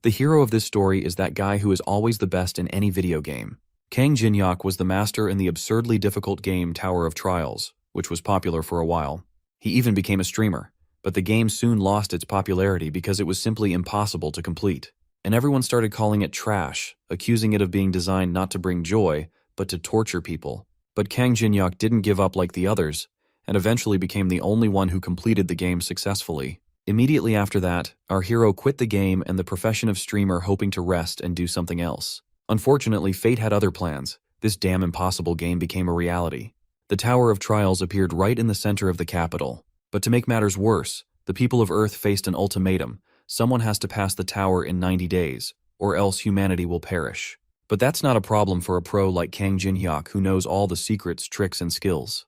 The hero of this story is that guy who is always the best in any video game. Kang Jin-hyuk was the master in the absurdly difficult game Tower of Trials, which was popular for a while. He even became a streamer, but the game soon lost its popularity because it was simply impossible to complete. And everyone started calling it trash, accusing it of being designed not to bring joy, but to torture people. But Kang Jin-hyuk didn't give up like the others, and eventually became the only one who completed the game successfully. Immediately after that, our hero quit the game and the profession of streamer, hoping to rest and do something else. Unfortunately, fate had other plans. This damn impossible game became a reality. The Tower of Trials appeared right in the center of the capital. But to make matters worse, the people of Earth faced an ultimatum. Someone has to pass the tower in 90 days, or else humanity will perish. But that's not a problem for a pro like Kang Jin-hyuk, who knows all the secrets, tricks, and skills.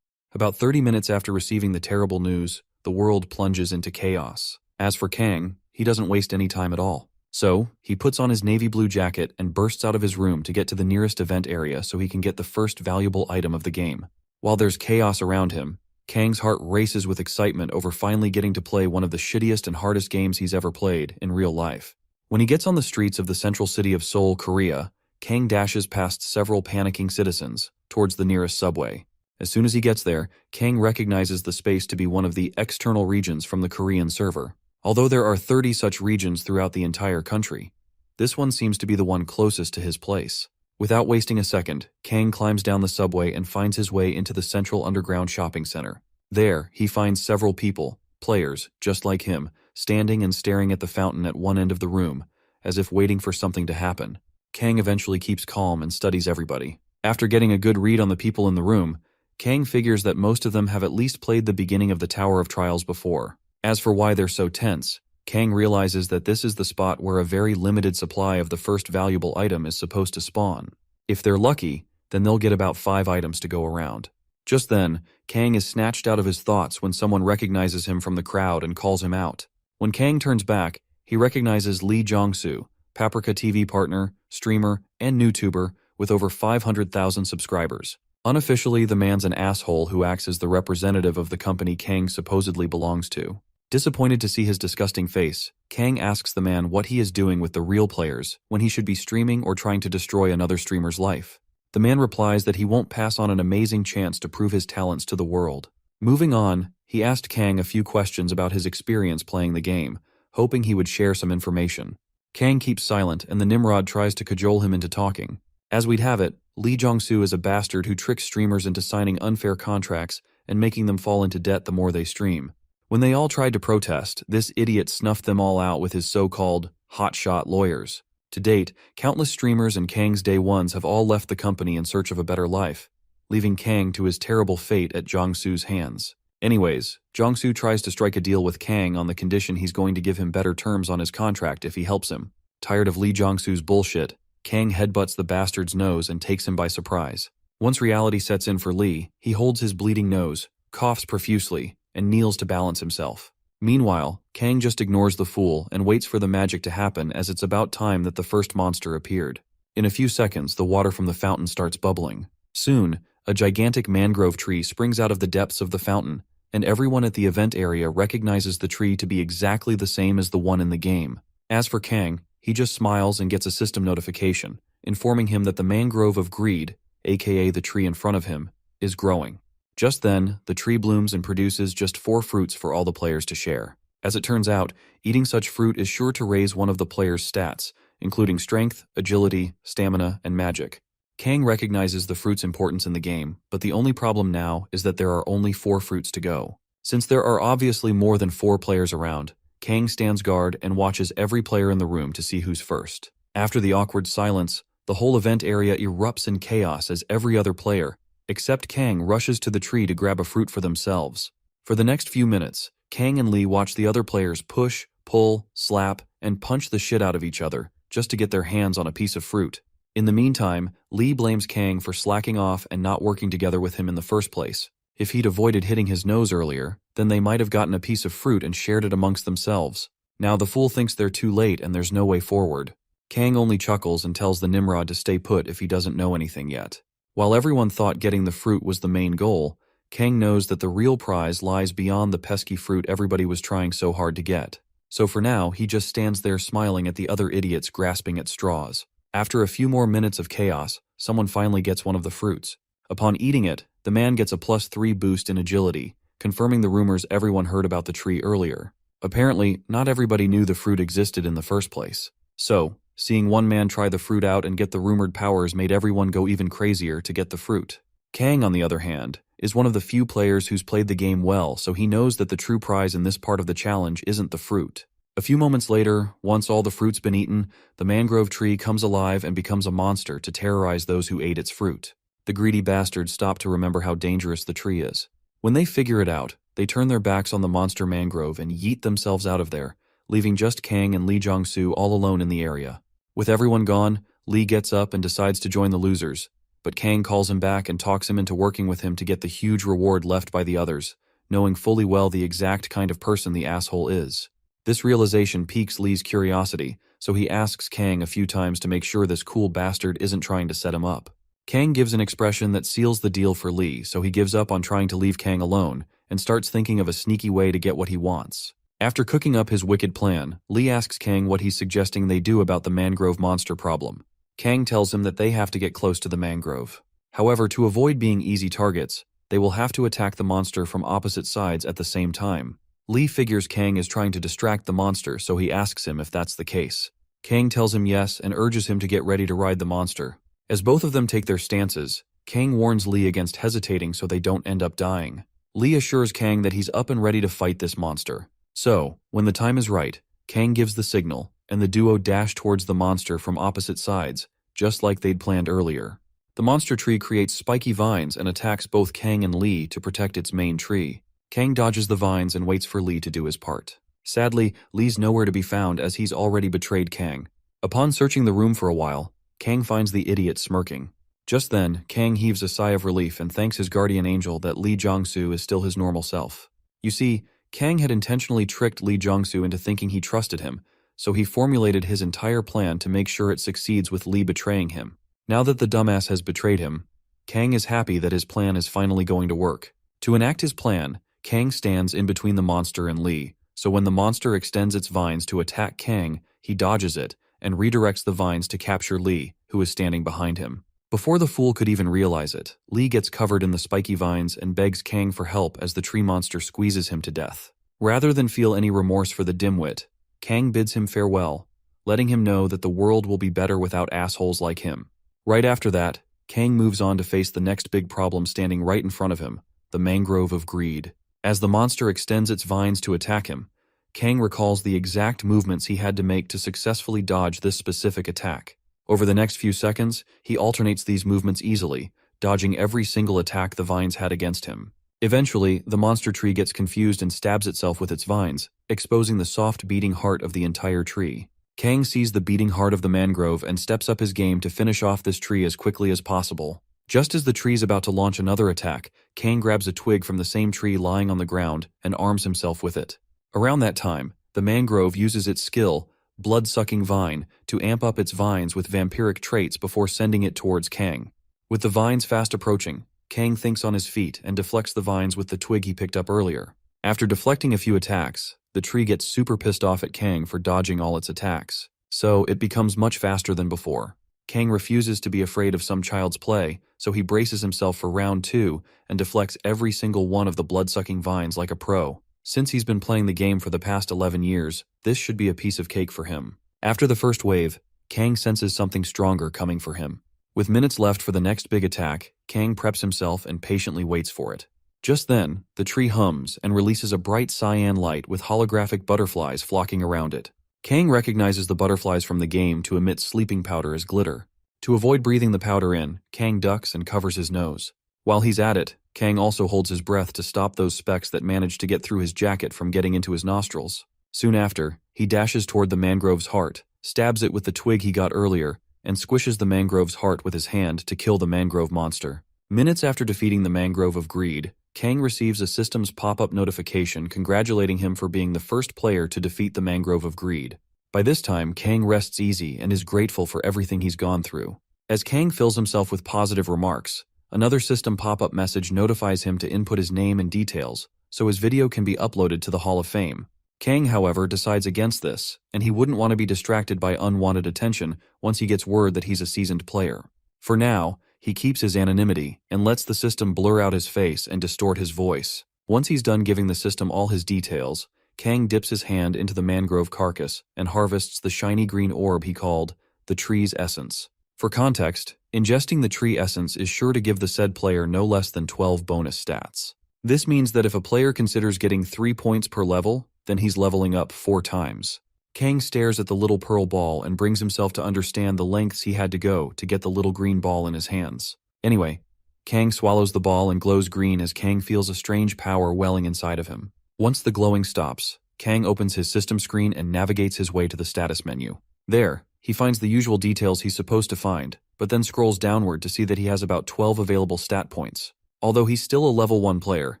About 30 minutes after receiving the terrible news, the world plunges into chaos. As for Kang, he doesn't waste any time at all. So, he puts on his navy blue jacket and bursts out of his room to get to the nearest event area so he can get the first valuable item of the game. While there's chaos around him, Kang's heart races with excitement over finally getting to play one of the shittiest and hardest games he's ever played in real life. When he gets on the streets of the central city of Seoul, Korea, Kang dashes past several panicking citizens towards the nearest subway. As soon as he gets there, Kang recognizes the space to be one of the external regions from the Korean server. Although there are 30 such regions throughout the entire country, this one seems to be the one closest to his place. Without wasting a second, Kang climbs down the subway and finds his way into the central underground shopping center. There, he finds several people, players, just like him, standing and staring at the fountain at one end of the room, as if waiting for something to happen. Kang eventually keeps calm and studies everybody. After getting a good read on the people in the room, Kang figures that most of them have at least played the beginning of the Tower of Trials before. As for why they're so tense, Kang realizes that this is the spot where a very limited supply of the first valuable item is supposed to spawn. If they're lucky, then they'll get about 5 items to go around. Just then, Kang is snatched out of his thoughts when someone recognizes him from the crowd and calls him out. When Kang turns back, he recognizes Lee Jong-soo, Paprika TV partner, streamer, and YouTuber with over 500,000 subscribers. Unofficially, the man's an asshole who acts as the representative of the company Kang supposedly belongs to. Disappointed to see his disgusting face, Kang asks the man what he is doing with the real players when he should be streaming or trying to destroy another streamer's life. The man replies that he won't pass on an amazing chance to prove his talents to the world. Moving on, he asked Kang a few questions about his experience playing the game, hoping he would share some information. Kang keeps silent and the Nimrod tries to cajole him into talking. As we'd have it, Lee Jong-soo is a bastard who tricks streamers into signing unfair contracts and making them fall into debt the more they stream. When they all tried to protest, this idiot snuffed them all out with his so-called hotshot lawyers. To date, countless streamers and Kang's day ones have all left the company in search of a better life, leaving Kang to his terrible fate at Jong-soo's hands. Anyways, Jong-soo tries to strike a deal with Kang on the condition he's going to give him better terms on his contract if he helps him. Tired of Lee Jong-soo's bullshit, Kang headbutts the bastard's nose and takes him by surprise. Once reality sets in for Lee, he holds his bleeding nose, coughs profusely, and kneels to balance himself. Meanwhile, Kang just ignores the fool and waits for the magic to happen, as it's about time that the first monster appeared. In a few seconds, the water from the fountain starts bubbling. Soon, a gigantic mangrove tree springs out of the depths of the fountain, and everyone at the event area recognizes the tree to be exactly the same as the one in the game. As for Kang, he just smiles and gets a system notification, informing him that the mangrove of greed, aka the tree in front of him, is growing. Just then, the tree blooms and produces just 4 fruits for all the players to share. As it turns out, eating such fruit is sure to raise one of the players' stats, including strength, agility, stamina, and magic. Kang recognizes the fruit's importance in the game, but the only problem now is that there are only 4 fruits to go. Since there are obviously more than 4 players around, Kang stands guard and watches every player in the room to see who's first. After the awkward silence, the whole event area erupts in chaos as every other player, except Kang, rushes to the tree to grab a fruit for themselves. For the next few minutes, Kang and Lee watch the other players push, pull, slap, and punch the shit out of each other just to get their hands on a piece of fruit. In the meantime, Lee blames Kang for slacking off and not working together with him in the first place. If he'd avoided hitting his nose earlier, then they might have gotten a piece of fruit and shared it amongst themselves. Now the fool thinks they're too late and there's no way forward. Kang only chuckles and tells the Nimrod to stay put if he doesn't know anything yet. While everyone thought getting the fruit was the main goal, Kang knows that the real prize lies beyond the pesky fruit everybody was trying so hard to get. So for now, he just stands there smiling at the other idiots grasping at straws. After a few more minutes of chaos, someone finally gets one of the fruits. Upon eating it, the man gets a +3 boost in agility, confirming the rumors everyone heard about the tree earlier. Apparently, not everybody knew the fruit existed in the first place. So, seeing one man try the fruit out and get the rumored powers made everyone go even crazier to get the fruit. Kang, on the other hand, is one of the few players who's played the game well, so he knows that the true prize in this part of the challenge isn't the fruit. A few moments later, once all the fruit's been eaten, the mangrove tree comes alive and becomes a monster to terrorize those who ate its fruit. The greedy bastards stop to remember how dangerous the tree is. When they figure it out, they turn their backs on the monster mangrove and yeet themselves out of there, leaving just Kang and Lee Jong-soo all alone in the area. With everyone gone, Lee gets up and decides to join the losers, but Kang calls him back and talks him into working with him to get the huge reward left by the others, knowing fully well the exact kind of person the asshole is. This realization piques Lee's curiosity, so he asks Kang a few times to make sure this cool bastard isn't trying to set him up. Kang gives an expression that seals the deal for Lee, so he gives up on trying to leave Kang alone and starts thinking of a sneaky way to get what he wants. After cooking up his wicked plan, Lee asks Kang what he's suggesting they do about the mangrove monster problem. Kang tells him that they have to get close to the mangrove. However, to avoid being easy targets, they will have to attack the monster from opposite sides at the same time. Lee figures Kang is trying to distract the monster, so he asks him if that's the case. Kang tells him yes and urges him to get ready to ride the monster. As both of them take their stances, Kang warns Lee against hesitating so they don't end up dying. Lee assures Kang that he's up and ready to fight this monster. So, when the time is right, Kang gives the signal, and the duo dash towards the monster from opposite sides, just like they'd planned earlier. The monster tree creates spiky vines and attacks both Kang and Lee to protect its main tree. Kang dodges the vines and waits for Lee to do his part. Sadly, Lee's nowhere to be found as he's already betrayed Kang. Upon searching the room for a while, Kang finds the idiot smirking. Just then, Kang heaves a sigh of relief and thanks his guardian angel that Lee Jong-soo is still his normal self. You see, Kang had intentionally tricked Lee Jong-soo into thinking he trusted him, so he formulated his entire plan to make sure it succeeds with Lee betraying him. Now that the dumbass has betrayed him, Kang is happy that his plan is finally going to work. To enact his plan, Kang stands in between the monster and Lee, so when the monster extends its vines to attack Kang, he dodges it and redirects the vines to capture Lee, who is standing behind him. Before the fool could even realize it, Lee gets covered in the spiky vines and begs Kang for help as the tree monster squeezes him to death. Rather than feel any remorse for the dimwit, Kang bids him farewell, letting him know that the world will be better without assholes like him. Right after that, Kang moves on to face the next big problem standing right in front of him, the mangrove of greed. As the monster extends its vines to attack him, Kang recalls the exact movements he had to make to successfully dodge this specific attack. Over the next few seconds, he alternates these movements easily, dodging every single attack the vines had against him. Eventually, the monster tree gets confused and stabs itself with its vines, exposing the soft beating heart of the entire tree. Kang sees the beating heart of the mangrove and steps up his game to finish off this tree as quickly as possible. Just as the tree's about to launch another attack, Kang grabs a twig from the same tree lying on the ground and arms himself with it. Around that time, the mangrove uses its skill, blood-sucking vine, to amp up its vines with vampiric traits before sending it towards Kang. With the vines fast approaching, Kang thinks on his feet and deflects the vines with the twig he picked up earlier. After deflecting a few attacks, the tree gets super pissed off at Kang for dodging all its attacks, so it becomes much faster than before. Kang refuses to be afraid of some child's play, so he braces himself for round 2 and deflects every single one of the blood-sucking vines like a pro. Since he's been playing the game for the past 11 years, this should be a piece of cake for him. After the first wave, Kang senses something stronger coming for him. With minutes left for the next big attack, Kang preps himself and patiently waits for it. Just then, the tree hums and releases a bright cyan light with holographic butterflies flocking around it. Kang recognizes the butterflies from the game to emit sleeping powder as glitter. To avoid breathing the powder in, Kang ducks and covers his nose. While he's at it, Kang also holds his breath to stop those specks that manage to get through his jacket from getting into his nostrils. Soon after, he dashes toward the mangrove's heart, stabs it with the twig he got earlier, and squishes the mangrove's heart with his hand to kill the mangrove monster. Minutes after defeating the mangrove of greed, Kang receives a system's pop-up notification congratulating him for being the first player to defeat the mangrove of greed. By this time, Kang rests easy and is grateful for everything he's gone through. As Kang fills himself with positive remarks, another system pop-up message notifies him to input his name and details, so his video can be uploaded to the Hall of Fame. Kang, however, decides against this, and he wouldn't want to be distracted by unwanted attention once he gets word that he's a seasoned player. For now, he keeps his anonymity and lets the system blur out his face and distort his voice. Once he's done giving the system all his details, Kang dips his hand into the mangrove carcass and harvests the shiny green orb he called the tree's essence. For context, ingesting the tree essence is sure to give the said player no less than 12 bonus stats. This means that if a player considers getting 3 points per level, then he's leveling up 4 times. Kang stares at the little pearl ball and brings himself to understand the lengths he had to go to get the little green ball in his hands. Anyway, Kang swallows the ball and glows green as Kang feels a strange power welling inside of him. Once the glowing stops, Kang opens his system screen and navigates his way to the status menu. There, he finds the usual details he's supposed to find, but then scrolls downward to see that he has about 12 available stat points. Although he's still a level 1 player,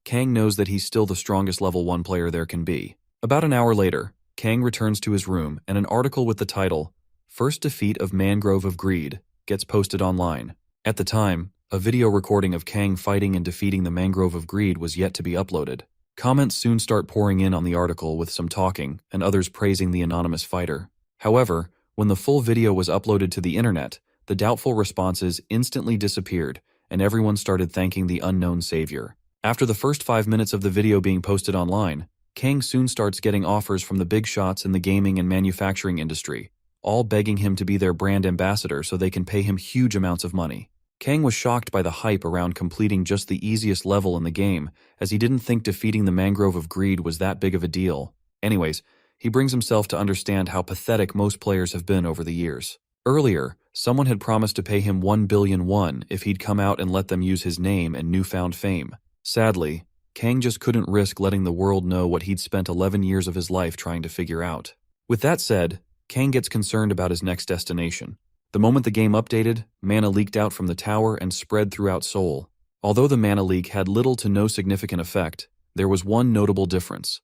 Kang knows that he's still the strongest level 1 player there can be. About an hour later, Kang returns to his room and an article with the title, "First Defeat of Mangrove of Greed," gets posted online. At the time, a video recording of Kang fighting and defeating the Mangrove of Greed was yet to be uploaded. Comments soon start pouring in on the article with some talking and others praising the anonymous fighter. However, when the full video was uploaded to the internet, the doubtful responses instantly disappeared and everyone started thanking the unknown savior. After the first 5 minutes of the video being posted online, Kang soon starts getting offers from the big shots in the gaming and manufacturing industry, all begging him to be their brand ambassador so they can pay him huge amounts of money. Kang was shocked by the hype around completing just the easiest level in the game, as he didn't think defeating the Mangrove of Greed was that big of a deal. Anyways, he brings himself to understand how pathetic most players have been over the years. Earlier, someone had promised to pay him 1 billion won if he'd come out and let them use his name and newfound fame. Sadly, Kang just couldn't risk letting the world know what he'd spent 11 years of his life trying to figure out. With that said, Kang gets concerned about his next destination. The moment the game updated, mana leaked out from the tower and spread throughout Seoul. Although the mana leak had little to no significant effect, there was one notable difference.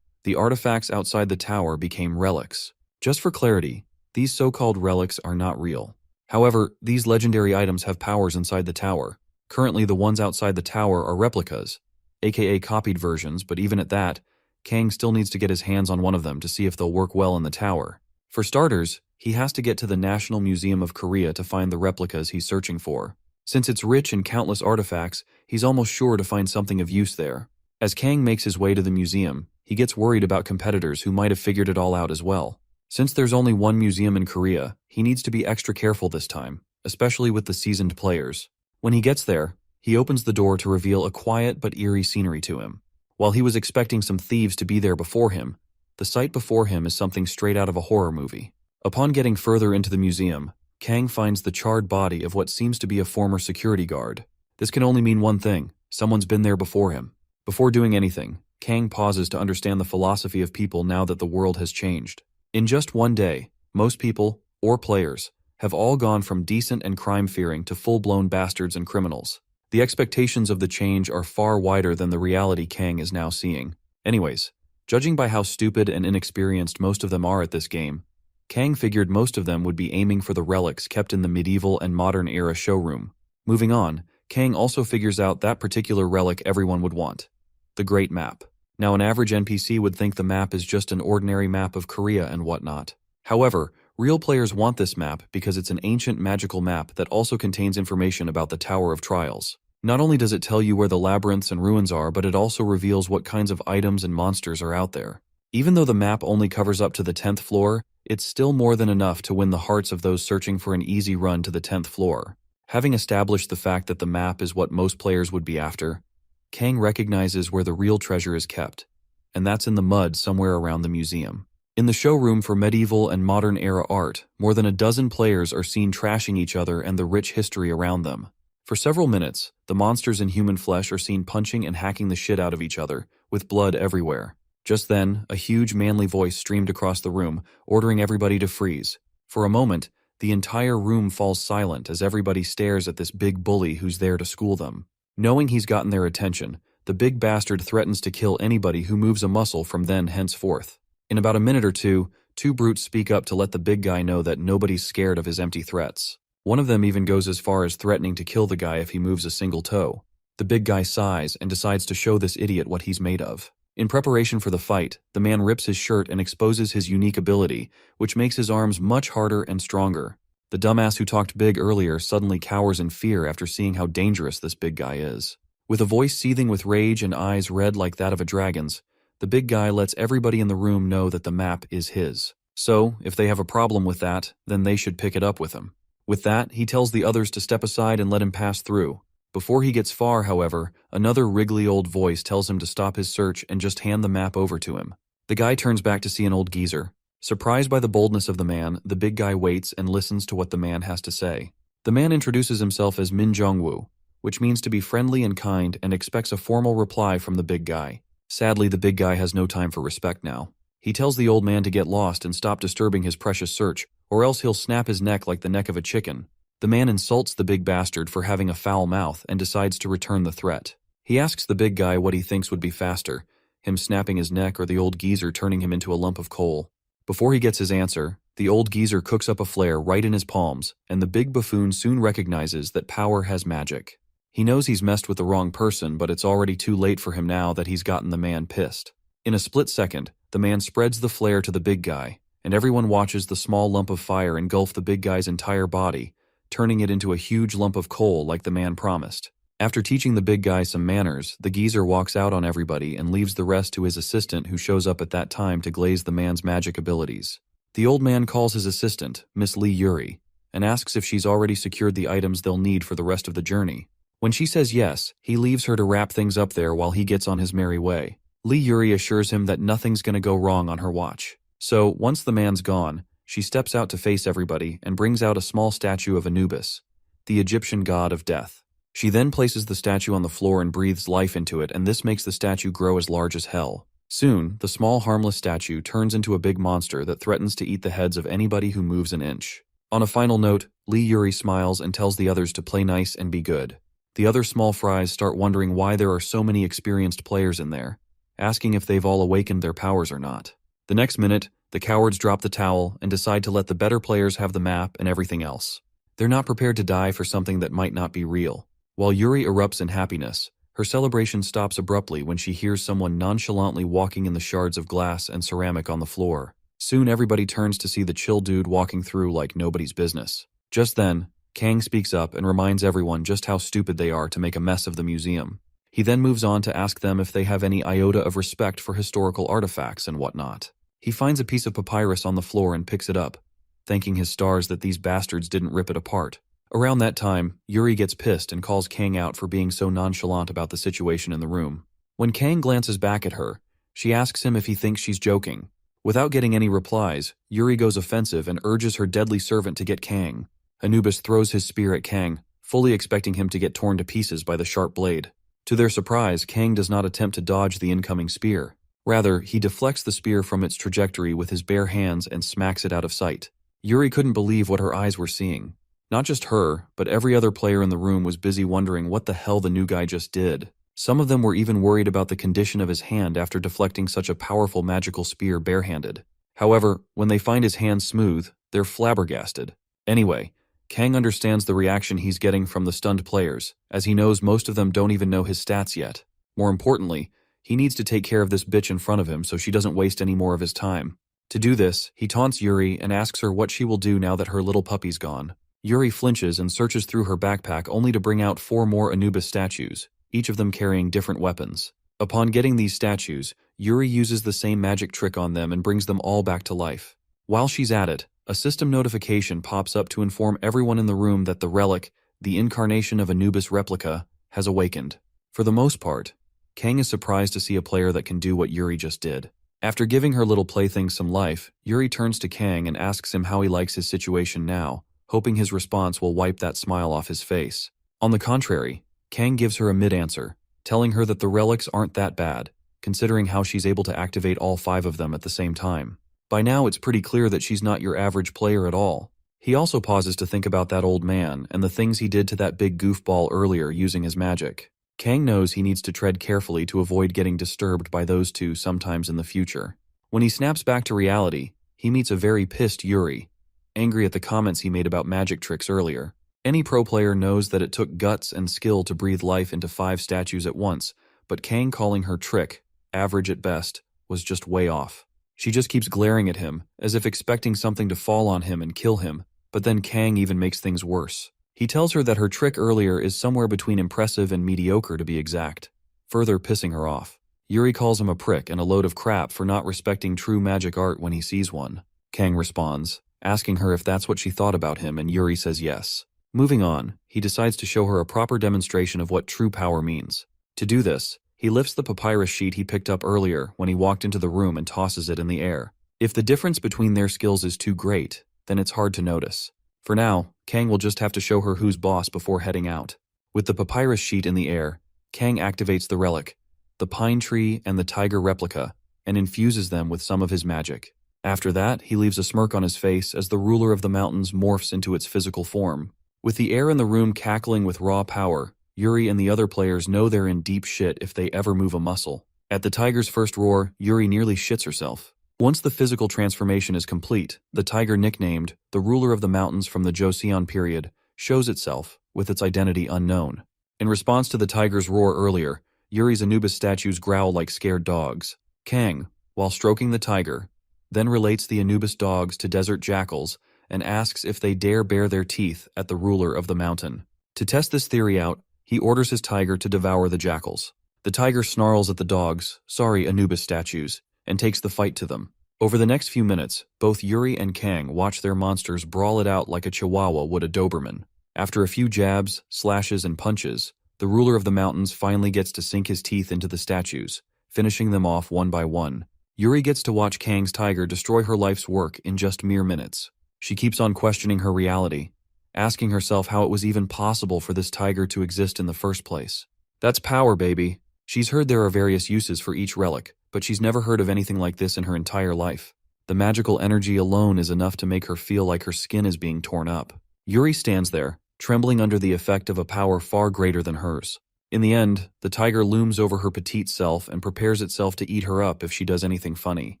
The artifacts outside the tower became relics. Just for clarity, these so-called relics are not real. However, these legendary items have powers inside the tower. Currently, the ones outside the tower are replicas, aka copied versions, but even at that, Kang still needs to get his hands on one of them to see if they'll work well in the tower. For starters, he has to get to the National Museum of Korea to find the replicas he's searching for. Since it's rich in countless artifacts, he's almost sure to find something of use there. As Kang makes his way to the museum, he gets worried about competitors who might have figured it all out as well. Since there's only one museum in Korea, he needs to be extra careful this time, especially with the seasoned players. When he gets there, he opens the door to reveal a quiet but eerie scenery to him. While he was expecting some thieves to be there before him, the sight before him is something straight out of a horror movie. Upon getting further into the museum, Kang finds the charred body of what seems to be a former security guard. This can only mean one thing: someone's been there before him. Before doing anything, Kang pauses to understand the philosophy of people now that the world has changed. In just one day, most people, or players, have all gone from decent and crime-fearing to full-blown bastards and criminals. The expectations of the change are far wider than the reality Kang is now seeing. Anyways, judging by how stupid and inexperienced most of them are at this game, Kang figured most of them would be aiming for the relics kept in the medieval and modern era showroom. Moving on, Kang also figures out that particular relic everyone would want: the Great Map. Now, an average NPC would think the map is just an ordinary map of Korea and whatnot. However, real players want this map because it's an ancient magical map that also contains information about the Tower of Trials. Not only does it tell you where the labyrinths and ruins are, but it also reveals what kinds of items and monsters are out there. Even though the map only covers up to the 10th floor, it's still more than enough to win the hearts of those searching for an easy run to the 10th floor. Having established the fact that the map is what most players would be after, Kang recognizes where the real treasure is kept, and that's in the mud somewhere around the museum. In the showroom for medieval and modern era art, more than a dozen players are seen trashing each other and the rich history around them. For several minutes, the monsters in human flesh are seen punching and hacking the shit out of each other, with blood everywhere. Just then, a huge manly voice streamed across the room, ordering everybody to freeze. For a moment, the entire room falls silent as everybody stares at this big bully who's there to school them. Knowing he's gotten their attention, the big bastard threatens to kill anybody who moves a muscle from then henceforth. In about a minute or two brutes speak up to let the big guy know that nobody's scared of his empty threats. One of them even goes as far as threatening to kill the guy if he moves a single toe. The big guy sighs and decides to show this idiot what he's made of. In preparation for the fight, the man rips his shirt and exposes his unique ability, which makes his arms much harder and stronger. The dumbass who talked big earlier suddenly cowers in fear after seeing how dangerous this big guy is. With a voice seething with rage and eyes red like that of a dragon's, the big guy lets everybody in the room know that the map is his. So, if they have a problem with that, then they should pick it up with him. With that, he tells the others to step aside and let him pass through. Before he gets far, however, another wriggly old voice tells him to stop his search and just hand the map over to him. The guy turns back to see an old geezer. Surprised by the boldness of the man, the big guy waits and listens to what the man has to say. The man introduces himself as Min Jongwoo, which means to be friendly and kind, and expects a formal reply from the big guy. Sadly, the big guy has no time for respect now. He tells the old man to get lost and stop disturbing his precious search, or else he'll snap his neck like the neck of a chicken. The man insults the big bastard for having a foul mouth and decides to return the threat. He asks the big guy what he thinks would be faster, him snapping his neck or the old geezer turning him into a lump of coal. Before he gets his answer, the old geezer cooks up a flare right in his palms, and the big buffoon soon recognizes that power has magic. He knows he's messed with the wrong person, but it's already too late for him now that he's gotten the man pissed. In a split second, the man spreads the flare to the big guy, and everyone watches the small lump of fire engulf the big guy's entire body, turning it into a huge lump of coal like the man promised. After teaching the big guy some manners, the geezer walks out on everybody and leaves the rest to his assistant, who shows up at that time to glaze the man's magic abilities. The old man calls his assistant, Miss Lee Yuri, and asks if she's already secured the items they'll need for the rest of the journey. When she says yes, he leaves her to wrap things up there while he gets on his merry way. Lee Yuri assures him that nothing's gonna go wrong on her watch. So, once the man's gone, she steps out to face everybody and brings out a small statue of Anubis, the Egyptian god of death. She then places the statue on the floor and breathes life into it, and this makes the statue grow as large as hell. Soon, the small harmless statue turns into a big monster that threatens to eat the heads of anybody who moves an inch. On a final note, Lee Yuri smiles and tells the others to play nice and be good. The other small fries start wondering why there are so many experienced players in there, asking if they've all awakened their powers or not. The next minute, the cowards drop the towel and decide to let the better players have the map and everything else. They're not prepared to die for something that might not be real. While Yuri erupts in happiness, her celebration stops abruptly when she hears someone nonchalantly walking in the shards of glass and ceramic on the floor. Soon everybody turns to see the chill dude walking through like nobody's business. Just then, Kang speaks up and reminds everyone just how stupid they are to make a mess of the museum. He then moves on to ask them if they have any iota of respect for historical artifacts and whatnot. He finds a piece of papyrus on the floor and picks it up, thanking his stars that these bastards didn't rip it apart. Around that time, Yuri gets pissed and calls Kang out for being so nonchalant about the situation in the room. When Kang glances back at her, she asks him if he thinks she's joking. Without getting any replies, Yuri goes offensive and urges her deadly servant to get Kang. Anubis throws his spear at Kang, fully expecting him to get torn to pieces by the sharp blade. To their surprise, Kang does not attempt to dodge the incoming spear. Rather, he deflects the spear from its trajectory with his bare hands and smacks it out of sight. Yuri couldn't believe what her eyes were seeing. Not just her, but every other player in the room was busy wondering what the hell the new guy just did. Some of them were even worried about the condition of his hand after deflecting such a powerful magical spear barehanded. However, when they find his hand smooth, they're flabbergasted. Anyway, Kang understands the reaction he's getting from the stunned players, as he knows most of them don't even know his stats yet. More importantly, he needs to take care of this bitch in front of him so she doesn't waste any more of his time. To do this, he taunts Yuri and asks her what she will do now that her little puppy's gone. Yuri flinches and searches through her backpack only to bring out 4 more Anubis statues, each of them carrying different weapons. Upon getting these statues, Yuri uses the same magic trick on them and brings them all back to life. While she's at it, a system notification pops up to inform everyone in the room that the relic, the incarnation of Anubis replica, has awakened. For the most part, Kang is surprised to see a player that can do what Yuri just did. After giving her little plaything some life, Yuri turns to Kang and asks him how he likes his situation now, hoping his response will wipe that smile off his face. On the contrary, Kang gives her a mid-answer, telling her that the relics aren't that bad, considering how she's able to activate all 5 of them at the same time. By now, it's pretty clear that she's not your average player at all. He also pauses to think about that old man and the things he did to that big goofball earlier using his magic. Kang knows he needs to tread carefully to avoid getting disturbed by those two sometimes in the future. When he snaps back to reality, he meets a very pissed Yuri, angry at the comments he made about magic tricks earlier. Any pro player knows that it took guts and skill to breathe life into 5 statues at once, but Kang calling her trick average at best, was just way off. She just keeps glaring at him, as if expecting something to fall on him and kill him, but then Kang even makes things worse. He tells her that her trick earlier is somewhere between impressive and mediocre to be exact, further pissing her off. Yuri calls him a prick and a load of crap for not respecting true magic art when he sees one. Kang responds, asking her if that's what she thought about him, and Yuri says yes. Moving on, he decides to show her a proper demonstration of what true power means. To do this, he lifts the papyrus sheet he picked up earlier when he walked into the room and tosses it in the air. If the difference between their skills is too great, then it's hard to notice. For now, Kang will just have to show her who's boss before heading out. With the papyrus sheet in the air, Kang activates the relic, the pine tree and the tiger replica, and infuses them with some of his magic. After that, he leaves a smirk on his face as the ruler of the mountains morphs into its physical form. With the air in the room cackling with raw power, Yuri and the other players know they're in deep shit if they ever move a muscle. At the tiger's first roar, Yuri nearly shits herself. Once the physical transformation is complete, the tiger nicknamed the ruler of the mountains from the Joseon period shows itself, with its identity unknown. In response to the tiger's roar earlier, Yuri's Anubis statues growl like scared dogs. Kang, while stroking the tiger, then relates the Anubis dogs to desert jackals and asks if they dare bare their teeth at the ruler of the mountain. To test this theory out, he orders his tiger to devour the jackals. The tiger snarls at the dogs, Anubis statues, and takes the fight to them. Over the next few minutes, both Yuri and Kang watch their monsters brawl it out like a chihuahua would a Doberman. After a few jabs, slashes, and punches, the ruler of the mountains finally gets to sink his teeth into the statues, finishing them off one by one. Yuri gets to watch Kang's tiger destroy her life's work in just mere minutes. She keeps on questioning her reality, asking herself how it was even possible for this tiger to exist in the first place. That's power, baby. She's heard there are various uses for each relic, but she's never heard of anything like this in her entire life. The magical energy alone is enough to make her feel like her skin is being torn up. Yuri stands there, trembling under the effect of a power far greater than hers. In the end, the tiger looms over her petite self and prepares itself to eat her up if she does anything funny.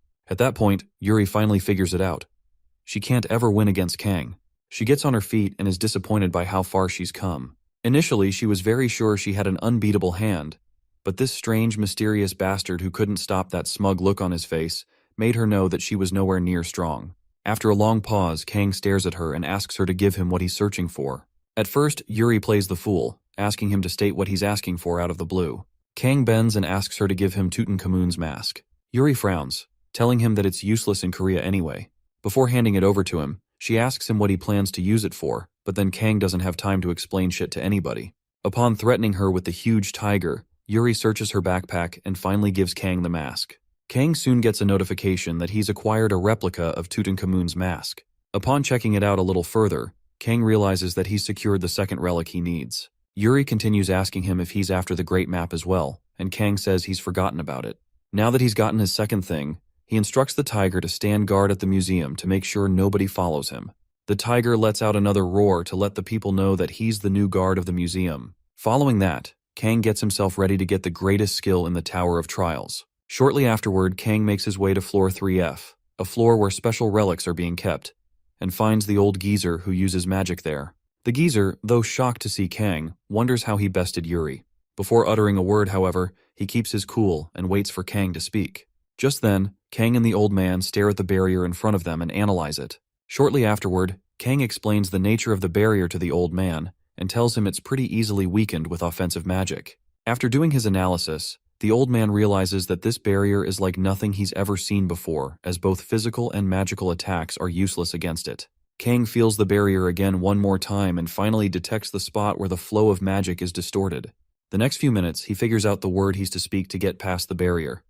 At that point, Yuri finally figures it out. She can't ever win against Kang. She gets on her feet and is disappointed by how far she's come. Initially, she was very sure she had an unbeatable hand, but this strange, mysterious bastard who couldn't stop that smug look on his face made her know that she was nowhere near strong. After a long pause, Kang stares at her and asks her to give him what he's searching for. At first, Yuri plays the fool, asking him to state what he's asking for out of the blue. Kang bends and asks her to give him Tutankhamun's mask. Yuri frowns, telling him that it's useless in Korea anyway. Before handing it over to him, she asks him what he plans to use it for, but then Kang doesn't have time to explain shit to anybody. Upon threatening her with the huge tiger, Yuri searches her backpack and finally gives Kang the mask. Kang soon gets a notification that he's acquired a replica of Tutankhamun's mask. Upon checking it out a little further, Kang realizes that he's secured the second relic he needs. Yuri continues asking him if he's after the Great Map as well, and Kang says he's forgotten about it. Now that he's gotten his second thing, he instructs the tiger to stand guard at the museum to make sure nobody follows him. The tiger lets out another roar to let the people know that he's the new guard of the museum. Following that, Kang gets himself ready to get the greatest skill in the Tower of Trials. Shortly afterward, Kang makes his way to floor 3F, a floor where special relics are being kept, and finds the old geezer who uses magic there. The geezer, though shocked to see Kang, wonders how he bested Yuri. Before uttering a word, however, he keeps his cool and waits for Kang to speak. Just then, Kang and the old man stare at the barrier in front of them and analyze it. Shortly afterward, Kang explains the nature of the barrier to the old man and tells him it's pretty easily weakened with offensive magic. After doing his analysis, the old man realizes that this barrier is like nothing he's ever seen before, as both physical and magical attacks are useless against it. Kang feels the barrier again one more time and finally detects the spot where the flow of magic is distorted. The next few minutes, he figures out the word he's to speak to get past the barrier.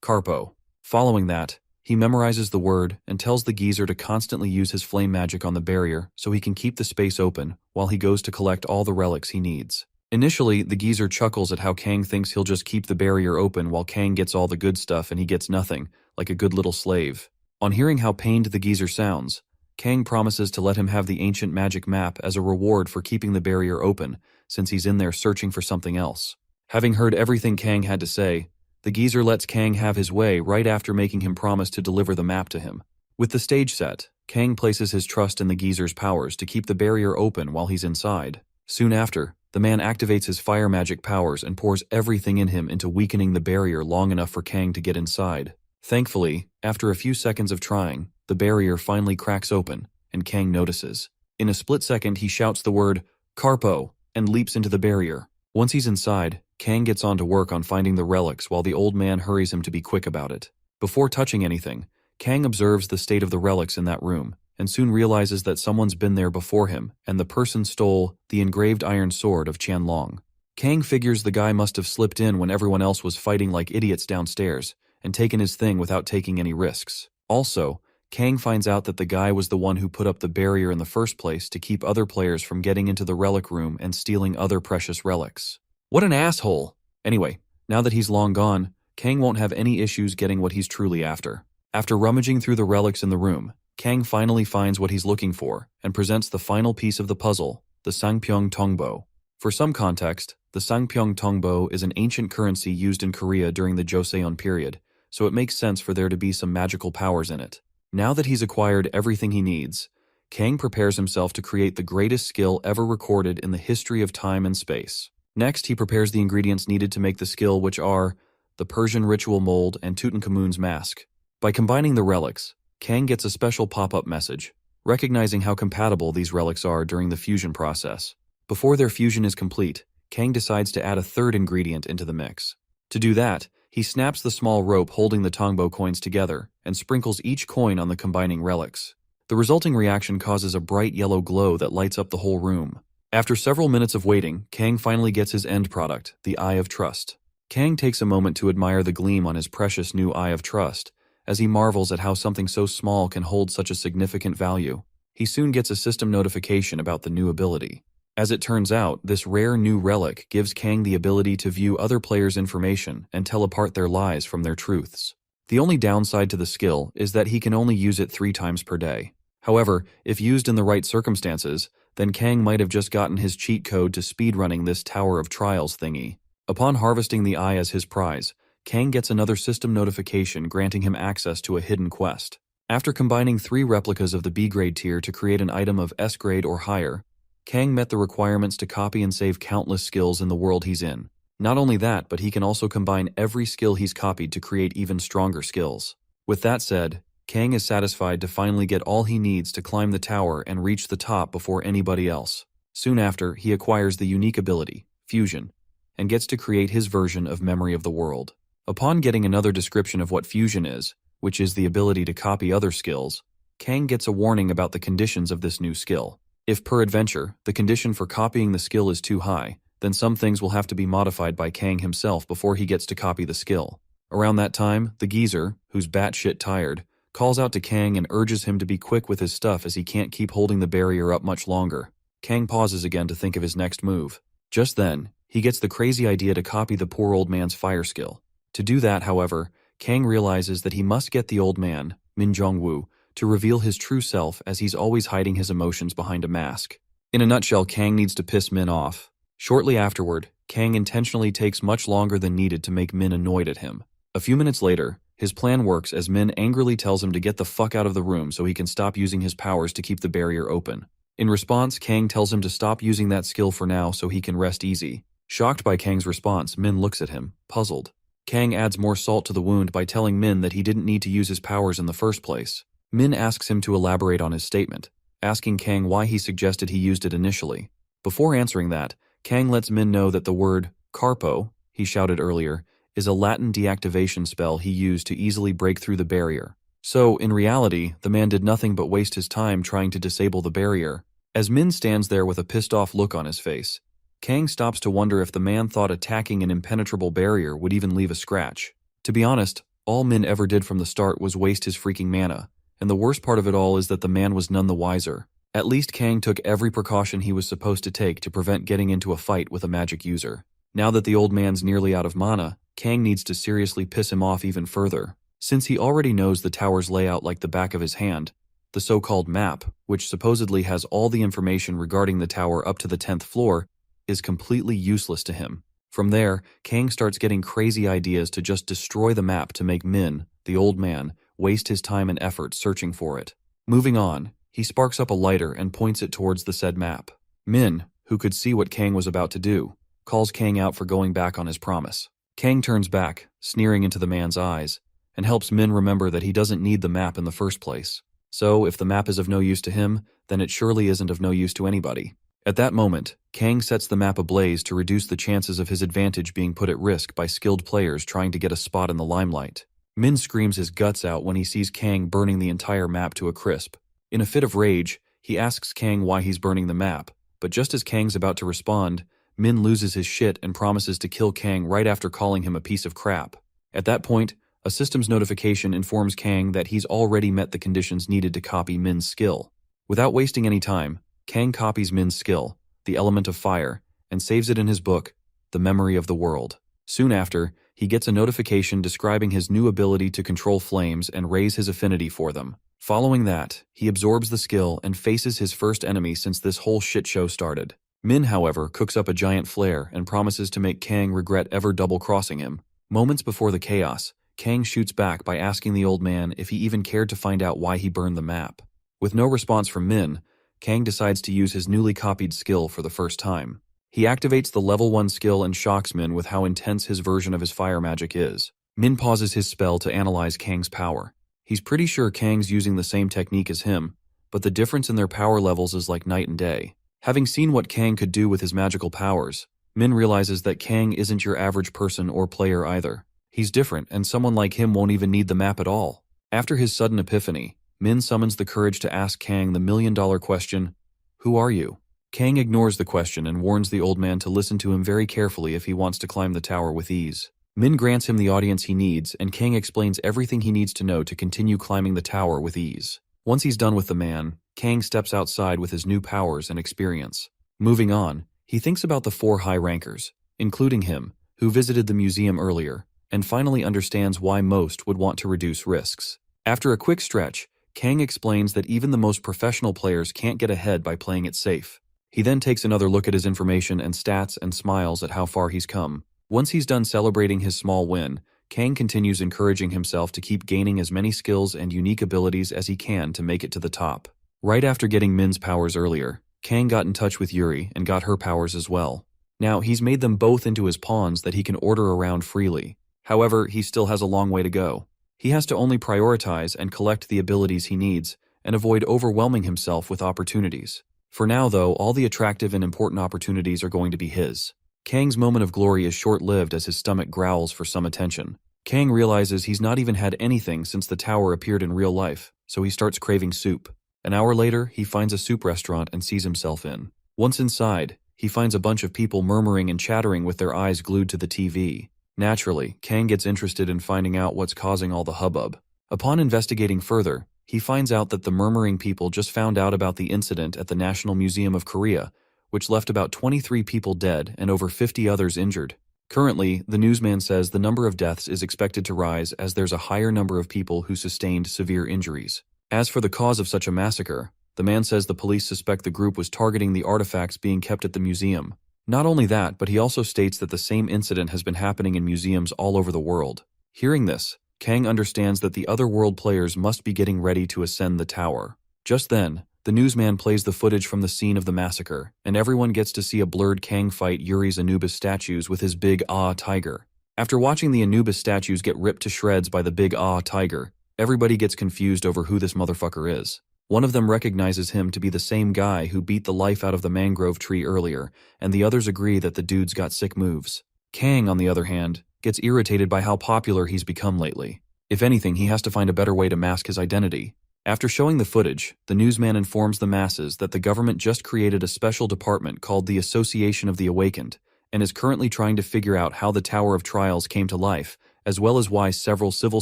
Carpo. Following that, he memorizes the word and tells the geezer to constantly use his flame magic on the barrier so he can keep the space open while he goes to collect all the relics he needs. Initially, the geezer chuckles at how Kang thinks he'll just keep the barrier open while Kang gets all the good stuff and he gets nothing, like a good little slave. On hearing how pained the geezer sounds, Kang promises to let him have the ancient magic map as a reward for keeping the barrier open, since he's in there searching for something else. Having heard everything Kang had to say, the geezer lets Kang have his way right after making him promise to deliver the map to him. With the stage set, Kang places his trust in the geezer's powers to keep the barrier open while he's inside. Soon after, The man activates his fire magic powers and pours everything in him into weakening the barrier long enough for Kang to get inside. Thankfully, after a few seconds of trying, the barrier finally cracks open, and Kang notices. In a split second, he shouts the word, "Carpo," and leaps into the barrier. Once he's inside, Kang gets on to work on finding the relics while the old man hurries him to be quick about it. Before touching anything, Kang observes the state of the relics in that room, and soon realizes that someone's been there before him, and the person stole the engraved iron sword of Qianlong. Kang figures the guy must have slipped in when everyone else was fighting like idiots downstairs, and taken his thing without taking any risks. Also, Kang finds out that the guy was the one who put up the barrier in the first place to keep other players from getting into the relic room and stealing other precious relics. What an asshole! Anyway, now that he's long gone, Kang won't have any issues getting what he's truly after. After rummaging through the relics in the room, Kang finally finds what he's looking for and presents the final piece of the puzzle, the Sangpyeong Tongbo. For some context, the Sangpyeong Tongbo is an ancient currency used in Korea during the Joseon period, so it makes sense for there to be some magical powers in it. Now that he's acquired everything he needs, Kang prepares himself to create the greatest skill ever recorded in the history of time and space. Next, he prepares the ingredients needed to make the skill, which are the Persian ritual mold and Tutankhamun's mask. By combining the relics, Kang gets a special pop-up message, recognizing how compatible these relics are during the fusion process. Before their fusion is complete, Kang decides to add a third ingredient into the mix. To do that, he snaps the small rope holding the Tongbo coins together and sprinkles each coin on the combining relics. The resulting reaction causes a bright yellow glow that lights up the whole room. After several minutes of waiting, Kang finally gets his end product, the Eye of Trust. Kang takes a moment to admire the gleam on his precious new Eye of Trust, as he marvels at how something so small can hold such a significant value. He soon gets a system notification about the new ability. As it turns out, this rare new relic gives Kang the ability to view other players' information and tell apart their lies from their truths. The only downside to the skill is that he can only use it 3 times per day. However, if used in the right circumstances, then Kang might have just gotten his cheat code to speedrunning this Tower of Trials thingy. Upon harvesting the eye as his prize, Kang gets another system notification granting him access to a hidden quest. After combining 3 replicas of the B-grade tier to create an item of S-grade or higher, Kang met the requirements to copy and save countless skills in the world he's in. Not only that, but he can also combine every skill he's copied to create even stronger skills. With that said, Kang is satisfied to finally get all he needs to climb the tower and reach the top before anybody else. Soon after, he acquires the unique ability, Fusion, and gets to create his version of Memory of the World. Upon getting another description of what Fusion is, which is the ability to copy other skills, Kang gets a warning about the conditions of this new skill. If peradventure, the condition for copying the skill is too high, then some things will have to be modified by Kang himself before he gets to copy the skill. Around that time, the geezer, who's batshit tired, calls out to Kang and urges him to be quick with his stuff as he can't keep holding the barrier up much longer. Kang pauses again to think of his next move. Just then, he gets the crazy idea to copy the poor old man's fire skill. To do that, however, Kang realizes that he must get the old man, Min Jong-woo, to reveal his true self as he's always hiding his emotions behind a mask. In a nutshell, Kang needs to piss Min off. Shortly afterward, Kang intentionally takes much longer than needed to make Min annoyed at him. A few minutes later, his plan works as Min angrily tells him to get the fuck out of the room so he can stop using his powers to keep the barrier open. In response, Kang tells him to stop using that skill for now so he can rest easy. Shocked by Kang's response, Min looks at him, puzzled. Kang adds more salt to the wound by telling Min that he didn't need to use his powers in the first place. Min asks him to elaborate on his statement, asking Kang why he suggested he used it initially. Before answering that, Kang lets Min know that the word Carpo, he shouted earlier, is a Latin deactivation spell he used to easily break through the barrier. So, in reality, the man did nothing but waste his time trying to disable the barrier. As Min stands there with a pissed-off look on his face, Kang stops to wonder if the man thought attacking an impenetrable barrier would even leave a scratch. To be honest, all Min ever did from the start was waste his freaking mana, and the worst part of it all is that the man was none the wiser. At least Kang took every precaution he was supposed to take to prevent getting into a fight with a magic user. Now that the old man's nearly out of mana, Kang needs to seriously piss him off even further. Since he already knows the tower's layout like the back of his hand, the so-called map, which supposedly has all the information regarding the tower up to the 10th floor, is completely useless to him. From there, Kang starts getting crazy ideas to just destroy the map to make Min, the old man, waste his time and effort searching for it. Moving on, he sparks up a lighter and points it towards the said map. Min, who could see what Kang was about to do, calls Kang out for going back on his promise. Kang turns back, sneering into the man's eyes, and helps Min remember that he doesn't need the map in the first place. So, if the map is of no use to him, then it surely isn't of no use to anybody. At that moment, Kang sets the map ablaze to reduce the chances of his advantage being put at risk by skilled players trying to get a spot in the limelight. Min screams his guts out when he sees Kang burning the entire map to a crisp. In a fit of rage, he asks Kang why he's burning the map, but just as Kang's about to respond, Min loses his shit and promises to kill Kang right after calling him a piece of crap. At that point, a systems notification informs Kang that he's already met the conditions needed to copy Min's skill. Without wasting any time, Kang copies Min's skill, the element of fire, and saves it in his book, The Memory of the World. Soon after, he gets a notification describing his new ability to control flames and raise his affinity for them. Following that, he absorbs the skill and faces his first enemy since this whole shit show started. Min, however, cooks up a giant flare and promises to make Kang regret ever double-crossing him. Moments before the chaos, Kang shoots back by asking the old man if he even cared to find out why he burned the map. With no response from Min, Kang decides to use his newly copied skill for the first time. He activates the level 1 skill and shocks Min with how intense his version of his fire magic is. Min pauses his spell to analyze Kang's power. He's pretty sure Kang's using the same technique as him, but the difference in their power levels is like night and day. Having seen what Kang could do with his magical powers, Min realizes that Kang isn't your average person or player either. He's different, and someone like him won't even need the map at all. After his sudden epiphany, Min summons the courage to ask Kang the million-dollar question, "Who are you?" Kang ignores the question and warns the old man to listen to him very carefully if he wants to climb the tower with ease. Min grants him the audience he needs, and Kang explains everything he needs to know to continue climbing the tower with ease. Once he's done with the man, Kang steps outside with his new powers and experience. Moving on, he thinks about the 4 high rankers, including him, who visited the museum earlier, and finally understands why most would want to reduce risks. After a quick stretch, Kang explains that even the most professional players can't get ahead by playing it safe. He then takes another look at his information and stats and smiles at how far he's come. Once he's done celebrating his small win, Kang continues encouraging himself to keep gaining as many skills and unique abilities as he can to make it to the top. Right after getting Min's powers earlier, Kang got in touch with Yuri and got her powers as well. Now, he's made them both into his pawns that he can order around freely. However, he still has a long way to go. He has to only prioritize and collect the abilities he needs, and avoid overwhelming himself with opportunities. For now, though, all the attractive and important opportunities are going to be his. Kang's moment of glory is short-lived as his stomach growls for some attention. Kang realizes he's not even had anything since the tower appeared in real life, so he starts craving soup. An hour later, he finds a soup restaurant and sees himself in. Once inside, he finds a bunch of people murmuring and chattering with their eyes glued to the TV. Naturally, Kang gets interested in finding out what's causing all the hubbub. Upon investigating further, he finds out that the murmuring people just found out about the incident at the National Museum of Korea, which left about 23 people dead and over 50 others injured. Currently, the newsman says the number of deaths is expected to rise as there's a higher number of people who sustained severe injuries. As for the cause of such a massacre, the man says the police suspect the group was targeting the artifacts being kept at the museum. Not only that, but he also states that the same incident has been happening in museums all over the world. Hearing this, Kang understands that the other world players must be getting ready to ascend the tower. Just then, the newsman plays the footage from the scene of the massacre, and everyone gets to see a blurred Kang fight Yuri's Anubis statues with his big tiger. After watching the Anubis statues get ripped to shreds by the big tiger, everybody gets confused over who this motherfucker is. One of them recognizes him to be the same guy who beat the life out of the mangrove tree earlier, and the others agree that the dude's got sick moves. Kang, on the other hand, gets irritated by how popular he's become lately. If anything, he has to find a better way to mask his identity. After showing the footage, the newsman informs the masses that the government just created a special department called the Association of the Awakened, and is currently trying to figure out how the Tower of Trials came to life, as well as why several civil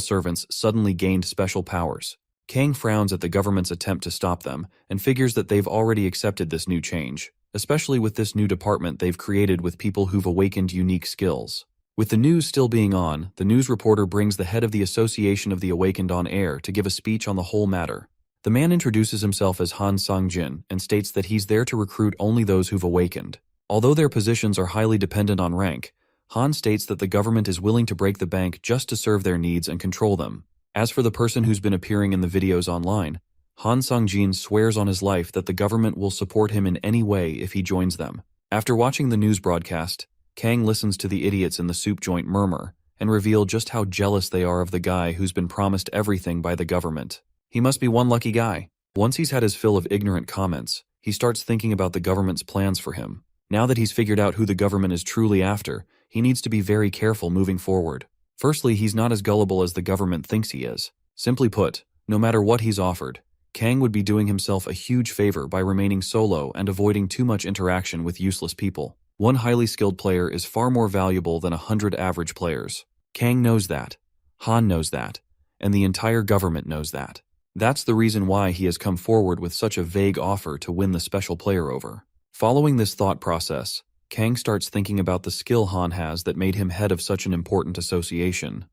servants suddenly gained special powers. Kang frowns at the government's attempt to stop them, and figures that they've already accepted this new change, especially with this new department they've created with people who've awakened unique skills. With the news still being on, the news reporter brings the head of the Association of the Awakened on air to give a speech on the whole matter. The man introduces himself as Han Sang-jin and states that he's there to recruit only those who've awakened. Although their positions are highly dependent on rank, Han states that the government is willing to break the bank just to serve their needs and control them. As for the person who's been appearing in the videos online, Han Sang-jin swears on his life that the government will support him in any way if he joins them. After watching the news broadcast, Kang listens to the idiots in the soup joint murmur and reveal just how jealous they are of the guy who's been promised everything by the government. He must be one lucky guy. Once he's had his fill of ignorant comments, he starts thinking about the government's plans for him. Now that he's figured out who the government is truly after, he needs to be very careful moving forward. Firstly, he's not as gullible as the government thinks he is. Simply put, no matter what he's offered, Kang would be doing himself a huge favor by remaining solo and avoiding too much interaction with useless people. One highly skilled player is far more valuable than 100 average players. Kang knows that, Han knows that, and the entire government knows that. That's the reason why he has come forward with such a vague offer to win the special player over. Following this thought process, Kang starts thinking about the skill Han has that made him head of such an important association.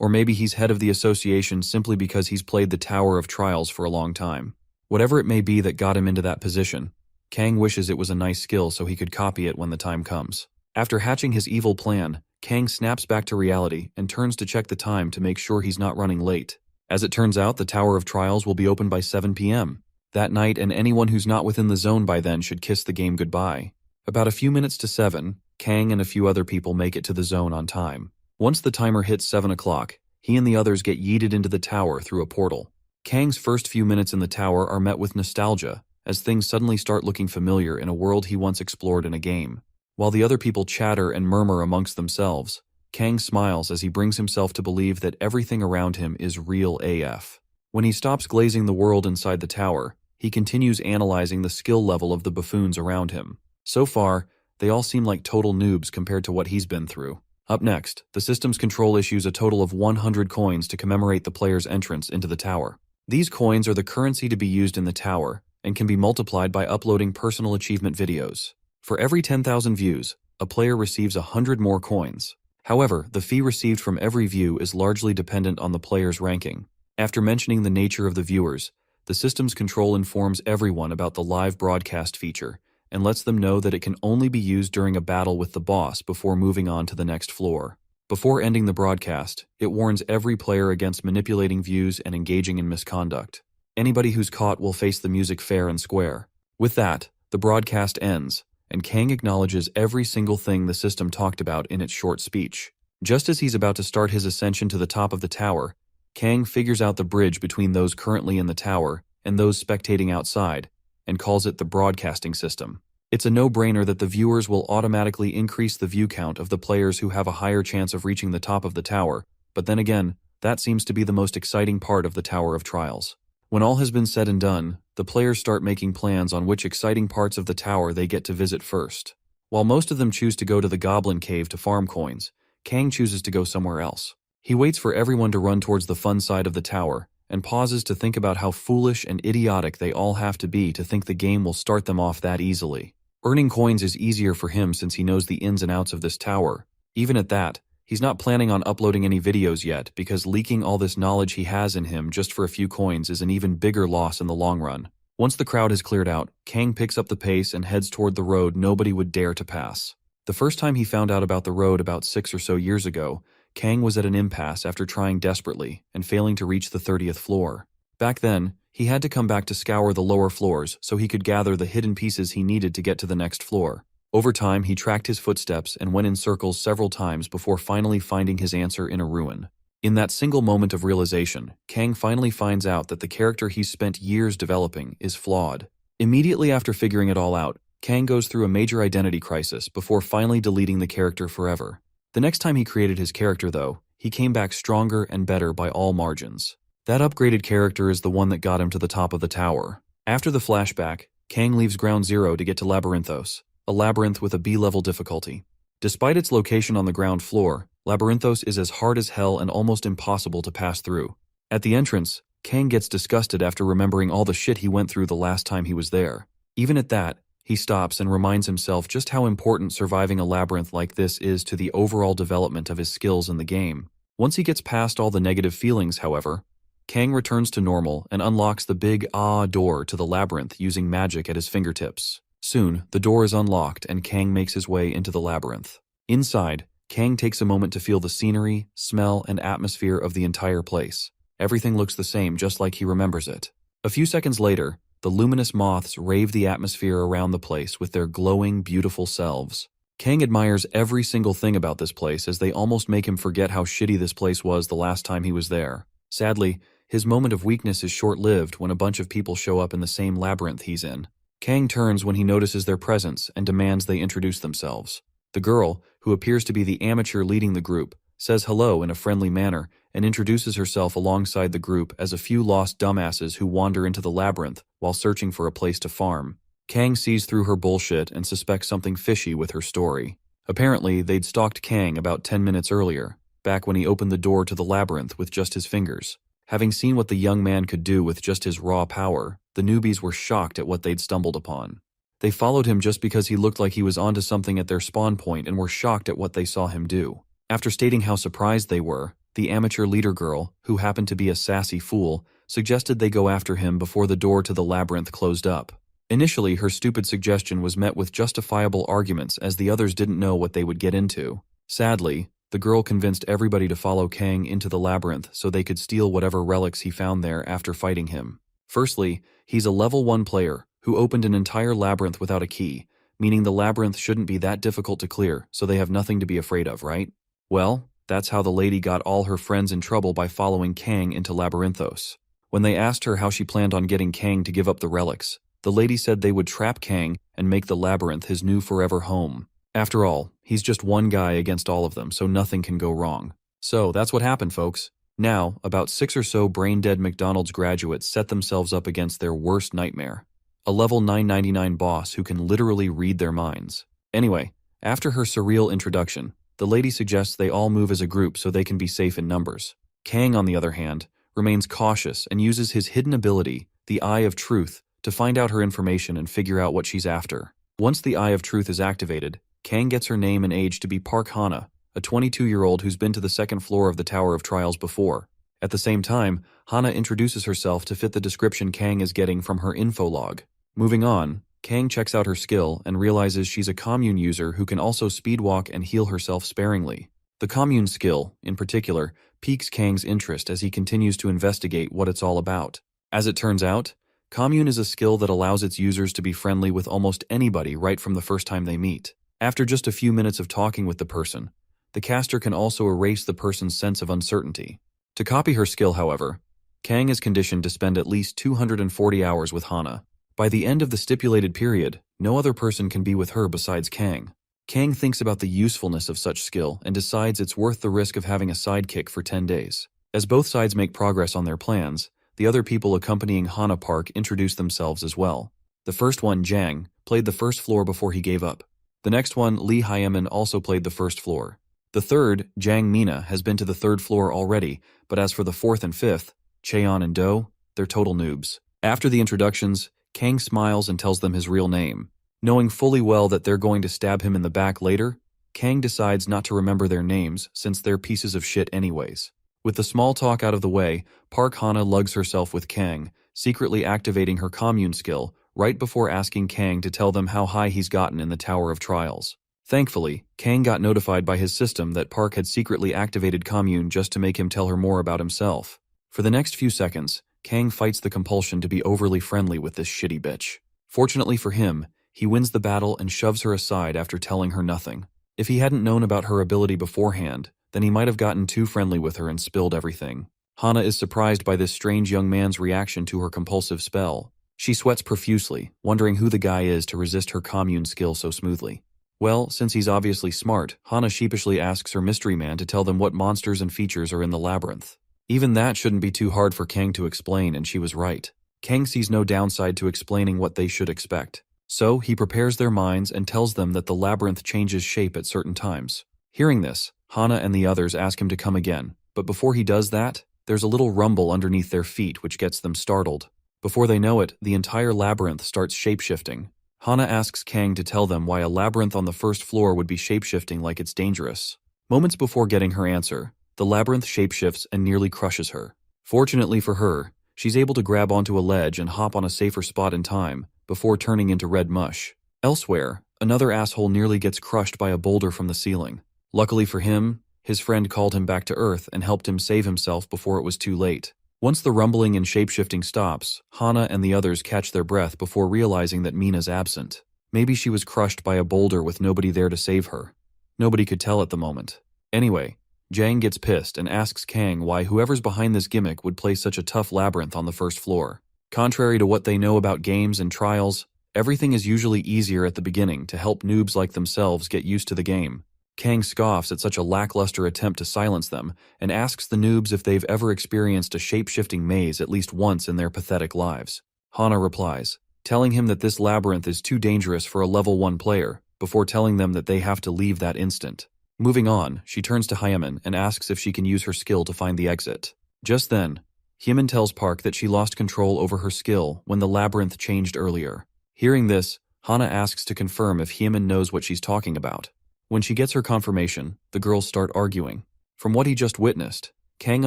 Or maybe he's head of the association simply because he's played the Tower of Trials for a long time. Whatever it may be that got him into that position, Kang wishes it was a nice skill so he could copy it when the time comes. After hatching his evil plan, Kang snaps back to reality and turns to check the time to make sure he's not running late. As it turns out, the Tower of Trials will be open by 7 p.m. that night, and anyone who's not within the zone by then should kiss the game goodbye. About a few minutes to 7, Kang and a few other people make it to the zone on time. Once the timer hits 7 o'clock, he and the others get yeeted into the tower through a portal. Kang's first few minutes in the tower are met with nostalgia, as things suddenly start looking familiar in a world he once explored in a game. While the other people chatter and murmur amongst themselves, Kang smiles as he brings himself to believe that everything around him is real AF. When he stops glazing the world inside the tower, he continues analyzing the skill level of the buffoons around him. So far, they all seem like total noobs compared to what he's been through. Up next, the system's control issues a total of 100 coins to commemorate the player's entrance into the tower. These coins are the currency to be used in the tower and can be multiplied by uploading personal achievement videos. For every 10,000 views, a player receives 100 more coins. However, the fee received from every view is largely dependent on the player's ranking. After mentioning the nature of the viewers, the system's control informs everyone about the live broadcast feature and lets them know that it can only be used during a battle with the boss before moving on to the next floor. Before ending the broadcast, it warns every player against manipulating views and engaging in misconduct. Anybody who's caught will face the music fair and square. With that, the broadcast ends, and Kang acknowledges every single thing the system talked about in its short speech. Just as he's about to start his ascension to the top of the tower, Kang figures out the bridge between those currently in the tower and those spectating outside, and calls it the broadcasting system. It's a no-brainer that the viewers will automatically increase the view count of the players who have a higher chance of reaching the top of the tower, but then again, that seems to be the most exciting part of the Tower of Trials. When all has been said and done, the players start making plans on which exciting parts of the tower they get to visit first. While most of them choose to go to the Goblin Cave to farm coins, Kang chooses to go somewhere else. He waits for everyone to run towards the fun side of the tower, and pauses to think about how foolish and idiotic they all have to be to think the game will start them off that easily. Earning coins is easier for him since he knows the ins and outs of this tower. Even at that, he's not planning on uploading any videos yet because leaking all this knowledge he has in him just for a few coins is an even bigger loss in the long run. Once the crowd has cleared out, Kang picks up the pace and heads toward the road nobody would dare to pass. The first time he found out about the road about 6 or so years ago, Kang was at an impasse after trying desperately and failing to reach the 30th floor. Back then, he had to come back to scour the lower floors so he could gather the hidden pieces he needed to get to the next floor. Over time, he tracked his footsteps and went in circles several times before finally finding his answer in a ruin. In that single moment of realization, Kang finally finds out that the character he's spent years developing is flawed. Immediately after figuring it all out, Kang goes through a major identity crisis before finally deleting the character forever. The next time he created his character, though, he came back stronger and better by all margins. That upgraded character is the one that got him to the top of the tower. After the flashback, Kang leaves Ground Zero to get to Labyrinthos, a labyrinth with a B-level difficulty. Despite its location on the ground floor, Labyrinthos is as hard as hell and almost impossible to pass through. At the entrance, Kang gets disgusted after remembering all the shit he went through the last time he was there. Even at that, he stops and reminds himself just how important surviving a labyrinth like this is to the overall development of his skills in the game. Once he gets past all the negative feelings, however, Kang returns to normal and unlocks the big door to the labyrinth using magic at his fingertips. Soon, the door is unlocked and Kang makes his way into the labyrinth. Inside, Kang takes a moment to feel the scenery, smell, and atmosphere of the entire place. Everything looks the same just like he remembers it. A few seconds later, the luminous moths rave the atmosphere around the place with their glowing, beautiful selves. Kang admires every single thing about this place as they almost make him forget how shitty this place was the last time he was there. Sadly, his moment of weakness is short-lived when a bunch of people show up in the same labyrinth he's in. Kang turns when he notices their presence and demands they introduce themselves. The girl, who appears to be the amateur leading the group, says hello in a friendly manner and introduces herself alongside the group as a few lost dumbasses who wander into the labyrinth while searching for a place to farm. Kang sees through her bullshit and suspects something fishy with her story. Apparently, they'd stalked Kang about 10 minutes earlier, back when he opened the door to the labyrinth with just his fingers. Having seen what the young man could do with just his raw power, the newbies were shocked at what they'd stumbled upon. They followed him just because he looked like he was onto something at their spawn point and were shocked at what they saw him do. After stating how surprised they were, the amateur leader girl, who happened to be a sassy fool, suggested they go after him before the door to the labyrinth closed up. Initially, her stupid suggestion was met with justifiable arguments as the others didn't know what they would get into. Sadly, the girl convinced everybody to follow Kang into the labyrinth so they could steal whatever relics he found there after fighting him. Firstly, he's a level 1 player who opened an entire labyrinth without a key, meaning the labyrinth shouldn't be that difficult to clear, so they have nothing to be afraid of, right? Well, that's how the lady got all her friends in trouble by following Kang into Labyrinthos. When they asked her how she planned on getting Kang to give up the relics, the lady said they would trap Kang and make the labyrinth his new forever home. After all, he's just one guy against all of them, so nothing can go wrong. So that's what happened, folks. Now, about 6 or so brain-dead McDonald's graduates set themselves up against their worst nightmare. A level 999 boss who can literally read their minds. Anyway, after her surreal introduction, the lady suggests they all move as a group so they can be safe in numbers. Kang, on the other hand, remains cautious and uses his hidden ability, the Eye of Truth, to find out her information and figure out what she's after. Once the Eye of Truth is activated, Kang gets her name and age to be Park Hana, a 22-year-old who's been to the second floor of the Tower of Trials before. At the same time, Hana introduces herself to fit the description Kang is getting from her info log. Moving on, Kang checks out her skill and realizes she's a commune user who can also speedwalk and heal herself sparingly. The commune skill, in particular, piques Kang's interest as he continues to investigate what it's all about. As it turns out, commune is a skill that allows its users to be friendly with almost anybody right from the first time they meet. After just a few minutes of talking with the person, the caster can also erase the person's sense of uncertainty. To copy her skill, however, Kang is conditioned to spend at least 240 hours with Hana. By the end of the stipulated period, no other person can be with her besides Kang. Kang thinks about the usefulness of such skill and decides it's worth the risk of having a sidekick for 10 days. As both sides make progress on their plans, the other people accompanying Hana Park introduce themselves as well. The first one, Jang, played the first floor before he gave up. The next one, Lee Hyemin, also played the first floor. The third, Jang Mina, has been to the third floor already, but as for the fourth and fifth, Cheon and Do, they're total noobs. After the introductions, Kang smiles and tells them his real name. Knowing fully well that they're going to stab him in the back later, Kang decides not to remember their names since they're pieces of shit anyways. With the small talk out of the way, Park Hana lugs herself with Kang, secretly activating her commune skill right before asking Kang to tell them how high he's gotten in the Tower of Trials. Thankfully, Kang got notified by his system that Park had secretly activated commune just to make him tell her more about himself. For the next few seconds, Kang fights the compulsion to be overly friendly with this shitty bitch. Fortunately for him, he wins the battle and shoves her aside after telling her nothing. If he hadn't known about her ability beforehand, then he might have gotten too friendly with her and spilled everything. Hana is surprised by this strange young man's reaction to her compulsive spell. She sweats profusely, wondering who the guy is to resist her commune skill so smoothly. Well, since he's obviously smart, Hana sheepishly asks her mystery man to tell them what monsters and features are in the labyrinth. Even that shouldn't be too hard for Kang to explain, and she was right. Kang sees no downside to explaining what they should expect. So, he prepares their minds and tells them that the labyrinth changes shape at certain times. Hearing this, Hana and the others ask him to come again, but before he does that, there's a little rumble underneath their feet which gets them startled. Before they know it, the entire labyrinth starts shapeshifting. Hana asks Kang to tell them why a labyrinth on the first floor would be shapeshifting like it's dangerous. Moments before getting her answer, the labyrinth shapeshifts and nearly crushes her. Fortunately for her, she's able to grab onto a ledge and hop on a safer spot in time, before turning into red mush. Elsewhere, another asshole nearly gets crushed by a boulder from the ceiling. Luckily for him, his friend called him back to Earth and helped him save himself before it was too late. Once the rumbling and shapeshifting stops, Hana and the others catch their breath before realizing that Mina's absent. Maybe she was crushed by a boulder with nobody there to save her. Nobody could tell at the moment. Anyway, Jang gets pissed and asks Kang why whoever's behind this gimmick would place such a tough labyrinth on the first floor. Contrary to what they know about games and trials, everything is usually easier at the beginning to help noobs like themselves get used to the game. Kang scoffs at such a lackluster attempt to silence them and asks the noobs if they've ever experienced a shape-shifting maze at least once in their pathetic lives. Hana replies, telling him that this labyrinth is too dangerous for a level 1 player, before telling them that they have to leave that instant. Moving on, she turns to Hyemin and asks if she can use her skill to find the exit. Just then, Hyemin tells Park that she lost control over her skill when the labyrinth changed earlier. Hearing this, Hana asks to confirm if Hyemin knows what she's talking about. When she gets her confirmation, the girls start arguing. From what he just witnessed, Kang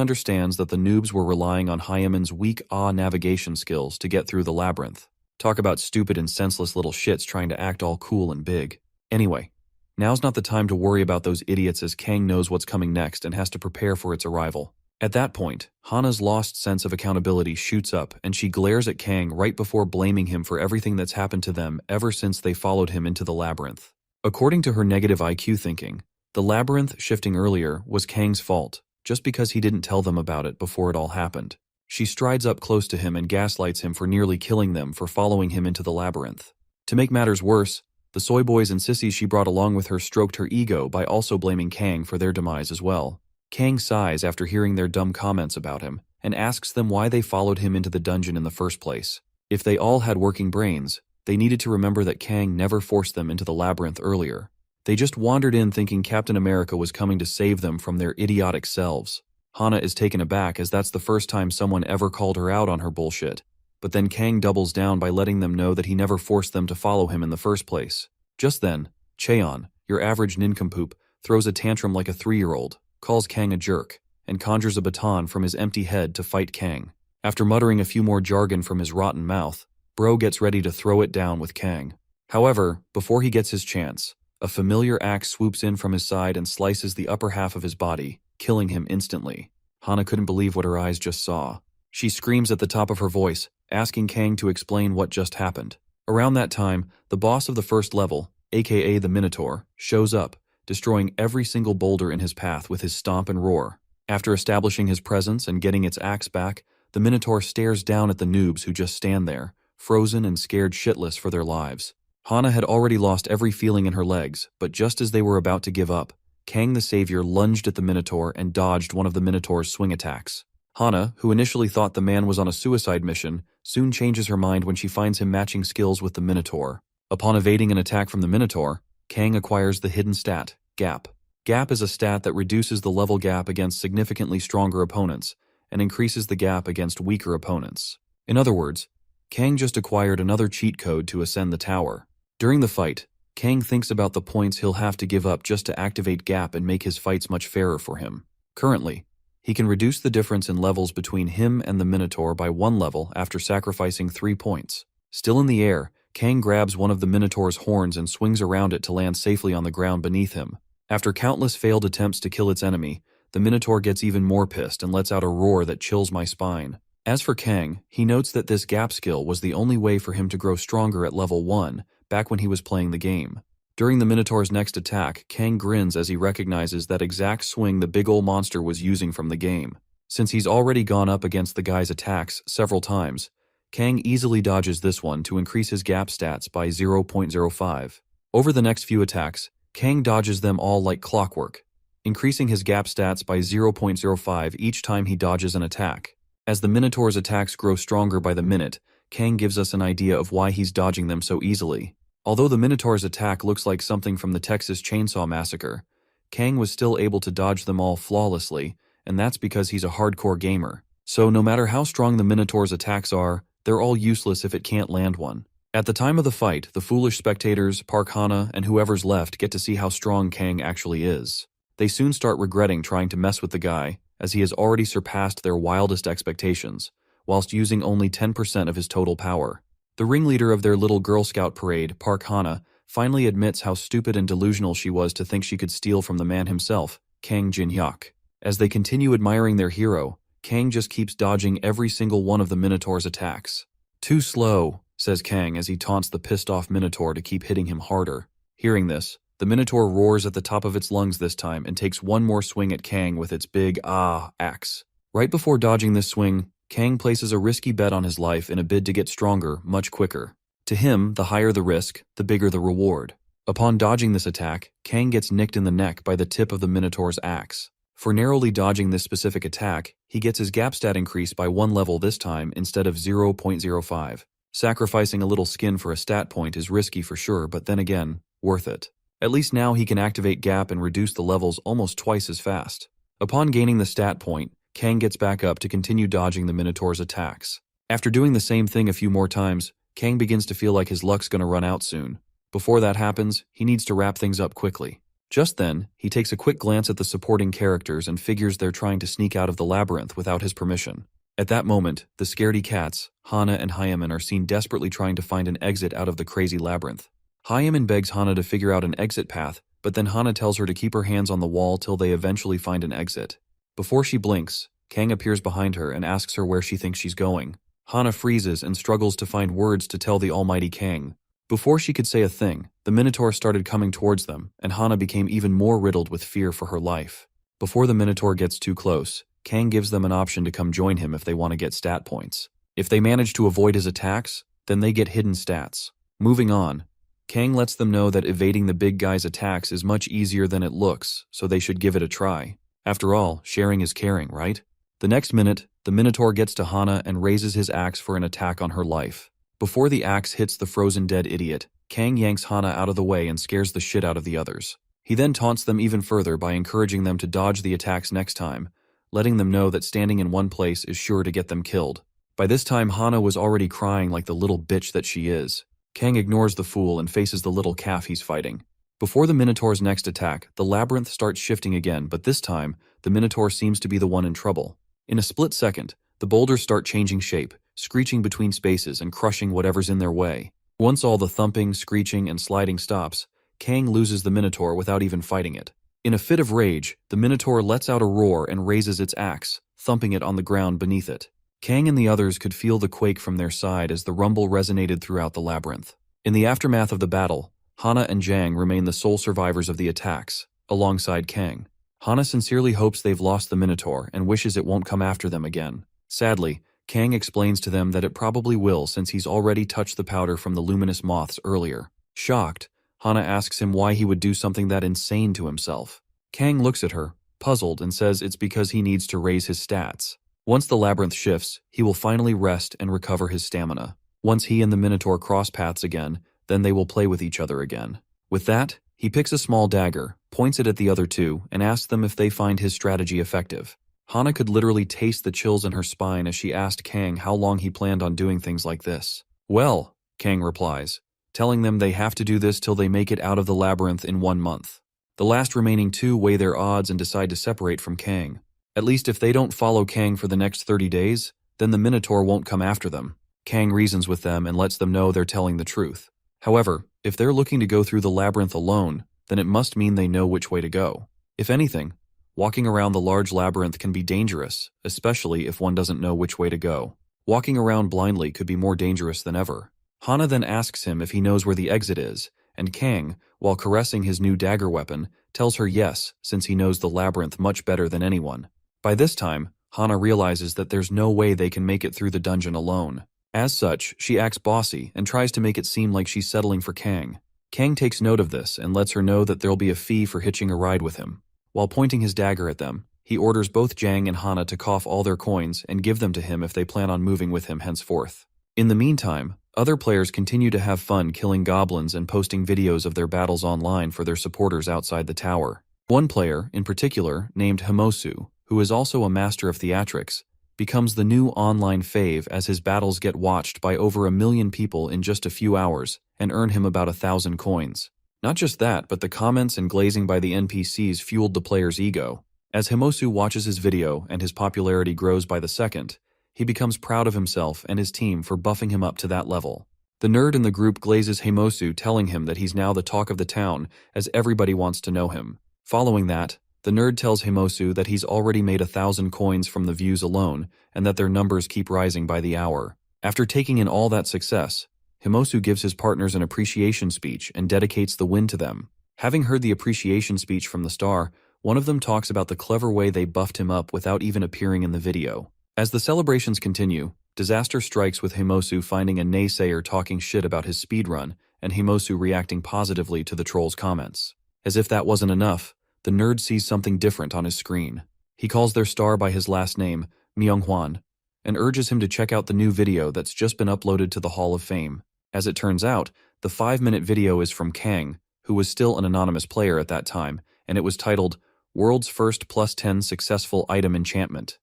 understands that the noobs were relying on Hyemin's weak navigation skills to get through the labyrinth. Talk about stupid and senseless little shits trying to act all cool and big. Anyway, now's not the time to worry about those idiots as Kang knows what's coming next and has to prepare for its arrival. At that point, Hana's lost sense of accountability shoots up and she glares at Kang right before blaming him for everything that's happened to them ever since they followed him into the labyrinth. According to her negative IQ thinking, the labyrinth shifting earlier was Kang's fault, just because he didn't tell them about it before it all happened. She strides up close to him and gaslights him for nearly killing them for following him into the labyrinth. To make matters worse, the soy boys and sissies she brought along with her stroked her ego by also blaming Kang for their demise as well. Kang sighs after hearing their dumb comments about him and asks them why they followed him into the dungeon in the first place. If they all had working brains, they needed to remember that Kang never forced them into the labyrinth earlier. They just wandered in thinking Captain America was coming to save them from their idiotic selves. Hana is taken aback as that's the first time someone ever called her out on her bullshit. But then Kang doubles down by letting them know that he never forced them to follow him in the first place. Just then, Cheon, your average nincompoop, throws a tantrum like a 3-year-old, calls Kang a jerk, and conjures a baton from his empty head to fight Kang. After muttering a few more jargon from his rotten mouth, Bro gets ready to throw it down with Kang. However, before he gets his chance, a familiar axe swoops in from his side and slices the upper half of his body, killing him instantly. Hana couldn't believe what her eyes just saw. She screams at the top of her voice, asking Kang to explain what just happened. Around that time, the boss of the first level, aka the Minotaur, shows up, destroying every single boulder in his path with his stomp and roar. After establishing his presence and getting its axe back, the Minotaur stares down at the noobs who just stand there, frozen and scared shitless for their lives. Hana had already lost every feeling in her legs, but just as they were about to give up, Kang the Savior lunged at the Minotaur and dodged one of the Minotaur's swing attacks. Hana, who initially thought the man was on a suicide mission, soon changes her mind when she finds him matching skills with the Minotaur. Upon evading an attack from the Minotaur, Kang acquires the hidden stat, Gap. Gap is a stat that reduces the level gap against significantly stronger opponents and increases the gap against weaker opponents. In other words, Kang just acquired another cheat code to ascend the tower. During the fight, Kang thinks about the points he'll have to give up just to activate Gap and make his fights much fairer for him. Currently, he can reduce the difference in levels between him and the Minotaur by 1 level after sacrificing 3 points. Still in the air, Kang grabs one of the Minotaur's horns and swings around it to land safely on the ground beneath him. After countless failed attempts to kill its enemy, the Minotaur gets even more pissed and lets out a roar that chills my spine. As for Kang, he notes that this Gap skill was the only way for him to grow stronger at level 1, back when he was playing the game. During the Minotaur's next attack, Kang grins as he recognizes that exact swing the big ol' monster was using from the game. Since he's already gone up against the guy's attacks several times, Kang easily dodges this one to increase his Gap stats by 0.05. Over the next few attacks, Kang dodges them all like clockwork, increasing his Gap stats by 0.05 each time he dodges an attack. As the Minotaur's attacks grow stronger by the minute, Kang gives us an idea of why he's dodging them so easily. Although the Minotaur's attack looks like something from the Texas Chainsaw Massacre, Kang was still able to dodge them all flawlessly, and that's because he's a hardcore gamer. So no matter how strong the Minotaur's attacks are, they're all useless if it can't land one. At the time of the fight, the foolish spectators, Park Hana, and whoever's left get to see how strong Kang actually is. They soon start regretting trying to mess with the guy, as he has already surpassed their wildest expectations, whilst using only 10% of his total power. The ringleader of their little Girl Scout parade, Park Hana, finally admits how stupid and delusional she was to think she could steal from the man himself, Kang Jin-hyuk. As they continue admiring their hero, Kang just keeps dodging every single one of the Minotaur's attacks. "Too slow," says Kang as he taunts the pissed-off Minotaur to keep hitting him harder. Hearing this, the Minotaur roars at the top of its lungs this time and takes one more swing at Kang with its big axe. Right before dodging this swing, Kang places a risky bet on his life in a bid to get stronger much quicker. To him, the higher the risk, the bigger the reward. Upon dodging this attack, Kang gets nicked in the neck by the tip of the Minotaur's axe. For narrowly dodging this specific attack, he gets his gap stat increased by 1 level this time instead of 0.05. Sacrificing a little skin for a stat point is risky for sure, but then again, worth it. At least now he can activate gap and reduce the levels almost twice as fast. Upon gaining the stat point, Kang gets back up to continue dodging the Minotaur's attacks. After doing the same thing a few more times, Kang begins to feel like his luck's gonna run out soon. Before that happens, he needs to wrap things up quickly. Just then, he takes a quick glance at the supporting characters and figures they're trying to sneak out of the labyrinth without his permission. At that moment, the scaredy cats, Hana and Hyamen, are seen desperately trying to find an exit out of the crazy labyrinth. Hyamen begs Hana to figure out an exit path, but then Hana tells her to keep her hands on the wall till they eventually find an exit. Before she blinks, Kang appears behind her and asks her where she thinks she's going. Hana freezes and struggles to find words to tell the almighty Kang. Before she could say a thing, the Minotaur started coming towards them, and Hana became even more riddled with fear for her life. Before the Minotaur gets too close, Kang gives them an option to come join him if they want to get stat points. If they manage to avoid his attacks, then they get hidden stats. Moving on, Kang lets them know that evading the big guy's attacks is much easier than it looks, so they should give it a try. After all, sharing is caring, right? The next minute, the Minotaur gets to Hana and raises his axe for an attack on her life. Before the axe hits the frozen dead idiot, Kang yanks Hana out of the way and scares the shit out of the others. He then taunts them even further by encouraging them to dodge the attacks next time, letting them know that standing in one place is sure to get them killed. By this time, Hana was already crying like the little bitch that she is. Kang ignores the fool and faces the little calf he's fighting. Before the Minotaur's next attack, the labyrinth starts shifting again, but this time, the Minotaur seems to be the one in trouble. In a split second, the boulders start changing shape, screeching between spaces and crushing whatever's in their way. Once all the thumping, screeching, and sliding stops, Kang loses the Minotaur without even fighting it. In a fit of rage, the Minotaur lets out a roar and raises its axe, thumping it on the ground beneath it. Kang and the others could feel the quake from their side as the rumble resonated throughout the labyrinth. In the aftermath of the battle, Hana and Jang remain the sole survivors of the attacks, alongside Kang. Hana sincerely hopes they've lost the Minotaur and wishes it won't come after them again. Sadly, Kang explains to them that it probably will since he's already touched the powder from the luminous moths earlier. Shocked, Hana asks him why he would do something that insane to himself. Kang looks at her, puzzled, and says it's because he needs to raise his stats. Once the labyrinth shifts, he will finally rest and recover his stamina. Once he and the Minotaur cross paths again, then they will play with each other again. With that, he picks a small dagger, points it at the other two, and asks them if they find his strategy effective. Hana could literally taste the chills in her spine as she asked Kang how long he planned on doing things like this. "Well," Kang replies, telling them they have to do this till they make it out of the labyrinth in 1 month. The last remaining two weigh their odds and decide to separate from Kang. At least if they don't follow Kang for the next 30 days, then the Minotaur won't come after them. Kang reasons with them and lets them know they're telling the truth. However, if they're looking to go through the labyrinth alone, then it must mean they know which way to go. If anything, walking around the large labyrinth can be dangerous, especially if one doesn't know which way to go. Walking around blindly could be more dangerous than ever. Hana then asks him if he knows where the exit is, and Kang, while caressing his new dagger weapon, tells her yes, since he knows the labyrinth much better than anyone. By this time, Hana realizes that there's no way they can make it through the dungeon alone. As such, she acts bossy and tries to make it seem like she's settling for Kang. Kang takes note of this and lets her know that there'll be a fee for hitching a ride with him. While pointing his dagger at them, he orders both Jang and Hana to cough all their coins and give them to him if they plan on moving with him henceforth. In the meantime, other players continue to have fun killing goblins and posting videos of their battles online for their supporters outside the tower. One player, in particular, named Himosu, who is also a master of theatrics, becomes the new online fave as his battles get watched by over 1 million people in just a few hours and earn him about 1,000 coins. Not just that, but the comments and glazing by the NPCs fueled the player's ego. As Himosu watches his video and his popularity grows by the second, he becomes proud of himself and his team for buffing him up to that level. The nerd in the group glazes Himosu, telling him that he's now the talk of the town as everybody wants to know him. Following that, The nerd tells Himosu that he's already made 1,000 coins from the views alone and that their numbers keep rising by the hour. After taking in all that success, Himosu gives his partners an appreciation speech and dedicates the win to them. Having heard the appreciation speech from the star, one of them talks about the clever way they buffed him up without even appearing in the video. As the celebrations continue, disaster strikes with Himosu finding a naysayer talking shit about his speedrun and Himosu reacting positively to the troll's comments. As if that wasn't enough, the nerd sees something different on his screen. He calls their star by his last name, Myunghwan, and urges him to check out the new video that's just been uploaded to the Hall of Fame. As it turns out, the 5-minute video is from Kang, who was still an anonymous player at that time, and it was titled, World's First +10 Successful Item Enchantment.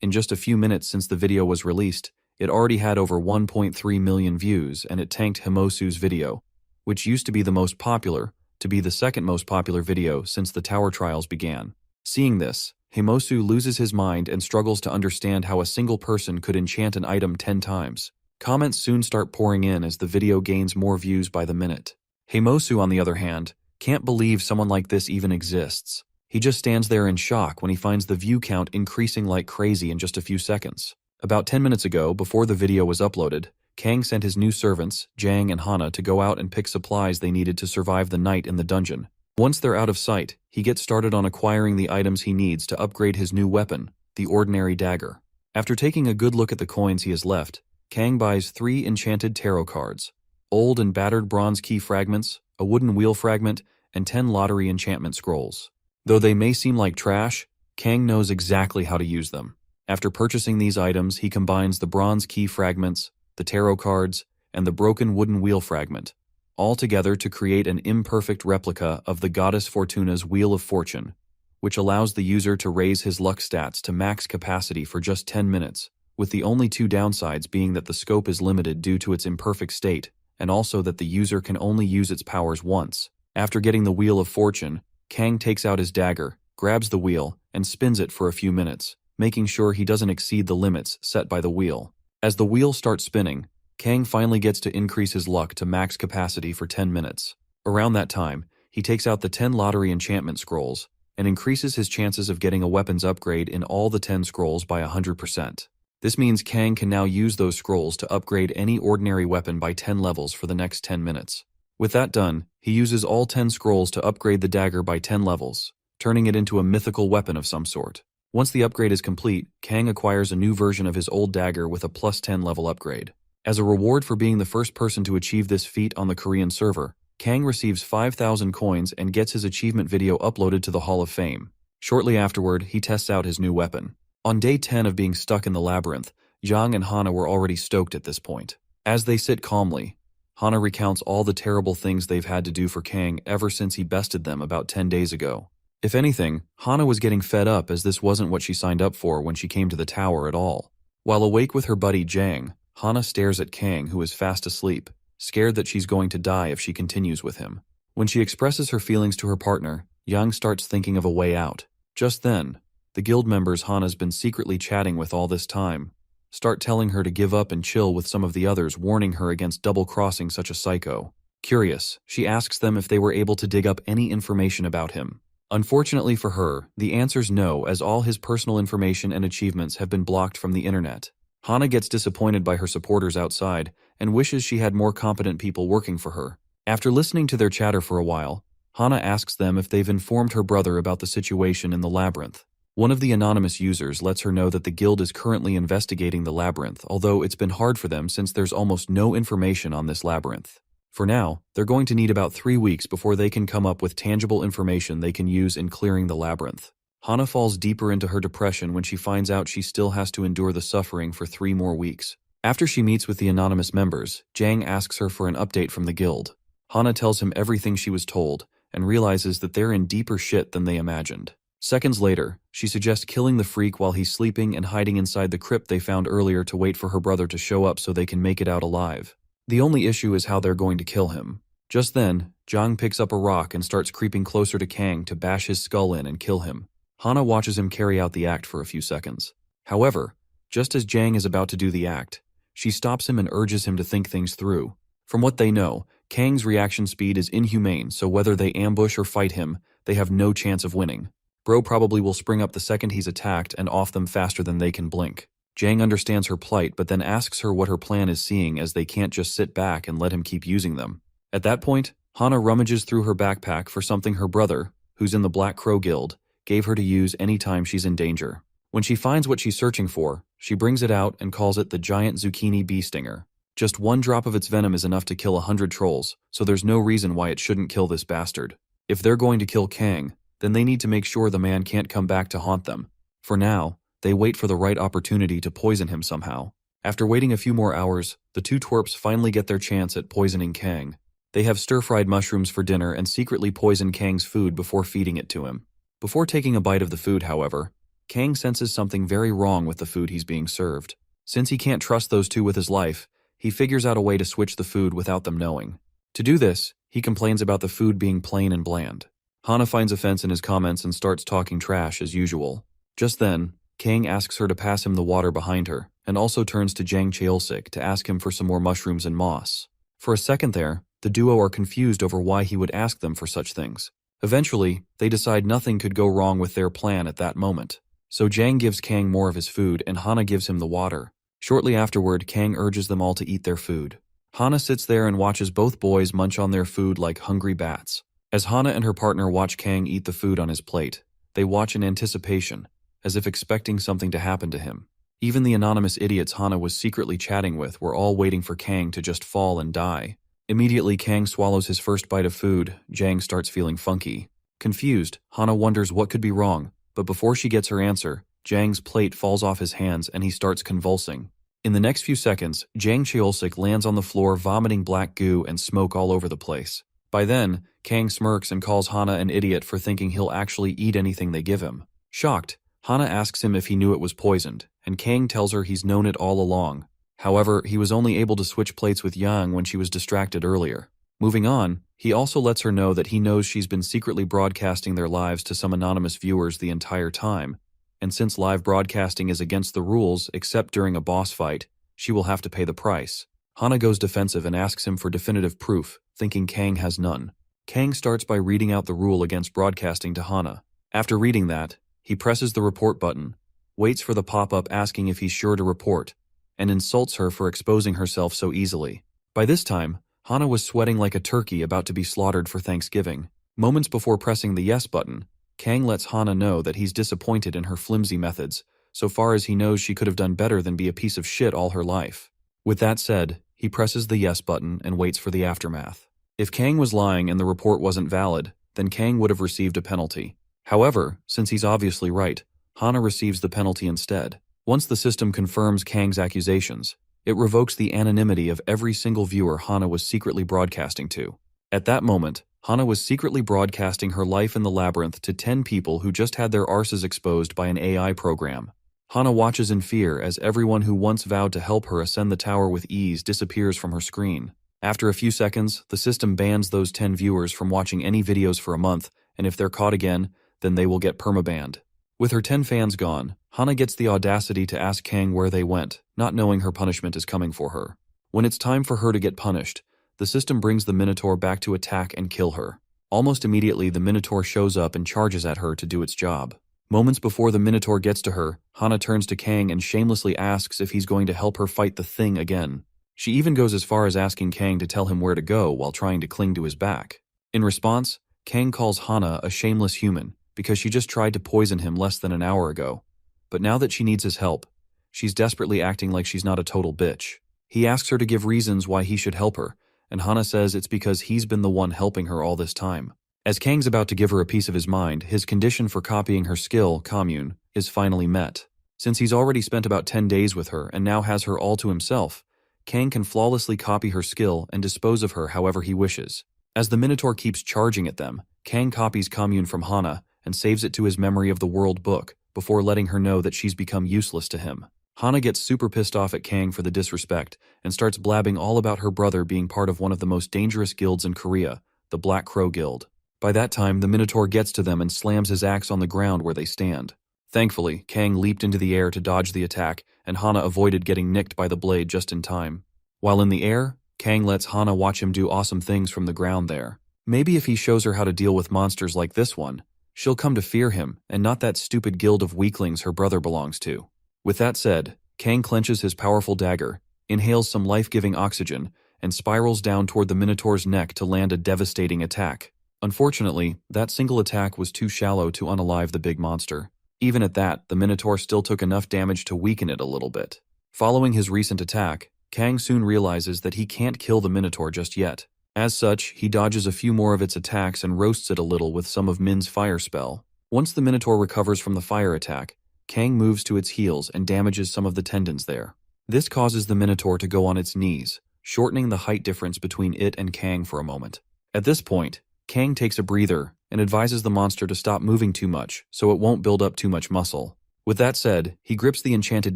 In just a few minutes since the video was released, it already had over 1.3 million views, and it tanked Himosu's video, which used to be the most popular, to be the second most popular video since the tower trials began. Seeing this, Himosu loses his mind and struggles to understand how a single person could enchant an item 10 times. Comments soon start pouring in as the video gains more views by the minute. Himosu, on the other hand, can't believe someone like this even exists. He just stands there in shock when he finds the view count increasing like crazy in just a few seconds. About 10 minutes ago, before the video was uploaded, Kang sent his new servants, Jang and Hana, to go out and pick supplies they needed to survive the night in the dungeon. Once they're out of sight, he gets started on acquiring the items he needs to upgrade his new weapon, the ordinary dagger. After taking a good look at the coins he has left, Kang buys 3 enchanted tarot cards, old and battered bronze key fragments, a wooden wheel fragment, and 10 lottery enchantment scrolls. Though they may seem like trash, Kang knows exactly how to use them. After purchasing these items, he combines the bronze key fragments, the tarot cards, and the broken wooden wheel fragment, all together to create an imperfect replica of the goddess Fortuna's Wheel of Fortune, which allows the user to raise his luck stats to max capacity for just 10 minutes, with the only 2 downsides being that the scope is limited due to its imperfect state, and also that the user can only use its powers once. After getting the Wheel of Fortune, Kang takes out his dagger, grabs the wheel, and spins it for a few minutes, making sure he doesn't exceed the limits set by the wheel. As the wheel starts spinning, Kang finally gets to increase his luck to max capacity for 10 minutes. Around that time, he takes out the 10 lottery enchantment scrolls and increases his chances of getting a weapons upgrade in all the 10 scrolls by 100%. This means Kang can now use those scrolls to upgrade any ordinary weapon by 10 levels for the next 10 minutes. With that done, he uses all 10 scrolls to upgrade the dagger by 10 levels, turning it into a mythical weapon of some sort. Once the upgrade is complete, Kang acquires a new version of his old dagger with a +10 level upgrade. As a reward for being the first person to achieve this feat on the Korean server, Kang receives 5,000 coins and gets his achievement video uploaded to the Hall of Fame. Shortly afterward, he tests out his new weapon. On day 10 of being stuck in the labyrinth, Jang and Hana were already stoked at this point. As they sit calmly, Hana recounts all the terrible things they've had to do for Kang ever since he bested them about 10 days ago. If anything, Hana was getting fed up as this wasn't what she signed up for when she came to the tower at all. While awake with her buddy Jang, Hana stares at Kang, who is fast asleep, scared that she's going to die if she continues with him. When she expresses her feelings to her partner, Yang starts thinking of a way out. Just then, the guild members Hana's been secretly chatting with all this time start telling her to give up and chill with some of the others, warning her against double-crossing such a psycho. Curious, she asks them if they were able to dig up any information about him. Unfortunately for her, the answer's no, as all his personal information and achievements have been blocked from the internet. Hana gets disappointed by her supporters outside and wishes she had more competent people working for her. After listening to their chatter for a while, Hana asks them if they've informed her brother about the situation in the labyrinth. One of the anonymous users lets her know that the guild is currently investigating the labyrinth, although it's been hard for them since there's almost no information on this labyrinth. For now, they're going to need about 3 weeks before they can come up with tangible information they can use in clearing the labyrinth. Hana falls deeper into her depression when she finds out she still has to endure the suffering for 3 more weeks. After she meets with the anonymous members, Jang asks her for an update from the guild. Hana tells him everything she was told and realizes that they're in deeper shit than they imagined. Seconds later, she suggests killing the freak while he's sleeping and hiding inside the crypt they found earlier to wait for her brother to show up so they can make it out alive. The only issue is how they're going to kill him. Just then, Jang picks up a rock and starts creeping closer to Kang to bash his skull in and kill him. Hana watches him carry out the act for a few seconds. However, just as Jang is about to do the act, she stops him and urges him to think things through. From what they know, Kang's reaction speed is inhumane, so whether they ambush or fight him, they have no chance of winning. Bro probably will spring up the second he's attacked and off them faster than they can blink. Jang understands her plight but then asks her what her plan is, seeing as they can't just sit back and let him keep using them. At that point, Hana rummages through her backpack for something her brother, who's in the Black Crow Guild, gave her to use anytime she's in danger. When she finds what she's searching for, she brings it out and calls it the giant zucchini bee stinger. Just one drop of its venom is enough to kill 100 trolls, so there's no reason why it shouldn't kill this bastard. If they're going to kill Kang, then they need to make sure the man can't come back to haunt them. For now, they wait for the right opportunity to poison him somehow. After waiting a few more hours, the two twerps finally get their chance at poisoning Kang. They have stir-fried mushrooms for dinner and secretly poison Kang's food before feeding it to him. Before taking a bite of the food, however, Kang senses something very wrong with the food he's being served. Since he can't trust those two with his life, he figures out a way to switch the food without them knowing. To do this, he complains about the food being plain and bland. Hana finds offense in his comments and starts talking trash as usual. Just then, Kang asks her to pass him the water behind her, and also turns to Jang Cheolsik to ask him for some more mushrooms and moss. For a second there, the duo are confused over why he would ask them for such things. Eventually, they decide nothing could go wrong with their plan at that moment. So Jang gives Kang more of his food and Hana gives him the water. Shortly afterward, Kang urges them all to eat their food. Hana sits there and watches both boys munch on their food like hungry bats. As Hana and her partner watch Kang eat the food on his plate, they watch in anticipation, as if expecting something to happen to him. Even the anonymous idiots Hana was secretly chatting with were all waiting for Kang to just fall and die. Immediately Kang swallows his first bite of food, Jang starts feeling funky. Confused, Hana wonders what could be wrong, but before she gets her answer, Jang's plate falls off his hands and he starts convulsing. In the next few seconds, Jang Cheolsik lands on the floor vomiting black goo and smoke all over the place. By then, Kang smirks and calls Hana an idiot for thinking he'll actually eat anything they give him. Shocked, Hana asks him if he knew it was poisoned, and Kang tells her he's known it all along. However, he was only able to switch plates with Yang when she was distracted earlier. Moving on, he also lets her know that he knows she's been secretly broadcasting their lives to some anonymous viewers the entire time, and since live broadcasting is against the rules except during a boss fight, she will have to pay the price. Hana goes defensive and asks him for definitive proof, thinking Kang has none. Kang starts by reading out the rule against broadcasting to Hana. After reading that, he presses the report button, waits for the pop-up asking if he's sure to report, and insults her for exposing herself so easily. By this time, Hana was sweating like a turkey about to be slaughtered for Thanksgiving. Moments before pressing the yes button, Kang lets Hana know that he's disappointed in her flimsy methods. So far as he knows, she could have done better than be a piece of shit all her life. With that said, he presses the yes button and waits for the aftermath. If Kang was lying and the report wasn't valid, then Kang would have received a penalty. However, since he's obviously right, Hana receives the penalty instead. Once the system confirms Kang's accusations, it revokes the anonymity of every single viewer Hana was secretly broadcasting to. At that moment, Hana was secretly broadcasting her life in the labyrinth to 10 people who just had their arses exposed by an AI program. Hana watches in fear as everyone who once vowed to help her ascend the tower with ease disappears from her screen. After a few seconds, the system bans those 10 viewers from watching any videos for a month, and if they're caught again, then they will get permabanned. With her 10 fans gone, Hana gets the audacity to ask Kang where they went, not knowing her punishment is coming for her. When it's time for her to get punished, the system brings the Minotaur back to attack and kill her. Almost immediately, the Minotaur shows up and charges at her to do its job. Moments before the Minotaur gets to her, Hana turns to Kang and shamelessly asks if he's going to help her fight the thing again. She even goes as far as asking Kang to tell him where to go while trying to cling to his back. In response, Kang calls Hana a shameless human because she just tried to poison him less than an hour ago. But now that she needs his help, she's desperately acting like she's not a total bitch. He asks her to give reasons why he should help her, and Hana says it's because he's been the one helping her all this time. As Kang's about to give her a piece of his mind, his condition for copying her skill, commune, is finally met. Since he's already spent about 10 days with her and now has her all to himself, Kang can flawlessly copy her skill and dispose of her however he wishes. As the Minotaur keeps charging at them, Kang copies commune from Hana and saves it to his memory of the world book before letting her know that she's become useless to him. Hana gets super pissed off at Kang for the disrespect and starts blabbing all about her brother being part of one of the most dangerous guilds in Korea, the Black Crow Guild. By that time, the Minotaur gets to them and slams his axe on the ground where they stand. Thankfully, Kang leaped into the air to dodge the attack, and Hana avoided getting nicked by the blade just in time. While in the air, Kang lets Hana watch him do awesome things from the ground there. Maybe if he shows her how to deal with monsters like this one, she'll come to fear him and not that stupid guild of weaklings her brother belongs to. With that said, Kang clenches his powerful dagger, inhales some life-giving oxygen, and spirals down toward the Minotaur's neck to land a devastating attack. Unfortunately, that single attack was too shallow to unalive the big monster. Even at that, the Minotaur still took enough damage to weaken it a little bit. Following his recent attack, Kang soon realizes that he can't kill the Minotaur just yet. As such, he dodges a few more of its attacks and roasts it a little with some of Min's fire spell. Once the Minotaur recovers from the fire attack, Kang moves to its heels and damages some of the tendons there. This causes the Minotaur to go on its knees, shortening the height difference between it and Kang for a moment. At this point, Kang takes a breather and advises the monster to stop moving too much so it won't build up too much muscle. With that said, he grips the enchanted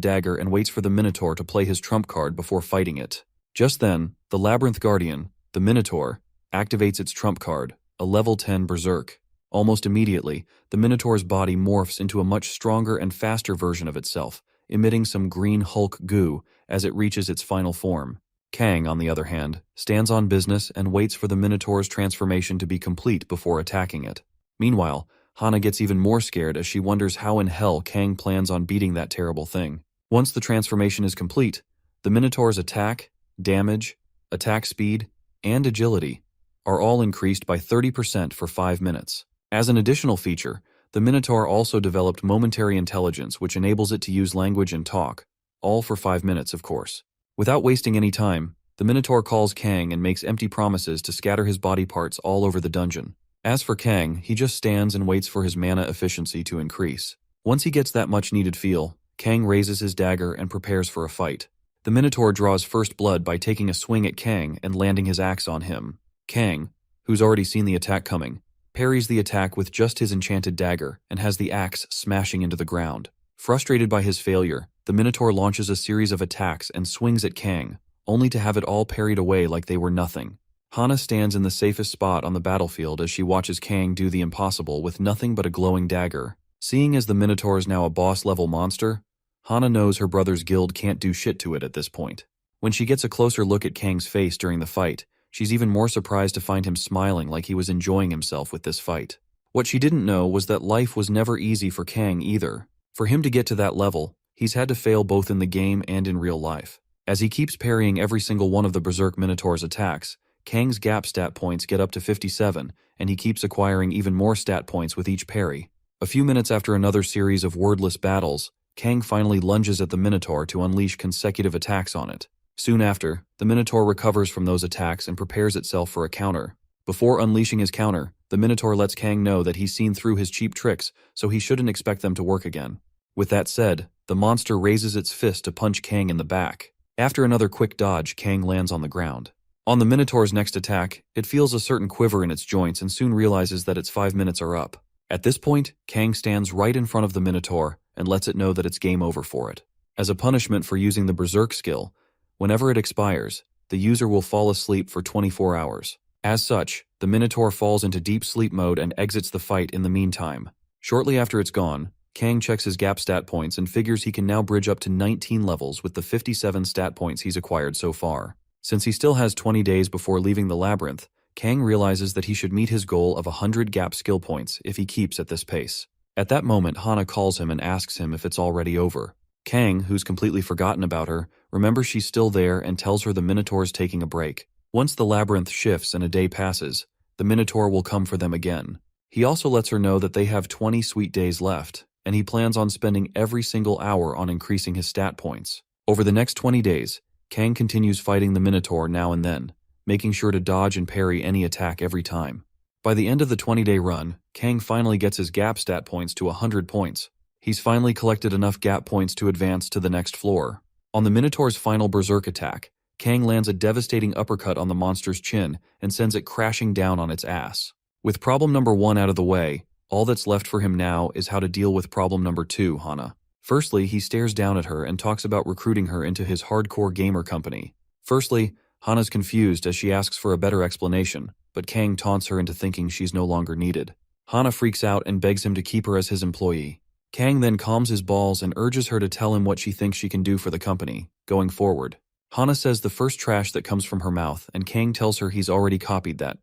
dagger and waits for the Minotaur to play his trump card before fighting it. Just then, the Labyrinth Guardian, the Minotaur, activates its trump card, a level 10 Berserk. Almost immediately, the Minotaur's body morphs into a much stronger and faster version of itself, emitting some green Hulk goo as it reaches its final form. Kang, on the other hand, stands on business and waits for the Minotaur's transformation to be complete before attacking it. Meanwhile, Hana gets even more scared as she wonders how in hell Kang plans on beating that terrible thing. Once the transformation is complete, the Minotaur's attack, damage, attack speed, and agility are all increased by 30% for 5 minutes. As an additional feature, the Minotaur also developed momentary intelligence which enables it to use language and talk, all for 5 minutes of course. Without wasting any time, the Minotaur calls Kang and makes empty promises to scatter his body parts all over the dungeon. As for Kang, he just stands and waits for his mana efficiency to increase. Once he gets that much-needed feel, Kang raises his dagger and prepares for a fight. The Minotaur draws first blood by taking a swing at Kang and landing his axe on him. Kang, who's already seen the attack coming, parries the attack with just his enchanted dagger and has the axe smashing into the ground. Frustrated by his failure, the Minotaur launches a series of attacks and swings at Kang, only to have it all parried away like they were nothing. Hana stands in the safest spot on the battlefield as she watches Kang do the impossible with nothing but a glowing dagger. Seeing as the Minotaur is now a boss-level monster, Hana knows her brother's guild can't do shit to it at this point. When she gets a closer look at Kang's face during the fight, she's even more surprised to find him smiling like he was enjoying himself with this fight. What she didn't know was that life was never easy for Kang either. For him to get to that level, he's had to fail both in the game and in real life. As he keeps parrying every single one of the Berserk Minotaur's attacks, Kang's gap stat points get up to 57, and he keeps acquiring even more stat points with each parry. A few minutes after another series of wordless battles, Kang finally lunges at the Minotaur to unleash consecutive attacks on it. Soon after, the Minotaur recovers from those attacks and prepares itself for a counter. Before unleashing his counter, the Minotaur lets Kang know that he's seen through his cheap tricks, so he shouldn't expect them to work again. With that said, the monster raises its fist to punch Kang in the back. After another quick dodge, Kang lands on the ground. On the Minotaur's next attack, it feels a certain quiver in its joints and soon realizes that its 5 minutes are up. At this point, Kang stands right in front of the Minotaur and lets it know that it's game over for it. As a punishment for using the Berserk skill, whenever it expires, the user will fall asleep for 24 hours. As such, the Minotaur falls into deep sleep mode and exits the fight in the meantime. Shortly after it's gone, Kang checks his gap stat points and figures he can now bridge up to 19 levels with the 57 stat points he's acquired so far. Since he still has 20 days before leaving the labyrinth, Kang realizes that he should meet his goal of 100 gap skill points if he keeps at this pace. At that moment, Hana calls him and asks him if it's already over. Kang, who's completely forgotten about her, remembers she's still there and tells her the Minotaur's taking a break. Once the labyrinth shifts and a day passes, the Minotaur will come for them again. He also lets her know that they have 20 sweet days left, and he plans on spending every single hour on increasing his stat points. Over the next 20 days, Kang continues fighting the Minotaur now and then, making sure to dodge and parry any attack every time. By the end of the 20-day run, Kang finally gets his gap stat points to 100 points. He's finally collected enough gap points to advance to the next floor. On the Minotaur's final Berserk attack, Kang lands a devastating uppercut on the monster's chin and sends it crashing down on its ass. With problem number 1 out of the way, all that's left for him now is how to deal with problem number 2, Hana. Firstly, he stares down at her and talks about recruiting her into his hardcore gamer company. Firstly, Hana's confused as she asks for a better explanation, but Kang taunts her into thinking she's no longer needed. Hana freaks out and begs him to keep her as his employee. Kang then calms his balls and urges her to tell him what she thinks she can do for the company, going forward. Hana says the first trash that comes from her mouth, and Kang tells her he's already copied that.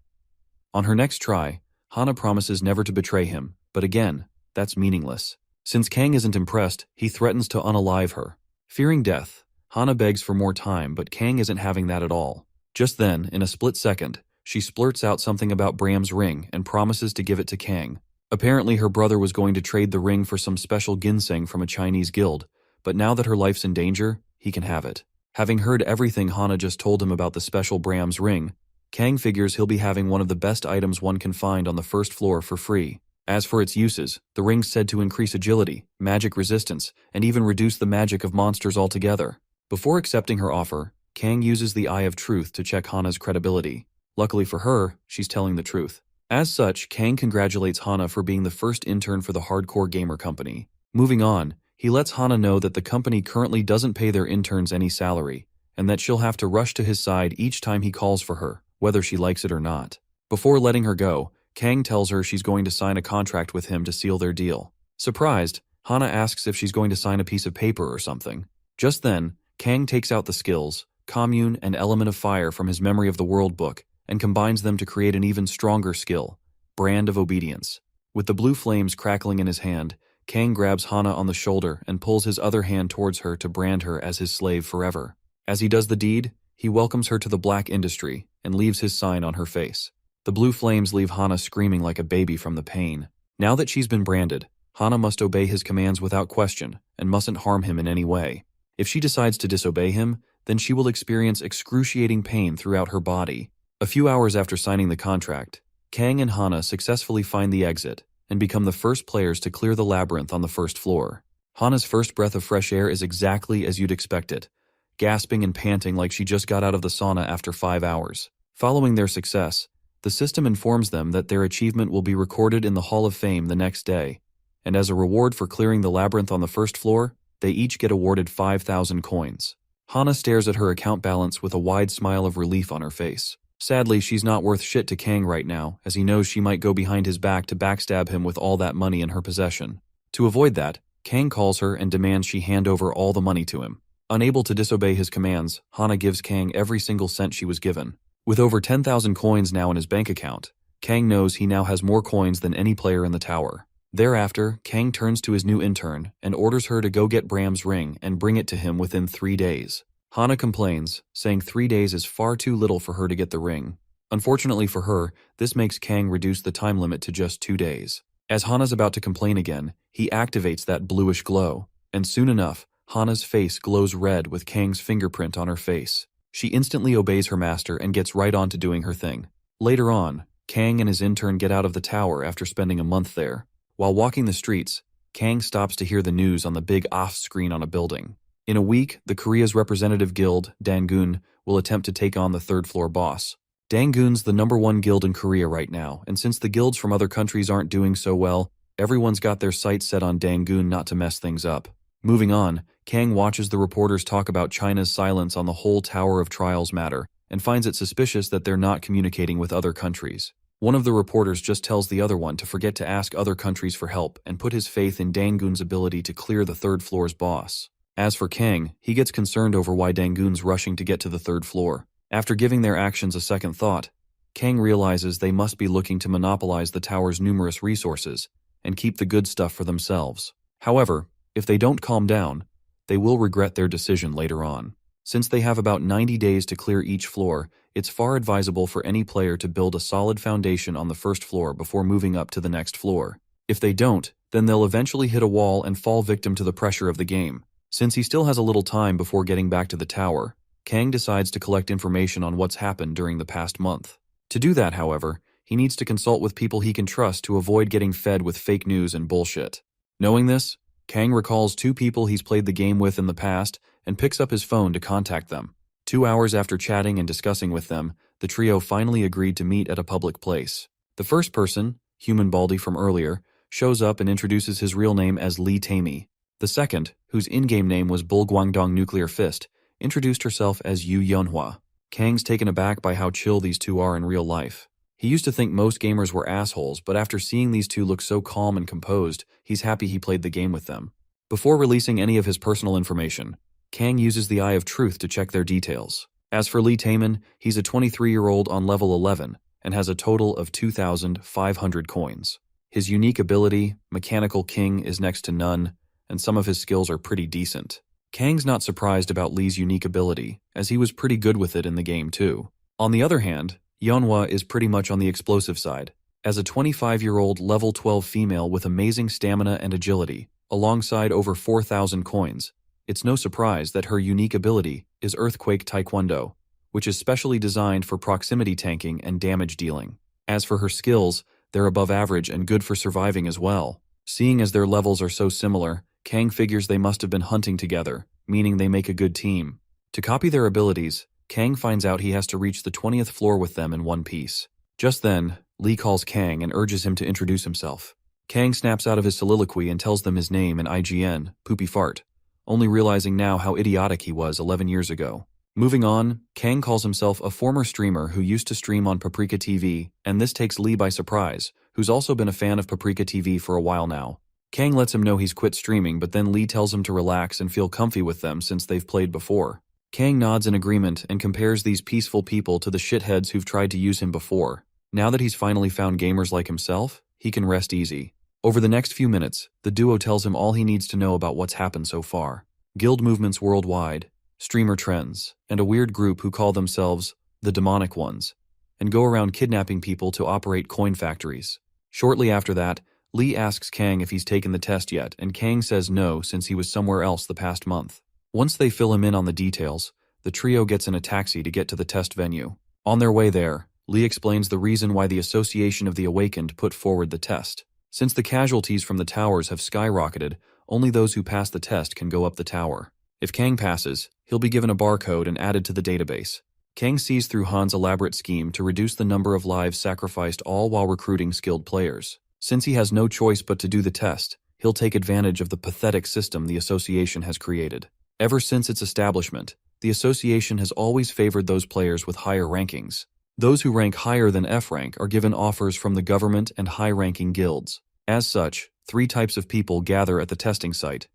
On her next try, Hana promises never to betray him, But again, that's meaningless. Since Kang isn't impressed, he threatens to unalive her. Fearing death, Hana begs for more time, but Kang isn't having that at all. Just then, in a split second, she splurts out something about Bram's ring and promises to give it to Kang. Apparently her brother was going to trade the ring for some special ginseng from a Chinese guild, but now that her life's in danger, he can have it. Having heard everything Hana just told him about the special Bram's ring, Kang figures he'll be having one of the best items one can find on the first floor for free. As for its uses, the ring's said to increase agility, magic resistance, and even reduce the magic of monsters altogether. Before accepting her offer, Kang uses the Eye of Truth to check Hana's credibility. Luckily for her, she's telling the truth. As such, Kang congratulates Hana for being the first intern for the hardcore gamer company. Moving on, he lets Hana know that the company currently doesn't pay their interns any salary, and that she'll have to rush to his side each time he calls for her, whether she likes it or not. Before letting her go, Kang tells her she's going to sign a contract with him to seal their deal. Surprised, Hana asks if she's going to sign a piece of paper or something. Just then, Kang takes out the skills, Commune and Element of Fire from his Memory of the World book and combines them to create an even stronger skill, Brand of Obedience. With the blue flames crackling in his hand, Kang grabs Hana on the shoulder and pulls his other hand towards her to brand her as his slave forever. As he does the deed, he welcomes her to the black industry and leaves his sign on her face. The blue flames leave Hana screaming like a baby from the pain. Now that she's been branded, Hana must obey his commands without question and mustn't harm him in any way. If she decides to disobey him, then she will experience excruciating pain throughout her body. A few hours after signing the contract, Kang and Hana successfully find the exit and become the first players to clear the labyrinth on the first floor. Hana's first breath of fresh air is exactly as you'd expect it, gasping and panting like she just got out of the sauna after 5 hours. Following their success, the system informs them that their achievement will be recorded in the Hall of Fame the next day, and as a reward for clearing the labyrinth on the first floor, they each get awarded 5,000 coins. Hana stares at her account balance with a wide smile of relief on her face. Sadly, she's not worth shit to Kang right now, as he knows she might go behind his back to backstab him with all that money in her possession. To avoid that, Kang calls her and demands she hand over all the money to him. Unable to disobey his commands, Hana gives Kang every single cent she was given. With over 10,000 coins now in his bank account, Kang knows he now has more coins than any player in the tower. Thereafter, Kang turns to his new intern and orders her to go get Bram's ring and bring it to him within 3 days. Hana complains, saying 3 days is far too little for her to get the ring. Unfortunately for her, this makes Kang reduce the time limit to just 2 days. As Hana's about to complain again, he activates that bluish glow, and soon enough, Hana's face glows red with Kang's fingerprint on her face. She instantly obeys her master and gets right on to doing her thing. Later on, Kang and his intern get out of the tower after spending a month there. While walking the streets, Kang stops to hear the news on the big off-screen on a building. In a week, the Korea's representative guild, Dangun, will attempt to take on the third-floor boss. Dangun's the #1 guild in Korea right now, and since the guilds from other countries aren't doing so well, everyone's got their sights set on Dangun not to mess things up. Moving on, Kang watches the reporters talk about China's silence on the whole Tower of Trials matter and finds it suspicious that they're not communicating with other countries. One of the reporters just tells the other one to forget to ask other countries for help and put his faith in Dangun's ability to clear the third floor's boss. As for Kang, he gets concerned over why Dangun's rushing to get to the third floor. After giving their actions a second thought, Kang realizes they must be looking to monopolize the tower's numerous resources and keep the good stuff for themselves. However, if they don't calm down, they will regret their decision later on. Since they have about 90 days to clear each floor, it's far advisable for any player to build a solid foundation on the first floor before moving up to the next floor. If they don't, then they'll eventually hit a wall and fall victim to the pressure of the game. Since he still has a little time before getting back to the tower, Kang decides to collect information on what's happened during the past month. To do that, however, he needs to consult with people he can trust to avoid getting fed with fake news and bullshit. Knowing this, Kang recalls 2 people he's played the game with in the past and picks up his phone to contact them. 2 hours after chatting and discussing with them, the trio finally agreed to meet at a public place. The first person, Human Baldy from earlier, shows up and introduces his real name as Lee Tamey. The second, whose in-game name was Bulguangdong Nuclear Fist, introduced herself as Yu Yeonhwa. Kang's taken aback by how chill these two are in real life. He used to think most gamers were assholes, but after seeing these two look so calm and composed, he's happy he played the game with them. Before releasing any of his personal information, Kang uses the Eye of Truth to check their details. As for Lee Taemin, he's a 23-year-old on level 11 and has a total of 2,500 coins. His unique ability, Mechanical King, is next to none, and some of his skills are pretty decent. Kang's not surprised about Lee's unique ability, as he was pretty good with it in the game too. On the other hand, Yeonhwa is pretty much on the explosive side. As a 25-year-old level 12 female with amazing stamina and agility, alongside over 4,000 coins, it's no surprise that her unique ability is Earthquake Taekwondo, which is specially designed for proximity tanking and damage dealing. As for her skills, they're above average and good for surviving as well. Seeing as their levels are so similar, Kang figures they must have been hunting together, meaning they make a good team. To copy their abilities, Kang finds out he has to reach the 20th floor with them in one piece. Just then, Lee calls Kang and urges him to introduce himself. Kang snaps out of his soliloquy and tells them his name in IGN, Poopy Fart, only realizing now how idiotic he was 11 years ago. Moving on, Kang calls himself a former streamer who used to stream on Paprika TV, and this takes Lee by surprise, who's also been a fan of Paprika TV for a while now. Kang lets him know he's quit streaming, but then Lee tells him to relax and feel comfy with them since they've played before. Kang nods in agreement and compares these peaceful people to the shitheads who've tried to use him before. Now that he's finally found gamers like himself, he can rest easy. Over the next few minutes, the duo tells him all he needs to know about what's happened so far. Guild movements worldwide, streamer trends, and a weird group who call themselves the Demonic Ones, and go around kidnapping people to operate coin factories. Shortly after that, Lee asks Kang if he's taken the test yet, and Kang says no since he was somewhere else the past month. Once they fill him in on the details, the trio gets in a taxi to get to the test venue. On their way there, Lee explains the reason why the Association of the Awakened put forward the test. Since the casualties from the towers have skyrocketed, only those who pass the test can go up the tower. If Kang passes, he'll be given a barcode and added to the database. Kang sees through Han's elaborate scheme to reduce the number of lives sacrificed, all while recruiting skilled players. Since he has no choice but to do the test, he'll take advantage of the pathetic system the Association has created. Ever since its establishment, the Association has always favored those players with higher rankings. Those who rank higher than F rank are given offers from the government and high-ranking guilds. As such, 3 types of people gather at the testing site.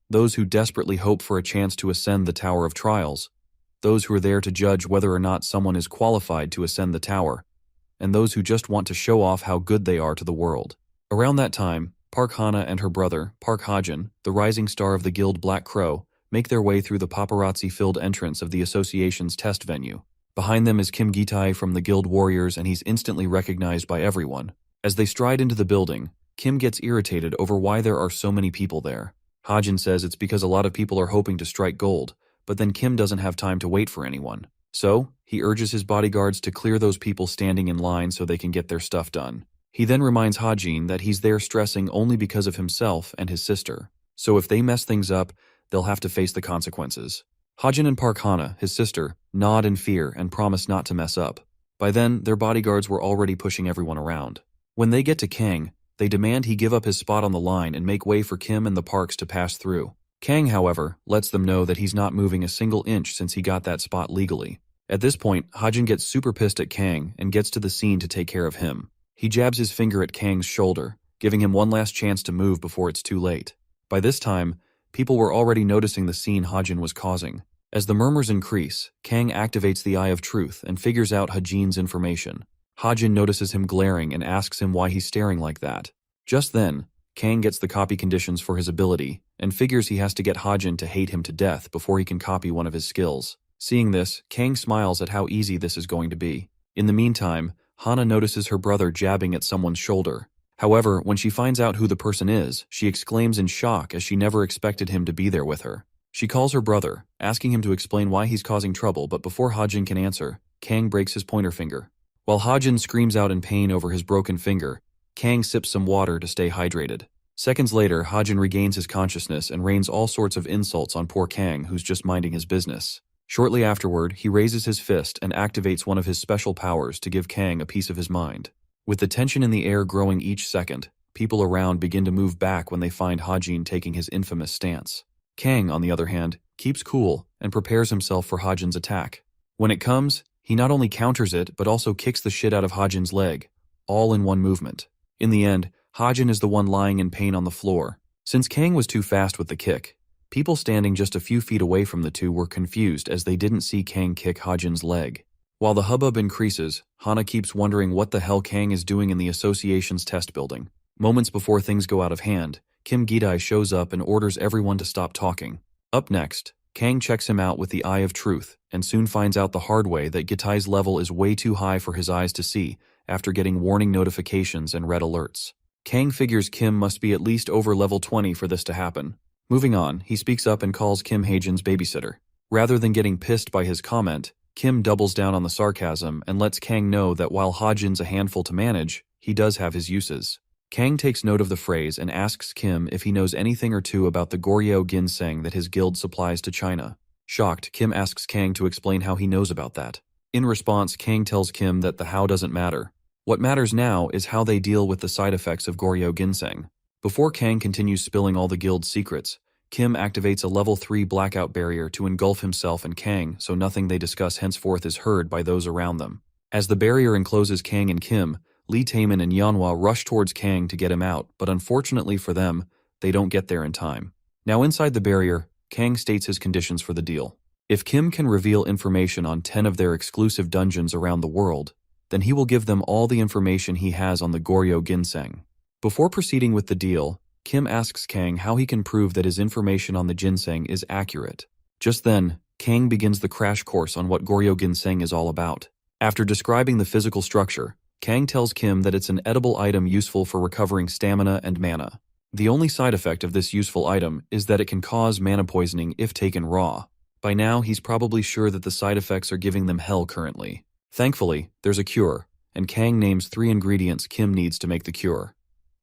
Those who desperately hope for a chance to ascend the Tower of Trials, those who are there to judge whether or not someone is qualified to ascend the tower, and those who just want to show off how good they are to the world. Around that time, Park Hana and her brother, Park Hajin, the rising star of the guild Black Crow, make their way through the paparazzi-filled entrance of the Association's test venue. Behind them is Kim Gitai from the Guild Warriors, and he's instantly recognized by everyone. As they stride into the building, Kim gets irritated over why there are so many people there. Hajin says it's because a lot of people are hoping to strike gold, but then Kim doesn't have time to wait for anyone. So, he urges his bodyguards to clear those people standing in line so they can get their stuff done. He then reminds Hajin that he's there stressing only because of himself and his sister. So if they mess things up, they'll have to face the consequences. Hajin and Park Hana, his sister, nod in fear and promise not to mess up. By then, their bodyguards were already pushing everyone around. When they get to Kang, they demand he give up his spot on the line and make way for Kim and the Parks to pass through. Kang, however, lets them know that he's not moving a single inch since he got that spot legally. At this point, Hajin gets super pissed at Kang and gets to the scene to take care of him. He jabs his finger at Kang's shoulder, giving him one last chance to move before it's too late. By this time, people were already noticing the scene Hajin was causing. As the murmurs increase, Kang activates the Eye of Truth and figures out Hajin's information. Hajin notices him glaring and asks him why he's staring like that. Just then, Kang gets the copy conditions for his ability and figures he has to get Hajin to hate him to death before he can copy one of his skills. Seeing this, Kang smiles at how easy this is going to be. In the meantime, Hana notices her brother jabbing at someone's shoulder. However, when she finds out who the person is, she exclaims in shock as she never expected him to be there with her. She calls her brother, asking him to explain why he's causing trouble, but before Hajin can answer, Kang breaks his pointer finger. While Hajin screams out in pain over his broken finger, Kang sips some water to stay hydrated. Seconds later, Hajin regains his consciousness and rains all sorts of insults on poor Kang, who's just minding his business. Shortly afterward, he raises his fist and activates one of his special powers to give Kang a piece of his mind. With the tension in the air growing each second, people around begin to move back when they find Hajin taking his infamous stance. Kang, on the other hand, keeps cool and prepares himself for Hajin's attack. When it comes, he not only counters it, but also kicks the shit out of Hajin's leg, all in one movement. In the end, Hajin is the one lying in pain on the floor. Since Kang was too fast with the kick, people standing just a few feet away from the two were confused as they didn't see Kang kick Hajin's leg. While the hubbub increases, Hana keeps wondering what the hell Kang is doing in the association's test building. Moments before things go out of hand, Kim Gidai shows up and orders everyone to stop talking. Up next, Kang checks him out with the Eye of Truth and soon finds out the hard way that Gitai's level is way too high for his eyes to see after getting warning notifications and red alerts. Kang figures Kim must be at least over level 20 for this to happen. Moving on, he speaks up and calls Kim Haejin's babysitter. Rather than getting pissed by his comment, Kim doubles down on the sarcasm and lets Kang know that while Haejin's a handful to manage, he does have his uses. Kang takes note of the phrase and asks Kim if he knows anything or two about the Goryeo ginseng that his guild supplies to China. Shocked, Kim asks Kang to explain how he knows about that. In response, Kang tells Kim that the how doesn't matter. What matters now is how they deal with the side effects of Goryeo ginseng. Before Kang continues spilling all the guild's secrets, Kim activates a level 3 blackout barrier to engulf himself and Kang so nothing they discuss henceforth is heard by those around them. As the barrier encloses Kang and Kim, Lee Taemin and Yeonhwa rush towards Kang to get him out, but unfortunately for them, they don't get there in time. Now inside the barrier, Kang states his conditions for the deal. If Kim can reveal information on 10 of their exclusive dungeons around the world, then he will give them all the information he has on the Goryeo ginseng. Before proceeding with the deal, Kim asks Kang how he can prove that his information on the ginseng is accurate. Just then, Kang begins the crash course on what Goryeo ginseng is all about. After describing the physical structure, Kang tells Kim that it's an edible item useful for recovering stamina and mana. The only side effect of this useful item is that it can cause mana poisoning if taken raw. By now, he's probably sure that the side effects are giving them hell currently. Thankfully, there's a cure, and Kang names 3 ingredients Kim needs to make the cure: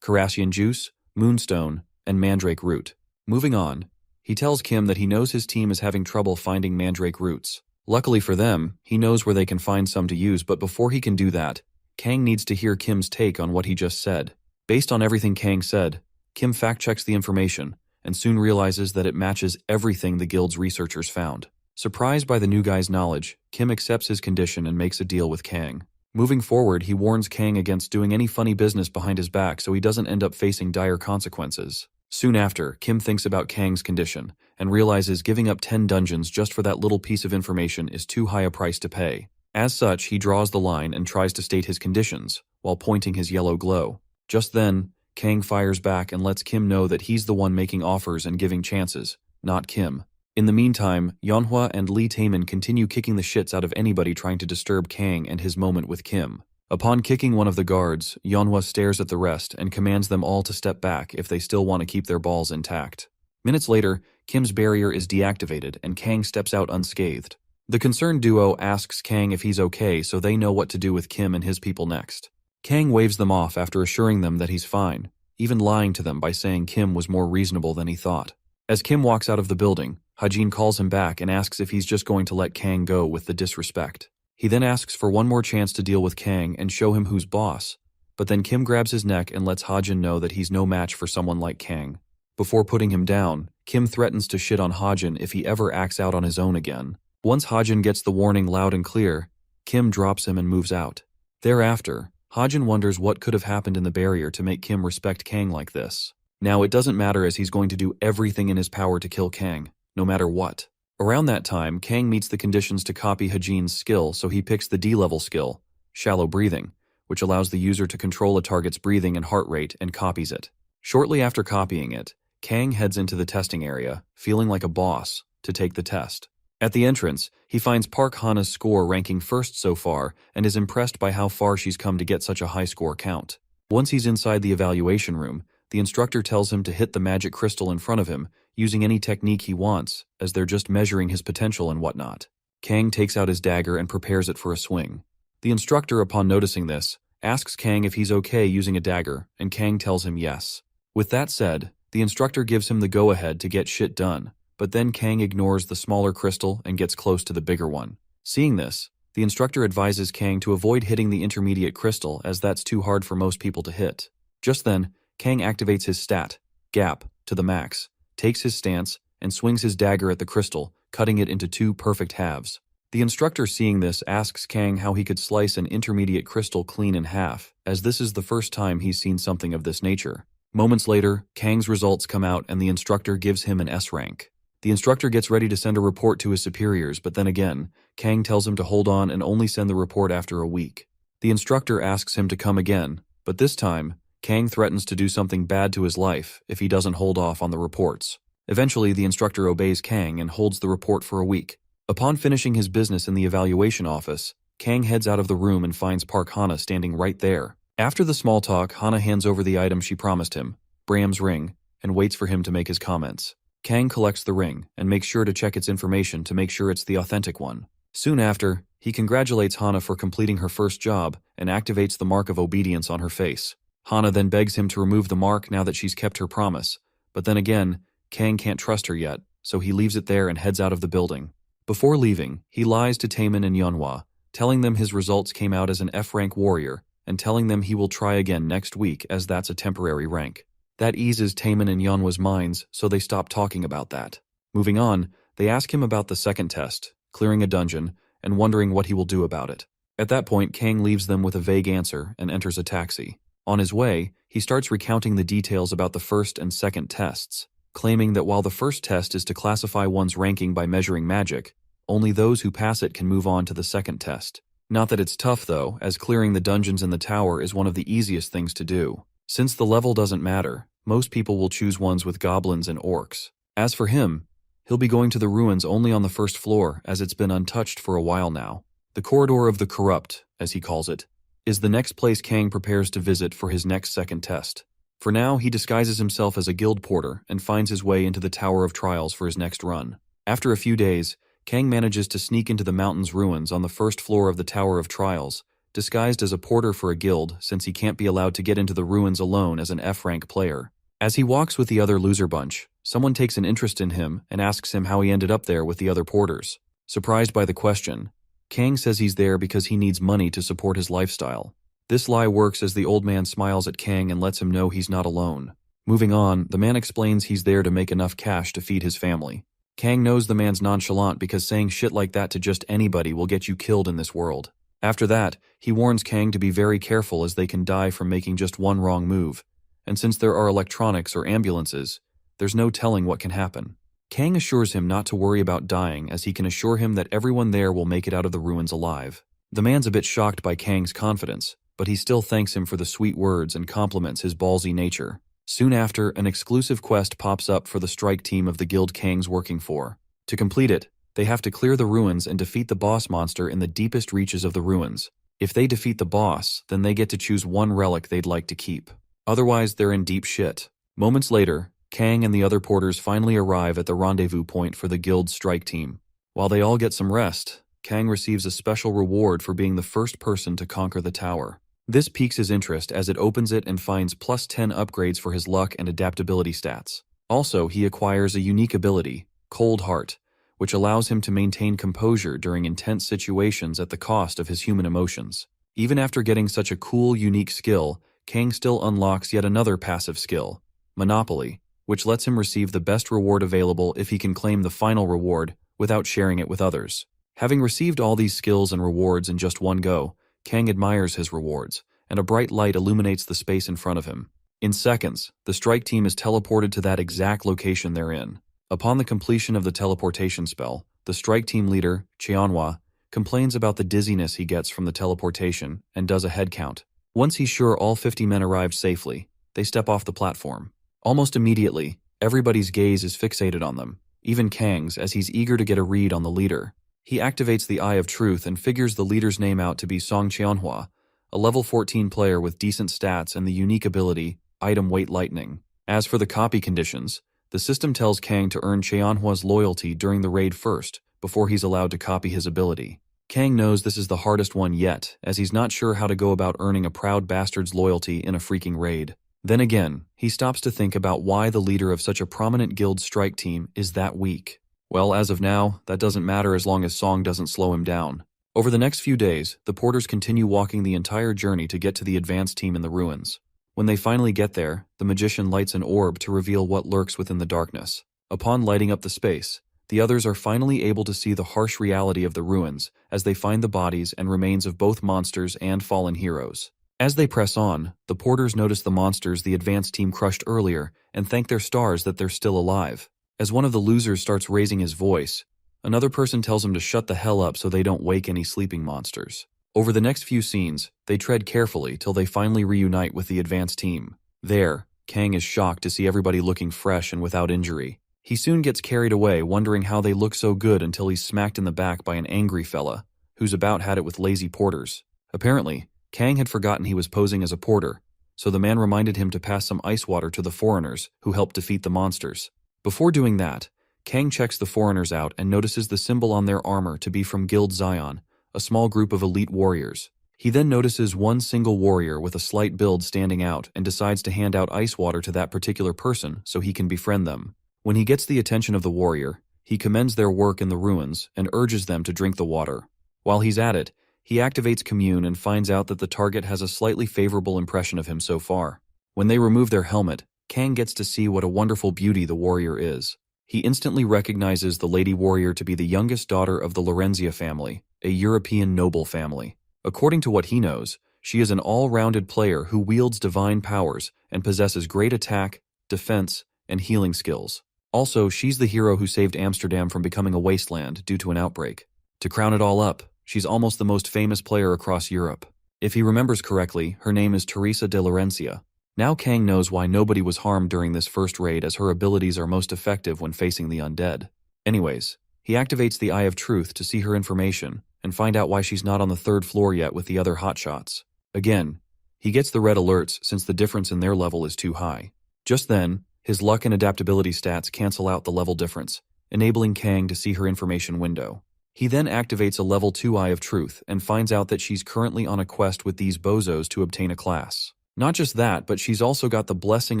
Karassian juice, moonstone, and mandrake root. Moving on, he tells Kim that he knows his team is having trouble finding mandrake roots. Luckily for them, he knows where they can find some to use, but before he can do that, Kang needs to hear Kim's take on what he just said. Based on everything Kang said, Kim fact-checks the information, and soon realizes that it matches everything the guild's researchers found. Surprised by the new guy's knowledge, Kim accepts his condition and makes a deal with Kang. Moving forward, he warns Kang against doing any funny business behind his back so he doesn't end up facing dire consequences. Soon after, Kim thinks about Kang's condition and realizes giving up 10 dungeons just for that little piece of information is too high a price to pay. As such, he draws the line and tries to state his conditions, while pointing his yellow glow. Just then, Kang fires back and lets Kim know that he's the one making offers and giving chances, not Kim. In the meantime, Yeonhwa and Lee Taemin continue kicking the shits out of anybody trying to disturb Kang and his moment with Kim. Upon kicking one of the guards, Yeonhwa stares at the rest and commands them all to step back if they still want to keep their balls intact. Minutes later, Kim's barrier is deactivated and Kang steps out unscathed. The concerned duo asks Kang if he's okay so they know what to do with Kim and his people next. Kang waves them off after assuring them that he's fine, even lying to them by saying Kim was more reasonable than he thought. As Kim walks out of the building, Haejin calls him back and asks if he's just going to let Kang go with the disrespect. He then asks for one more chance to deal with Kang and show him who's boss, but then Kim grabs his neck and lets Haejin know that he's no match for someone like Kang. Before putting him down, Kim threatens to shit on Haejin if he ever acts out on his own again. Once Haejin gets the warning loud and clear, Kim drops him and moves out. Thereafter, Haejin wonders what could have happened in the barrier to make Kim respect Kang like this. Now it doesn't matter as he's going to do everything in his power to kill Kang, no matter what. Around that time, Kang meets the conditions to copy Haejin's skill, so he picks the D-level skill, Shallow Breathing, which allows the user to control a target's breathing and heart rate and copies it. Shortly after copying it, Kang heads into the testing area, feeling like a boss, to take the test. At the entrance, he finds Park Hana's score ranking first so far and is impressed by how far she's come to get such a high score count. Once he's inside the evaluation room, the instructor tells him to hit the magic crystal in front of him, using any technique he wants, as they're just measuring his potential and whatnot. Kang takes out his dagger and prepares it for a swing. The instructor, upon noticing this, asks Kang if he's okay using a dagger, and Kang tells him yes. With that said, the instructor gives him the go-ahead to get shit done, but then Kang ignores the smaller crystal and gets close to the bigger one. Seeing this, the instructor advises Kang to avoid hitting the intermediate crystal as that's too hard for most people to hit. Just then, Kang activates his stat, Gap, to the max, takes his stance, and swings his dagger at the crystal, cutting it into 2 perfect halves. The instructor, seeing this, asks Kang how he could slice an intermediate crystal clean in half, as this is the first time he's seen something of this nature. Moments later, Kang's results come out and the instructor gives him an S rank. The instructor gets ready to send a report to his superiors, but then again, Kang tells him to hold on and only send the report after a week. The instructor asks him to come again, but this time, Kang threatens to do something bad to his life if he doesn't hold off on the reports. Eventually, the instructor obeys Kang and holds the report for a week. Upon finishing his business in the evaluation office, Kang heads out of the room and finds Park Hana standing right there. After the small talk, Hana hands over the item she promised him, Braham's ring, and waits for him to make his comments. Kang collects the ring and makes sure to check its information to make sure it's the authentic one. Soon after, he congratulates Hana for completing her first job and activates the mark of obedience on her face. Hana then begs him to remove the mark now that she's kept her promise, but then again, Kang can't trust her yet, so he leaves it there and heads out of the building. Before leaving, he lies to Taemin and Yeonhwa, telling them his results came out as an F-rank warrior and telling them he will try again next week as that's a temporary rank. That eases Taemin and Yeonhwa's minds, so they stop talking about that. Moving on, they ask him about the second test, clearing a dungeon, and wondering what he will do about it. At that point, Kang leaves them with a vague answer and enters a taxi. On his way, he starts recounting the details about the first and second tests, claiming that while the first test is to classify one's ranking by measuring magic, only those who pass it can move on to the second test. Not that it's tough though, as clearing the dungeons in the tower is one of the easiest things to do. Since the level doesn't matter, most people will choose ones with goblins and orcs. As for him, he'll be going to the ruins only on the first floor as it's been untouched for a while now. The Corridor of the Corrupt, as he calls it, is the next place Kang prepares to visit for his next second test. For now, he disguises himself as a guild porter and finds his way into the Tower of Trials for his next run. After a few days, Kang manages to sneak into the mountain's ruins on the first floor of the Tower of Trials, disguised as a porter for a guild since he can't be allowed to get into the ruins alone as an F-rank player. As he walks with the other loser bunch, someone takes an interest in him and asks him how he ended up there with the other porters. Surprised by the question, Kang says he's there because he needs money to support his lifestyle. This lie works as the old man smiles at Kang and lets him know he's not alone. Moving on, the man explains he's there to make enough cash to feed his family. Kang knows the man's nonchalant because saying shit like that to just anybody will get you killed in this world. After that, he warns Kang to be very careful as they can die from making just one wrong move, and since there are electronics or ambulances, there's no telling what can happen. Kang assures him not to worry about dying as he can assure him that everyone there will make it out of the ruins alive. The man's a bit shocked by Kang's confidence, but he still thanks him for the sweet words and compliments his ballsy nature. Soon after, an exclusive quest pops up for the strike team of the guild Kang's working for. To complete it, they have to clear the ruins and defeat the boss monster in the deepest reaches of the ruins. If they defeat the boss, then they get to choose one relic they'd like to keep. Otherwise, they're in deep shit. Moments later, Kang and the other porters finally arrive at the rendezvous point for the guild's strike team. While they all get some rest, Kang receives a special reward for being the first person to conquer the tower. This piques his interest as it opens it and finds plus 10 upgrades for his luck and adaptability stats. Also, he acquires a unique ability, Cold Heart, which allows him to maintain composure during intense situations at the cost of his human emotions. Even after getting such a cool, unique skill, Kang still unlocks yet another passive skill, Monopoly, which lets him receive the best reward available if he can claim the final reward without sharing it with others. Having received all these skills and rewards in just one go, Kang admires his rewards, and a bright light illuminates the space in front of him. In seconds, the strike team is teleported to that exact location they're in. Upon the completion of the teleportation spell, the strike team leader, Cheonhwa, complains about the dizziness he gets from the teleportation and does a head count. Once he's sure all 50 men arrived safely, they step off the platform. Almost immediately, everybody's gaze is fixated on them, even Kang's, as he's eager to get a read on the leader. He activates the Eye of Truth and figures the leader's name out to be Song Cheonhwa, a level 14 player with decent stats and the unique ability, Item Weight Lightning. As for the copy conditions, the system tells Kang to earn Cheonhwa's loyalty during the raid first, before he's allowed to copy his ability. Kang knows this is the hardest one yet, as he's not sure how to go about earning a proud bastard's loyalty in a freaking raid. Then again, he stops to think about why the leader of such a prominent guild strike team is that weak. Well, as of now, that doesn't matter as long as Song doesn't slow him down. Over the next few days, the porters continue walking the entire journey to get to the advance team in the ruins. When they finally get there, the magician lights an orb to reveal what lurks within the darkness. Upon lighting up the space, the others are finally able to see the harsh reality of the ruins as they find the bodies and remains of both monsters and fallen heroes. As they press on, the porters notice the monsters the advance team crushed earlier and thank their stars that they're still alive. As one of the losers starts raising his voice, another person tells him to shut the hell up so they don't wake any sleeping monsters. Over the next few scenes, they tread carefully till they finally reunite with the advanced team. There, Kang is shocked to see everybody looking fresh and without injury. He soon gets carried away, wondering how they look so good until he's smacked in the back by an angry fella, who's about had it with lazy porters. Apparently, Kang had forgotten he was posing as a porter, so the man reminded him to pass some ice water to the foreigners who helped defeat the monsters. Before doing that, Kang checks the foreigners out and notices the symbol on their armor to be from Guild Zion, a small group of elite warriors. He then notices one single warrior with a slight build standing out and decides to hand out ice water to that particular person so he can befriend them. When he gets the attention of the warrior, he commends their work in the ruins and urges them to drink the water. While he's at it, he activates Commune and finds out that the target has a slightly favorable impression of him so far. When they remove their helmet, Kang gets to see what a wonderful beauty the warrior is. He instantly recognizes the lady warrior to be the youngest daughter of the Lorenzia family, a European noble family. According to what he knows, she is an all-rounded player who wields divine powers and possesses great attack, defense, and healing skills. Also, she's the hero who saved Amsterdam from becoming a wasteland due to an outbreak. To crown it all up, she's almost the most famous player across Europe. If he remembers correctly, her name is Teresa de Laurencia. Now Kang knows why nobody was harmed during this first raid, as her abilities are most effective when facing the undead. Anyways, he activates the Eye of Truth to see her information and find out why she's not on the 3rd floor yet with the other hotshots. Again, he gets the red alerts since the difference in their level is too high. Just then, his luck and adaptability stats cancel out the level difference, enabling Kang to see her information window. He then activates a level 2 Eye of Truth and finds out that she's currently on a quest with these bozos to obtain a class. Not just that, but she's also got the Blessing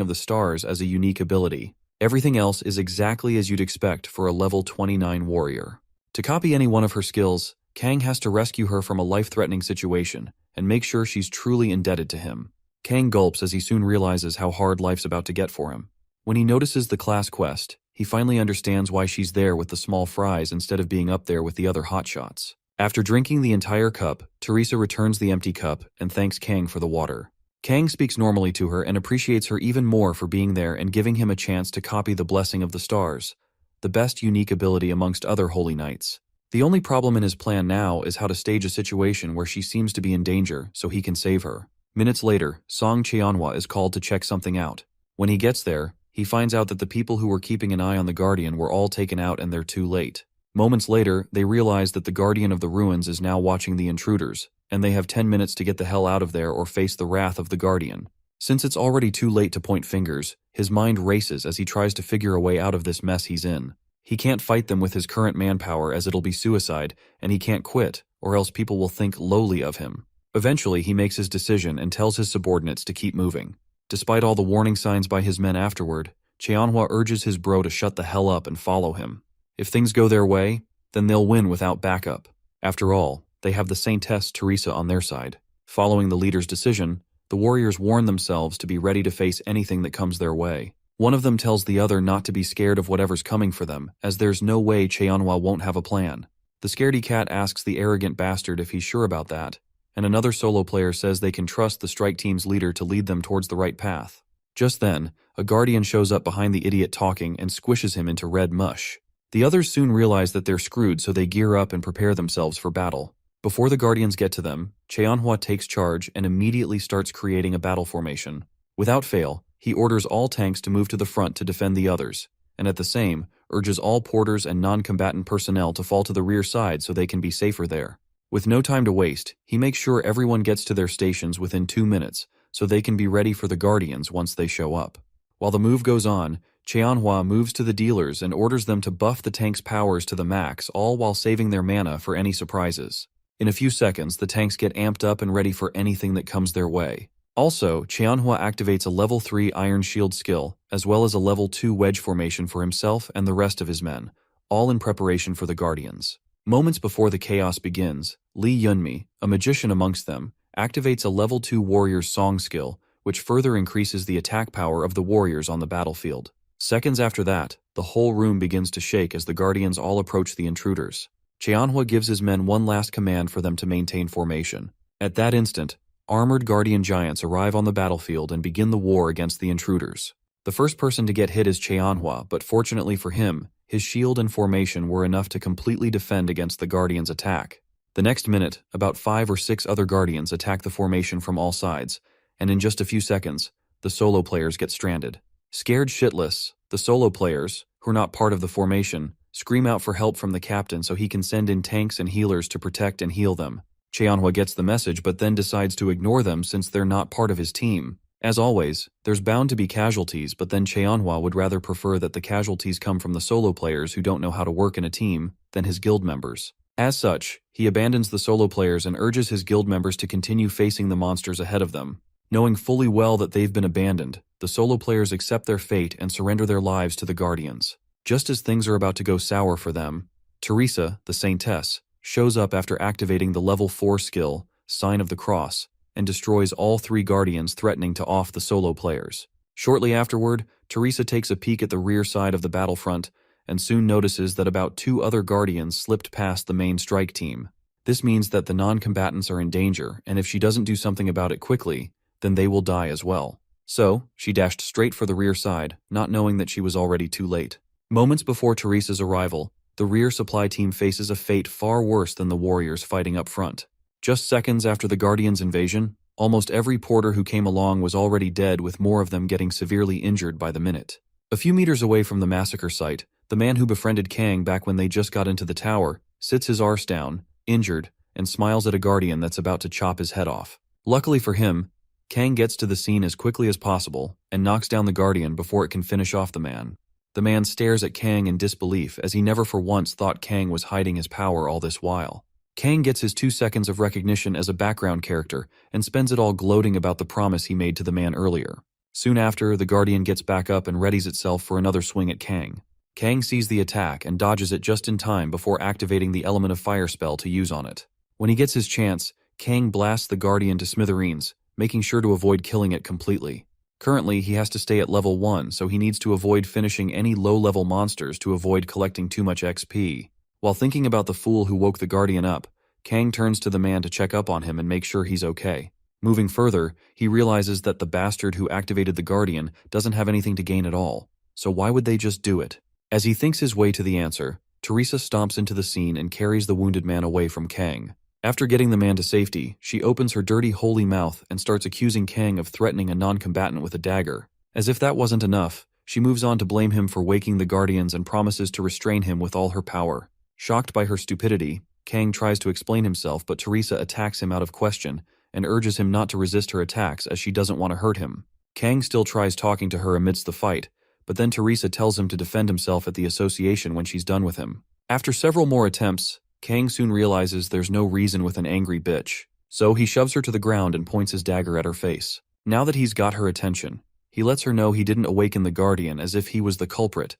of the Stars as a unique ability. Everything else is exactly as you'd expect for a level 29 warrior. To copy any one of her skills, Kang has to rescue her from a life-threatening situation and make sure she's truly indebted to him. Kang gulps as he soon realizes how hard life's about to get for him. When he notices the class quest, he finally understands why she's there with the small fries instead of being up there with the other hotshots. After drinking the entire cup, Teresa returns the empty cup and thanks Kang for the water. Kang speaks normally to her and appreciates her even more for being there and giving him a chance to copy the Blessing of the Stars, the best unique ability amongst other holy knights. The only problem in his plan now is how to stage a situation where she seems to be in danger so he can save her. Minutes later, Song Cheonhwa is called to check something out. When he gets there, he finds out that the people who were keeping an eye on the Guardian were all taken out and they're too late. Moments later, they realize that the Guardian of the Ruins is now watching the intruders, and they have 10 minutes to get the hell out of there or face the wrath of the Guardian. Since it's already too late to point fingers, his mind races as he tries to figure a way out of this mess he's in. He can't fight them with his current manpower as it'll be suicide, and he can't quit, or else people will think lowly of him. Eventually, he makes his decision and tells his subordinates to keep moving. Despite all the warning signs by his men afterward, Cheonhwa urges his bro to shut the hell up and follow him. If things go their way, then they'll win without backup. After all, they have the Saintess Teresa on their side. Following the leader's decision, the warriors warn themselves to be ready to face anything that comes their way. One of them tells the other not to be scared of whatever's coming for them, as there's no way Cheonhwa won't have a plan. The scaredy cat asks the arrogant bastard if he's sure about that, and another solo player says they can trust the strike team's leader to lead them towards the right path. Just then, a guardian shows up behind the idiot talking and squishes him into red mush. The others soon realize that they're screwed, so they gear up and prepare themselves for battle. Before the guardians get to them, Cheonhwa takes charge and immediately starts creating a battle formation. Without fail, he orders all tanks to move to the front to defend the others, and at the same, urges all porters and non-combatant personnel to fall to the rear side so they can be safer there. With no time to waste, he makes sure everyone gets to their stations within 2 minutes, so they can be ready for the Guardians once they show up. While the move goes on, Cheonhwa moves to the dealers and orders them to buff the tank's powers to the max, all while saving their mana for any surprises. In a few seconds, the tanks get amped up and ready for anything that comes their way. Also, Cheonhwa activates a level 3 Iron Shield skill, as well as a level 2 wedge formation for himself and the rest of his men, all in preparation for the Guardians. Moments before the chaos begins, Lee Yunmi, a magician amongst them, activates a level 2 warrior's song skill, which further increases the attack power of the warriors on the battlefield. Seconds after that, the whole room begins to shake as the Guardians all approach the intruders. Cheonhwa gives his men one last command for them to maintain formation. At that instant, armored Guardian giants arrive on the battlefield and begin the war against the intruders. The first person to get hit is Cheonhwa, but fortunately for him, his shield and formation were enough to completely defend against the Guardians' attack. The next minute, about 5 or 6 other guardians attack the formation from all sides, and in just a few seconds, the solo players get stranded. Scared shitless, the solo players, who are not part of the formation, scream out for help from the captain so he can send in tanks and healers to protect and heal them. Cheonhwa gets the message but then decides to ignore them since they're not part of his team. As always, there's bound to be casualties, but then Cheonhwa would rather prefer that the casualties come from the solo players who don't know how to work in a team than his guild members. As such, he abandons the solo players and urges his guild members to continue facing the monsters ahead of them. Knowing fully well that they've been abandoned, the solo players accept their fate and surrender their lives to the guardians. Just as things are about to go sour for them, Teresa, the Saintess, shows up after activating the level 4 skill, Sign of the Cross, and destroys all 3 guardians, threatening to off the solo players. Shortly afterward, Teresa takes a peek at the rear side of the battlefront and soon notices that about 2 other guardians slipped past the main strike team. This means that the non-combatants are in danger, and if she doesn't do something about it quickly, then they will die as well. So, she dashed straight for the rear side, not knowing that she was already too late. Moments before Teresa's arrival, the rear supply team faces a fate far worse than the warriors fighting up front. Just seconds after the Guardians' invasion, almost every porter who came along was already dead, with more of them getting severely injured by the minute. A few meters away from the massacre site, the man who befriended Kang back when they just got into the tower sits his arse down, injured, and smiles at a Guardian that's about to chop his head off. Luckily for him, Kang gets to the scene as quickly as possible and knocks down the Guardian before it can finish off the man. The man stares at Kang in disbelief, as he never for once thought Kang was hiding his power all this while. Kang gets his 2 seconds of recognition as a background character and spends it all gloating about the promise he made to the man earlier. Soon after, the Guardian gets back up and readies itself for another swing at Kang. Kang sees the attack and dodges it just in time before activating the Element of Fire spell to use on it. When he gets his chance, Kang blasts the Guardian to smithereens, making sure to avoid killing it completely. Currently, he has to stay at level 1, so he needs to avoid finishing any low-level monsters to avoid collecting too much XP. While thinking about the fool who woke the Guardian up, Kang turns to the man to check up on him and make sure he's okay. Moving further, he realizes that the bastard who activated the Guardian doesn't have anything to gain at all, so why would they just do it? As he thinks his way to the answer, Teresa stomps into the scene and carries the wounded man away from Kang. After getting the man to safety, she opens her dirty holy mouth and starts accusing Kang of threatening a non-combatant with a dagger. As if that wasn't enough, she moves on to blame him for waking the Guardians and promises to restrain him with all her power. Shocked by her stupidity, Kang tries to explain himself, but Teresa attacks him out of question and urges him not to resist her attacks as she doesn't want to hurt him. Kang still tries talking to her amidst the fight, but then Teresa tells him to defend himself at the association when she's done with him. After several more attempts, Kang soon realizes there's no reason with an angry bitch, so he shoves her to the ground and points his dagger at her face. Now that he's got her attention, he lets her know he didn't awaken the Guardian as if he was the culprit,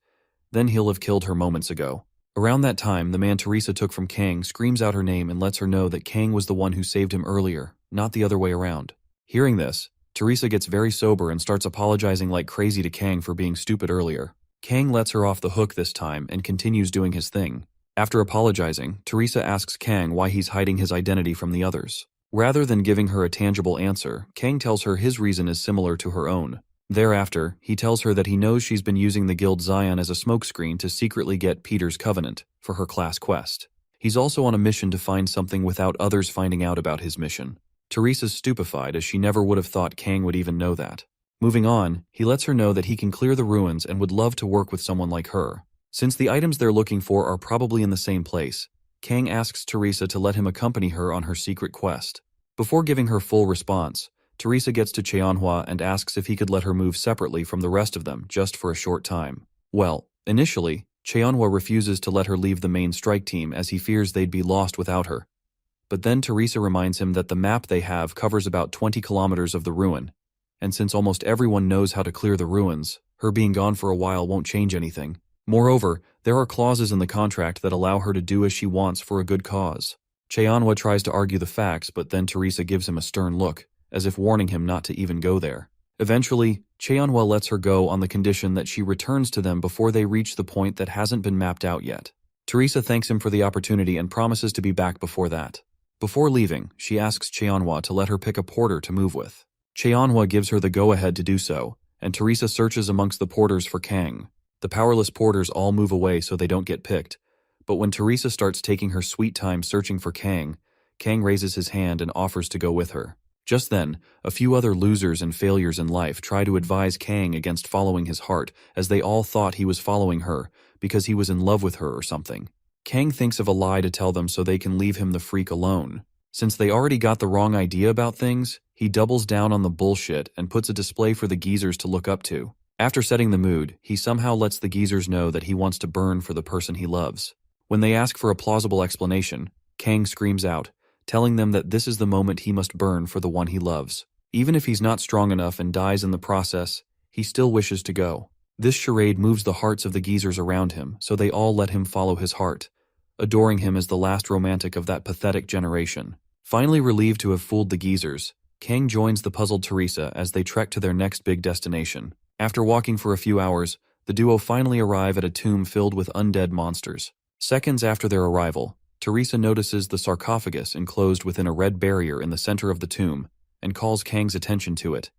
then he'll have killed her moments ago. Around that time, the man Teresa took from Kang screams out her name and lets her know that Kang was the one who saved him earlier, not the other way around. Hearing this, Teresa gets very sober and starts apologizing like crazy to Kang for being stupid earlier. Kang lets her off the hook this time and continues doing his thing. After apologizing, Teresa asks Kang why he's hiding his identity from the others. Rather than giving her a tangible answer, Kang tells her his reason is similar to her own. Thereafter, he tells her that he knows she's been using the Guild Zion as a smokescreen to secretly get Peter's Covenant for her class quest. He's also on a mission to find something without others finding out about his mission. Teresa's stupefied, as she never would have thought Kang would even know that. Moving on, he lets her know that he can clear the ruins and would love to work with someone like her. Since the items they're looking for are probably in the same place, Kang asks Teresa to let him accompany her on her secret quest. Before giving her full response, Teresa gets to Cheonhwa and asks if he could let her move separately from the rest of them just for a short time. Well, initially, Cheonhwa refuses to let her leave the main strike team as he fears they'd be lost without her. But then Teresa reminds him that the map they have covers about 20 kilometers of the ruin, and since almost everyone knows how to clear the ruins, her being gone for a while won't change anything. Moreover, there are clauses in the contract that allow her to do as she wants for a good cause. Cheonhwa tries to argue the facts, but then Teresa gives him a stern look, as if warning him not to even go there. Eventually, Cheonhwa lets her go on the condition that she returns to them before they reach the point that hasn't been mapped out yet. Teresa thanks him for the opportunity and promises to be back before that. Before leaving, she asks Cheonhwa to let her pick a porter to move with. Cheonhwa gives her the go-ahead to do so, and Teresa searches amongst the porters for Kang. The powerless porters all move away so they don't get picked, But when Teresa starts taking her sweet time searching for Kang, Kang raises his hand and offers to go with her. Just then, a few other losers and failures in life try to advise Kang against following his heart, as they all thought he was following her because he was in love with her or something. Kang thinks of a lie to tell them so they can leave him the freak alone. Since they already got the wrong idea about things, he doubles down on the bullshit and puts a display for the geezers to look up to. After setting the mood, he somehow lets the geezers know that he wants to burn for the person he loves. When they ask for a plausible explanation, Kang screams out, telling them that this is the moment he must burn for the one he loves. Even if he's not strong enough and dies in the process, he still wishes to go. This charade moves the hearts of the geezers around him, so they all let him follow his heart, adoring him as the last romantic of that pathetic generation. Finally relieved to have fooled the geezers, Kang joins the puzzled Teresa as they trek to their next big destination. After walking for a few hours, the duo finally arrive at a tomb filled with undead monsters. Seconds after their arrival, Teresa notices the sarcophagus enclosed within a red barrier in the center of the tomb and calls Kang's attention to it,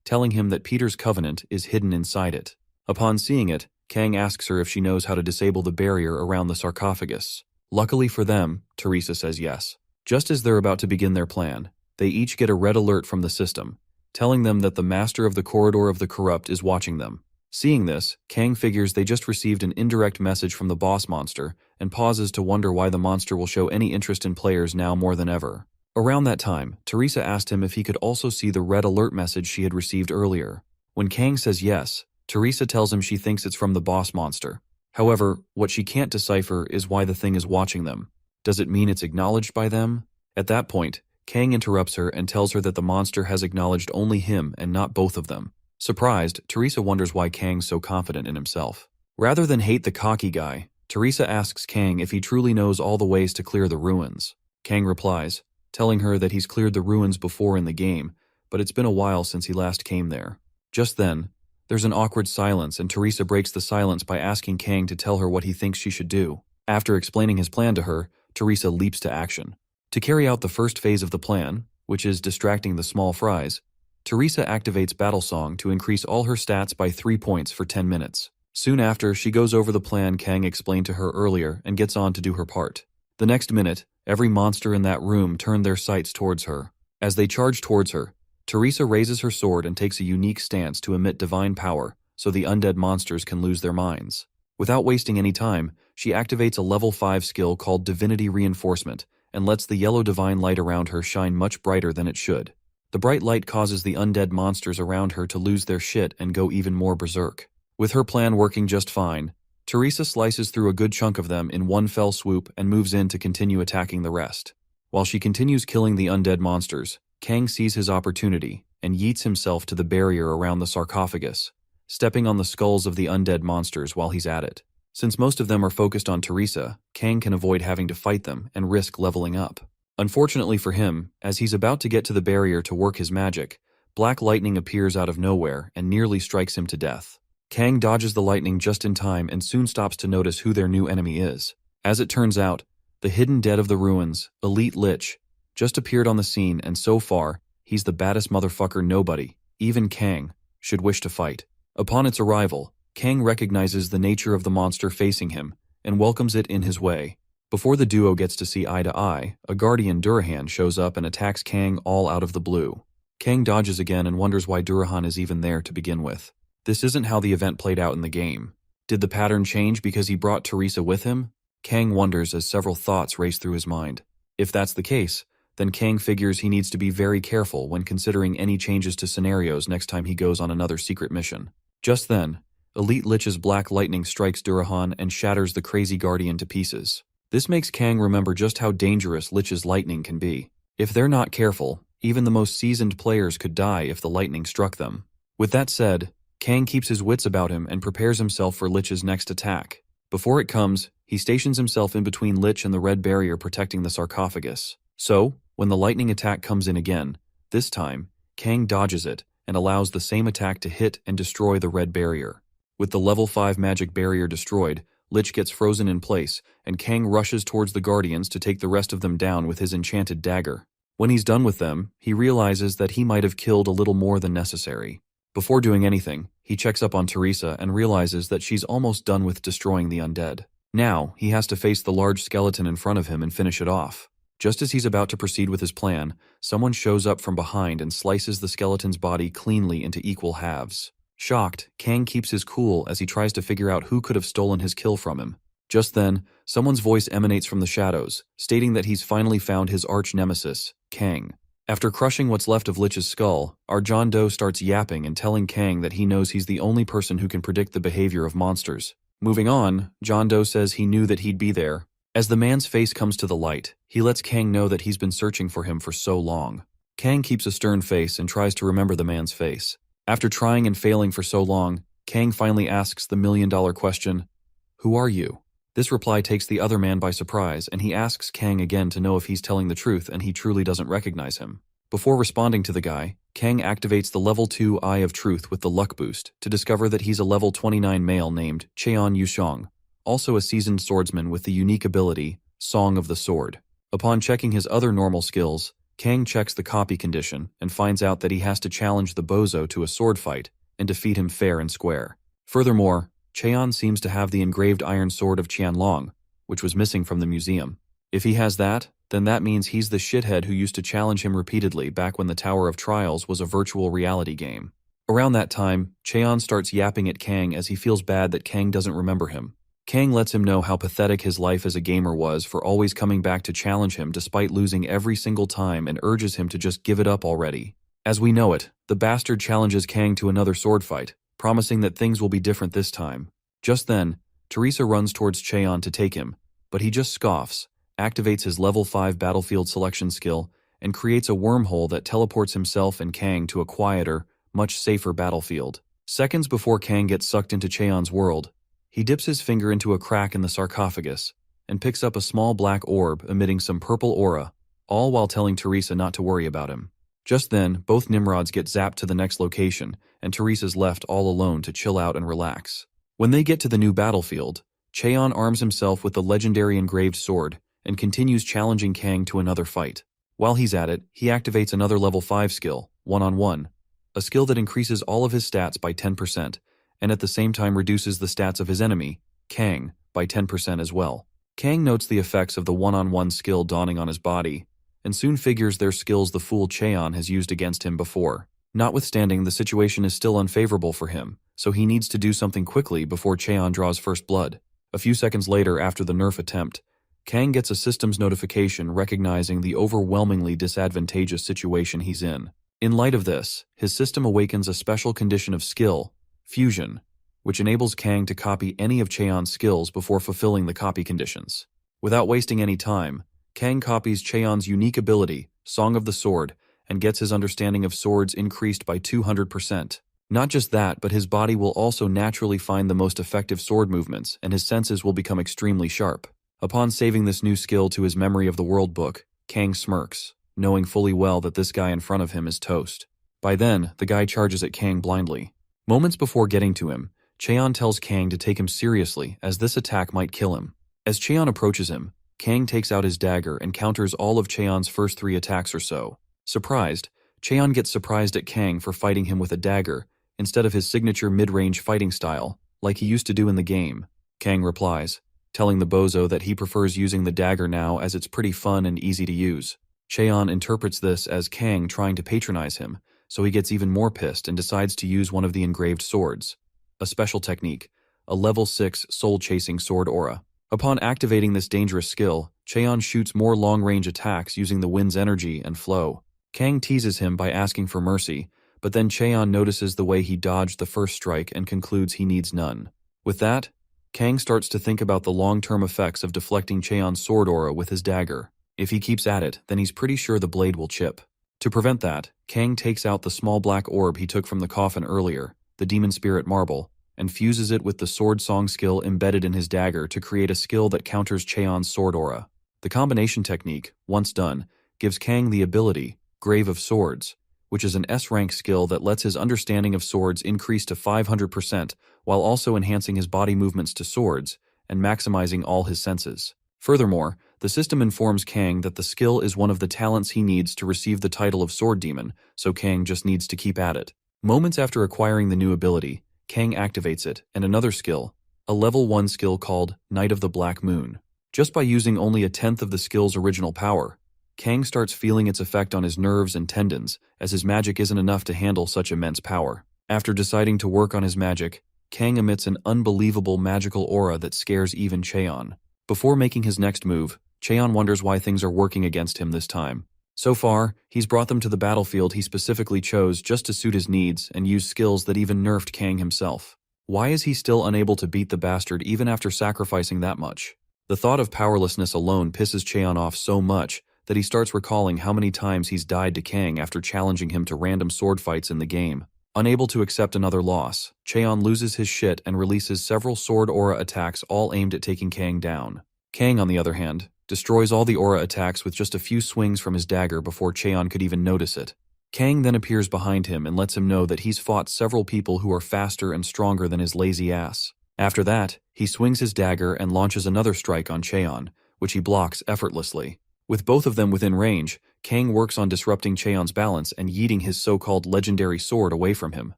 telling him that Peter's covenant is hidden inside it. Upon seeing it, Kang asks her if she knows how to disable the barrier around the sarcophagus. Luckily for them, Teresa says yes. Just as they're about to begin their plan, they each get a red alert from the system, telling them that the master of the corridor of the corrupt is watching them. Seeing this, Kang figures they just received an indirect message from the boss monster and pauses to wonder why the monster will show any interest in players now more than ever. Around that time, Teresa asked him if he could also see the red alert message she had received earlier. When Kang says yes, Teresa tells him she thinks it's from the boss monster. However, what she can't decipher is why the thing is watching them. Does it mean it's acknowledged by them? At that point, Kang interrupts her and tells her that the monster has acknowledged only him and not both of them. Surprised, Teresa wonders why Kang's so confident in himself. Rather than hate the cocky guy, Teresa asks Kang if he truly knows all the ways to clear the ruins. Kang replies, telling her that he's cleared the ruins before in the game, but it's been a while since he last came there. Just then, there's an awkward silence and Teresa breaks the silence by asking Kang to tell her what he thinks she should do. After explaining his plan to her, Teresa leaps to action. To carry out the first phase of the plan, which is distracting the small fries, Teresa activates Battle Song to increase all her stats by 3 points for 10 minutes. Soon after, she goes over the plan Kang explained to her earlier and gets on to do her part. The next minute, every monster in that room turned their sights towards her. As they charge towards her, Teresa raises her sword and takes a unique stance to emit divine power so the undead monsters can lose their minds. Without wasting any time, she activates a level 5 skill called Divinity Reinforcement and lets the yellow divine light around her shine much brighter than it should. The bright light causes the undead monsters around her to lose their shit and go even more berserk. With her plan working just fine, Teresa slices through a good chunk of them in one fell swoop and moves in to continue attacking the rest. While she continues killing the undead monsters, Kang sees his opportunity and yeets himself to the barrier around the sarcophagus, stepping on the skulls of the undead monsters while he's at it. Since most of them are focused on Teresa, Kang can avoid having to fight them and risk leveling up. Unfortunately for him, as he's about to get to the barrier to work his magic, black lightning appears out of nowhere and nearly strikes him to death. Kang dodges the lightning just in time and soon stops to notice who their new enemy is. As it turns out, the hidden dead of the ruins, Elite Lich, just appeared on the scene and so far, he's the baddest motherfucker nobody, even Kang, should wish to fight. Upon its arrival, Kang recognizes the nature of the monster facing him and welcomes it in his way. Before the duo gets to see eye to eye, a guardian Durahan shows up and attacks Kang all out of the blue. Kang dodges again and wonders why Durahan is even there to begin with. This isn't how the event played out in the game. Did the pattern change because he brought Teresa with him? Kang wonders as several thoughts race through his mind. If that's the case, then Kang figures he needs to be very careful when considering any changes to scenarios next time he goes on another secret mission. Just then, Elite Lich's black lightning strikes Durahan and shatters the crazy guardian to pieces. This makes Kang remember just how dangerous Lich's lightning can be. If they're not careful, even the most seasoned players could die if the lightning struck them. With that said, Kang keeps his wits about him and prepares himself for Lich's next attack. Before it comes, he stations himself in between Lich and the red barrier protecting the sarcophagus. So, when the lightning attack comes in again, this time, Kang dodges it and allows the same attack to hit and destroy the red barrier. With the level 5 magic barrier destroyed, Lich gets frozen in place, and Kang rushes towards the Guardians to take the rest of them down with his enchanted dagger. When he's done with them, he realizes that he might have killed a little more than necessary. Before doing anything, he checks up on Teresa and realizes that she's almost done with destroying the undead. Now, he has to face the large skeleton in front of him and finish it off. Just as he's about to proceed with his plan, someone shows up from behind and slices the skeleton's body cleanly into equal halves. Shocked, Kang keeps his cool as he tries to figure out who could have stolen his kill from him. Just then, someone's voice emanates from the shadows, stating that he's finally found his arch-nemesis, Kang. After crushing what's left of Lich's skull, our John Doe starts yapping and telling Kang that he knows he's the only person who can predict the behavior of monsters. Moving on, John Doe says he knew that he'd be there. As the man's face comes to the light, he lets Kang know that he's been searching for him for so long. Kang keeps a stern face and tries to remember the man's face. After trying and failing for so long, Kang finally asks the million-dollar question, "Who are you?" This reply takes the other man by surprise, and he asks Kang again to know if he's telling the truth and he truly doesn't recognize him. Before responding to the guy, Kang activates the level 2 Eye of Truth with the luck boost to discover that he's a level 29 male named Cheon Yushong, also a seasoned swordsman with the unique ability, Song of the Sword. Upon checking his other normal skills, Kang checks the copy condition and finds out that he has to challenge the bozo to a sword fight and defeat him fair and square. Furthermore, Cheon seems to have the engraved iron sword of Qianlong, which was missing from the museum. If he has that, then that means he's the shithead who used to challenge him repeatedly back when the Tower of Trials was a virtual reality game. Around that time, Cheon starts yapping at Kang as he feels bad that Kang doesn't remember him. Kang lets him know how pathetic his life as a gamer was for always coming back to challenge him despite losing every single time and urges him to just give it up already. As we know it, the bastard challenges Kang to another sword fight, promising that things will be different this time. Just then, Teresa runs towards Cheon to take him, but he just scoffs, activates his level 5 battlefield selection skill, and creates a wormhole that teleports himself and Kang to a quieter, much safer battlefield. Seconds before Kang gets sucked into Cheon's world, he dips his finger into a crack in the sarcophagus and picks up a small black orb emitting some purple aura, all while telling Teresa not to worry about him. Just then, both Nimrods get zapped to the next location, and Teresa's left all alone to chill out and relax. When they get to the new battlefield, Cheon arms himself with the legendary engraved sword and continues challenging Kang to another fight. While he's at it, he activates another level 5 skill, one-on-one, a skill that increases all of his stats by 10%, and at the same time reduces the stats of his enemy, Kang, by 10% as well. Kang notes the effects of the one-on-one skill dawning on his body, and soon figures they're skills the fool Cheon has used against him before. Notwithstanding, the situation is still unfavorable for him, so he needs to do something quickly before Cheon draws first blood. A few seconds later after the nerf attempt, Kang gets a systems notification recognizing the overwhelmingly disadvantageous situation he's in. In light of this, his system awakens a special condition of skill, Fusion, which enables Kang to copy any of Cheon's skills before fulfilling the copy conditions. Without wasting any time, Kang copies Cheon's unique ability, Song of the Sword, and gets his understanding of swords increased by 200%. Not just that, but his body will also naturally find the most effective sword movements, and his senses will become extremely sharp. Upon saving this new skill to his memory of the world book, Kang smirks, knowing fully well that this guy in front of him is toast. By then, the guy charges at Kang blindly. Moments before getting to him, Cheon tells Kang to take him seriously as this attack might kill him. As Cheon approaches him, Kang takes out his dagger and counters all of Cheon's first 3 attacks or so. Surprised, Cheon gets surprised at Kang for fighting him with a dagger instead of his signature mid-range fighting style, like he used to do in the game. Kang replies, telling the bozo that he prefers using the dagger now as it's pretty fun and easy to use. Cheon interprets this as Kang trying to patronize him, so he gets even more pissed and decides to use one of the engraved swords. A special technique, a level 6 soul-chasing sword aura. Upon activating this dangerous skill, Cheon shoots more long-range attacks using the wind's energy and flow. Kang teases him by asking for mercy, but then Cheon notices the way he dodged the first strike and concludes he needs none. With that, Kang starts to think about the long-term effects of deflecting Cheon's sword aura with his dagger. If he keeps at it, then he's pretty sure the blade will chip. To prevent that, Kang takes out the small black orb he took from the coffin earlier, the demon spirit marble, and fuses it with the sword song skill embedded in his dagger to create a skill that counters Cheon's sword aura. The combination technique, once done, gives Kang the ability, Grave of Swords, which is an S-rank skill that lets his understanding of swords increase to 500% while also enhancing his body movements to swords and maximizing all his senses. Furthermore, the system informs Kang that the skill is one of the talents he needs to receive the title of Sword Demon, so Kang just needs to keep at it. Moments after acquiring the new ability, Kang activates it, and another skill, a level 1 skill called Night of the Black Moon. Just by using only a tenth of the skill's original power, Kang starts feeling its effect on his nerves and tendons, as his magic isn't enough to handle such immense power. After deciding to work on his magic, Kang emits an unbelievable magical aura that scares even Cheon. Before making his next move, Cheon wonders why things are working against him this time. So far, he's brought them to the battlefield he specifically chose just to suit his needs and use skills that even nerfed Kang himself. Why is he still unable to beat the bastard even after sacrificing that much? The thought of powerlessness alone pisses Cheon off so much that he starts recalling how many times he's died to Kang after challenging him to random sword fights in the game. Unable to accept another loss, Cheon loses his shit and releases several sword aura attacks all aimed at taking Kang down. Kang, on the other hand, destroys all the aura attacks with just a few swings from his dagger before Cheon could even notice it. Kang then appears behind him and lets him know that he's fought several people who are faster and stronger than his lazy ass. After that, he swings his dagger and launches another strike on Cheon, which he blocks effortlessly. With both of them within range, Kang works on disrupting Cheon's balance and yeeting his so-called legendary sword away from him.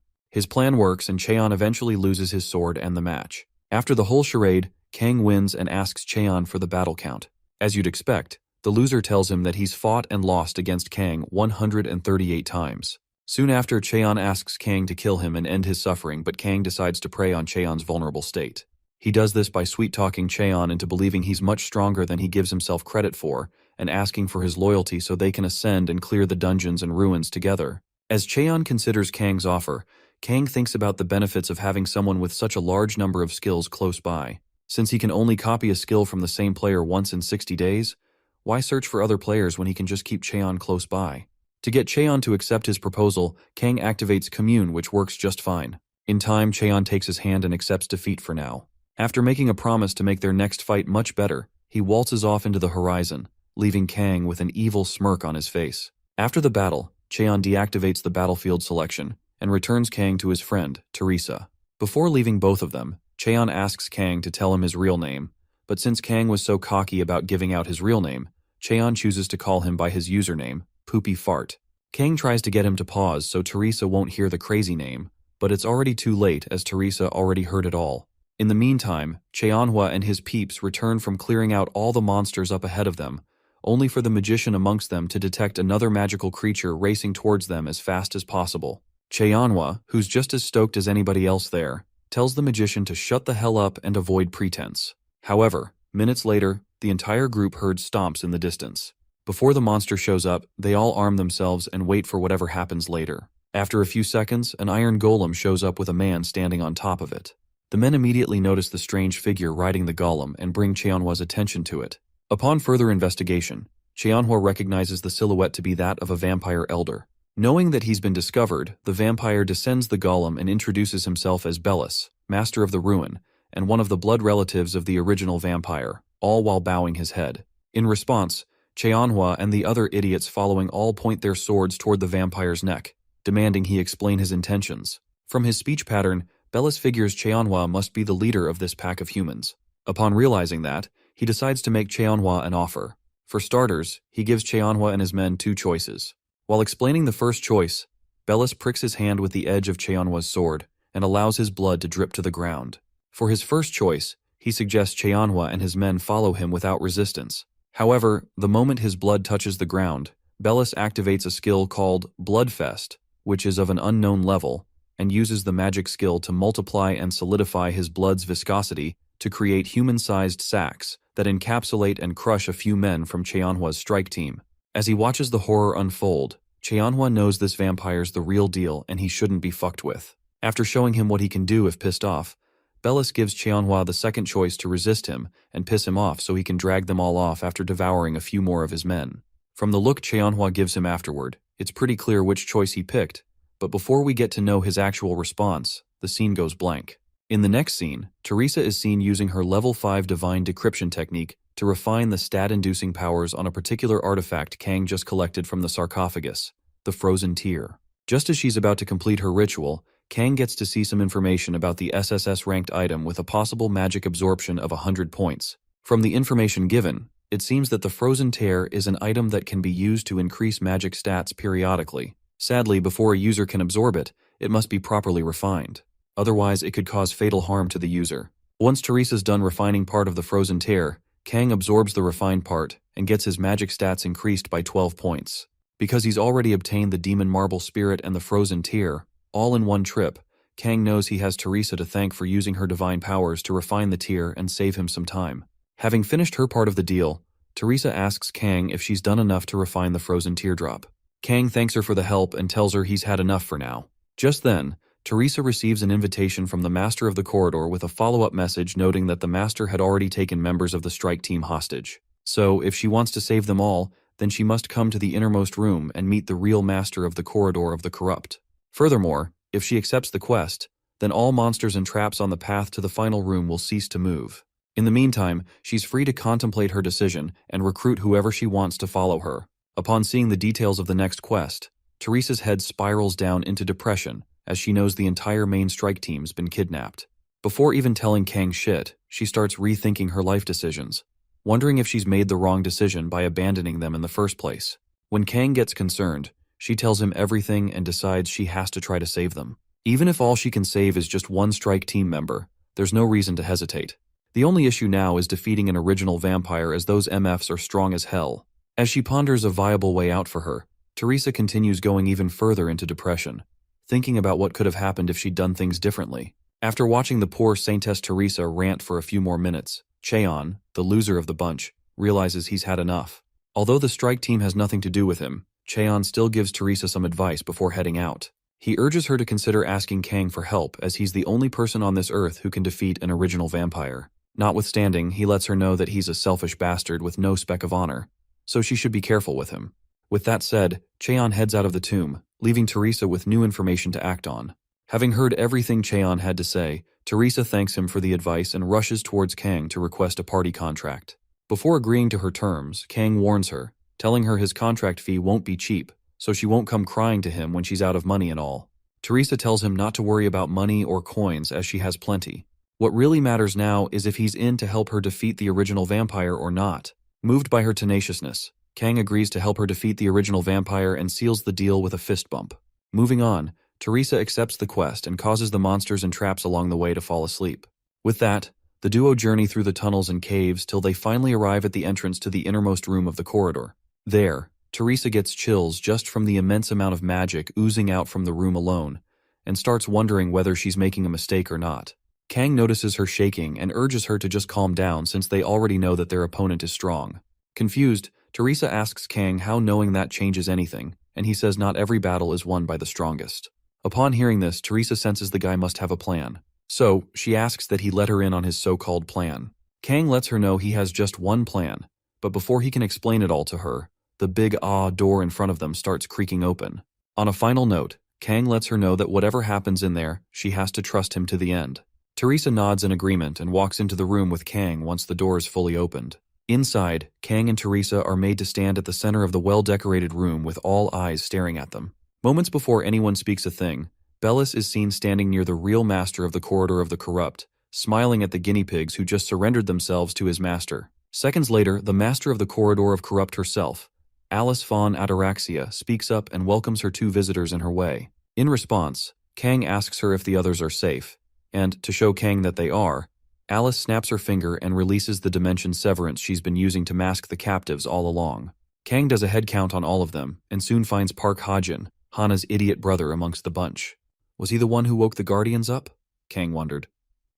His plan works and Cheon eventually loses his sword and the match. After the whole charade, Kang wins and asks Cheon for the battle count. As you'd expect, the loser tells him that he's fought and lost against Kang 138 times. Soon after, Cheon asks Kang to kill him and end his suffering, but Kang decides to prey on Cheon's vulnerable state. He does this by sweet-talking Cheon into believing he's much stronger than he gives himself credit for, and asking for his loyalty so they can ascend and clear the dungeons and ruins together. As Cheon considers Kang's offer, Kang thinks about the benefits of having someone with such a large number of skills close by. Since he can only copy a skill from the same player once in 60 days, why search for other players when he can just keep Cheon close by? To get Cheon to accept his proposal, Kang activates Commune, which works just fine. In time, Cheon takes his hand and accepts defeat for now. After making a promise to make their next fight much better, he waltzes off into the horizon, leaving Kang with an evil smirk on his face. After the battle, Cheon deactivates the battlefield selection and returns Kang to his friend, Teresa. Before leaving both of them, Cheon asks Kang to tell him his real name, but since Kang was so cocky about giving out his real name, Cheon chooses to call him by his username, Poopy Fart. Kang tries to get him to pause so Teresa won't hear the crazy name, but it's already too late as Teresa already heard it all. In the meantime, Cheonhua and his peeps return from clearing out all the monsters up ahead of them, only for the magician amongst them to detect another magical creature racing towards them as fast as possible. Cheonhua, who's just as stoked as anybody else there, tells the magician to shut the hell up and avoid pretense. However, minutes later, the entire group heard stomps in the distance. Before the monster shows up, they all arm themselves and wait for whatever happens later. After a few seconds, an iron golem shows up with a man standing on top of it. The men immediately notice the strange figure riding the golem and bring Cheonhua's attention to it. Upon further investigation, Cheonhua recognizes the silhouette to be that of a vampire elder. Knowing that he's been discovered, the vampire descends the golem and introduces himself as Bellis, master of the ruin, and one of the blood relatives of the original vampire, all while bowing his head. In response, Cheonhua and the other idiots following all point their swords toward the vampire's neck, demanding he explain his intentions. From his speech pattern, Bellis figures Cheonhua must be the leader of this pack of humans. Upon realizing that, he decides to make Cheonhua an offer. For starters, he gives Cheonhua and his men two choices. While explaining the first choice, Bellis pricks his hand with the edge of Cheonhua's sword and allows his blood to drip to the ground. For his first choice, he suggests Cheonhua and his men follow him without resistance. However, the moment his blood touches the ground, Bellis activates a skill called Bloodfest, which is of an unknown level, and uses the magic skill to multiply and solidify his blood's viscosity to create human-sized sacks that encapsulate and crush a few men from Cheonhua's strike team. As he watches the horror unfold, Cheonhua knows this vampire's the real deal and he shouldn't be fucked with. After showing him what he can do if pissed off, Bellis gives Cheonhua the second choice to resist him and piss him off so he can drag them all off after devouring a few more of his men. From the look Cheonhua gives him afterward, it's pretty clear which choice he picked, but before we get to know his actual response, the scene goes blank. In the next scene, Teresa is seen using her level 5 divine decryption technique to refine the stat-inducing powers on a particular artifact Kang just collected from the sarcophagus, the frozen tear. Just as she's about to complete her ritual, Kang gets to see some information about the SSS-ranked item with a possible magic absorption of 100 points. From the information given, it seems that the frozen tear is an item that can be used to increase magic stats periodically. Sadly, before a user can absorb it, it must be properly refined. Otherwise, it could cause fatal harm to the user. Once Teresa's done refining part of the frozen tear, Kang absorbs the refined part and gets his magic stats increased by 12 points. Because he's already obtained the demon marble spirit and the frozen tear, all in one trip, Kang knows he has Teresa to thank for using her divine powers to refine the tear and save him some time. Having finished her part of the deal, Teresa asks Kang if she's done enough to refine the frozen teardrop. Kang thanks her for the help and tells her he's had enough for now. Just then, Teresa receives an invitation from the Master of the Corridor with a follow-up message noting that the Master had already taken members of the strike team hostage. So, if she wants to save them all, then she must come to the innermost room and meet the real Master of the Corridor of the Corrupt. Furthermore, if she accepts the quest, then all monsters and traps on the path to the final room will cease to move. In the meantime, she's free to contemplate her decision and recruit whoever she wants to follow her. Upon seeing the details of the next quest, Teresa's head spirals down into depression as she knows the entire main strike team's been kidnapped. Before even telling Kang shit, she starts rethinking her life decisions, wondering if she's made the wrong decision by abandoning them in the first place. When Kang gets concerned, she tells him everything and decides she has to try to save them. Even if all she can save is just one strike team member, there's no reason to hesitate. The only issue now is defeating an original vampire, as those MFs are strong as hell. As she ponders a viable way out for her, Teresa continues going even further into depression, thinking about what could have happened if she'd done things differently. After watching the poor Saintess Teresa rant for a few more minutes, Cheon, the loser of the bunch, realizes he's had enough. Although the strike team has nothing to do with him, Cheon still gives Teresa some advice before heading out. He urges her to consider asking Kang for help, as he's the only person on this earth who can defeat an original vampire. Notwithstanding, he lets her know that he's a selfish bastard with no speck of honor, so she should be careful with him. With that said, Cheon heads out of the tomb, leaving Teresa with new information to act on. Having heard everything Cheon had to say, Teresa thanks him for the advice and rushes towards Kang to request a party contract. Before agreeing to her terms, Kang warns her, telling her his contract fee won't be cheap, so she won't come crying to him when she's out of money and all. Teresa tells him not to worry about money or coins, as she has plenty. What really matters now is if he's in to help her defeat the original vampire or not. Moved by her tenaciousness, Kang agrees to help her defeat the original vampire and seals the deal with a fist bump. Moving on, Teresa accepts the quest and causes the monsters and traps along the way to fall asleep. With that, the duo journey through the tunnels and caves till they finally arrive at the entrance to the innermost room of the corridor. There, Teresa gets chills just from the immense amount of magic oozing out from the room alone, and starts wondering whether she's making a mistake or not. Kang notices her shaking and urges her to just calm down, since they already know that their opponent is strong. Confused, Teresa asks Kang how knowing that changes anything, and he says not every battle is won by the strongest. Upon hearing this, Teresa senses the guy must have a plan. So, she asks that he let her in on his so-called plan. Kang lets her know he has just one plan, but before he can explain it all to her, the big door in front of them starts creaking open. On a final note, Kang lets her know that whatever happens in there, she has to trust him to the end. Teresa nods in agreement and walks into the room with Kang once the door is fully opened. Inside, Kang and Teresa are made to stand at the center of the well-decorated room with all eyes staring at them. Moments before anyone speaks a thing, Bellis is seen standing near the real master of the Corridor of the Corrupt, smiling at the guinea pigs who just surrendered themselves to his master. Seconds later, the master of the Corridor of Corrupt herself, Alice von Ataraxia, speaks up and welcomes her two visitors in her way. In response, Kang asks her if the others are safe, and, to show Kang that they are, Alice snaps her finger and releases the dimension severance she's been using to mask the captives all along. Kang does a head count on all of them, and soon finds Park Hajin, Hana's idiot brother, amongst the bunch. Was he the one who woke the Guardians up? Kang wondered.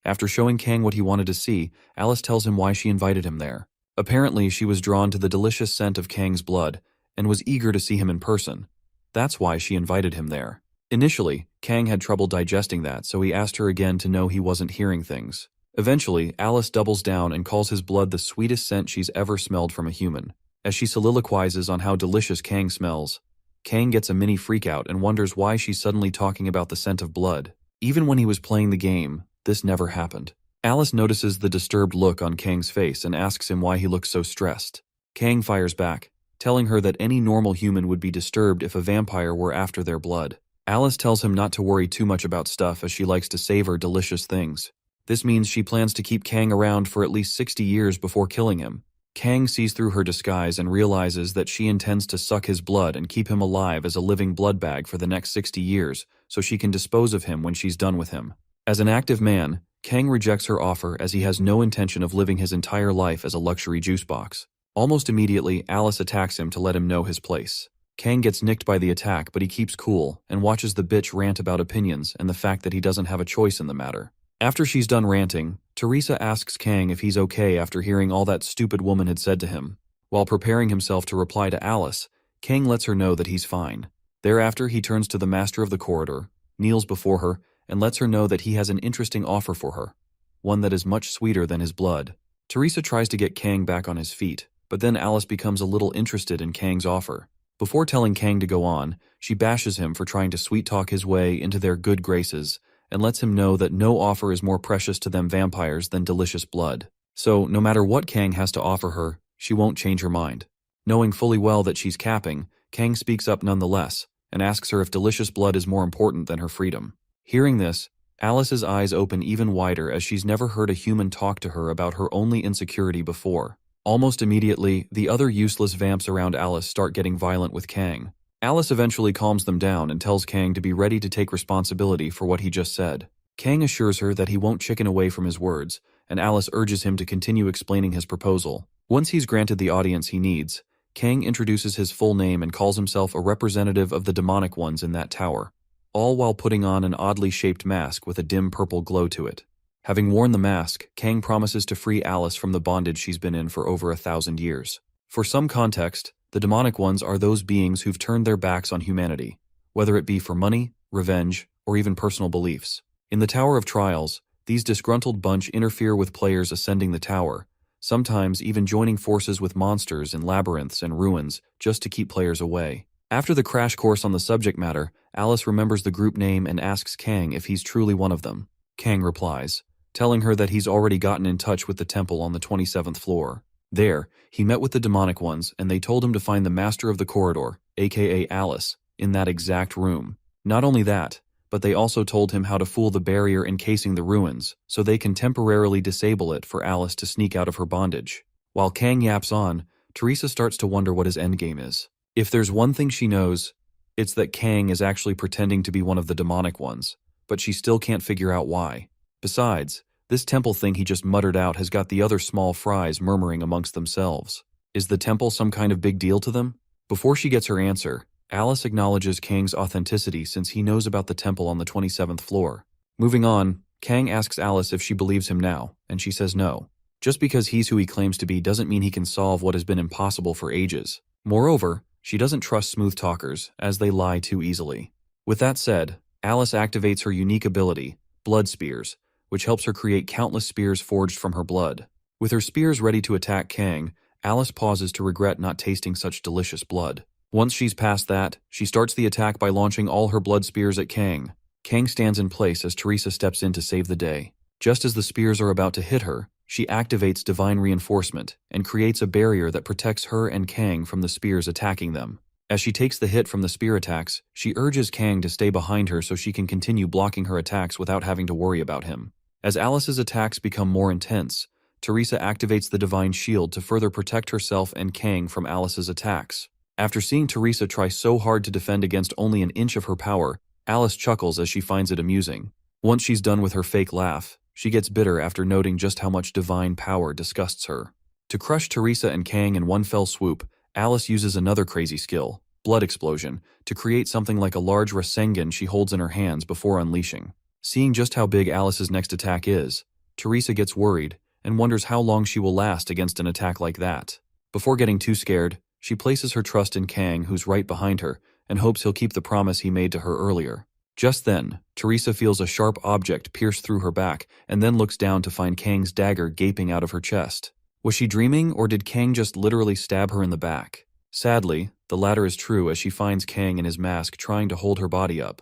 After showing Kang what he wanted to see, Alice tells him why she invited him there. Apparently, she was drawn to the delicious scent of Kang's blood, and was eager to see him in person. That's why she invited him there. Initially, Kang had trouble digesting that, so he asked her again to know he wasn't hearing things. Eventually, Alice doubles down and calls his blood the sweetest scent she's ever smelled from a human. As she soliloquizes on how delicious Kang smells, Kang gets a mini freakout and wonders why she's suddenly talking about the scent of blood. Even when he was playing the game, this never happened. Alice notices the disturbed look on Kang's face and asks him why he looks so stressed. Kang fires back, telling her that any normal human would be disturbed if a vampire were after their blood. Alice tells him not to worry too much about stuff, as she likes to savor delicious things. This means she plans to keep Kang around for at least 60 years before killing him. Kang sees through her disguise and realizes that she intends to suck his blood and keep him alive as a living blood bag for the next 60 years, so she can dispose of him when she's done with him. As an active man, Kang rejects her offer as he has no intention of living his entire life as a luxury juice box. Almost immediately, Alice attacks him to let him know his place. Kang gets nicked by the attack, but he keeps cool and watches the bitch rant about opinions and the fact that he doesn't have a choice in the matter. After she's done ranting, Teresa asks Kang if he's okay after hearing all that stupid woman had said to him. While preparing himself to reply to Alice, Kang lets her know that he's fine. Thereafter, he turns to the master of the corridor, kneels before her, and lets her know that he has an interesting offer for her, one that is much sweeter than his blood. Teresa tries to get Kang back on his feet, but then Alice becomes a little interested in Kang's offer. Before telling Kang to go on, she bashes him for trying to sweet-talk his way into their good graces and lets him know that no offer is more precious to them vampires than delicious blood. So, no matter what Kang has to offer her, she won't change her mind. Knowing fully well that she's capping, Kang speaks up nonetheless and asks her if delicious blood is more important than her freedom. Hearing this, Alice's eyes open even wider as she's never heard a human talk to her about her only insecurity before. Almost immediately, the other useless vamps around Alice start getting violent with Kang. Alice eventually calms them down and tells Kang to be ready to take responsibility for what he just said. Kang assures her that he won't chicken away from his words, and Alice urges him to continue explaining his proposal. Once he's granted the audience he needs, Kang introduces his full name and calls himself a representative of the demonic ones in that tower, all while putting on an oddly shaped mask with a dim purple glow to it. Having worn the mask, Kang promises to free Alice from the bondage she's been in for over 1,000 years. For some context, the demonic ones are those beings who've turned their backs on humanity, whether it be for money, revenge, or even personal beliefs. In the Tower of Trials, these disgruntled bunch interfere with players ascending the tower, sometimes even joining forces with monsters in labyrinths and ruins just to keep players away. After the crash course on the subject matter, Alice remembers the group name and asks Kang if he's truly one of them. Kang replies, telling her that he's already gotten in touch with the temple on the 27th floor. There, he met with the demonic ones and they told him to find the master of the corridor, aka Alice, in that exact room. Not only that, but they also told him how to fool the barrier encasing the ruins so they can temporarily disable it for Alice to sneak out of her bondage. While Kang yaps on, Teresa starts to wonder what his endgame is. If there's one thing she knows, it's that Kang is actually pretending to be one of the demonic ones, but she still can't figure out why. Besides, this temple thing he just muttered out has got the other small fries murmuring amongst themselves. Is the temple some kind of big deal to them? Before she gets her answer, Alice acknowledges Kang's authenticity since he knows about the temple on the 27th floor. Moving on, Kang asks Alice if she believes him now, and she says no. Just because he's who he claims to be doesn't mean he can solve what has been impossible for ages. Moreover, she doesn't trust smooth talkers, as they lie too easily. With that said, Alice activates her unique ability, Blood Spears, which helps her create countless spears forged from her blood. With her spears ready to attack Kang, Alice pauses to regret not tasting such delicious blood. Once she's past that, she starts the attack by launching all her blood spears at Kang. Kang stands in place as Teresa steps in to save the day. Just as the spears are about to hit her, she activates Divine Reinforcement and creates a barrier that protects her and Kang from the spears attacking them. As she takes the hit from the spear attacks, she urges Kang to stay behind her so she can continue blocking her attacks without having to worry about him. As Alice's attacks become more intense, Teresa activates the Divine Shield to further protect herself and Kang from Alice's attacks. After seeing Teresa try so hard to defend against only an inch of her power, Alice chuckles as she finds it amusing. Once she's done with her fake laugh, she gets bitter after noting just how much divine power disgusts her. To crush Teresa and Kang in one fell swoop, Alice uses another crazy skill, Blood Explosion, to create something like a large Rasengan she holds in her hands before unleashing. Seeing just how big Alice's next attack is, Teresa gets worried and wonders how long she will last against an attack like that. Before getting too scared, she places her trust in Kang, who's right behind her, and hopes he'll keep the promise he made to her earlier. Just then, Teresa feels a sharp object pierce through her back and then looks down to find Kang's dagger gaping out of her chest. Was she dreaming, or did Kang just literally stab her in the back? Sadly, the latter is true as she finds Kang in his mask trying to hold her body up,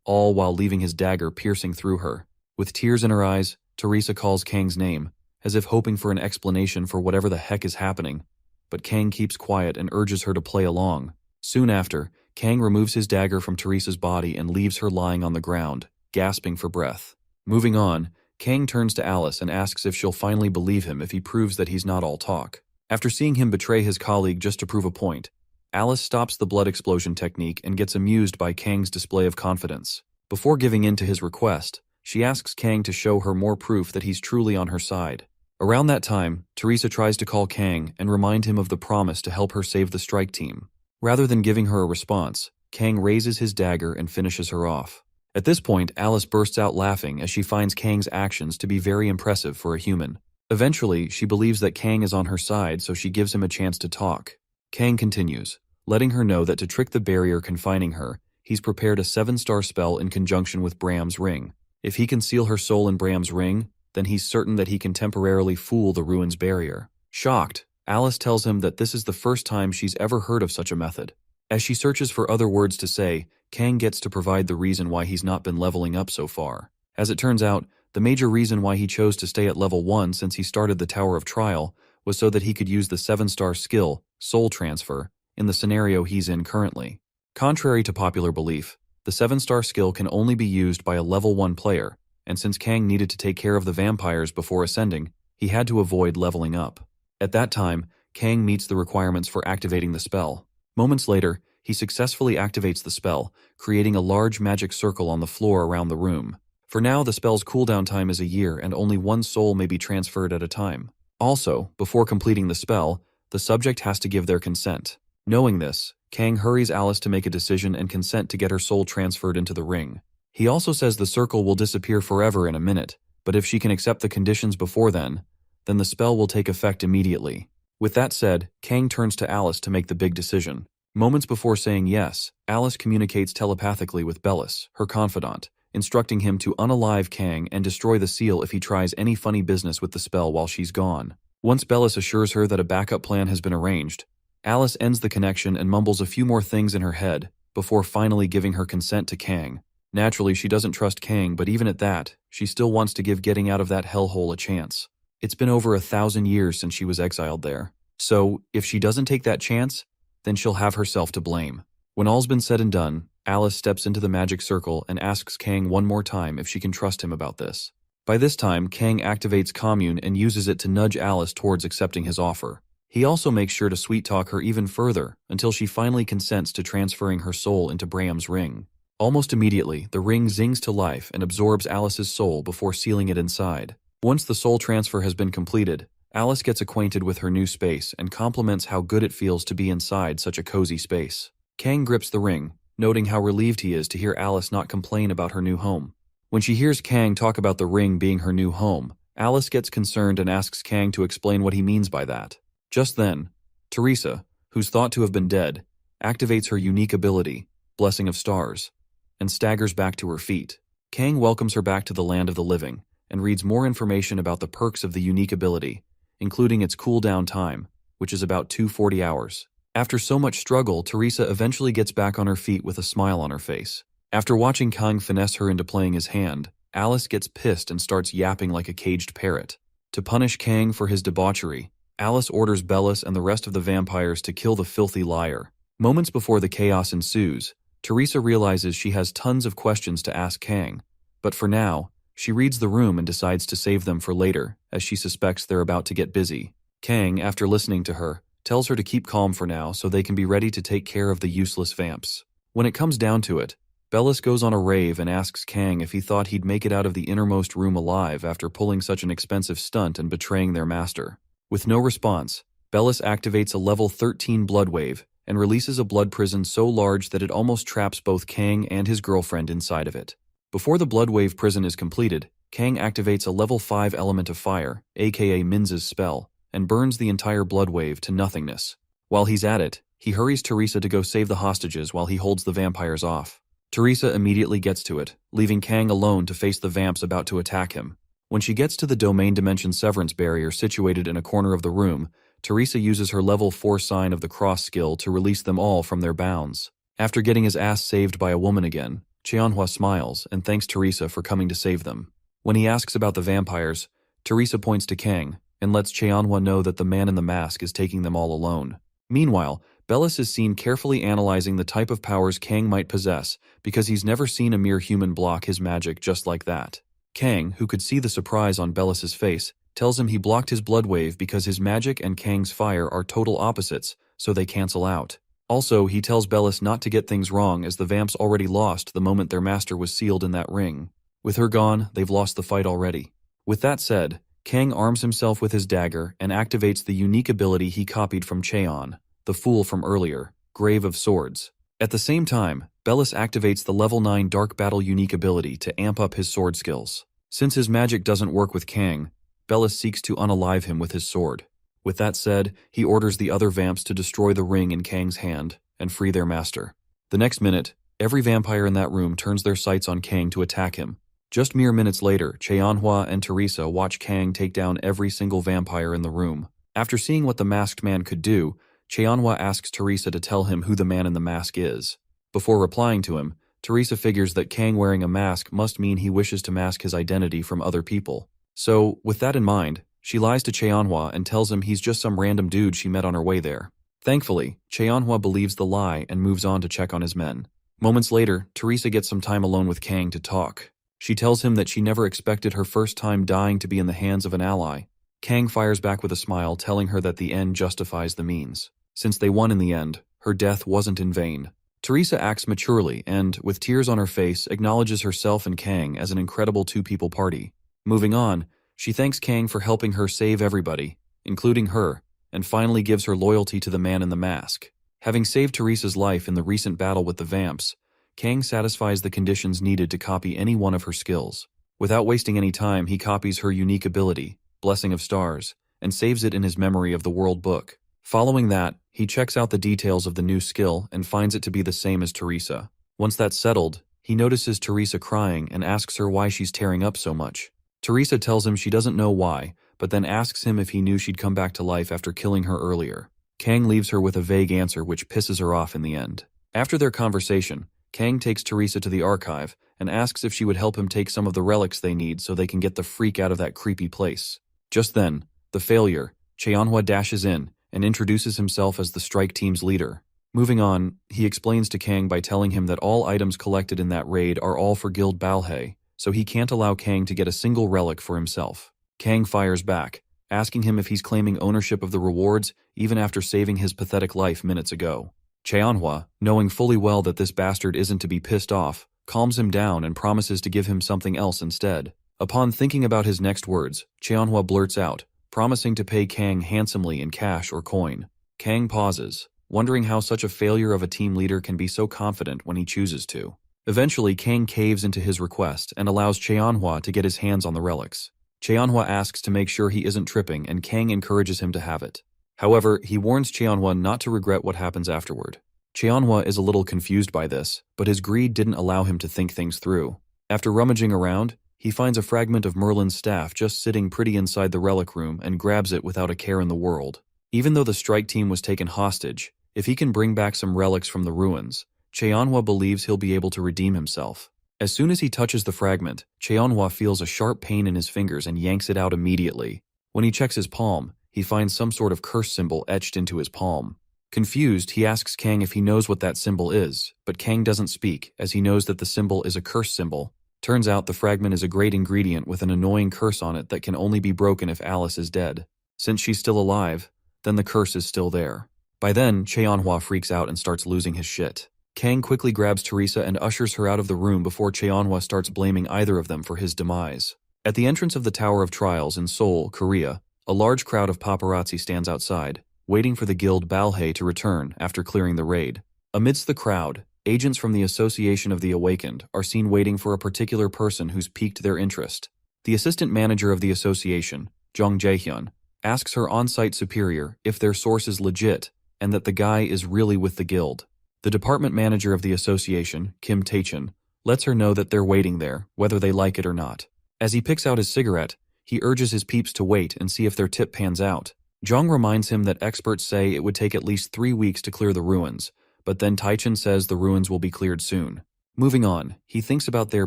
all while leaving his dagger piercing through her. With tears in her eyes, Teresa calls Kang's name, as if hoping for an explanation for whatever the heck is happening, but Kang keeps quiet and urges her to play along. Soon after, Kang removes his dagger from Teresa's body and leaves her lying on the ground, gasping for breath. Moving on, Kang turns to Alice and asks if she'll finally believe him if he proves that he's not all talk. After seeing him betray his colleague just to prove a point, Alice stops the blood explosion technique and gets amused by Kang's display of confidence. Before giving in to his request, She asks Kang to show her more proof that he's truly on her side. Around that time, Teresa tries to call Kang and remind him of the promise to help her save the strike team. Rather than giving her a response, Kang raises his dagger and finishes her off. At this point, Alice bursts out laughing as she finds Kang's actions to be very impressive for a human. Eventually, she believes that Kang is on her side, so she gives him a chance to talk. Kang continues, letting her know that to trick the barrier confining her, he's prepared a 7-star spell in conjunction with Bram's ring. If he can seal her soul in Bram's ring, then he's certain that he can temporarily fool the ruins barrier. Shocked, Alice tells him that this is the first time she's ever heard of such a method. As she searches for other words to say, Kang gets to provide the reason why he's not been leveling up so far. As it turns out, the major reason why he chose to stay at level 1 since he started the Tower of Trial was so that he could use the 7-star skill, Soul Transfer, in the scenario he's in currently. Contrary to popular belief, the 7-star skill can only be used by a level 1 player, and since Kang needed to take care of the vampires before ascending, he had to avoid leveling up. At that time, Kang meets the requirements for activating the spell. Moments later, he successfully activates the spell, creating a large magic circle on the floor around the room. For now, the spell's cooldown time is a year and only 1 soul may be transferred at a time. Also, before completing the spell, the subject has to give their consent. Knowing this, Kang hurries Alice to make a decision and consent to get her soul transferred into the ring. He also says the circle will disappear forever in a minute, but if she can accept the conditions before then the spell will take effect immediately. With that said, Kang turns to Alice to make the big decision. Moments before saying yes, Alice communicates telepathically with Bellis, her confidant, instructing him to unalive Kang and destroy the seal if he tries any funny business with the spell while she's gone. Once Bellis assures her that a backup plan has been arranged, Alice ends the connection and mumbles a few more things in her head before finally giving her consent to Kang. Naturally, she doesn't trust Kang, but even at that, she still wants to give getting out of that hellhole a chance. It's been over 1,000 years since she was exiled there. So, if she doesn't take that chance, then she'll have herself to blame. When all's been said and done, Alice steps into the magic circle and asks Kang one more time if she can trust him about this. By this time, Kang activates Commune and uses it to nudge Alice towards accepting his offer. He also makes sure to sweet-talk her even further until she finally consents to transferring her soul into Bram's ring. Almost immediately, the ring zings to life and absorbs Alice's soul before sealing it inside. Once the soul transfer has been completed, Alice gets acquainted with her new space and compliments how good it feels to be inside such a cozy space. Kang grips the ring, noting how relieved he is to hear Alice not complain about her new home. When she hears Kang talk about the ring being her new home, Alice gets concerned and asks Kang to explain what he means by that. Just then, Teresa, who's thought to have been dead, activates her unique ability, Blessing of Stars, and staggers back to her feet. Kang welcomes her back to the land of the living and reads more information about the perks of the unique ability, including its cooldown time, which is about 240 hours. After so much struggle, Teresa eventually gets back on her feet with a smile on her face. After watching Kang finesse her into playing his hand, Alice gets pissed and starts yapping like a caged parrot. To punish Kang for his debauchery, Alice orders Bellis and the rest of the vampires to kill the filthy liar. Moments before the chaos ensues, Teresa realizes she has tons of questions to ask Kang, but for now, she reads the room and decides to save them for later, as she suspects they're about to get busy. Kang, after listening to her, tells her to keep calm for now so they can be ready to take care of the useless vamps. When it comes down to it, Bellis goes on a rave and asks Kang if he thought he'd make it out of the innermost room alive after pulling such an expensive stunt and betraying their master. With no response, Bellis activates a level 13 blood wave and releases a blood prison so large that it almost traps both Kang and his girlfriend inside of it. Before the blood wave prison is completed, Kang activates a level 5 element of fire, aka Minza's spell, and burns the entire blood wave to nothingness. While he's at it, he hurries Teresa to go save the hostages while he holds the vampires off. Teresa immediately gets to it, leaving Kang alone to face the vamps about to attack him. When she gets to the Domain Dimension Severance barrier situated in a corner of the room, Teresa uses her level 4 Sign of the Cross skill to release them all from their bounds. After getting his ass saved by a woman again, Cheonhua smiles and thanks Teresa for coming to save them. When he asks about the vampires, Teresa points to Kang and lets Cheonhua know that the man in the mask is taking them all alone. Meanwhile, Bellis is seen carefully analyzing the type of powers Kang might possess because he's never seen a mere human block his magic just like that. Kang, who could see the surprise on Bellis's face, tells him he blocked his blood wave because his magic and Kang's fire are total opposites, so they cancel out. Also, he tells Bellis not to get things wrong as the vamps already lost the moment their master was sealed in that ring. With her gone, they've lost the fight already. With that said, Kang arms himself with his dagger and activates the unique ability he copied from Cheon, the fool from earlier, Grave of Swords. At the same time, Bellis activates the level 9 Dark Battle unique ability to amp up his sword skills. Since his magic doesn't work with Kang, Bellis seeks to unalive him with his sword. With that said, he orders the other vamps to destroy the ring in Kang's hand and free their master. The next minute, every vampire in that room turns their sights on Kang to attack him. Just mere minutes later, Cheonhua and Teresa watch Kang take down every single vampire in the room. After seeing what the masked man could do, Cheonhua asks Teresa to tell him who the man in the mask is. Before replying to him, Teresa figures that Kang wearing a mask must mean he wishes to mask his identity from other people. So, with that in mind, she lies to Cheonhua and tells him he's just some random dude she met on her way there. Thankfully, Cheonhua believes the lie and moves on to check on his men. Moments later, Teresa gets some time alone with Kang to talk. She tells him that she never expected her first time dying to be in the hands of an ally. Kang fires back with a smile, telling her that the end justifies the means. Since they won in the end, her death wasn't in vain. Teresa acts maturely and, with tears on her face, acknowledges herself and Kang as an incredible two-people party. Moving on, she thanks Kang for helping her save everybody, including her, and finally gives her loyalty to the man in the mask. Having saved Teresa's life in the recent battle with the vamps, Kang satisfies the conditions needed to copy any one of her skills. Without wasting any time, he copies her unique ability, Blessing of Stars, and saves it in his memory of the World Book. Following that, he checks out the details of the new skill and finds it to be the same as Teresa. Once that's settled, he notices Teresa crying and asks her why she's tearing up so much. Teresa tells him she doesn't know why, but then asks him if he knew she'd come back to life after killing her earlier. Kang leaves her with a vague answer which pisses her off in the end. After their conversation, Kang takes Teresa to the archive and asks if she would help him take some of the relics they need so they can get the freak out of that creepy place. Just then, the failure, Cheonhua dashes in and introduces himself as the strike team's leader. Moving on, he explains to Kang by telling him that all items collected in that raid are all for Guild Balhae, so he can't allow Kang to get a single relic for himself. Kang fires back, asking him if he's claiming ownership of the rewards even after saving his pathetic life minutes ago. Cheonhua, knowing fully well that this bastard isn't to be pissed off, calms him down and promises to give him something else instead. Upon thinking about his next words, Cheonhua blurts out, promising to pay Kang handsomely in cash or coin. Kang pauses, wondering how such a failure of a team leader can be so confident when he chooses to. Eventually, Kang caves into his request and allows Cheonhua to get his hands on the relics. Cheonhua asks to make sure he isn't tripping and Kang encourages him to have it. However, he warns Cheonhua not to regret what happens afterward. Cheonhua is a little confused by this, but his greed didn't allow him to think things through. After rummaging around, he finds a fragment of Merlin's staff just sitting pretty inside the relic room and grabs it without a care in the world. Even though the strike team was taken hostage, if he can bring back some relics from the ruins, Cheonhua believes he'll be able to redeem himself. As soon as he touches the fragment, Cheonhua feels a sharp pain in his fingers and yanks it out immediately. When he checks his palm, he finds some sort of curse symbol etched into his palm. Confused, he asks Kang if he knows what that symbol is, but Kang doesn't speak as he knows that the symbol is a curse symbol. Turns out the fragment is a great ingredient with an annoying curse on it that can only be broken if Alice is dead. Since she's still alive, then the curse is still there. By then, Cheonhua freaks out and starts losing his shit. Kang quickly grabs Teresa and ushers her out of the room before Cheonhua starts blaming either of them for his demise. At the entrance of the Tower of Trials in Seoul, Korea, a large crowd of paparazzi stands outside, waiting for the Guild Balhae to return after clearing the raid. Amidst the crowd, agents from the Association of the Awakened are seen waiting for a particular person who's piqued their interest. The assistant manager of the association, Jung Jae-hyun, asks her on-site superior if their source is legit and that the guy is really with the guild. The department manager of the association, Kim Tae-chun, lets her know that they're waiting there, whether they like it or not. As he picks out his cigarette, he urges his peeps to wait and see if their tip pans out. Jung reminds him that experts say it would take at least 3 weeks to clear the ruins, but then Tae-chun says the ruins will be cleared soon. Moving on, he thinks about their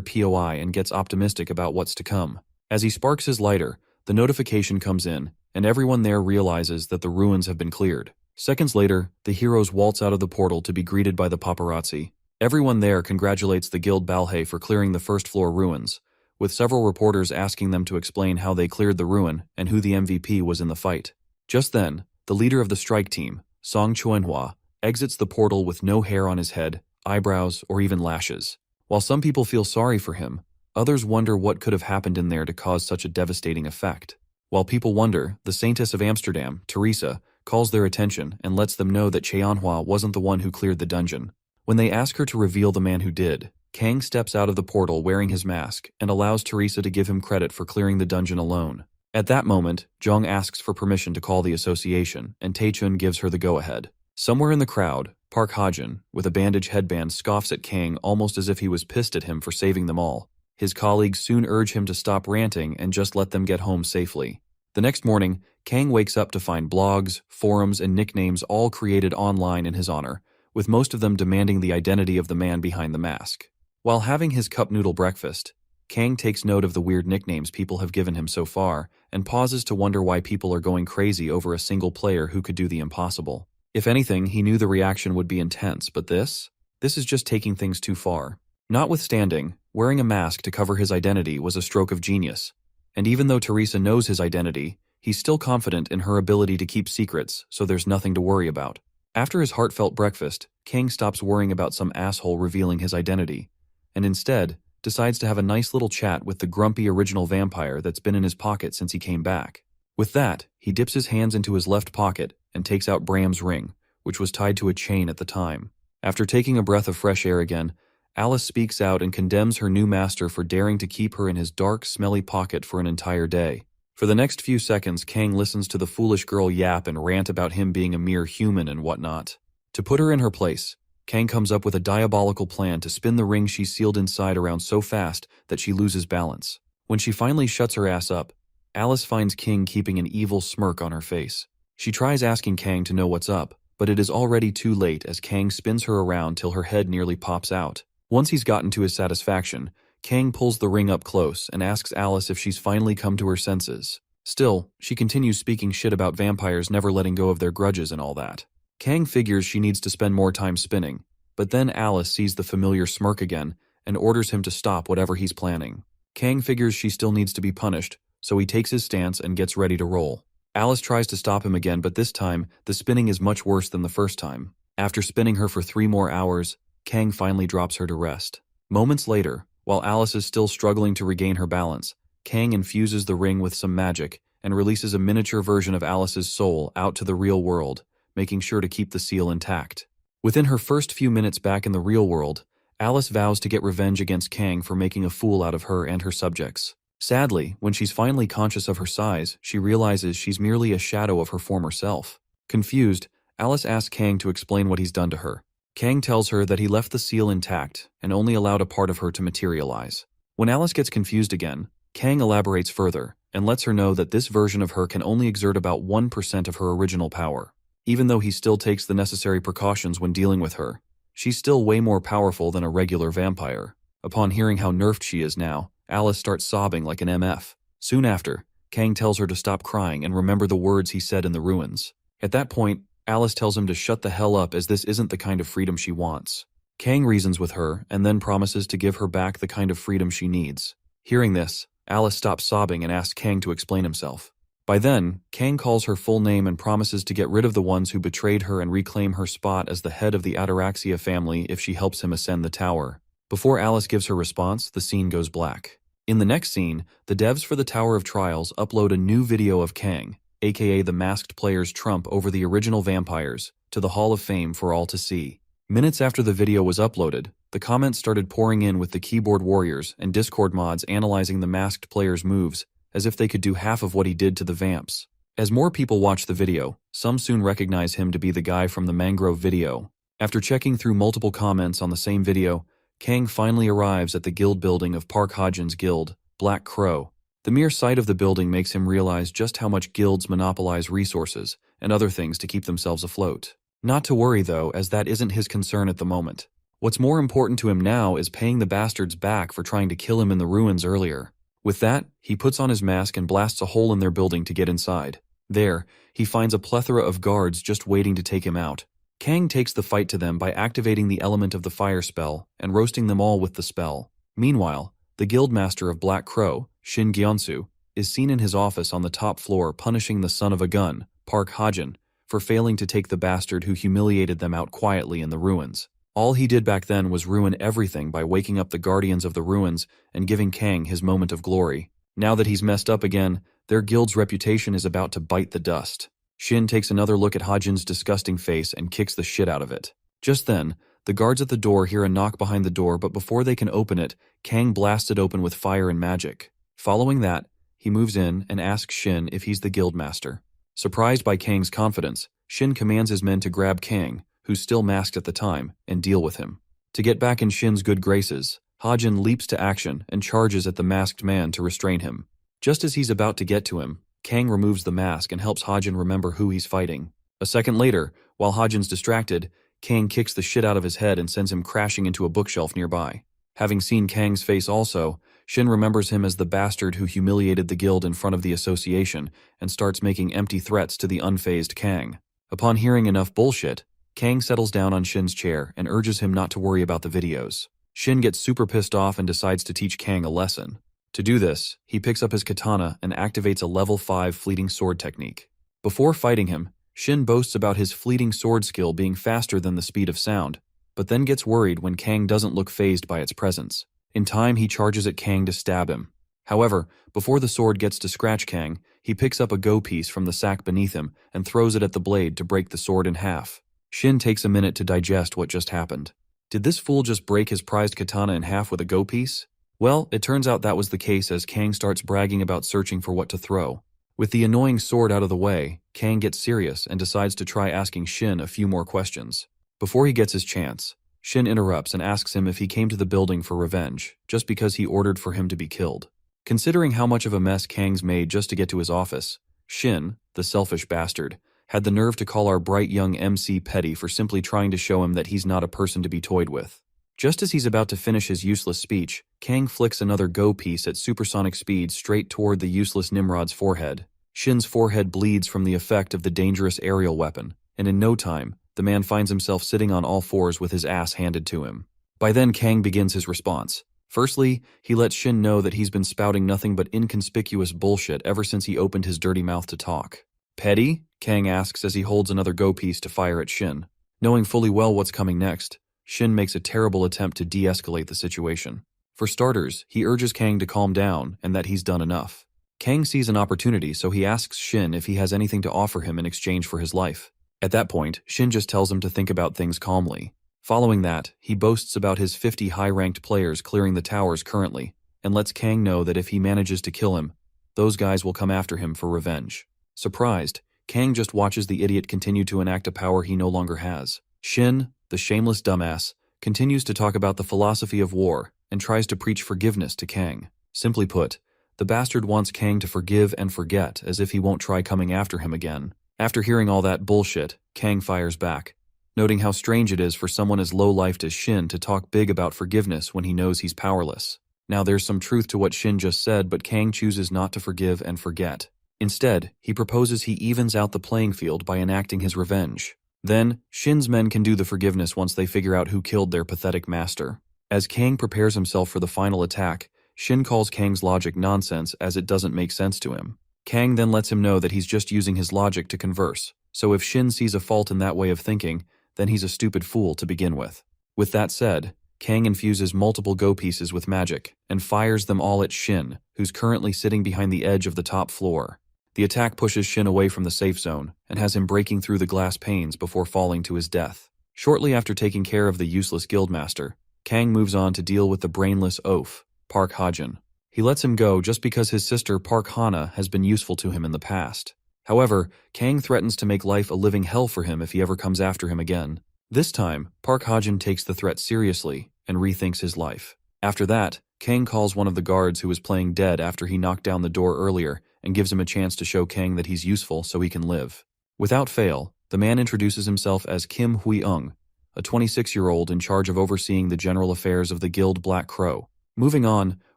POI and gets optimistic about what's to come. As he sparks his lighter, the notification comes in, and everyone there realizes that the ruins have been cleared. Seconds later, the heroes waltz out of the portal to be greeted by the paparazzi. Everyone there congratulates the Guild Balhae for clearing the first-floor ruins, with several reporters asking them to explain how they cleared the ruin and who the MVP was in the fight. Just then, the leader of the strike team, Song Cheonhua, exits the portal with no hair on his head, eyebrows, or even lashes. While some people feel sorry for him, Others wonder what could have happened in there to cause such a devastating effect. While people wonder, the Saintess of Amsterdam, Teresa, calls their attention and lets them know that Cheonhua wasn't the one who cleared the dungeon. When they ask her to reveal the man who did, Kang steps out of the portal wearing his mask and allows Teresa to give him credit for clearing the dungeon alone. At that moment, Jung asks for permission to call the association, and Taechun gives her the go-ahead. Somewhere in the crowd, Park Ha-jin, with a bandage headband, scoffs at Kang almost as if he was pissed at him for saving them all. His colleagues soon urge him to stop ranting and just let them get home safely. The next morning, Kang wakes up to find blogs, forums, and nicknames all created online in his honor, with most of them demanding the identity of the man behind the mask. While having his cup noodle breakfast, Kang takes note of the weird nicknames people have given him so far and pauses to wonder why people are going crazy over a single player who could do the impossible. If anything, he knew the reaction would be intense, but this is just taking things too far. Notwithstanding, wearing a mask to cover his identity was a stroke of genius. And even though Teresa knows his identity, he's still confident in her ability to keep secrets, so there's nothing to worry about. After his heartfelt breakfast, Kang stops worrying about some asshole revealing his identity, and instead decides to have a nice little chat with the grumpy original vampire that's been in his pocket since he came back. With that, he dips his hands into his left pocket and takes out Bram's ring, which was tied to a chain at the time. After taking a breath of fresh air again, Alice speaks out and condemns her new master for daring to keep her in his dark, smelly pocket for an entire day. For the next few seconds, Kang listens to the foolish girl yap and rant about him being a mere human and whatnot. To put her in her place, Kang comes up with a diabolical plan to spin the ring she sealed inside around so fast that she loses balance. When she finally shuts her ass up, Alice finds King keeping an evil smirk on her face. She tries asking Kang to know what's up, but it is already too late as Kang spins her around till her head nearly pops out. Once he's gotten to his satisfaction, Kang pulls the ring up close and asks Alice if she's finally come to her senses. Still, she continues speaking shit about vampires never letting go of their grudges and all that. Kang figures she needs to spend more time spinning, but then Alice sees the familiar smirk again and orders him to stop whatever he's planning. Kang figures she still needs to be punished, so he takes his stance and gets ready to roll. Alice tries to stop him again, but this time, the spinning is much worse than the first time. After spinning her for 3 more hours, Kang finally drops her to rest. Moments later, while Alice is still struggling to regain her balance, Kang infuses the ring with some magic and releases a miniature version of Alice's soul out to the real world, making sure to keep the seal intact. Within her first few minutes back in the real world, Alice vows to get revenge against Kang for making a fool out of her and her subjects. Sadly, when she's finally conscious of her size, she realizes she's merely a shadow of her former self. Confused, Alice asks Kang to explain what he's done to her. Kang tells her that he left the seal intact and only allowed a part of her to materialize. When Alice gets confused again, Kang elaborates further and lets her know that this version of her can only exert about 1% of her original power. Even though he still takes the necessary precautions when dealing with her, she's still way more powerful than a regular vampire. Upon hearing how nerfed she is now, Alice starts sobbing like an MF. Soon after, Kang tells her to stop crying and remember the words he said in the ruins. At that point, Alice tells him to shut the hell up as this isn't the kind of freedom she wants. Kang reasons with her and then promises to give her back the kind of freedom she needs. Hearing this, Alice stops sobbing and asks Kang to explain himself. By then, Kang calls her full name and promises to get rid of the ones who betrayed her and reclaim her spot as the head of the Ataraxia family if she helps him ascend the tower. Before Alice gives her response, the scene goes black. In the next scene, the devs for the Tower of Trials upload a new video of Kang, aka the masked player's trump over the original vampires, to the Hall of Fame for all to see. Minutes after the video was uploaded, the comments started pouring in with the keyboard warriors and Discord mods analyzing the masked player's moves as if they could do half of what he did to the vamps. As more people watch the video, some soon recognize him to be the guy from the Mangrove video. After checking through multiple comments on the same video, Kang finally arrives at the guild building of Park Ha-jin's guild, Black Crow. The mere sight of the building makes him realize just how much guilds monopolize resources and other things to keep themselves afloat. Not to worry though, as that isn't his concern at the moment. What's more important to him now is paying the bastards back for trying to kill him in the ruins earlier. With that, he puts on his mask and blasts a hole in their building to get inside. There, he finds a plethora of guards just waiting to take him out. Kang takes the fight to them by activating the element of the fire spell and roasting them all with the spell. Meanwhile, the guildmaster of Black Crow, Shin Gyeonsu, is seen in his office on the top floor punishing the son of a gun, Park Ha-jin, for failing to take the bastard who humiliated them out quietly in the ruins. All he did back then was ruin everything by waking up the guardians of the ruins and giving Kang his moment of glory. Now that he's messed up again, their guild's reputation is about to bite the dust. Shin takes another look at Hajin's disgusting face and kicks the shit out of it. Just then, the guards at the door hear a knock behind the door, but before they can open it, Kang blasts it open with fire and magic. Following that, he moves in and asks Shin if he's the guild master. Surprised by Kang's confidence, Shin commands his men to grab Kang, who's still masked at the time, and deal with him. To get back in Shin's good graces, Hajin leaps to action and charges at the masked man to restrain him. Just as he's about to get to him, Kang removes the mask and helps Hajin remember who he's fighting. A second later, while Hajin's distracted, Kang kicks the shit out of his head and sends him crashing into a bookshelf nearby. Having seen Kang's face also, Shin remembers him as the bastard who humiliated the guild in front of the association and starts making empty threats to the unfazed Kang. Upon hearing enough bullshit, Kang settles down on Shin's chair and urges him not to worry about the videos. Shin gets super pissed off and decides to teach Kang a lesson. To do this, he picks up his katana and activates a level 5 fleeting sword technique. Before fighting him, Shin boasts about his fleeting sword skill being faster than the speed of sound, but then gets worried when Kang doesn't look fazed by its presence. In time, he charges at Kang to stab him. However, before the sword gets to scratch Kang, he picks up a go piece from the sack beneath him and throws it at the blade to break the sword in half. Shin takes a minute to digest what just happened. Did this fool just break his prized katana in half with a go piece? Well, it turns out that was the case as Kang starts bragging about searching for what to throw. With the annoying sword out of the way, Kang gets serious and decides to try asking Shin a few more questions. Before he gets his chance, Shin interrupts and asks him if he came to the building for revenge, just because he ordered for him to be killed. Considering how much of a mess Kang's made just to get to his office, Shin, the selfish bastard, had the nerve to call our bright young MC petty for simply trying to show him that he's not a person to be toyed with. Just as he's about to finish his useless speech, Kang flicks another go piece at supersonic speed straight toward the useless Nimrod's forehead. Shin's forehead bleeds from the effect of the dangerous aerial weapon, and in no time, the man finds himself sitting on all fours with his ass handed to him. By then, Kang begins his response. Firstly, he lets Shin know that he's been spouting nothing but inconspicuous bullshit ever since he opened his dirty mouth to talk. Petty? Kang asks as he holds another go piece to fire at Shin. Knowing fully well what's coming next, Shin makes a terrible attempt to de-escalate the situation. For starters, he urges Kang to calm down and that he's done enough. Kang sees an opportunity, so he asks Shin if he has anything to offer him in exchange for his life. At that point, Shin just tells him to think about things calmly. Following that, he boasts about his 50 high-ranked players clearing the towers currently, and lets Kang know that if he manages to kill him, those guys will come after him for revenge. Surprised, Kang just watches the idiot continue to enact a power he no longer has. Shin, the shameless dumbass, continues to talk about the philosophy of war and tries to preach forgiveness to Kang. Simply put, the bastard wants Kang to forgive and forget as if he won't try coming after him again. After hearing all that bullshit, Kang fires back, noting how strange it is for someone as low-lifed as Shin to talk big about forgiveness when he knows he's powerless. Now there's some truth to what Shin just said, but Kang chooses not to forgive and forget. Instead, he proposes he evens out the playing field by enacting his revenge. Then, Shin's men can do the forgiveness once they figure out who killed their pathetic master. As Kang prepares himself for the final attack, Shin calls Kang's logic nonsense as it doesn't make sense to him. Kang then lets him know that he's just using his logic to converse, so if Shin sees a fault in that way of thinking, then he's a stupid fool to begin with. With that said, Kang infuses multiple go pieces with magic and fires them all at Shin, who's currently sitting behind the edge of the top floor. The attack pushes Shin away from the safe zone and has him breaking through the glass panes before falling to his death. Shortly after taking care of the useless guildmaster, Kang moves on to deal with the brainless oaf, Park Hajin. He lets him go just because his sister Park Hana has been useful to him in the past. However, Kang threatens to make life a living hell for him if he ever comes after him again. This time, Park Hajin takes the threat seriously and rethinks his life. After that, Kang calls one of the guards who was playing dead after he knocked down the door earlier and gives him a chance to show Kang that he's useful so he can live. Without fail, the man introduces himself as Kim Hui-ung, a 26-year-old in charge of overseeing the general affairs of the guild Black Crow. Moving on,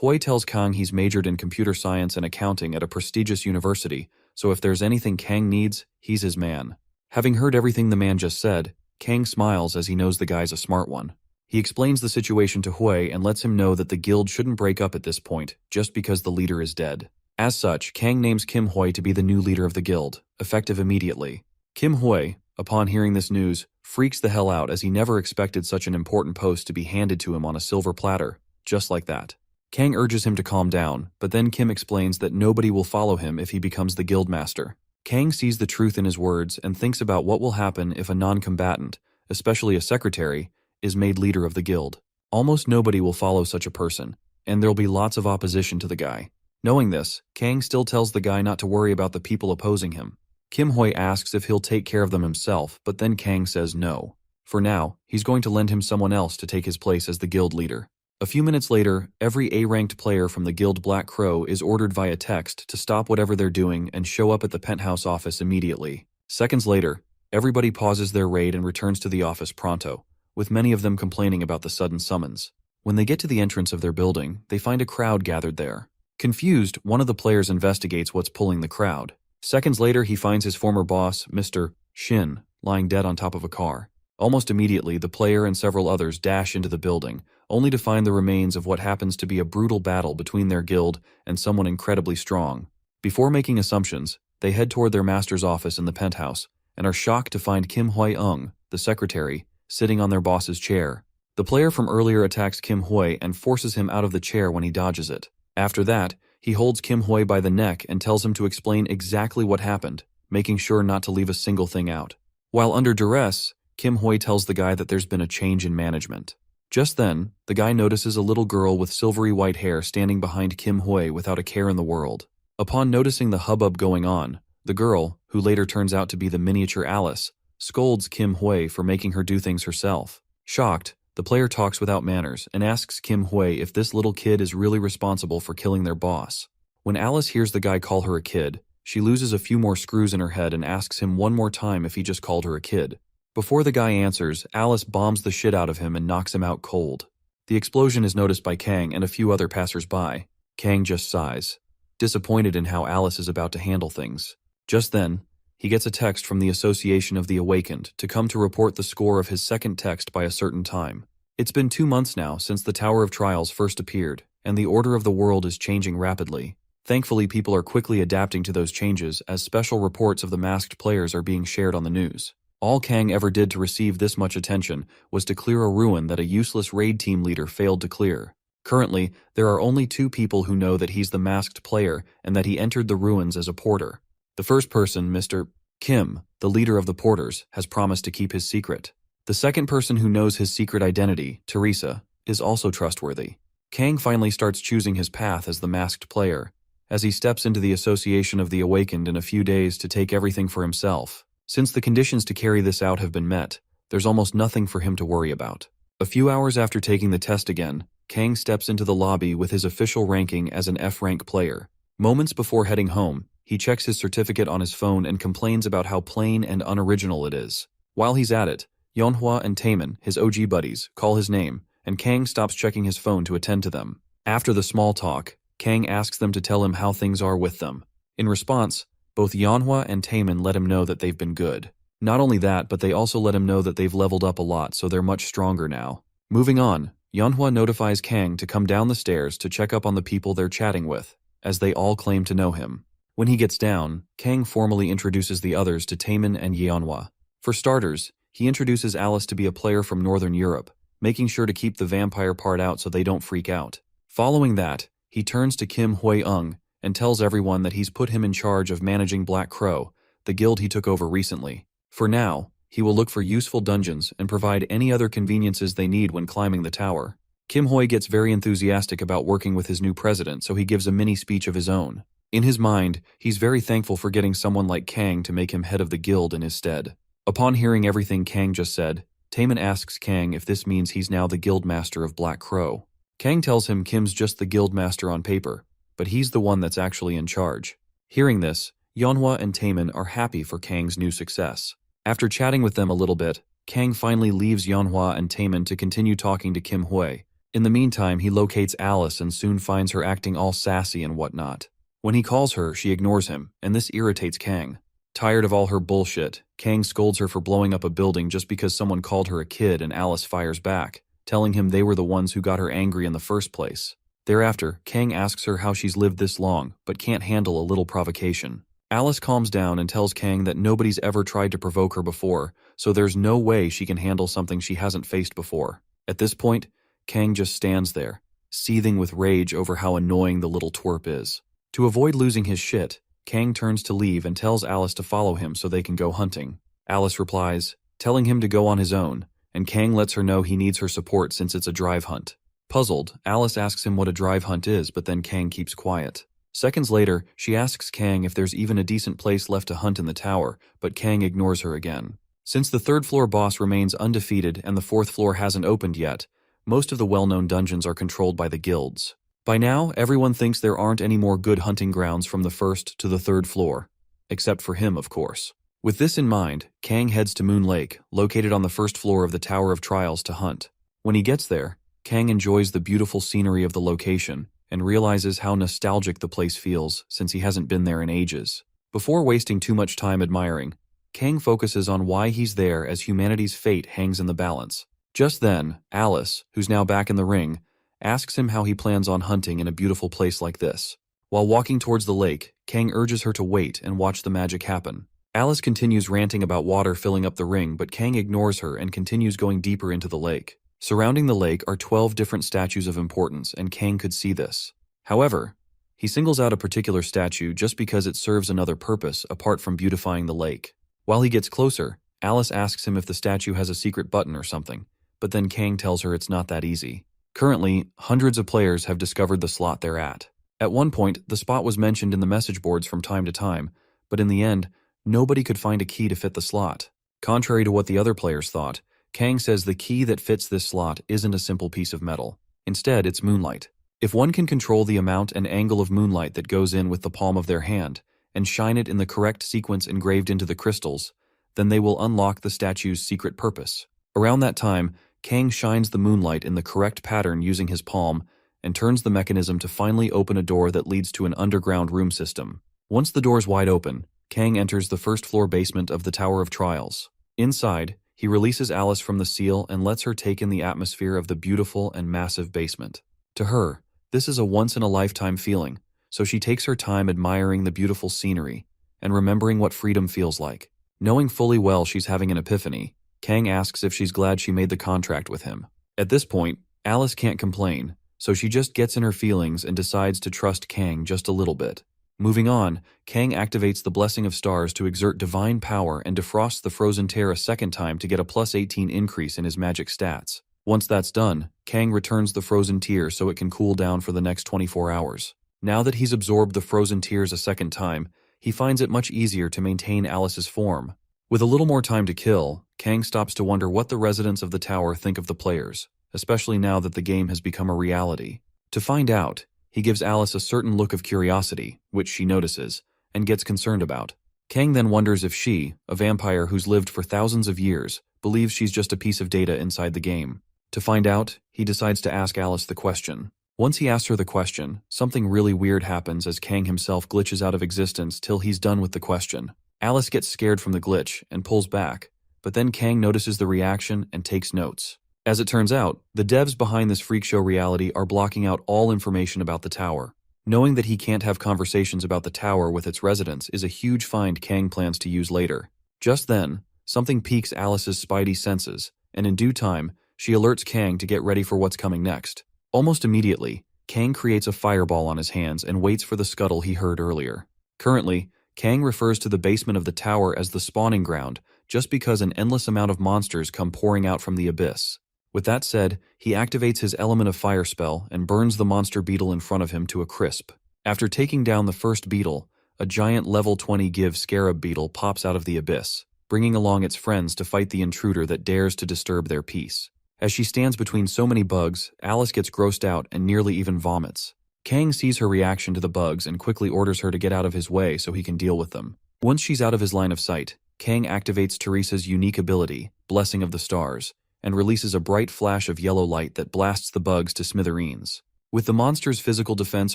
Hui tells Kang he's majored in computer science and accounting at a prestigious university, so if there's anything Kang needs, he's his man. Having heard everything the man just said, Kang smiles as he knows the guy's a smart one. He explains the situation to Hui and lets him know that the guild shouldn't break up at this point, just because the leader is dead. As such, Kang names Kim Hui to be the new leader of the guild, effective immediately. Kim Hui, upon hearing this news, freaks the hell out as he never expected such an important post to be handed to him on a silver platter, just like that. Kang urges him to calm down, but then Kim explains that nobody will follow him if he becomes the guildmaster. Kang sees the truth in his words and thinks about what will happen if a non-combatant, especially a secretary, is made leader of the guild. Almost nobody will follow such a person, and there'll be lots of opposition to the guy. Knowing this, Kang still tells the guy not to worry about the people opposing him. Kim Hoi asks if he'll take care of them himself, but then Kang says no. For now, he's going to lend him someone else to take his place as the guild leader. A few minutes later, every A-ranked player from the guild Black Crow is ordered via text to stop whatever they're doing and show up at the penthouse office immediately. Seconds later, everybody pauses their raid and returns to the office pronto, with many of them complaining about the sudden summons. When they get to the entrance of their building, they find a crowd gathered there. Confused, one of the players investigates what's pulling the crowd. Seconds later, he finds his former boss, Mr. Shin, lying dead on top of a car. Almost immediately, the player and several others dash into the building, only to find the remains of what happens to be a brutal battle between their guild and someone incredibly strong. Before making assumptions, they head toward their master's office in the penthouse, and are shocked to find Kim Hoi-ung, the secretary, sitting on their boss's chair. The player from earlier attacks Kim Hoi and forces him out of the chair when he dodges it. After that, he holds Kim Hoi by the neck and tells him to explain exactly what happened, making sure not to leave a single thing out. While under duress, Kim Hoi tells the guy that there's been a change in management. Just then, the guy notices a little girl with silvery white hair standing behind Kim Hoi without a care in the world. Upon noticing the hubbub going on, the girl, who later turns out to be the miniature Alice, scolds Kim Hoi for making her do things herself. Shocked, the player talks without manners and asks Kim Hoi if this little kid is really responsible for killing their boss. When Alice hears the guy call her a kid, she loses a few more screws in her head and asks him one more time if he just called her a kid. Before the guy answers, Alice bombs the shit out of him and knocks him out cold. The explosion is noticed by Kang and a few other passers-by. Kang just sighs, disappointed in how Alice is about to handle things. Just then, he gets a text from the Association of the Awakened to come to report the score of his second text by a certain time. It's been 2 months now since the Tower of Trials first appeared, and the order of the world is changing rapidly. Thankfully, people are quickly adapting to those changes as special reports of the masked players are being shared on the news. All Kang ever did to receive this much attention was to clear a ruin that a useless raid team leader failed to clear. Currently, there are only 2 people who know that he's the masked player and that he entered the ruins as a porter. The first person, Mr. Kim, the leader of the porters, has promised to keep his secret. The second person who knows his secret identity, Teresa, is also trustworthy. Kang finally starts choosing his path as the masked player, as he steps into the Association of the Awakened in a few days to take everything for himself. Since the conditions to carry this out have been met, there's almost nothing for him to worry about. A few hours after taking the test again, Kang steps into the lobby with his official ranking as an F-rank player. Moments before heading home, he checks his certificate on his phone and complains about how plain and unoriginal it is. While he's at it, Yeonhwa and Taemin, his OG buddies, call his name, and Kang stops checking his phone to attend to them. After the small talk, Kang asks them to tell him how things are with them. In response, both Yeonhwa and Taemin let him know that they've been good. Not only that, but they also let him know that they've leveled up a lot, so they're much stronger now. Moving on, Yeonhwa notifies Kang to come down the stairs to check up on the people they're chatting with, as they all claim to know him. When he gets down, Kang formally introduces the others to Taemin and Yeonhwa. For starters, he introduces Alice to be a player from Northern Europe, making sure to keep the vampire part out so they don't freak out. Following that, he turns to Kim Hoi-ung and tells everyone that he's put him in charge of managing Black Crow, the guild he took over recently. For now, he will look for useful dungeons and provide any other conveniences they need when climbing the tower. Kim Hoi gets very enthusiastic about working with his new president, so he gives a mini speech of his own. In his mind, he's very thankful for getting someone like Kang to make him head of the guild in his stead. Upon hearing everything Kang just said, Taemin asks Kang if this means he's now the guild master of Black Crow. Kang tells him Kim's just the guild master on paper, but he's the one that's actually in charge. Hearing this, Yeonhwa and Taemin are happy for Kang's new success. After chatting with them a little bit, Kang finally leaves Yeonhwa and Taemin to continue talking to Kim Hoi. In the meantime, he locates Alice and soon finds her acting all sassy and whatnot. When he calls her, she ignores him, and this irritates Kang. Tired of all her bullshit, Kang scolds her for blowing up a building just because someone called her a kid, and Alice fires back, telling him they were the ones who got her angry in the first place. Thereafter, Kang asks her how she's lived this long, but can't handle a little provocation. Alice calms down and tells Kang that nobody's ever tried to provoke her before, so there's no way she can handle something she hasn't faced before. At this point, Kang just stands there, seething with rage over how annoying the little twerp is. To avoid losing his shit, Kang turns to leave and tells Alice to follow him so they can go hunting. Alice replies, telling him to go on his own, and Kang lets her know he needs her support since it's a drive hunt. Puzzled, Alice asks him what a drive hunt is, but then Kang keeps quiet. Seconds later, she asks Kang if there's even a decent place left to hunt in the tower, but Kang ignores her again. Since the third-floor boss remains undefeated and the fourth floor hasn't opened yet, most of the well-known dungeons are controlled by the guilds. By now, everyone thinks there aren't any more good hunting grounds from the first to the third floor. Except for him, of course. With this in mind, Kang heads to Moon Lake, located on the first floor of the Tower of Trials, to hunt. When he gets there, Kang enjoys the beautiful scenery of the location and realizes how nostalgic the place feels since he hasn't been there in ages. Before wasting too much time admiring, Kang focuses on why he's there as humanity's fate hangs in the balance. Just then, Alice, who's now back in the ring, asks him how he plans on hunting in a beautiful place like this. While walking towards the lake, Kang urges her to wait and watch the magic happen. Alice continues ranting about water filling up the ring, but Kang ignores her and continues going deeper into the lake. Surrounding the lake are 12 different statues of importance, and Kang could see this. However, he singles out a particular statue just because it serves another purpose apart from beautifying the lake. While he gets closer, Alice asks him if the statue has a secret button or something, but then Kang tells her it's not that easy. Currently, hundreds of players have discovered the slot they're at. At one point, the spot was mentioned in the message boards from time to time, but in the end, nobody could find a key to fit the slot. Contrary to what the other players thought, Kang says the key that fits this slot isn't a simple piece of metal. Instead, it's moonlight. If one can control the amount and angle of moonlight that goes in with the palm of their hand, and shine it in the correct sequence engraved into the crystals, then they will unlock the statue's secret purpose. Around that time, Kang shines the moonlight in the correct pattern using his palm and turns the mechanism to finally open a door that leads to an underground room system. Once the door's wide open, Kang enters the first-floor basement of the Tower of Trials. Inside, he releases Alice from the seal and lets her take in the atmosphere of the beautiful and massive basement. To her, this is a once-in-a-lifetime feeling, so she takes her time admiring the beautiful scenery and remembering what freedom feels like. Knowing fully well she's having an epiphany, Kang asks if she's glad she made the contract with him. At this point, Alice can't complain, so she just gets in her feelings and decides to trust Kang just a little bit. Moving on, Kang activates the Blessing of Stars to exert divine power and defrosts the frozen tear a second time to get a plus 18 increase in his magic stats. Once that's done, Kang returns the frozen tear so it can cool down for the next 24 hours. Now that he's absorbed the frozen tears a second time, he finds it much easier to maintain Alice's form. With a little more time to kill, Kang stops to wonder what the residents of the tower think of the players, especially now that the game has become a reality. To find out, he gives Alice a certain look of curiosity, which she notices, and gets concerned about. Kang then wonders if she, a vampire who's lived for thousands of years, believes she's just a piece of data inside the game. To find out, he decides to ask Alice the question. Once he asks her the question, something really weird happens as Kang himself glitches out of existence till he's done with the question. Alice gets scared from the glitch and pulls back, but then Kang notices the reaction and takes notes. As it turns out, the devs behind this freak show reality are blocking out all information about the tower. Knowing that he can't have conversations about the tower with its residents is a huge find Kang plans to use later. Just then, something piques Alice's spidey senses, and in due time, she alerts Kang to get ready for what's coming next. Almost immediately, Kang creates a fireball on his hands and waits for the scuttle he heard earlier. Currently, Kang refers to the basement of the tower as the spawning ground, just because an endless amount of monsters come pouring out from the abyss. With that said, he activates his element of fire spell and burns the monster beetle in front of him to a crisp. After taking down the first beetle, a giant level 20 give scarab beetle pops out of the abyss, bringing along its friends to fight the intruder that dares to disturb their peace. As she stands between so many bugs, Alice gets grossed out and nearly even vomits. Kang sees her reaction to the bugs and quickly orders her to get out of his way so he can deal with them. Once she's out of his line of sight, Kang activates Teresa's unique ability, Blessing of the Stars, and releases a bright flash of yellow light that blasts the bugs to smithereens. With the monster's physical defense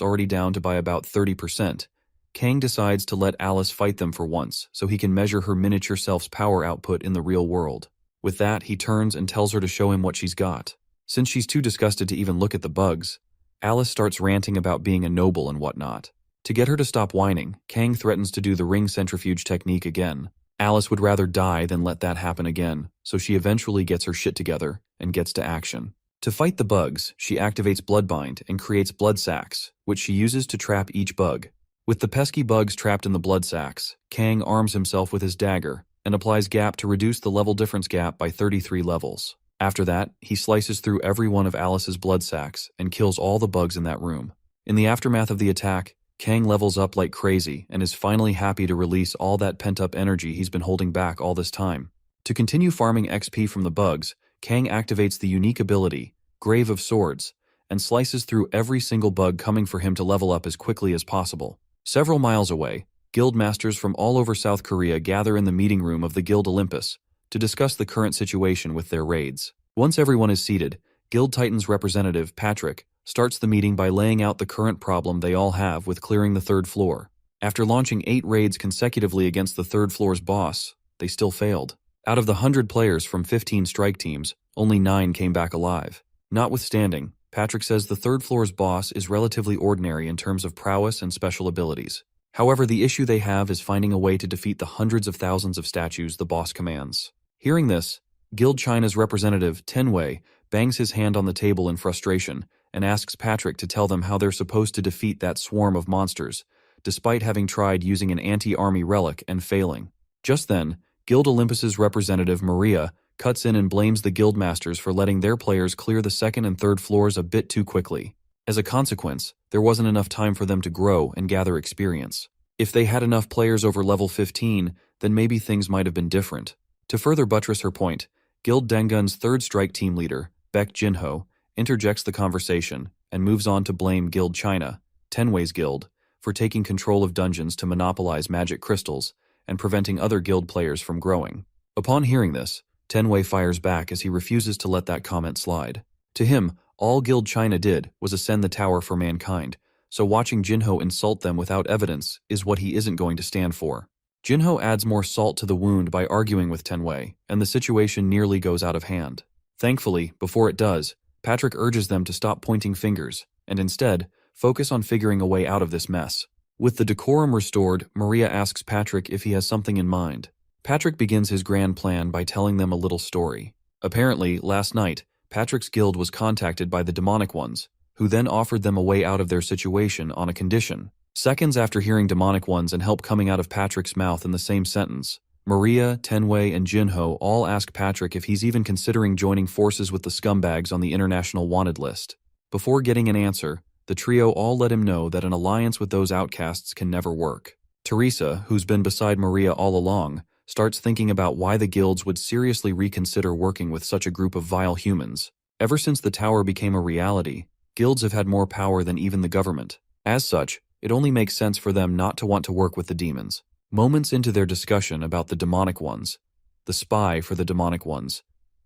already down to by about 30%, Kang decides to let Alice fight them for once so he can measure her miniature self's power output in the real world. With that, he turns and tells her to show him what she's got. Since she's too disgusted to even look at the bugs, Alice starts ranting about being a noble and whatnot. To get her to stop whining, Kang threatens to do the ring centrifuge technique again. Alice would rather die than let that happen again, so she eventually gets her shit together and gets to action. To fight the bugs, she activates Bloodbind and creates blood sacs, which she uses to trap each bug. With the pesky bugs trapped in the blood sacs, Kang arms himself with his dagger and applies Gap to reduce the level difference gap by 33 levels. After that, he slices through every one of Alice's blood sacs and kills all the bugs in that room. In the aftermath of the attack, Kang levels up like crazy and is finally happy to release all that pent-up energy he's been holding back all this time. To continue farming XP from the bugs, Kang activates the unique ability, Grave of Swords, and slices through every single bug coming for him to level up as quickly as possible. Several miles away, guild masters from all over South Korea gather in the meeting room of the Guild Olympus to discuss the current situation with their raids. Once everyone is seated, Guild Titan's representative, Patrick, starts the meeting by laying out the current problem they all have with clearing the third floor. After launching 8 raids consecutively against the third floor's boss, they still failed. Out of the 100 players from 15 strike teams, only 9 came back alive. Notwithstanding, Patrick says the third floor's boss is relatively ordinary in terms of prowess and special abilities. However, the issue they have is finding a way to defeat the hundreds of thousands of statues the boss commands. Hearing this, Guild China's representative, Tenwei, bangs his hand on the table in frustration and asks Patrick to tell them how they're supposed to defeat that swarm of monsters, despite having tried using an anti-army relic and failing. Just then, Guild Olympus's representative, Maria, cuts in and blames the guild masters for letting their players clear the second and third floors a bit too quickly. As a consequence, there wasn't enough time for them to grow and gather experience. If they had enough players over level 15, then maybe things might have been different. To further buttress her point, Guild Dengun's third strike team leader, Baek Jinho, interjects the conversation and moves on to blame Guild China, Tenwei's guild, for taking control of dungeons to monopolize magic crystals and preventing other guild players from growing. Upon hearing this, Tenwei fires back as he refuses to let that comment slide. To him, all Guild China did was ascend the tower for mankind, so watching Jinho insult them without evidence is what he isn't going to stand for. Jinho adds more salt to the wound by arguing with Tenwei, and the situation nearly goes out of hand. Thankfully, before it does, Patrick urges them to stop pointing fingers, and instead, focus on figuring a way out of this mess. With the decorum restored, Maria asks Patrick if he has something in mind. Patrick begins his grand plan by telling them a little story. Apparently, last night, Patrick's guild was contacted by the demonic ones, who then offered them a way out of their situation on a condition. Seconds after hearing demonic ones and help coming out of Patrick's mouth in the same sentence, Maria, Tenwei, and Jinho all ask Patrick if he's even considering joining forces with the scumbags on the international wanted list. Before getting an answer, the trio all let him know that an alliance with those outcasts can never work. Teresa, who's been beside Maria all along, starts thinking about why the guilds would seriously reconsider working with such a group of vile humans. Ever since the tower became a reality, guilds have had more power than even the government. As such, it only makes sense for them not to want to work with the demons. Moments into their discussion about the demonic ones, the spy for the demonic ones,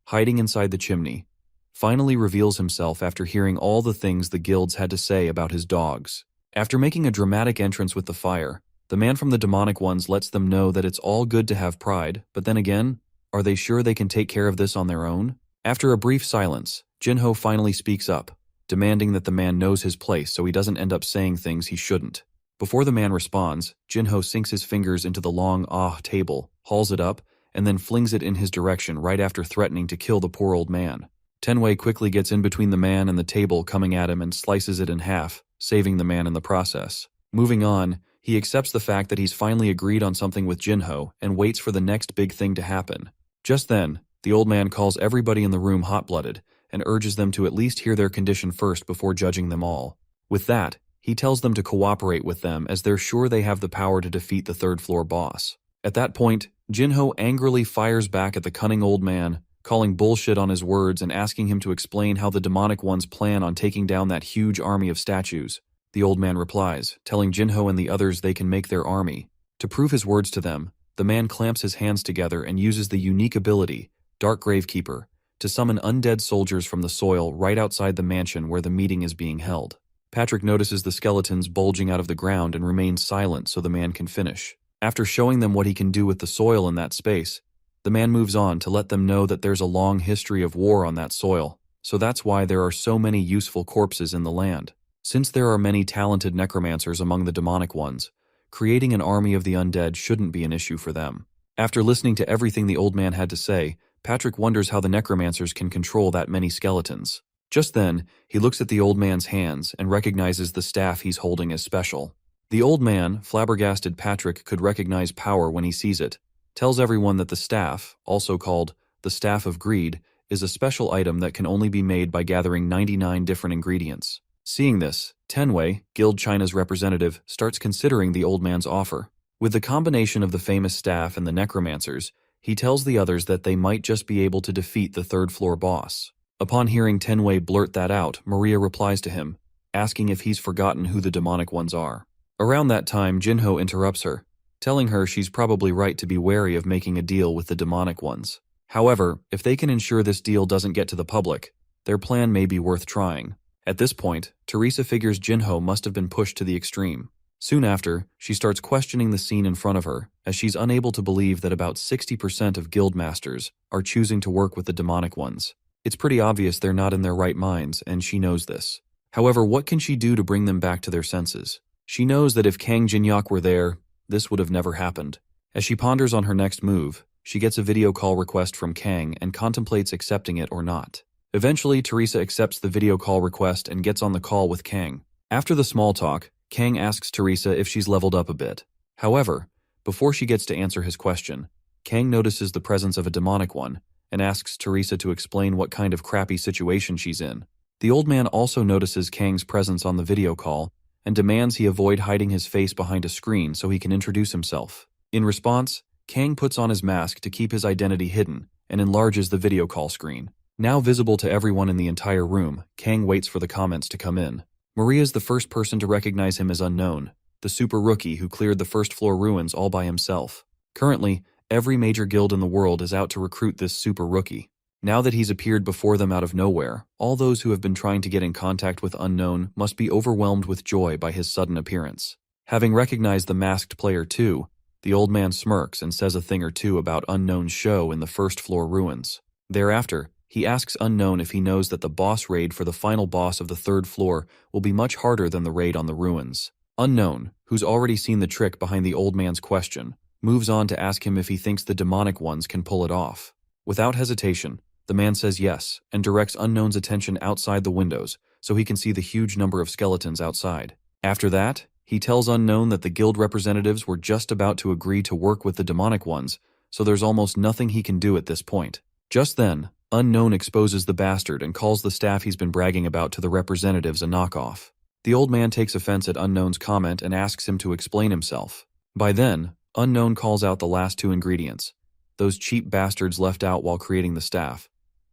hiding inside the chimney, finally reveals himself after hearing all the things the guilds had to say about his dogs. After making a dramatic entrance with the fire, the man from the demonic ones lets them know that it's all good to have pride, but then again, are they sure they can take care of this on their own? After a brief silence, Jinho finally speaks up, demanding that the man knows his place so he doesn't end up saying things he shouldn't. Before the man responds, Jinho sinks his fingers into the long table, hauls it up, and then flings it in his direction right after threatening to kill the poor old man. Tenwei quickly gets in between the man and the table coming at him and slices it in half, saving the man in the process. Moving on, he accepts the fact that he's finally agreed on something with Jinho and waits for the next big thing to happen. Just then, the old man calls everybody in the room hot-blooded and urges them to at least hear their condition first before judging them all. With that, he tells them to cooperate with them as they're sure they have the power to defeat the third-floor boss. At that point, Jinho angrily fires back at the cunning old man, calling bullshit on his words and asking him to explain how the demonic ones plan on taking down that huge army of statues. The old man replies, telling Jinho and the others they can make their army. To prove his words to them, the man clamps his hands together and uses the unique ability, Dark Gravekeeper, to summon undead soldiers from the soil right outside the mansion where the meeting is being held. Patrick notices the skeletons bulging out of the ground and remains silent so the man can finish. After showing them what he can do with the soil in that space, the man moves on to let them know that there's a long history of war on that soil, so that's why there are so many useful corpses in the land. Since there are many talented necromancers among the demonic ones, creating an army of the undead shouldn't be an issue for them. After listening to everything the old man had to say, Patrick wonders how the necromancers can control that many skeletons. Just then, he looks at the old man's hands and recognizes the staff he's holding as special. The old man, flabbergasted Patrick could recognize power when he sees it, tells everyone that the staff, also called the Staff of Greed, is a special item that can only be made by gathering 99 different ingredients. Seeing this, Tenwei, Guild China's representative, starts considering the old man's offer. With the combination of the famous staff and the necromancers, he tells the others that they might just be able to defeat the third-floor boss. Upon hearing Tenwei blurt that out, Maria replies to him, asking if he's forgotten who the demonic ones are. Around that time, Jinho interrupts her, telling her she's probably right to be wary of making a deal with the demonic ones. However, if they can ensure this deal doesn't get to the public, their plan may be worth trying. At this point, Teresa figures Jinho must have been pushed to the extreme. Soon after, she starts questioning the scene in front of her, as she's unable to believe that about 60% of guild masters are choosing to work with the demonic ones. It's pretty obvious they're not in their right minds, and she knows this. However, what can she do to bring them back to their senses? She knows that if Kang Jinyak were there, this would have never happened. As she ponders on her next move, she gets a video call request from Kang and contemplates accepting it or not. Eventually, Teresa accepts the video call request and gets on the call with Kang. After the small talk, Kang asks Teresa if she's leveled up a bit. However, before she gets to answer his question, Kang notices the presence of a demonic one and asks Teresa to explain what kind of crappy situation she's in. The old man also notices Kang's presence on the video call and demands he avoid hiding his face behind a screen so he can introduce himself. In response, Kang puts on his mask to keep his identity hidden and enlarges the video call screen. Now visible to everyone in the entire room, Kang waits for the comments to come in. Maria's the first person to recognize him as Unknown, the super rookie who cleared the first-floor ruins all by himself. Currently, every major guild in the world is out to recruit this super rookie. Now that he's appeared before them out of nowhere, all those who have been trying to get in contact with Unknown must be overwhelmed with joy by his sudden appearance. Having recognized the masked player too, the old man smirks and says a thing or two about Unknown's show in the first-floor ruins. Thereafter, he asks Unknown if he knows that the boss raid for the final boss of the third floor will be much harder than the raid on the ruins. Unknown, who's already seen the trick behind the old man's question, moves on to ask him if he thinks the demonic ones can pull it off. Without hesitation, the man says yes and directs Unknown's attention outside the windows so he can see the huge number of skeletons outside. After that, he tells Unknown that the guild representatives were just about to agree to work with the demonic ones, so there's almost nothing he can do at this point. Just then, Unknown exposes the bastard and calls the staff he's been bragging about to the representatives a knockoff. The old man takes offense at Unknown's comment and asks him to explain himself. By then, Unknown calls out the last two ingredients, those cheap bastards left out while creating the staff.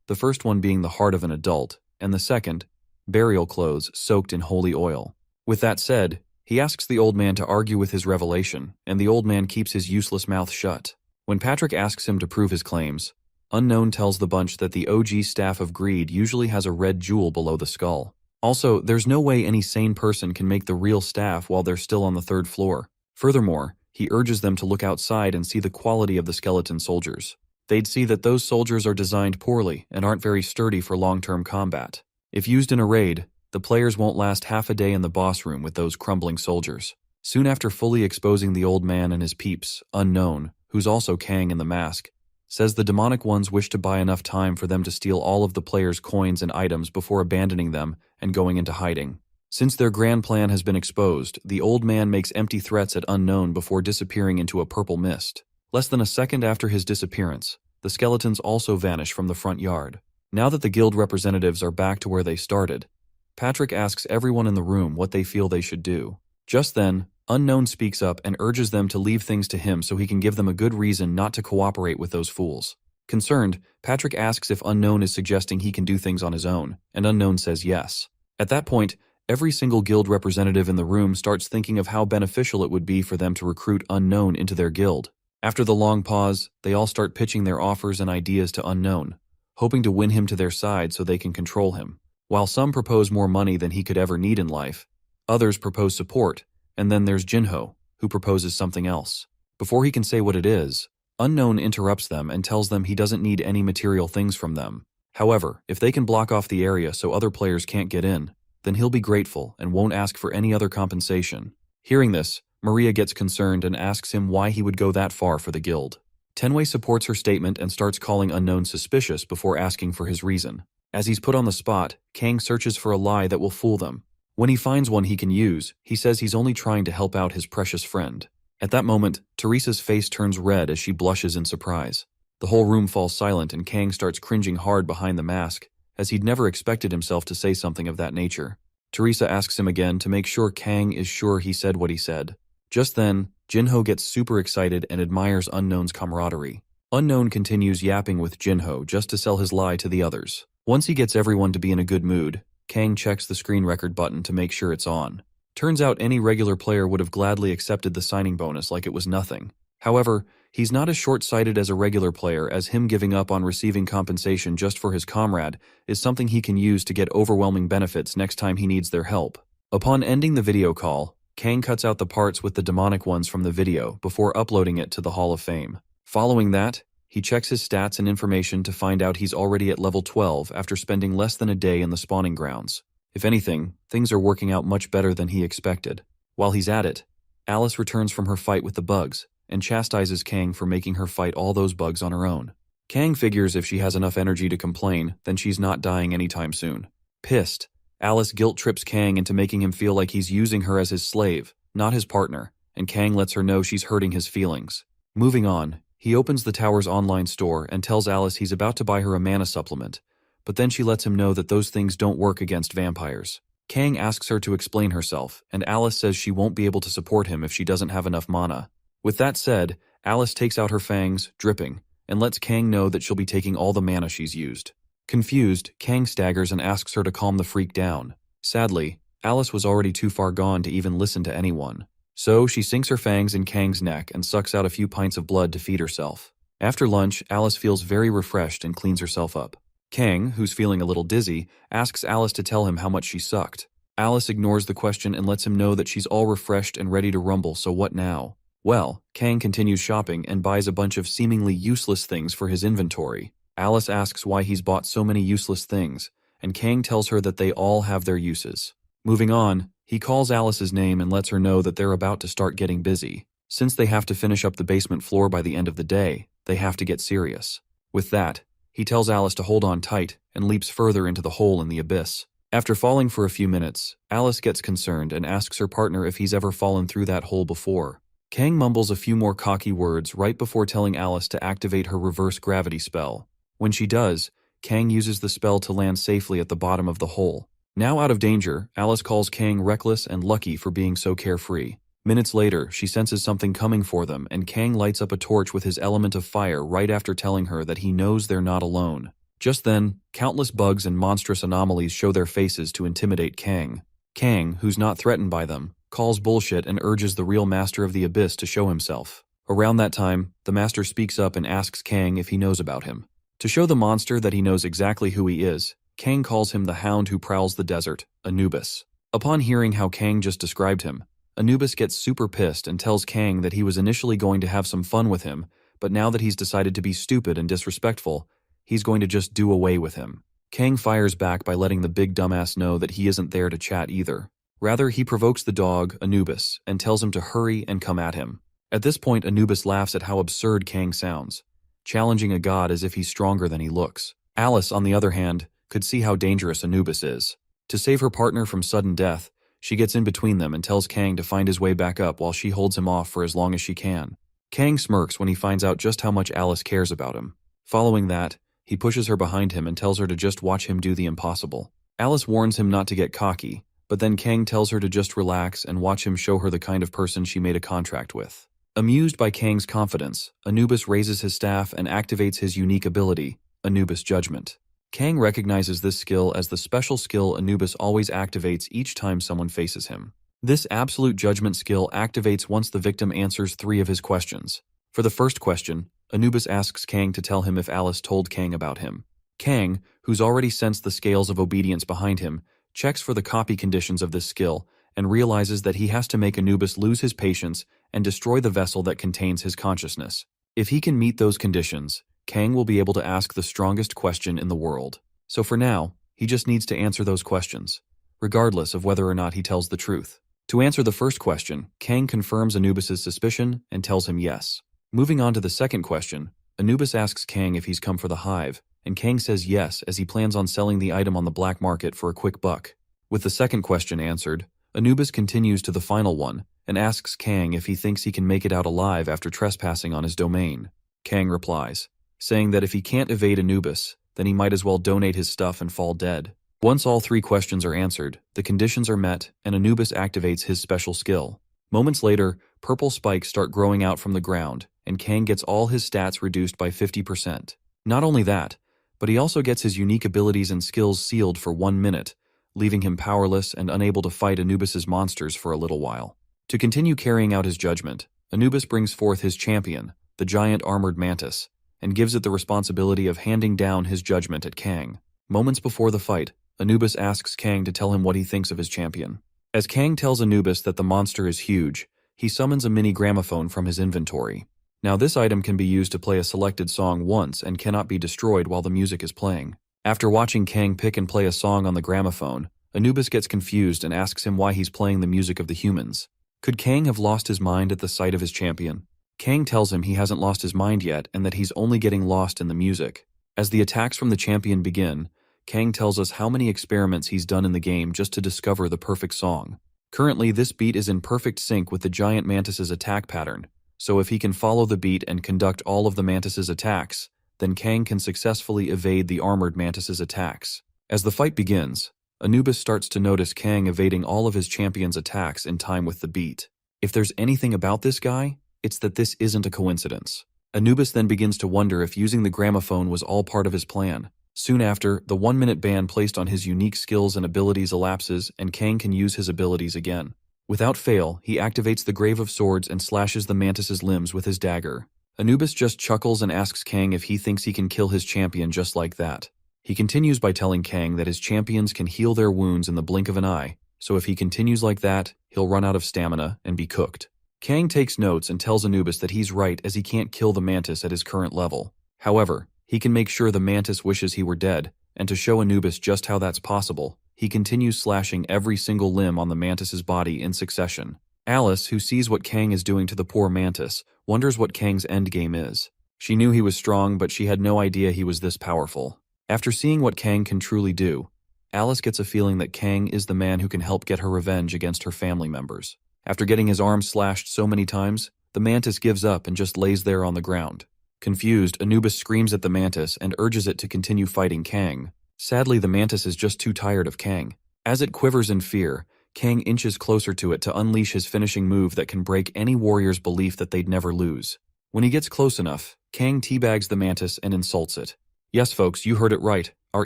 The first one being the heart of an adult, and the second, burial clothes soaked in holy oil. With that said, he asks the old man to argue with his revelation, and the old man keeps his useless mouth shut. When Patrick asks him to prove his claims, Unknown tells the bunch that the OG Staff of Greed usually has a red jewel below the skull. Also, there's no way any sane person can make the real staff while they're still on the third floor. Furthermore, he urges them to look outside and see the quality of the skeleton soldiers. They'd see that those soldiers are designed poorly and aren't very sturdy for long-term combat. If used in a raid, the players won't last half a day in the boss room with those crumbling soldiers. Soon after fully exposing the old man and his peeps, Unknown, who's also Kang in the mask, says the demonic ones wish to buy enough time for them to steal all of the players' coins and items before abandoning them and going into hiding. Since their grand plan has been exposed, the old man makes empty threats at Unknown before disappearing into a purple mist. Less than a second after his disappearance, the skeletons also vanish from the front yard. Now that the guild representatives are back to where they started, Patrick asks everyone in the room what they feel they should do. Just then, Unknown speaks up and urges them to leave things to him so he can give them a good reason not to cooperate with those fools. Concerned, Patrick asks if Unknown is suggesting he can do things on his own, and Unknown says yes. At that point, every single guild representative in the room starts thinking of how beneficial it would be for them to recruit Unknown into their guild. After the long pause, they all start pitching their offers and ideas to Unknown, hoping to win him to their side so they can control him. While some propose more money than he could ever need in life, others propose support, and then there's Jinho, who proposes something else. Before he can say what it is, Unknown interrupts them and tells them he doesn't need any material things from them. However, if they can block off the area so other players can't get in, then he'll be grateful and won't ask for any other compensation. Hearing this, Maria gets concerned and asks him why he would go that far for the guild. Tenwei supports her statement and starts calling Unknown suspicious before asking for his reason. As he's put on the spot, Kang searches for a lie that will fool them. When he finds one he can use, he says he's only trying to help out his precious friend. At that moment, Teresa's face turns red as she blushes in surprise. The whole room falls silent and Kang starts cringing hard behind the mask, as he'd never expected himself to say something of that nature. Teresa asks him again to make sure Kang is sure he said what he said. Just then, Jinho gets super excited and admires Unknown's camaraderie. Unknown continues yapping with Jinho just to sell his lie to the others. Once he gets everyone to be in a good mood, Kang checks the screen record button to make sure it's on. Turns out any regular player would have gladly accepted the signing bonus like it was nothing. However, he's not as short-sighted as a regular player, as him giving up on receiving compensation just for his comrade is something he can use to get overwhelming benefits next time he needs their help. Upon ending the video call, Kang cuts out the parts with the demonic ones from the video before uploading it to the Hall of Fame. Following that, he checks his stats and information to find out he's already at level 12 after spending less than a day in the spawning grounds. If anything, things are working out much better than he expected. While he's at it, Alice returns from her fight with the bugs and chastises Kang for making her fight all those bugs on her own. Kang figures if she has enough energy to complain, then she's not dying anytime soon. Pissed, Alice guilt trips Kang into making him feel like he's using her as his slave, not his partner, and Kang lets her know she's hurting his feelings. Moving on, he opens the tower's online store and tells Alice he's about to buy her a mana supplement, but then she lets him know that those things don't work against vampires. Kang asks her to explain herself, and Alice says she won't be able to support him if she doesn't have enough mana. With that said, Alice takes out her fangs, dripping, and lets Kang know that she'll be taking all the mana she's used. Confused, Kang staggers and asks her to calm the freak down. Sadly, Alice was already too far gone to even listen to anyone. So she sinks her fangs in Kang's neck and sucks out a few pints of blood to feed herself. After lunch, Alice feels very refreshed and cleans herself up. Kang, who's feeling a little dizzy, asks Alice to tell him how much she sucked. Alice ignores the question and lets him know that she's all refreshed and ready to rumble, so what now? Well, Kang continues shopping and buys a bunch of seemingly useless things for his inventory. Alice asks why he's bought so many useless things, and Kang tells her that they all have their uses. Moving on, he calls Alice's name and lets her know that they're about to start getting busy. Since they have to finish up the basement floor by the end of the day, they have to get serious. With that, he tells Alice to hold on tight and leaps further into the hole in the abyss. After falling for a few minutes, Alice gets concerned and asks her partner if he's ever fallen through that hole before. Kang mumbles a few more cocky words right before telling Alice to activate her reverse gravity spell. When she does, Kang uses the spell to land safely at the bottom of the hole. Now out of danger, Alice calls Kang reckless and lucky for being so carefree. Minutes later, she senses something coming for them, and Kang lights up a torch with his element of fire right after telling her that he knows they're not alone. Just then, countless bugs and monstrous anomalies show their faces to intimidate Kang. Kang, who's not threatened by them, calls bullshit and urges the real master of the abyss to show himself. Around that time, the master speaks up and asks Kang if he knows about him. To show the monster that he knows exactly who he is, Kang calls him the hound who prowls the desert, Anubis. Upon hearing how Kang just described him, Anubis gets super pissed and tells Kang that he was initially going to have some fun with him, but now that he's decided to be stupid and disrespectful, he's going to just do away with him. Kang fires back by letting the big dumbass know that he isn't there to chat either. Rather, he provokes the dog, Anubis, and tells him to hurry and come at him. At this point, Anubis laughs at how absurd Kang sounds, challenging a god as if he's stronger than he looks. Alice, on the other hand, could see how dangerous Anubis is. To save her partner from sudden death, she gets in between them and tells Kang to find his way back up while she holds him off for as long as she can. Kang smirks when he finds out just how much Alice cares about him. Following that, he pushes her behind him and tells her to just watch him do the impossible. Alice warns him not to get cocky, but then Kang tells her to just relax and watch him show her the kind of person she made a contract with. Amused by Kang's confidence, Anubis raises his staff and activates his unique ability, Anubis Judgment. Kang recognizes this skill as the special skill Anubis always activates each time someone faces him. This absolute judgment skill activates once the victim answers 3 of his questions. For the first question, Anubis asks Kang to tell him if Alice told Kang about him. Kang, who's already sensed the scales of obedience behind him, checks for the copy conditions of this skill and realizes that he has to make Anubis lose his patience and destroy the vessel that contains his consciousness. If he can meet those conditions, Kang will be able to ask the strongest question in the world. So for now, he just needs to answer those questions. regardless of whether or not he tells the truth. To answer the first question, Kang confirms Anubis's suspicion and tells him yes. Moving on to the second question, Anubis asks Kang if he's come for the hive, and Kang says yes as he plans on selling the item on the black market for a quick buck. With the second question answered, Anubis continues to the final one and asks Kang if he thinks he can make it out alive after trespassing on his domain. Kang replies, saying that if he can't evade Anubis, then he might as well donate his stuff and fall dead. Once all three questions are answered, the conditions are met and Anubis activates his special skill. Moments later, purple spikes start growing out from the ground, and Kang gets all his stats reduced by 50%. Not only that, but he also gets his unique abilities and skills sealed for 1 minute, leaving him powerless and unable to fight Anubis's monsters for a little while. To continue carrying out his judgment, Anubis brings forth his champion, the giant armored mantis, and gives it the responsibility of handing down his judgment at Kang. Moments before the fight, Anubis asks Kang to tell him what he thinks of his champion. As Kang tells Anubis that the monster is huge, he summons a mini gramophone from his inventory. Now this item can be used to play a selected song once and cannot be destroyed while the music is playing. After watching Kang pick and play a song on the gramophone, Anubis gets confused and asks him why he's playing the music of the humans. Could Kang have lost his mind at the sight of his champion? Kang tells him he hasn't lost his mind yet and that he's only getting lost in the music. As the attacks from the champion begin, Kang tells us how many experiments he's done in the game just to discover the perfect song. Currently, this beat is in perfect sync with the giant mantis's attack pattern, so if he can follow the beat and conduct all of the mantis's attacks, then Kang can successfully evade the armored mantis's attacks. As the fight begins, Anubis starts to notice Kang evading all of his champion's attacks in time with the beat. If there's anything about this guy, it's that this isn't a coincidence. Anubis then begins to wonder if using the gramophone was all part of his plan. Soon after, the 1-minute ban placed on his unique skills and abilities elapses and Kang can use his abilities again. Without fail, he activates the Grave of Swords and slashes the mantis's limbs with his dagger. Anubis just chuckles and asks Kang if he thinks he can kill his champion just like that. He continues by telling Kang that his champions can heal their wounds in the blink of an eye, so if he continues like that, he'll run out of stamina and be cooked. Kang takes notes and tells Anubis that he's right as he can't kill the mantis at his current level. However, he can make sure the mantis wishes he were dead, and to show Anubis just how that's possible, he continues slashing every single limb on the mantis's body in succession. Alice, who sees what Kang is doing to the poor mantis, wonders what Kang's endgame is. She knew he was strong, but she had no idea he was this powerful. After seeing what Kang can truly do, Alice gets a feeling that Kang is the man who can help get her revenge against her family members. After getting his arm slashed so many times, the mantis gives up and just lays there on the ground. Confused, Anubis screams at the mantis and urges it to continue fighting Kang. Sadly, the mantis is just too tired of Kang. As it quivers in fear, Kang inches closer to it to unleash his finishing move that can break any warrior's belief that they'd never lose. When he gets close enough, Kang teabags the mantis and insults it. Yes, folks, you heard it right. Our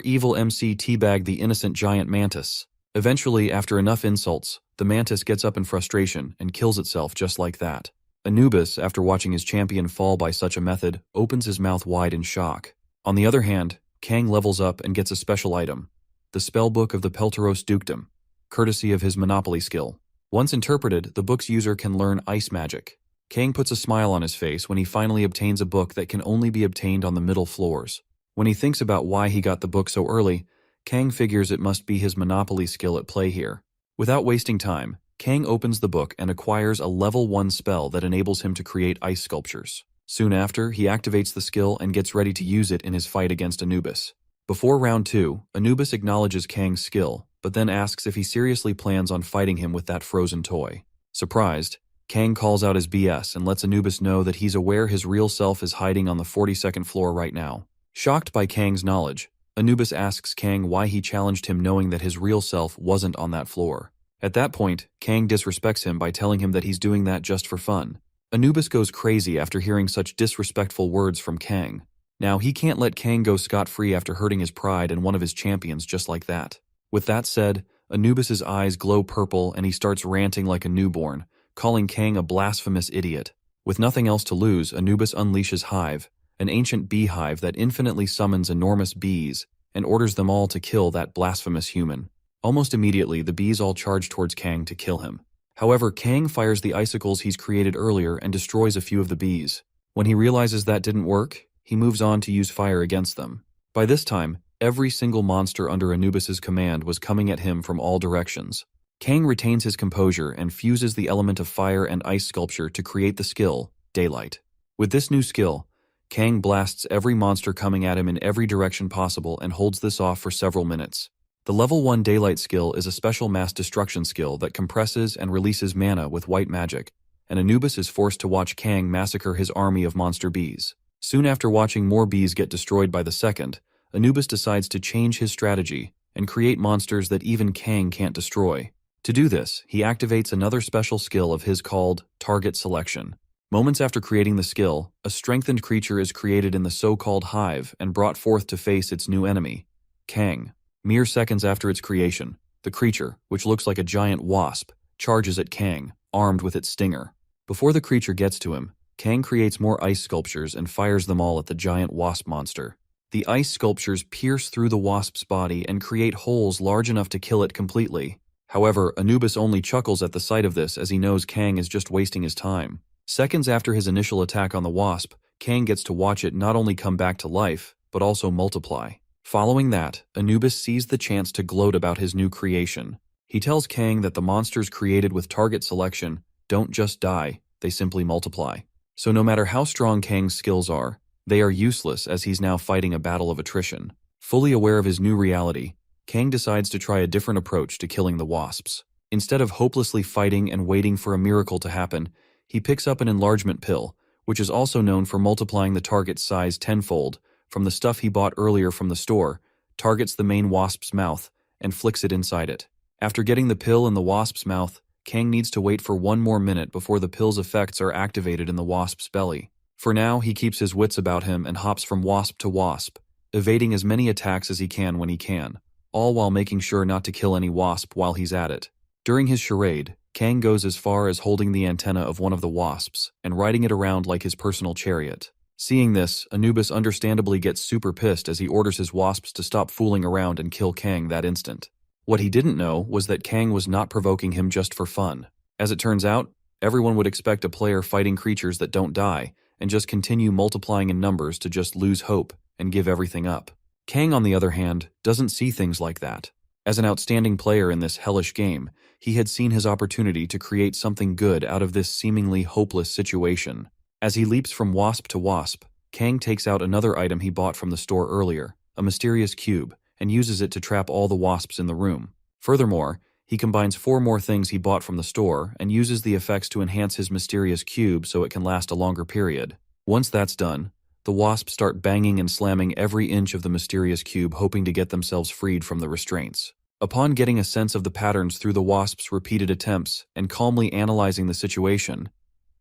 evil MC teabagged the innocent giant mantis. Eventually, after enough insults, the mantis gets up in frustration and kills itself just like that. Anubis, after watching his champion fall by such a method, opens his mouth wide in shock. On the other hand, Kang levels up and gets a special item, the Spellbook of the Peltaros Dukedom, courtesy of his Monopoly skill. Once interpreted, the book's user can learn ice magic. Kang puts a smile on his face when he finally obtains a book that can only be obtained on the middle floors. When he thinks about why he got the book so early, Kang figures it must be his Monopoly skill at play here. Without wasting time, Kang opens the book and acquires a level 1 spell that enables him to create ice sculptures. Soon after, he activates the skill and gets ready to use it in his fight against Anubis. Before round 2, Anubis acknowledges Kang's skill, but then asks if he seriously plans on fighting him with that frozen toy. Surprised, Kang calls out his BS and lets Anubis know that he's aware his real self is hiding on the 42nd floor right now. Shocked by Kang's knowledge, Anubis asks Kang why he challenged him knowing that his real self wasn't on that floor. At that point, Kang disrespects him by telling him that he's doing that just for fun. Anubis goes crazy after hearing such disrespectful words from Kang. Now, he can't let Kang go scot-free after hurting his pride and one of his champions just like that. With that said, Anubis's eyes glow purple and he starts ranting like a newborn, calling Kang a blasphemous idiot. With nothing else to lose, Anubis unleashes Hive, an ancient beehive that infinitely summons enormous bees and orders them all to kill that blasphemous human. Almost immediately, the bees all charge towards Kang to kill him. However, Kang fires the icicles he's created earlier and destroys a few of the bees. When he realizes that didn't work, he moves on to use fire against them. By this time, Every single monster under Anubis's command was coming at him from all directions. Kang retains his composure and fuses the element of fire and ice sculpture to create the skill, Daylight. With this new skill, Kang blasts every monster coming at him in every direction possible and holds this off for several minutes. The level 1 Daylight skill is a special mass destruction skill that compresses and releases mana with white magic, and Anubis is forced to watch Kang massacre his army of monster bees. Soon after watching more bees get destroyed by the second, Anubis decides to change his strategy and create monsters that even Kang can't destroy. To do this, he activates another special skill of his called Target Selection. Moments after creating the skill, a strengthened creature is created in the so-called hive and brought forth to face its new enemy, Kang. Mere seconds after its creation, the creature, which looks like a giant wasp, charges at Kang, armed with its stinger. Before the creature gets to him, Kang creates more ice sculptures and fires them all at the giant wasp monster. The ice sculptures pierce through the wasp's body and create holes large enough to kill it completely. However, Anubis only chuckles at the sight of this as he knows Kang is just wasting his time. Seconds after his initial attack on the wasp, Kang gets to watch it not only come back to life, but also multiply. Following that, Anubis sees the chance to gloat about his new creation. He tells Kang that the monsters created with target selection don't just die, they simply multiply. So no matter how strong Kang's skills are, they are useless as he's now fighting a battle of attrition. Fully aware of his new reality, Kang decides to try a different approach to killing the wasps. Instead of hopelessly fighting and waiting for a miracle to happen, he picks up an enlargement pill, which is also known for multiplying the target's size tenfold, from the stuff he bought earlier from the store, targets the main wasp's mouth, and flicks it inside it. After getting the pill in the wasp's mouth, Kang needs to wait for one more minute before the pill's effects are activated in the wasp's belly. For now, he keeps his wits about him and hops from wasp to wasp, evading as many attacks as he can when he can, all while making sure not to kill any wasp while he's at it. During his charade, Kang goes as far as holding the antenna of one of the wasps and riding it around like his personal chariot. Seeing this, Anubis understandably gets super pissed as he orders his wasps to stop fooling around and kill Kang that instant. What he didn't know was that Kang was not provoking him just for fun. As it turns out, everyone would expect a player fighting creatures that don't die and just continue multiplying in numbers to just lose hope and give everything up. Kang, on the other hand, doesn't see things like that. As an outstanding player in this hellish game, he had seen his opportunity to create something good out of this seemingly hopeless situation. As he leaps from wasp to wasp, Kang takes out another item he bought from the store earlier, a mysterious cube, and uses it to trap all the wasps in the room. Furthermore, he combines 4 more things he bought from the store and uses the effects to enhance his mysterious cube so it can last a longer period. Once that's done, the wasps start banging and slamming every inch of the mysterious cube, hoping to get themselves freed from the restraints. Upon getting a sense of the patterns through the wasp's repeated attempts and calmly analyzing the situation,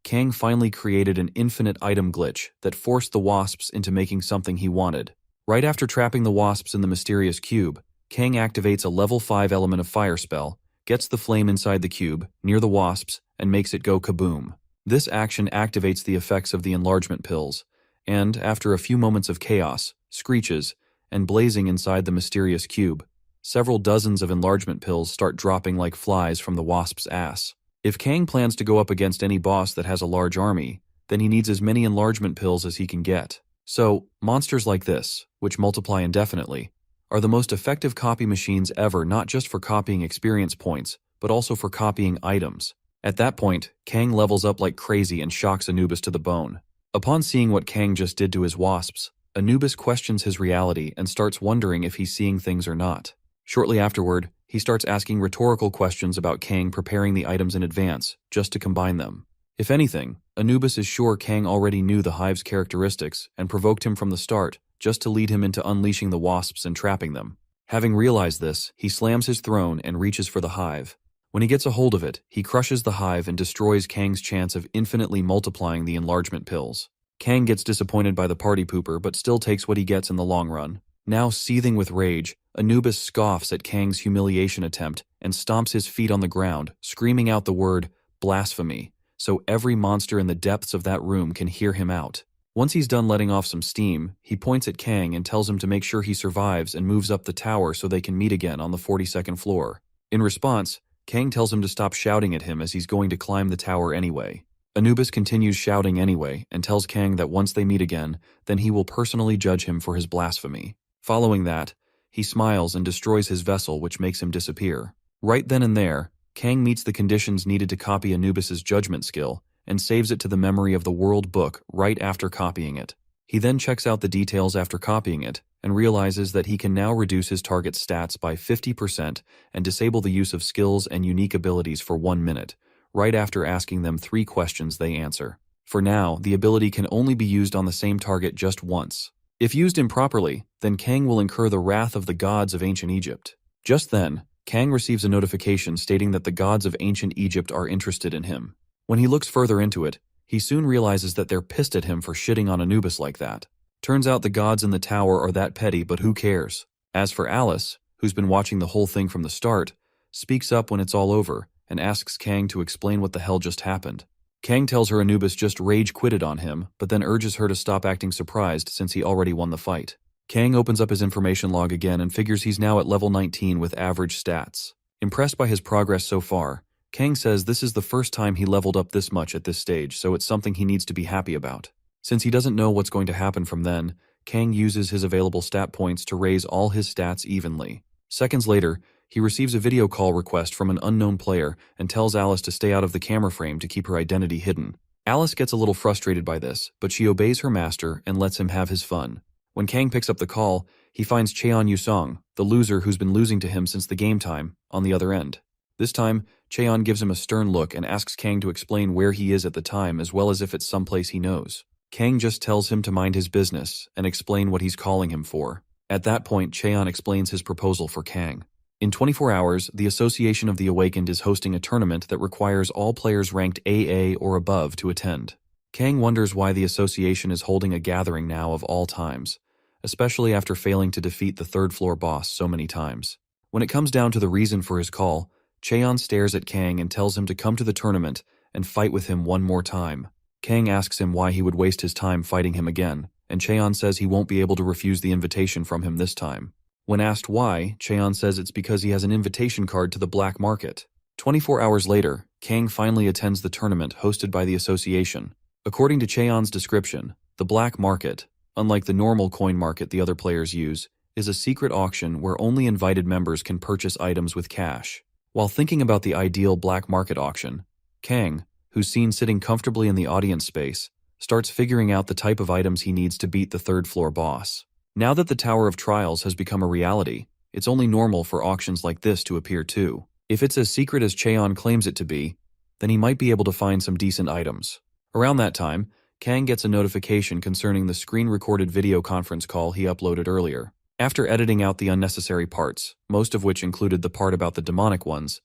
Kang finally created an infinite item glitch that forced the wasps into making something he wanted. Right after trapping the wasps in the mysterious cube, Kang activates a level 5 element of fire spell, gets the flame inside the cube, near the wasps, and makes it go kaboom. This action activates the effects of the enlargement pills, and, after a few moments of chaos, screeches, and blazing inside the mysterious cube, several dozens of enlargement pills start dropping like flies from the wasp's ass. If Kang plans to go up against any boss that has a large army, then he needs as many enlargement pills as he can get. So, monsters like this, which multiply indefinitely, are the most effective copy machines ever, not just for copying experience points, but also for copying items. At that point, Kang levels up like crazy and shocks Anubis to the bone. Upon seeing what Kang just did to his wasps, Anubis questions his reality and starts wondering if he's seeing things or not. Shortly afterward, he starts asking rhetorical questions about Kang preparing the items in advance, just to combine them. If anything, Anubis is sure Kang already knew the hive's characteristics and provoked him from the start, just to lead him into unleashing the wasps and trapping them. Having realized this, he slams his throne and reaches for the hive. When he gets a hold of it, he crushes the hive and destroys Kang's chance of infinitely multiplying the enlargement pills. Kang gets disappointed by the party pooper but still takes what he gets in the long run. Now seething with rage, Anubis scoffs at Kang's humiliation attempt and stomps his feet on the ground, screaming out the word blasphemy, so every monster in the depths of that room can hear him out. Once he's done letting off some steam, he points at Kang and tells him to make sure he survives and moves up the tower so they can meet again on the 42nd floor. In response, Kang tells him to stop shouting at him as he's going to climb the tower anyway. Anubis continues shouting anyway and tells Kang that once they meet again, then he will personally judge him for his blasphemy. Following that, He smiles and destroys his vessel, which makes him disappear. Right then and there, Kang meets the conditions needed to copy Anubis's judgment skill and saves it to the memory of the World Book right after copying it. He then checks out the details after copying it and realizes that he can now reduce his target's stats by 50% and disable the use of skills and unique abilities for 1 minute, right after asking them 3 questions they answer. For now, the ability can only be used on the same target just once. If used improperly, then Kang will incur the wrath of the gods of ancient Egypt. Just then, Kang receives a notification stating that the gods of ancient Egypt are interested in him. When he looks further into it, he soon realizes that they're pissed at him for shitting on Anubis like that. Turns out the gods in the tower are that petty, but who cares? As for Alice, who's been watching the whole thing from the start, speaks up when it's all over and asks Kang to explain what the hell just happened. Kang tells her Anubis just rage quitted on him, but then urges her to stop acting surprised since he already won the fight. Kang opens up his information log again and figures he's now at level 19 with average stats. Impressed by his progress so far, Kang says this is the first time he leveled up this much at this stage, so it's something he needs to be happy about. Since he doesn't know what's going to happen from then, Kang uses his available stat points to raise all his stats evenly. Seconds later, he receives a video call request from an unknown player and tells Alice to stay out of the camera frame to keep her identity hidden. Alice gets a little frustrated by this, but she obeys her master and lets him have his fun. When Kang picks up the call, he finds Cheon Yusong, the loser who's been losing to him since the game time, on the other end. This time, Cheon gives him a stern look and asks Kang to explain where he is at the time as well as if it's someplace he knows. Kang just tells him to mind his business and explain what he's calling him for. At that point, Cheon explains his proposal for Kang. In 24 hours, the Association of the Awakened is hosting a tournament that requires all players ranked AA or above to attend. Kang wonders why the association is holding a gathering now of all times, especially after failing to defeat the third floor boss so many times. When it comes down to the reason for his call, Cheon stares at Kang and tells him to come to the tournament and fight with him one more time. Kang asks him why he would waste his time fighting him again, and Cheon says he won't be able to refuse the invitation from him this time. When asked why, Cheon says it's because he has an invitation card to the black market. 24 hours later, Kang finally attends the tournament hosted by the association. According to Cheon's description, the black market, unlike the normal coin market the other players use, is a secret auction where only invited members can purchase items with cash. While thinking about the ideal black market auction, Kang, who's seen sitting comfortably in the audience space, starts figuring out the type of items he needs to beat the third floor boss. Now that the Tower of Trials has become a reality, it's only normal for auctions like this to appear too. If it's as secret as Cheon claims it to be, then he might be able to find some decent items. Around that time, Kang gets a notification concerning the screen-recorded video conference call he uploaded earlier. After editing out the unnecessary parts, most of which included the part about the demonic ones,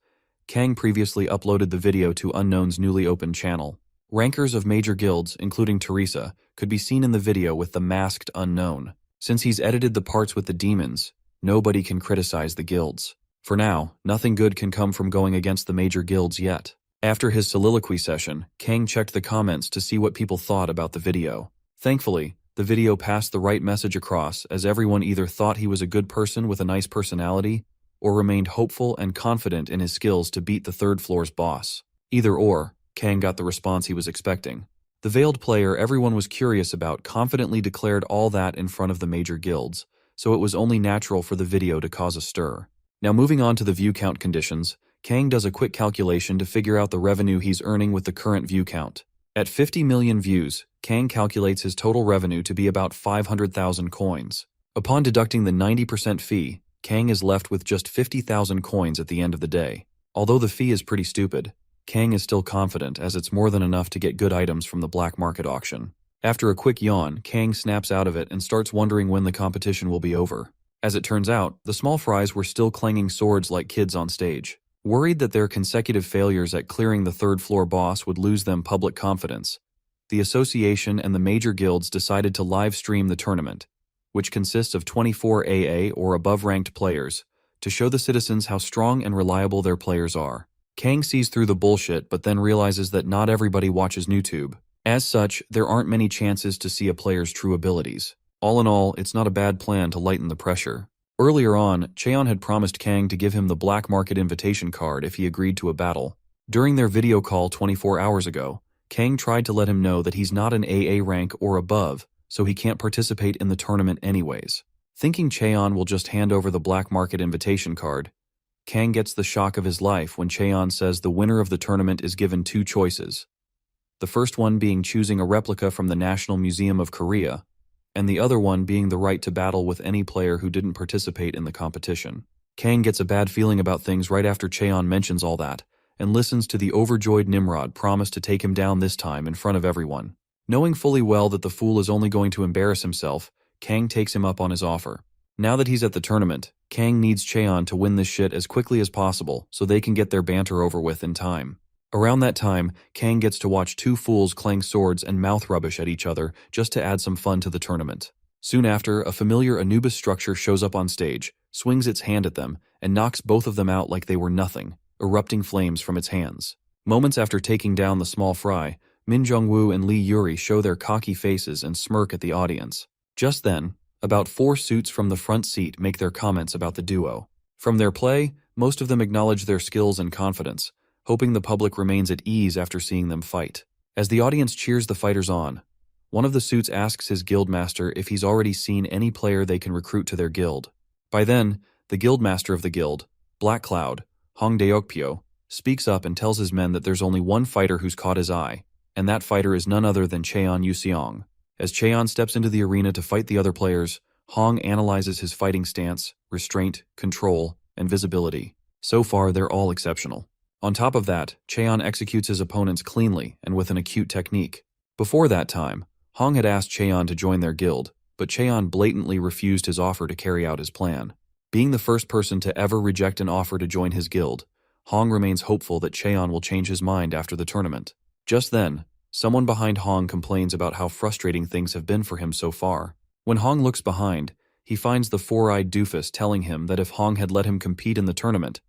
Kang previously uploaded the video to Unknown's newly opened channel. Rankers of major guilds, including Teresa, could be seen in the video with the masked Unknown. Since he's edited the parts with the demons, nobody can criticize the guilds. For now, nothing good can come from going against the major guilds yet. After his soliloquy session, Kang checked the comments to see what people thought about the video. Thankfully, the video passed the right message across, as everyone either thought he was a good person with a nice personality or remained hopeful and confident in his skills to beat the third floor's boss. Either or, Kang got the response he was expecting. The veiled player everyone was curious about confidently declared all that in front of the major guilds, so it was only natural for the video to cause a stir. Now moving on to the view count conditions, Kang does a quick calculation to figure out the revenue he's earning with the current view count. At 50 million views, Kang calculates his total revenue to be about 500,000 coins. Upon deducting the 90% fee, Kang is left with just 50,000 coins at the end of the day. Although the fee is pretty stupid, Kang is still confident as it's more than enough to get good items from the black market auction. After a quick yawn, Kang snaps out of it and starts wondering when the competition will be over. As it turns out, the small fries were still clanging swords like kids on stage. Worried that their consecutive failures at clearing the third floor boss would lose them public confidence, the association and the major guilds decided to live stream the tournament, which consists of 24 AA or above-ranked players, to show the citizens how strong and reliable their players are. Kang sees through the bullshit but then realizes that not everybody watches YouTube. As such, there aren't many chances to see a player's true abilities. All in all, it's not a bad plan to lighten the pressure. Earlier on, Cheon had promised Kang to give him the black market invitation card if he agreed to a battle. During their video call 24 hours ago, Kang tried to let him know that he's not an AA rank or above, so he can't participate in the tournament anyways. Thinking Cheon will just hand over the black market invitation card, Kang gets the shock of his life when Cheon says the winner of the tournament is given two choices. The first one being choosing a replica from the National Museum of Korea, and the other one being the right to battle with any player who didn't participate in the competition. Kang gets a bad feeling about things right after Cheon mentions all that, and listens to the overjoyed Nimrod promise to take him down this time in front of everyone. Knowing fully well that the fool is only going to embarrass himself, Kang takes him up on his offer. Now that he's at the tournament, Kang needs Cheon to win this shit as quickly as possible so they can get their banter over with in time. Around that time, Kang gets to watch two fools clang swords and mouth rubbish at each other just to add some fun to the tournament. Soon after, a familiar Anubis structure shows up on stage, swings its hand at them, and knocks both of them out like they were nothing, erupting flames from its hands. Moments after taking down the small fry, Min Jong-woo and Lee Yuri show their cocky faces and smirk at the audience. Just then, about 4 suits from the front seat make their comments about the duo. From their play, most of them acknowledge their skills and confidence, hoping the public remains at ease after seeing them fight. As the audience cheers the fighters on, one of the suits asks his guildmaster if he's already seen any player they can recruit to their guild. By then, the guildmaster of the guild, Black Cloud, Hong Deokpyo, speaks up and tells his men that there's only one fighter who's caught his eye, and that fighter is none other than Cheon Yuseong. As Cheon steps into the arena to fight the other players, Hong analyzes his fighting stance, restraint, control, and visibility. So far, they're all exceptional. On top of that, Cheon executes his opponents cleanly and with an acute technique. Before that time, Hong had asked Cheon to join their guild, but Cheon blatantly refused his offer to carry out his plan. Being the first person to ever reject an offer to join his guild, Hong remains hopeful that Cheon will change his mind after the tournament. Just then, someone behind Hong complains about how frustrating things have been for him so far. When Hong looks behind, he finds the four-eyed doofus telling him that if Hong had let him compete in the tournament,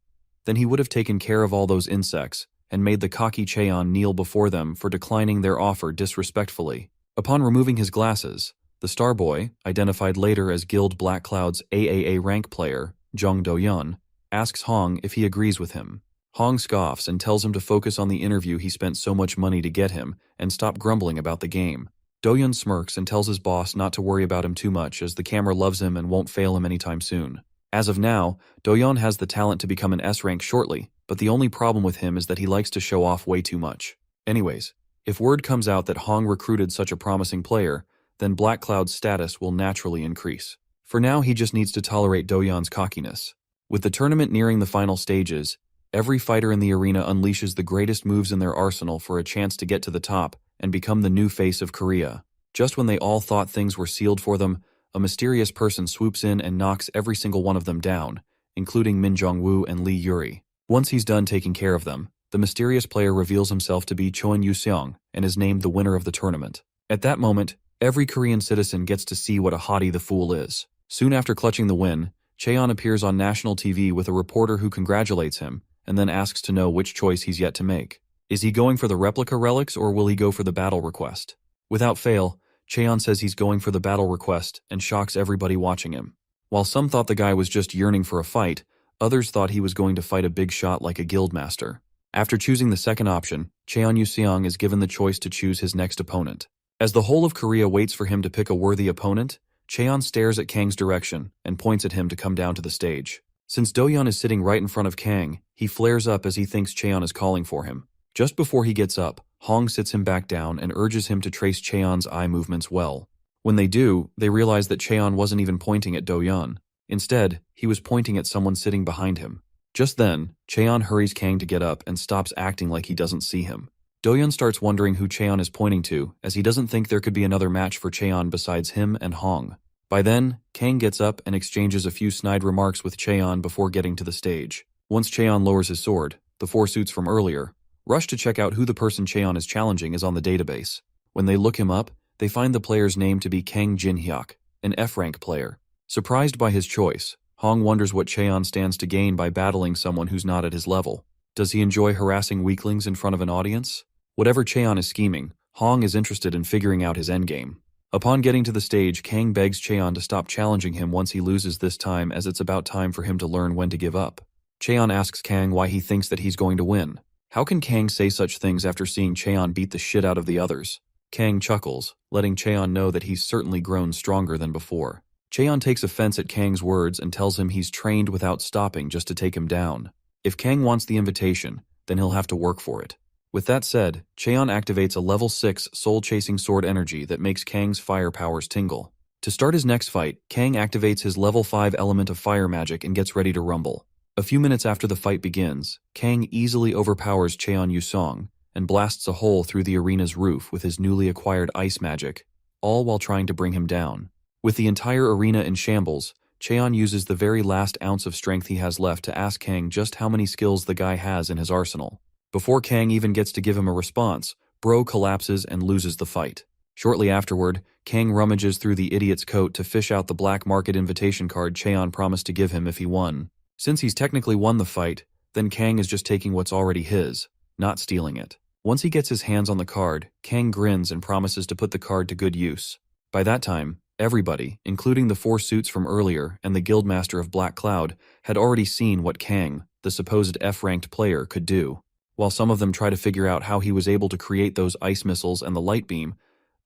then he would have taken care of all those insects and made the cocky Cheon kneel before them for declining their offer disrespectfully. Upon removing his glasses, the Starboy, identified later as Guild Black Cloud's AAA rank player, Jung Do-yeon, asks Hong if he agrees with him. Hong scoffs and tells him to focus on the interview he spent so much money to get him and stop grumbling about the game. Do-yeon smirks and tells his boss not to worry about him too much as the camera loves him and won't fail him anytime soon. As of now, Do-yeon has the talent to become an S-rank shortly, but the only problem with him is that he likes to show off way too much. Anyways, if word comes out that Hong recruited such a promising player, then Black Cloud's status will naturally increase. For now, he just needs to tolerate Do-yeon's cockiness. With the tournament nearing the final stages, every fighter in the arena unleashes the greatest moves in their arsenal for a chance to get to the top and become the new face of Korea. Just when they all thought things were sealed for them, a mysterious person swoops in and knocks every single one of them down, including Min Jong-woo and Lee Yuri. Once he's done taking care of them, the mysterious player reveals himself to be Cheon Yuseong and is named the winner of the tournament. At that moment, every Korean citizen gets to see what a hottie the fool is. Soon after clutching the win, Cheon appears on national TV with a reporter who congratulates him and then asks to know which choice he's yet to make. Is he going for the replica relics or will he go for the battle request? Without fail, Cheon says he's going for the battle request and shocks everybody watching him. While some thought the guy was just yearning for a fight, others thought he was going to fight a big shot like a guildmaster. After choosing the second option, Cheon Yuseong is given the choice to choose his next opponent. As the whole of Korea waits for him to pick a worthy opponent, Cheon stares at Kang's direction and points at him to come down to the stage. Since Do-yeon is sitting right in front of Kang, he flares up as he thinks Cheon is calling for him. Just before he gets up, Hong sits him back down and urges him to trace Cheon's eye movements well. When they do, they realize that Cheon wasn't even pointing at Do-yeon. Instead, he was pointing at someone sitting behind him. Just then, Cheon hurries Kang to get up and stops acting like he doesn't see him. Do-yeon starts wondering who Cheon is pointing to, as he doesn't think there could be another match for Cheon besides him and Hong. By then, Kang gets up and exchanges a few snide remarks with Cheon before getting to the stage. Once Cheon lowers his sword, the 4 suits from earlier rush to check out who the person Cheon is challenging is on the database. When they look him up, they find the player's name to be Kang Jin-hyuk, an F-rank player. Surprised by his choice, Hong wonders what Cheon stands to gain by battling someone who's not at his level. Does he enjoy harassing weaklings in front of an audience? Whatever Cheon is scheming, Hong is interested in figuring out his endgame. Upon getting to the stage, Kang begs Cheon to stop challenging him once he loses this time, as it's about time for him to learn when to give up. Cheon asks Kang why he thinks that he's going to win. How can Kang say such things after seeing Cheon beat the shit out of the others? Kang chuckles, letting Cheon know that he's certainly grown stronger than before. Cheon takes offense at Kang's words and tells him he's trained without stopping just to take him down. If Kang wants the invitation, then he'll have to work for it. With that said, Cheon activates a level 6 soul-chasing sword energy that makes Kang's fire powers tingle. To start his next fight, Kang activates his level 5 element of fire magic and gets ready to rumble. A few minutes after the fight begins, Kang easily overpowers Cheon Yusong and blasts a hole through the arena's roof with his newly acquired ice magic, all while trying to bring him down. With the entire arena in shambles, Cheon uses the very last ounce of strength he has left to ask Kang just how many skills the guy has in his arsenal. Before Kang even gets to give him a response, Bro collapses and loses the fight. Shortly afterward, Kang rummages through the idiot's coat to fish out the black market invitation card Cheon promised to give him if he won. Since he's technically won the fight, then Kang is just taking what's already his, not stealing it. Once he gets his hands on the card, Kang grins and promises to put the card to good use. By that time, everybody, including the 4 suits from earlier and the Guildmaster of Black Cloud, had already seen what Kang, the supposed F-ranked player, could do. While some of them try to figure out how he was able to create those ice missiles and the light beam,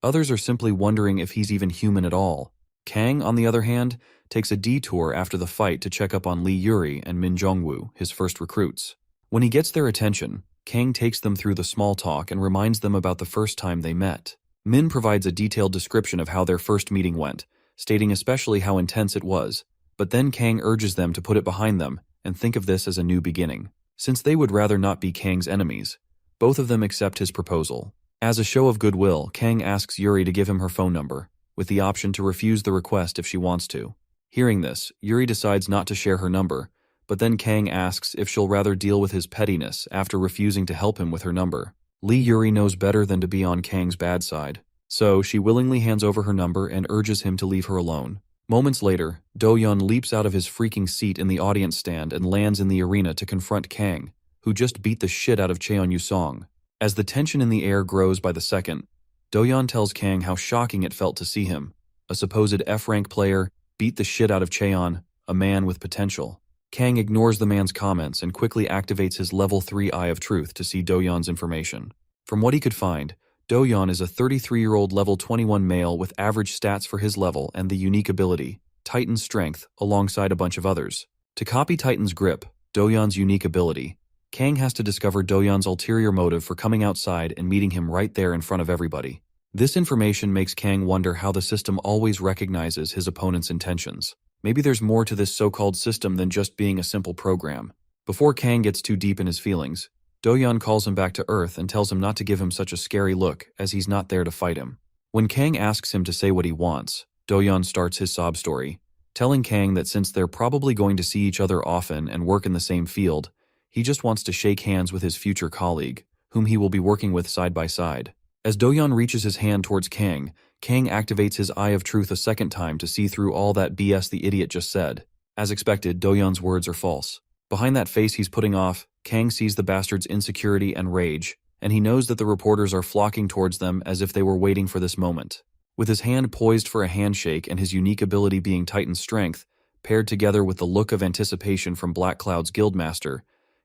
others are simply wondering if he's even human at all. Kang, on the other hand, takes a detour after the fight to check up on Lee Yuri and Min Jongwoo, his first recruits. When he gets their attention, Kang takes them through the small talk and reminds them about the first time they met. Min provides a detailed description of how their first meeting went, stating especially how intense it was, but then Kang urges them to put it behind them and think of this as a new beginning. Since they would rather not be Kang's enemies, both of them accept his proposal. As a show of goodwill, Kang asks Yuri to give him her phone number, with the option to refuse the request if she wants to. Hearing this, Yuri decides not to share her number, but then Kang asks if she'll rather deal with his pettiness after refusing to help him with her number. Lee Yuri knows better than to be on Kang's bad side, so she willingly hands over her number and urges him to leave her alone. Moments later, Do-yeon leaps out of his freaking seat in the audience stand and lands in the arena to confront Kang, who just beat the shit out of Cheon Yusong. As the tension in the air grows by the second, Do-yeon tells Kang how shocking it felt to see him, a supposed F-rank player, beat the shit out of Cheon, a man with potential. Kang ignores the man's comments and quickly activates his level 3 Eye of Truth to see Do-yeon's information. From what he could find, Do-yeon is a 33-year-old level 21 male with average stats for his level and the unique ability, Titan's Strength, alongside a bunch of others. To copy Titan's Grip, Do-yeon's unique ability, Kang has to discover Do-yeon's ulterior motive for coming outside and meeting him right there in front of everybody. This information makes Kang wonder how the system always recognizes his opponent's intentions. Maybe there's more to this so-called system than just being a simple program. Before Kang gets too deep in his feelings, Do-yeon calls him back to Earth and tells him not to give him such a scary look, as he's not there to fight him. When Kang asks him to say what he wants, Do-yeon starts his sob story, telling Kang that since they're probably going to see each other often and work in the same field, he just wants to shake hands with his future colleague, whom he will be working with side by side. As Do-yeon reaches his hand towards Kang, Kang activates his Eye of Truth a second time to see through all that BS the idiot just said. As expected, Do-yeon's words are false. Behind that face he's putting off, Kang sees the bastard's insecurity and rage, and he knows that the reporters are flocking towards them as if they were waiting for this moment. With his hand poised for a handshake and his unique ability being Titan's Strength, paired together with the look of anticipation from Black Cloud's Guildmaster,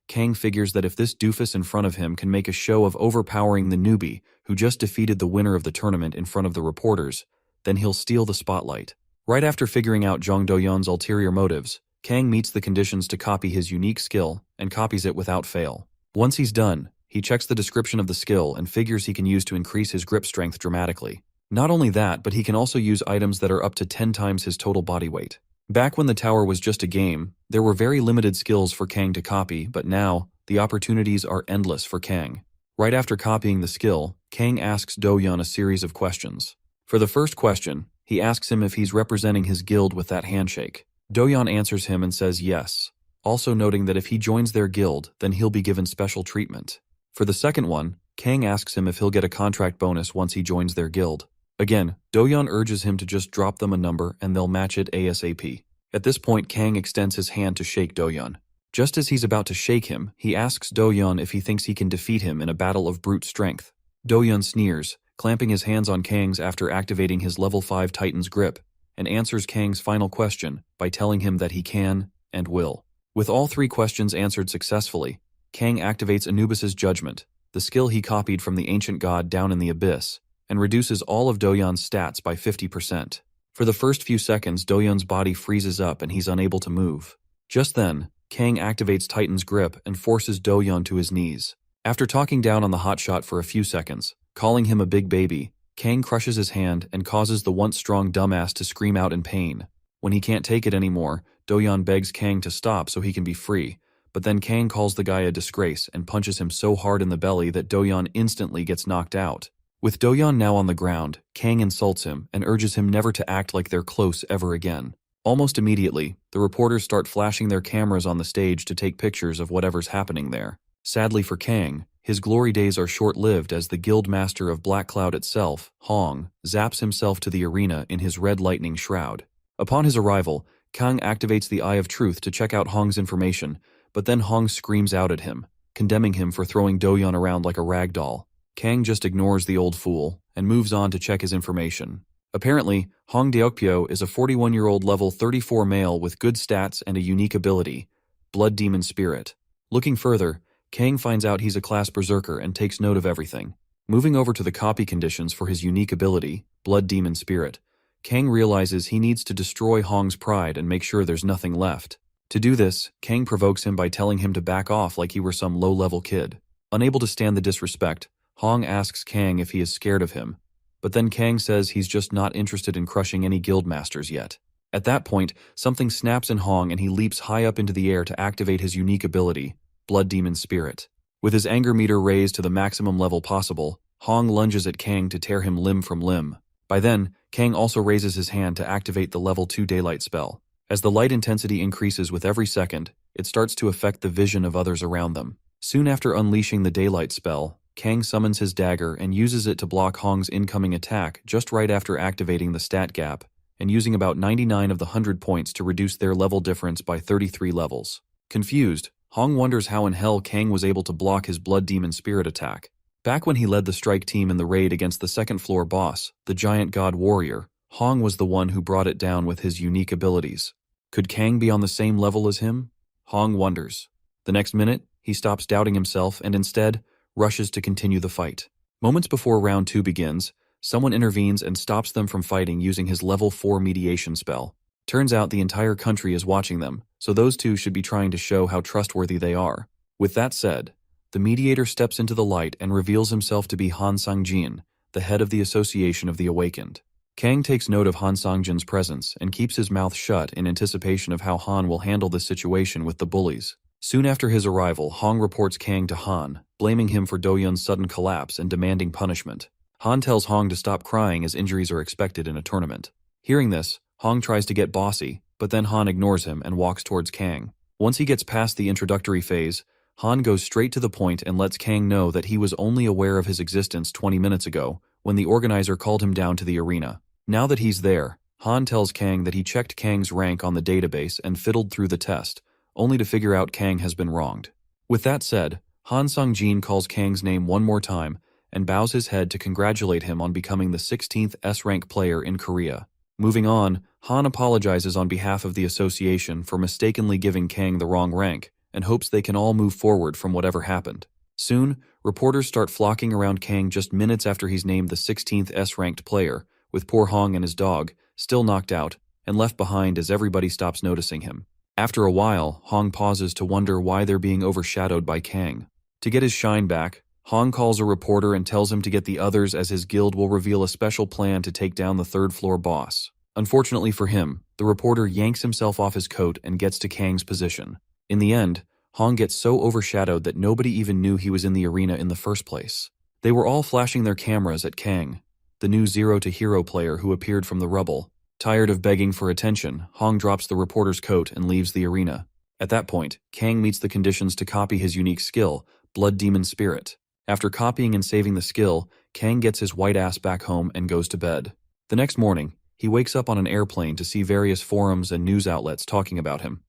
Kang figures that if this doofus in front of him can make a show of overpowering the newbie who just defeated the winner of the tournament in front of the reporters, then he'll steal the spotlight. Right after figuring out Jong Do-yeon's ulterior motives, Kang meets the conditions to copy his unique skill and copies it without fail. Once he's done, he checks the description of the skill and figures he can use to increase his grip strength dramatically. Not only that, but he can also use items that are up to 10 times his total body weight. Back when the tower was just a game, there were very limited skills for Kang to copy, but now, the opportunities are endless for Kang. Right after copying the skill, Kang asks Do-yeon a series of questions. For the first question, he asks him if he's representing his guild with that handshake. Do-yeon answers him and says yes, also noting that if he joins their guild, then he'll be given special treatment. For the second one, Kang asks him if he'll get a contract bonus once he joins their guild. Again, Do-yeon urges him to just drop them a number and they'll match it ASAP. At this point, Kang extends his hand to shake Do-yeon. Just as he's about to shake him, he asks Do-yeon if he thinks he can defeat him in a battle of brute strength. Do-yeon sneers, clamping his hands on Kang's after activating his level 5 Titan's Grip, and answers Kang's final question by telling him that he can and will. With all 3 questions answered successfully, Kang activates Anubis's Judgment, the skill he copied from the ancient god down in the abyss, and reduces all of Do-yeon's stats by 50%. For the first few seconds, Do-yeon's body freezes up and he's unable to move. Just then, Kang activates Titan's grip and forces Do-yeon to his knees. After talking down on the hotshot for a few seconds, calling him a big baby, Kang crushes his hand and causes the once strong dumbass to scream out in pain. When he can't take it anymore, Do-yeon begs Kang to stop so he can be free, but then Kang calls the guy a disgrace and punches him so hard in the belly that Do-yeon instantly gets knocked out. With Do-yeon now on the ground, Kang insults him and urges him never to act like they're close ever again. Almost immediately, the reporters start flashing their cameras on the stage to take pictures of whatever's happening there. Sadly for Kang, his glory days are short-lived as the guild master of Black Cloud itself, Hong, zaps himself to the arena in his red lightning shroud. Upon his arrival, Kang activates the Eye of Truth to check out Hong's information, but then Hong screams out at him, condemning him for throwing Do-yeon around like a rag doll. Kang just ignores the old fool and moves on to check his information. Apparently, Hong Deokpyo is a 41-year-old level 34 male with good stats and a unique ability, Blood Demon Spirit. Looking further, Kang finds out he's a class berserker and takes note of everything. Moving over to the copy conditions for his unique ability, Blood Demon Spirit, Kang realizes he needs to destroy Hong's pride and make sure there's nothing left. To do this, Kang provokes him by telling him to back off like he were some low-level kid. Unable to stand the disrespect, Hong asks Kang if he is scared of him, but then Kang says he's just not interested in crushing any guild masters yet. At that point, something snaps in Hong and he leaps high up into the air to activate his unique ability, Blood Demon Spirit. With his anger meter raised to the maximum level possible, Hong lunges at Kang to tear him limb from limb. By then, Kang also raises his hand to activate the level 2 daylight spell. As the light intensity increases with every second, it starts to affect the vision of others around them. Soon after unleashing the daylight spell, Kang summons his dagger and uses it to block Hong's incoming attack just right after activating the stat gap, and using about 99 of the 100 points to reduce their level difference by 33 levels. Confused, Hong wonders how in hell Kang was able to block his Blood Demon Spirit attack. Back when he led the strike team in the raid against the second-floor boss, the Giant God Warrior, Hong was the one who brought it down with his unique abilities. Could Kang be on the same level as him? Hong wonders. The next minute, he stops doubting himself and instead rushes to continue the fight. Moments before round 2 begins, someone intervenes and stops them from fighting using his level 4 mediation spell. Turns out the entire country is watching them, so those two should be trying to show how trustworthy they are. With that said, the mediator steps into the light and reveals himself to be Han Sang-jin, the head of the Association of the Awakened. Kang takes note of Han Sang-jin's presence and keeps his mouth shut in anticipation of how Han will handle this situation with the bullies. Soon after his arrival, Hong reports Kang to Han, blaming him for Do-yeon's sudden collapse and demanding punishment. Han tells Hong to stop crying as injuries are expected in a tournament. Hearing this, Hong tries to get bossy, but then Han ignores him and walks towards Kang. Once he gets past the introductory phase, Han goes straight to the point and lets Kang know that he was only aware of his existence 20 minutes ago, when the organizer called him down to the arena. Now that he's there, Han tells Kang that he checked Kang's rank on the database and fiddled through the test, only to figure out Kang has been wronged. With that said, Han Sang-jin calls Kang's name one more time and bows his head to congratulate him on becoming the 16th S-rank player in Korea. Moving on, Han apologizes on behalf of the association for mistakenly giving Kang the wrong rank and hopes they can all move forward from whatever happened. Soon, reporters start flocking around Kang just minutes after he's named the 16th S-ranked player, with poor Hong and his dog, still knocked out, and left behind as everybody stops noticing him. After a while, Hong pauses to wonder why they're being overshadowed by Kang. To get his shine back, Hong calls a reporter and tells him to get the others as his guild will reveal a special plan to take down the third-floor boss. Unfortunately for him, the reporter yanks himself off his coat and gets to Kang's position. In the end, Hong gets so overshadowed that nobody even knew he was in the arena in the first place. They were all flashing their cameras at Kang, the new zero-to-hero player who appeared from the rubble. Tired of begging for attention, Hong drops the reporter's coat and leaves the arena. At that point, Kang meets the conditions to copy his unique skill, Blood Demon Spirit. After copying and saving the skill, Kang gets his white ass back home and goes to bed. The next morning, he wakes up on an airplane to see various forums and news outlets talking about him.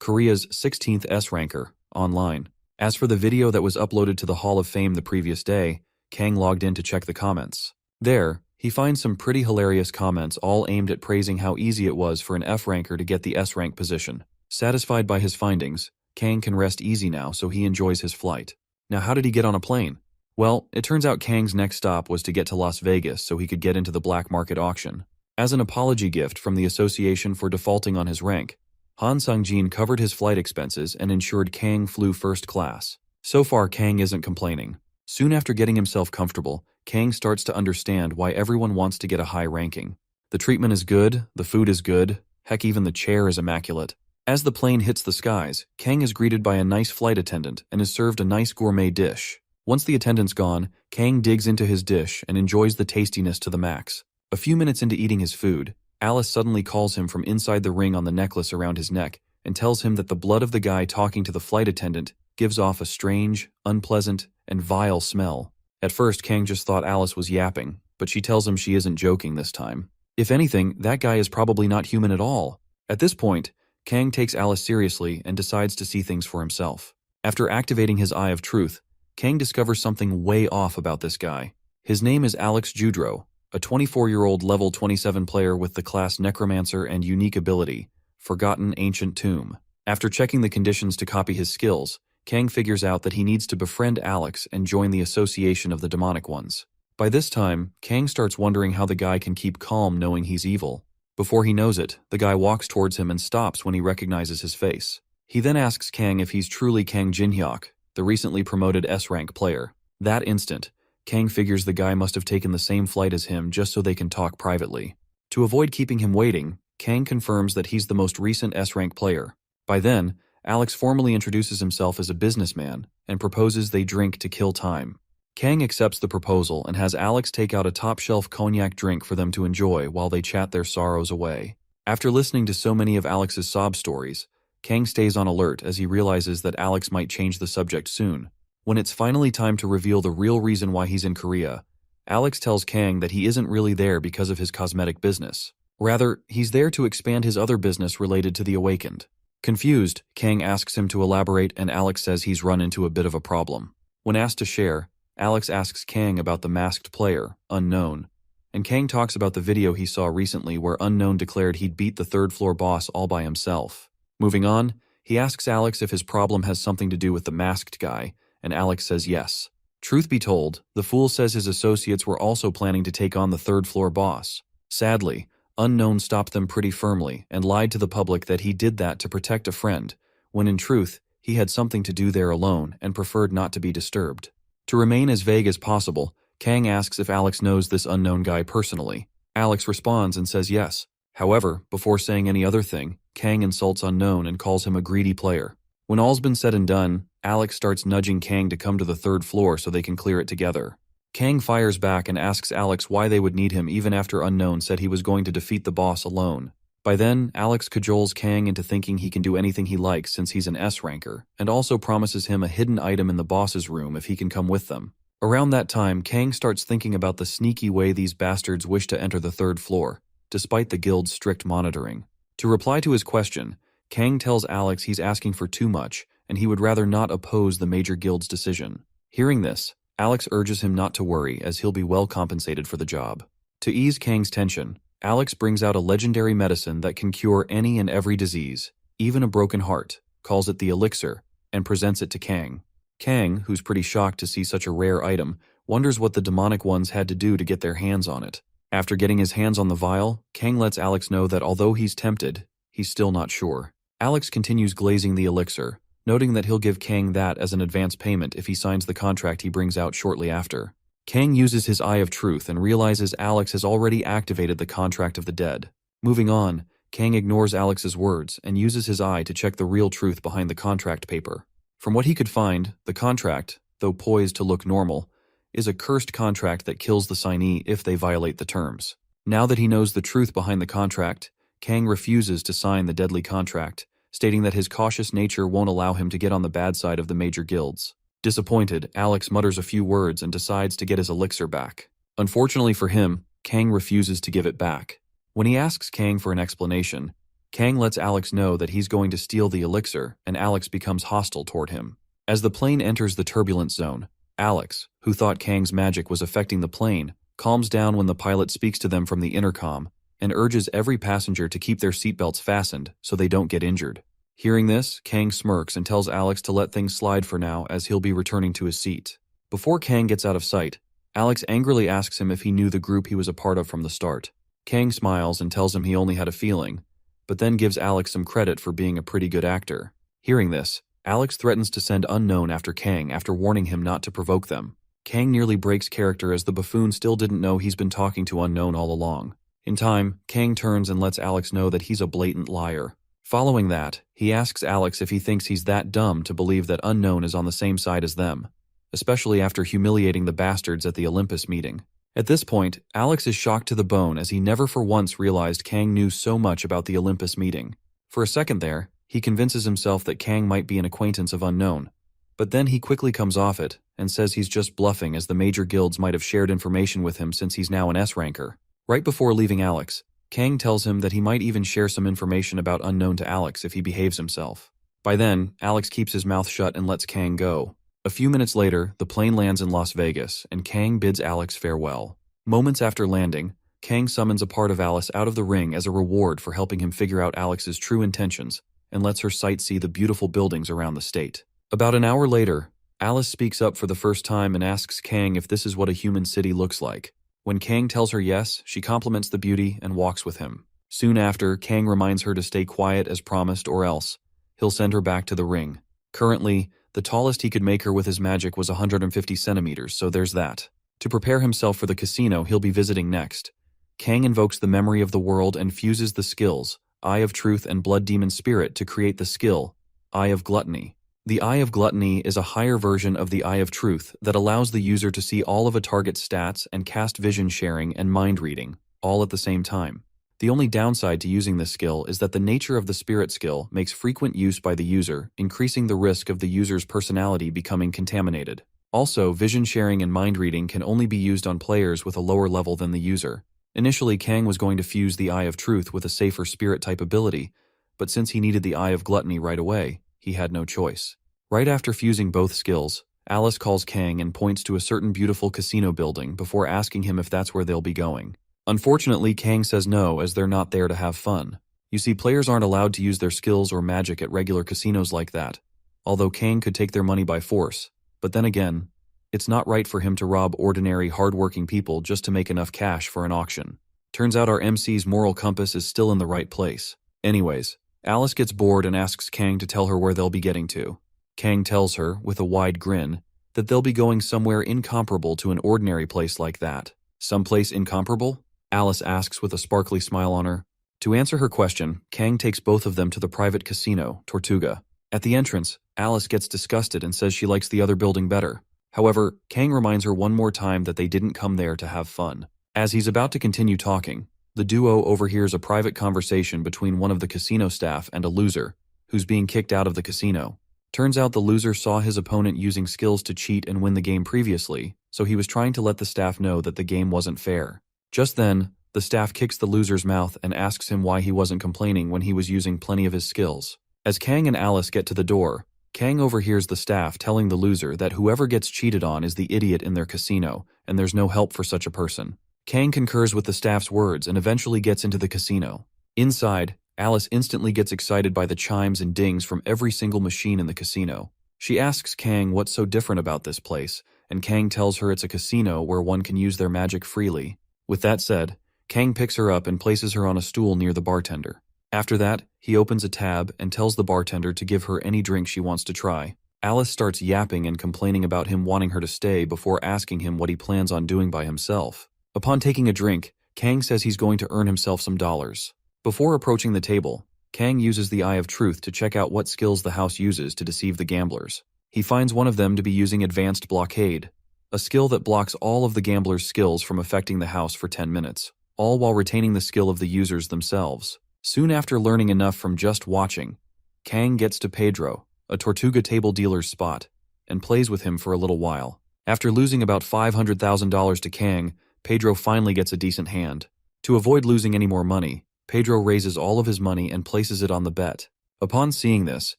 Korea's 16th S-ranker, online. As for the video that was uploaded to the Hall of Fame the previous day, Kang logged in to check the comments. There, he finds some pretty hilarious comments all aimed at praising how easy it was for an F-ranker to get the S-rank position. Satisfied by his findings, Kang can rest easy now so he enjoys his flight. Now how did he get on a plane? Well, it turns out Kang's next stop was to get to Las Vegas so he could get into the black market auction. As an apology gift from the association for defaulting on his rank, Han Sang-jin covered his flight expenses and ensured Kang flew first class. So far, Kang isn't complaining. Soon after getting himself comfortable, Kang starts to understand why everyone wants to get a high ranking. The treatment is good, the food is good, heck, even the chair is immaculate. As the plane hits the skies, Kang is greeted by a nice flight attendant and is served a nice gourmet dish. Once the attendant's gone, Kang digs into his dish and enjoys the tastiness to the max. A few minutes into eating his food, Alice suddenly calls him from inside the ring on the necklace around his neck and tells him that the blood of the guy talking to the flight attendant gives off a strange, unpleasant, and vile smell. At first, Kang just thought Alice was yapping, but she tells him she isn't joking this time. If anything, that guy is probably not human at all. At this point, Kang takes Alice seriously and decides to see things for himself. After activating his Eye of Truth, Kang discovers something way off about this guy. His name is Alex Judro, a 24-year-old level 27 player with the class Necromancer and unique ability, Forgotten Ancient Tomb. After checking the conditions to copy his skills, Kang figures out that he needs to befriend Alex and join the Association of the Demonic Ones. By this time, Kang starts wondering how the guy can keep calm knowing he's evil. Before he knows it, the guy walks towards him and stops when he recognizes his face. He then asks Kang if he's truly Kang Jin-hyuk, the recently promoted S-rank player. That instant, Kang figures the guy must have taken the same flight as him just so they can talk privately. To avoid keeping him waiting, Kang confirms that he's the most recent S-rank player. By then, Alex formally introduces himself as a businessman and proposes they drink to kill time. Kang accepts the proposal and has Alex take out a top-shelf cognac drink for them to enjoy while they chat their sorrows away. After listening to so many of Alex's sob stories, Kang stays on alert as he realizes that Alex might change the subject soon. When it's finally time to reveal the real reason why he's in Korea, Alex tells Kang that he isn't really there because of his cosmetic business. Rather, he's there to expand his other business related to the Awakened. Confused, Kang asks him to elaborate and Alex says he's run into a bit of a problem. When asked to share, Alex asks Kang about the masked player, Unknown, and Kang talks about the video he saw recently where Unknown declared he'd beat the third-floor boss all by himself. Moving on, he asks Alex if his problem has something to do with the masked guy, and Alex says yes. Truth be told, the fool says his associates were also planning to take on the third-floor boss. Sadly, Unknown stopped them pretty firmly and lied to the public that he did that to protect a friend, when in truth, he had something to do there alone and preferred not to be disturbed. To remain as vague as possible, Kang asks if Alex knows this unknown guy personally. Alex responds and says yes. However, before saying any other thing, Kang insults Unknown and calls him a greedy player. When all's been said and done, Alex starts nudging Kang to come to the third floor so they can clear it together. Kang fires back and asks Alex why they would need him even after Unknown said he was going to defeat the boss alone. By then, Alex cajoles Kang into thinking he can do anything he likes since he's an S-ranker, and also promises him a hidden item in the boss's room if he can come with them. Around that time, Kang starts thinking about the sneaky way these bastards wish to enter the third floor, despite the guild's strict monitoring. To reply to his question, Kang tells Alex he's asking for too much, and he would rather not oppose the major guild's decision. Hearing this, Alex urges him not to worry as he'll be well compensated for the job. To ease Kang's tension, Alex brings out a legendary medicine that can cure any and every disease, even a broken heart, calls it the elixir, and presents it to Kang. Kang, who's pretty shocked to see such a rare item, wonders what the demonic ones had to do to get their hands on it. After getting his hands on the vial, Kang lets Alex know that although he's tempted, he's still not sure. Alex continues glazing the elixir, noting that he'll give Kang that as an advance payment if he signs the contract he brings out shortly after. Kang uses his Eye of Truth and realizes Alex has already activated the Contract of the Dead. Moving on, Kang ignores Alex's words and uses his eye to check the real truth behind the contract paper. From what he could find, the contract, though poised to look normal, is a cursed contract that kills the signee if they violate the terms. Now that he knows the truth behind the contract, Kang refuses to sign the deadly contract, stating that his cautious nature won't allow him to get on the bad side of the major guilds. Disappointed, Alex mutters a few words and decides to get his elixir back. Unfortunately for him, Kang refuses to give it back. When he asks Kang for an explanation, Kang lets Alex know that he's going to steal the elixir, and Alex becomes hostile toward him. As the plane enters the turbulence zone, Alex, who thought Kang's magic was affecting the plane, calms down when the pilot speaks to them from the intercom and urges every passenger to keep their seatbelts fastened so they don't get injured. Hearing this, Kang smirks and tells Alex to let things slide for now as he'll be returning to his seat. Before Kang gets out of sight, Alex angrily asks him if he knew the group he was a part of from the start. Kang smiles and tells him he only had a feeling, but then gives Alex some credit for being a pretty good actor. Hearing this, Alex threatens to send Unknown after Kang after warning him not to provoke them. Kang nearly breaks character as the buffoon still didn't know he's been talking to Unknown all along. In time, Kang turns and lets Alex know that he's a blatant liar. Following that, he asks Alex if he thinks he's that dumb to believe that Unknown is on the same side as them, especially after humiliating the bastards at the Olympus meeting. At this point, Alex is shocked to the bone as he never for once realized Kang knew so much about the Olympus meeting. For a second there, he convinces himself that Kang might be an acquaintance of Unknown, but then he quickly comes off it and says he's just bluffing as the major guilds might have shared information with him since he's now an S-ranker. Right before leaving Alex, Kang tells him that he might even share some information about Unknown to Alex if he behaves himself. By then, Alex keeps his mouth shut and lets Kang go. A few minutes later, the plane lands in Las Vegas, and Kang bids Alex farewell. Moments after landing, Kang summons a part of Alice out of the ring as a reward for helping him figure out Alex's true intentions, and lets her sightsee the beautiful buildings around the state. About an hour later, Alice speaks up for the first time and asks Kang if this is what a human city looks like. When Kang tells her yes, she compliments the beauty and walks with him. Soon after, Kang reminds her to stay quiet as promised or else he'll send her back to the ring. Currently, the tallest he could make her with his magic was 150 centimeters, so there's that. To prepare himself for the casino he'll be visiting next, Kang invokes the memory of the world and fuses the skills, Eye of Truth and Blood Demon Spirit, to create the skill, Eye of Gluttony. The Eye of Gluttony is a higher version of the Eye of Truth that allows the user to see all of a target's stats and cast vision sharing and mind reading, all at the same time. The only downside to using this skill is that the nature of the spirit skill makes frequent use by the user, increasing the risk of the user's personality becoming contaminated. Also, vision sharing and mind reading can only be used on players with a lower level than the user. Initially, Kang was going to fuse the Eye of Truth with a safer spirit-type ability, but since he needed the Eye of Gluttony right away, he had no choice. Right after fusing both skills, Alice calls Kang and points to a certain beautiful casino building before asking him if that's where they'll be going. Unfortunately, Kang says no as they're not there to have fun. You see, players aren't allowed to use their skills or magic at regular casinos like that, although Kang could take their money by force. But then again, it's not right for him to rob ordinary, hard-working people just to make enough cash for an auction. Turns out our MC's moral compass is still in the right place. Anyways, Alice gets bored and asks Kang to tell her where they'll be getting to. Kang tells her, with a wide grin, that they'll be going somewhere incomparable to an ordinary place like that. Someplace incomparable? Alice asks with a sparkly smile on her. To answer her question, Kang takes both of them to the private casino, Tortuga. At the entrance, Alice gets disgusted and says she likes the other building better. However, Kang reminds her one more time that they didn't come there to have fun. As he's about to continue talking, the duo overhears a private conversation between one of the casino staff and a loser, who's being kicked out of the casino. Turns out the loser saw his opponent using skills to cheat and win the game previously, so he was trying to let the staff know that the game wasn't fair. Just then, the staff kicks the loser's mouth and asks him why he wasn't complaining when he was using plenty of his skills. As Kang and Alice get to the door, Kang overhears the staff telling the loser that whoever gets cheated on is the idiot in their casino, and there's no help for such a person. Kang concurs with the staff's words and eventually gets into the casino. Inside, Alice instantly gets excited by the chimes and dings from every single machine in the casino. She asks Kang what's so different about this place, and Kang tells her it's a casino where one can use their magic freely. With that said, Kang picks her up and places her on a stool near the bartender. After that, he opens a tab and tells the bartender to give her any drink she wants to try. Alice starts yapping and complaining about him wanting her to stay before asking him what he plans on doing by himself. Upon taking a drink, Kang says he's going to earn himself some dollars. Before approaching the table, Kang uses the Eye of Truth to check out what skills the house uses to deceive the gamblers. He finds one of them to be using Advanced Blockade, a skill that blocks all of the gamblers' skills from affecting the house for 10 minutes, all while retaining the skill of the users themselves. Soon after learning enough from just watching, Kang gets to Pedro, a Tortuga table dealer's spot, and plays with him for a little while. After losing about $500,000 to Kang, Pedro finally gets a decent hand. To avoid losing any more money, Pedro raises all of his money and places it on the bet. Upon seeing this,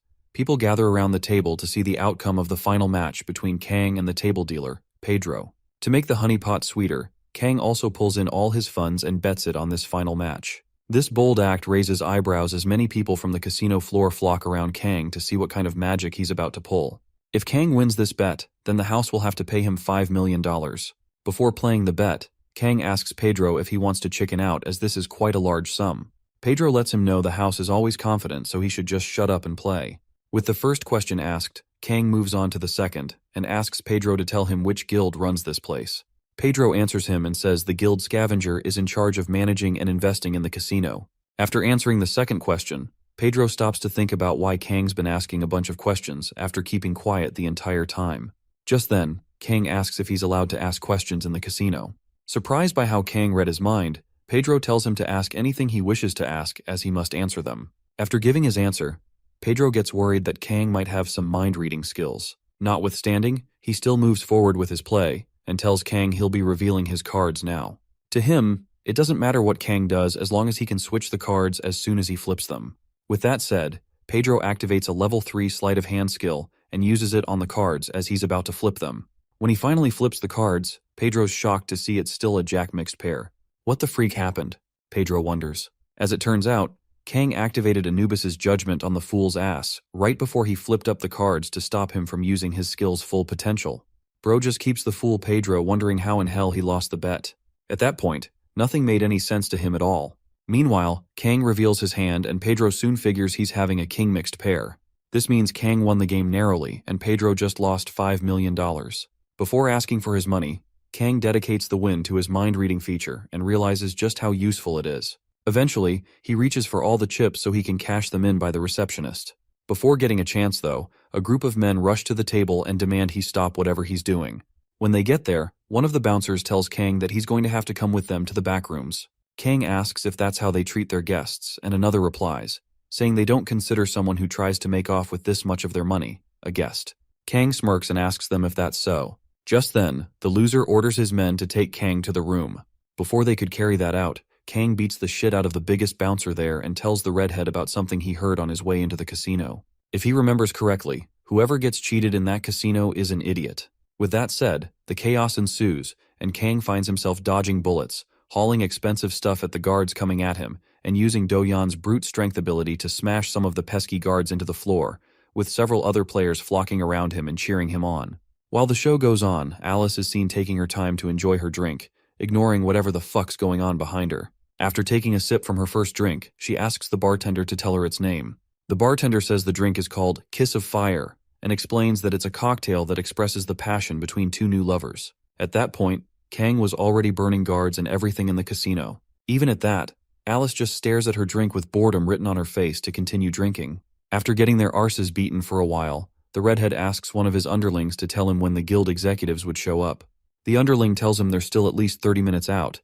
people gather around the table to see the outcome of the final match between Kang and the table dealer, Pedro. To make the honeypot sweeter, Kang also pulls in all his funds and bets it on this final match. This bold act raises eyebrows as many people from the casino floor flock around Kang to see what kind of magic he's about to pull. If Kang wins this bet, then the house will have to pay him $5 million. Before playing the bet, Kang asks Pedro if he wants to chicken out, as this is quite a large sum. Pedro lets him know the house is always confident, so he should just shut up and play. With the first question asked, Kang moves on to the second and asks Pedro to tell him which guild runs this place. Pedro answers him and says the guild scavenger is in charge of managing and investing in the casino. After answering the second question, Pedro stops to think about why Kang's been asking a bunch of questions after keeping quiet the entire time. Just then, Kang asks if he's allowed to ask questions in the casino. Surprised by how Kang read his mind, Pedro tells him to ask anything he wishes to ask, as he must answer them. After giving his answer, Pedro gets worried that Kang might have some mind-reading skills. Notwithstanding, he still moves forward with his play and tells Kang he'll be revealing his cards now. To him, it doesn't matter what Kang does as long as he can switch the cards as soon as he flips them. With that said, Pedro activates a level 3 sleight of hand skill and uses it on the cards as he's about to flip them. When he finally flips the cards, Pedro's shocked to see it's still a jack mixed pair. What the freak happened? Pedro wonders. As it turns out, Kang activated Anubis's judgment on the fool's ass right before he flipped up the cards to stop him from using his skill's full potential. Bro just keeps the fool Pedro wondering how in hell he lost the bet. At that point, nothing made any sense to him at all. Meanwhile, Kang reveals his hand and Pedro soon figures he's having a king mixed pair. This means Kang won the game narrowly and Pedro just lost $5 million. Before asking for his money, Kang dedicates the win to his mind-reading feature and realizes just how useful it is. Eventually, he reaches for all the chips so he can cash them in by the receptionist. Before getting a chance though, a group of men rush to the table and demand he stop whatever he's doing. When they get there, one of the bouncers tells Kang that he's going to have to come with them to the back rooms. Kang asks if that's how they treat their guests, and another replies, saying they don't consider someone who tries to make off with this much of their money a guest. Kang smirks and asks them if that's so. Just then, the loser orders his men to take Kang to the room. Before they could carry that out, Kang beats the shit out of the biggest bouncer there and tells the redhead about something he heard on his way into the casino. If he remembers correctly, whoever gets cheated in that casino is an idiot. With that said, the chaos ensues, and Kang finds himself dodging bullets, hauling expensive stuff at the guards coming at him, and using Do-Yeon's brute strength ability to smash some of the pesky guards into the floor, with several other players flocking around him and cheering him on. While the show goes on, Alice is seen taking her time to enjoy her drink, ignoring whatever the fuck's going on behind her. After taking a sip from her first drink, she asks the bartender to tell her its name. The bartender says the drink is called Kiss of Fire, and explains that it's a cocktail that expresses the passion between two new lovers. At that point, Kang was already burning guards and everything in the casino. Even at that, Alice just stares at her drink with boredom written on her face to continue drinking. After getting their arses beaten for a while, the redhead asks one of his underlings to tell him when the guild executives would show up. The underling tells him they're still at least 30 minutes out,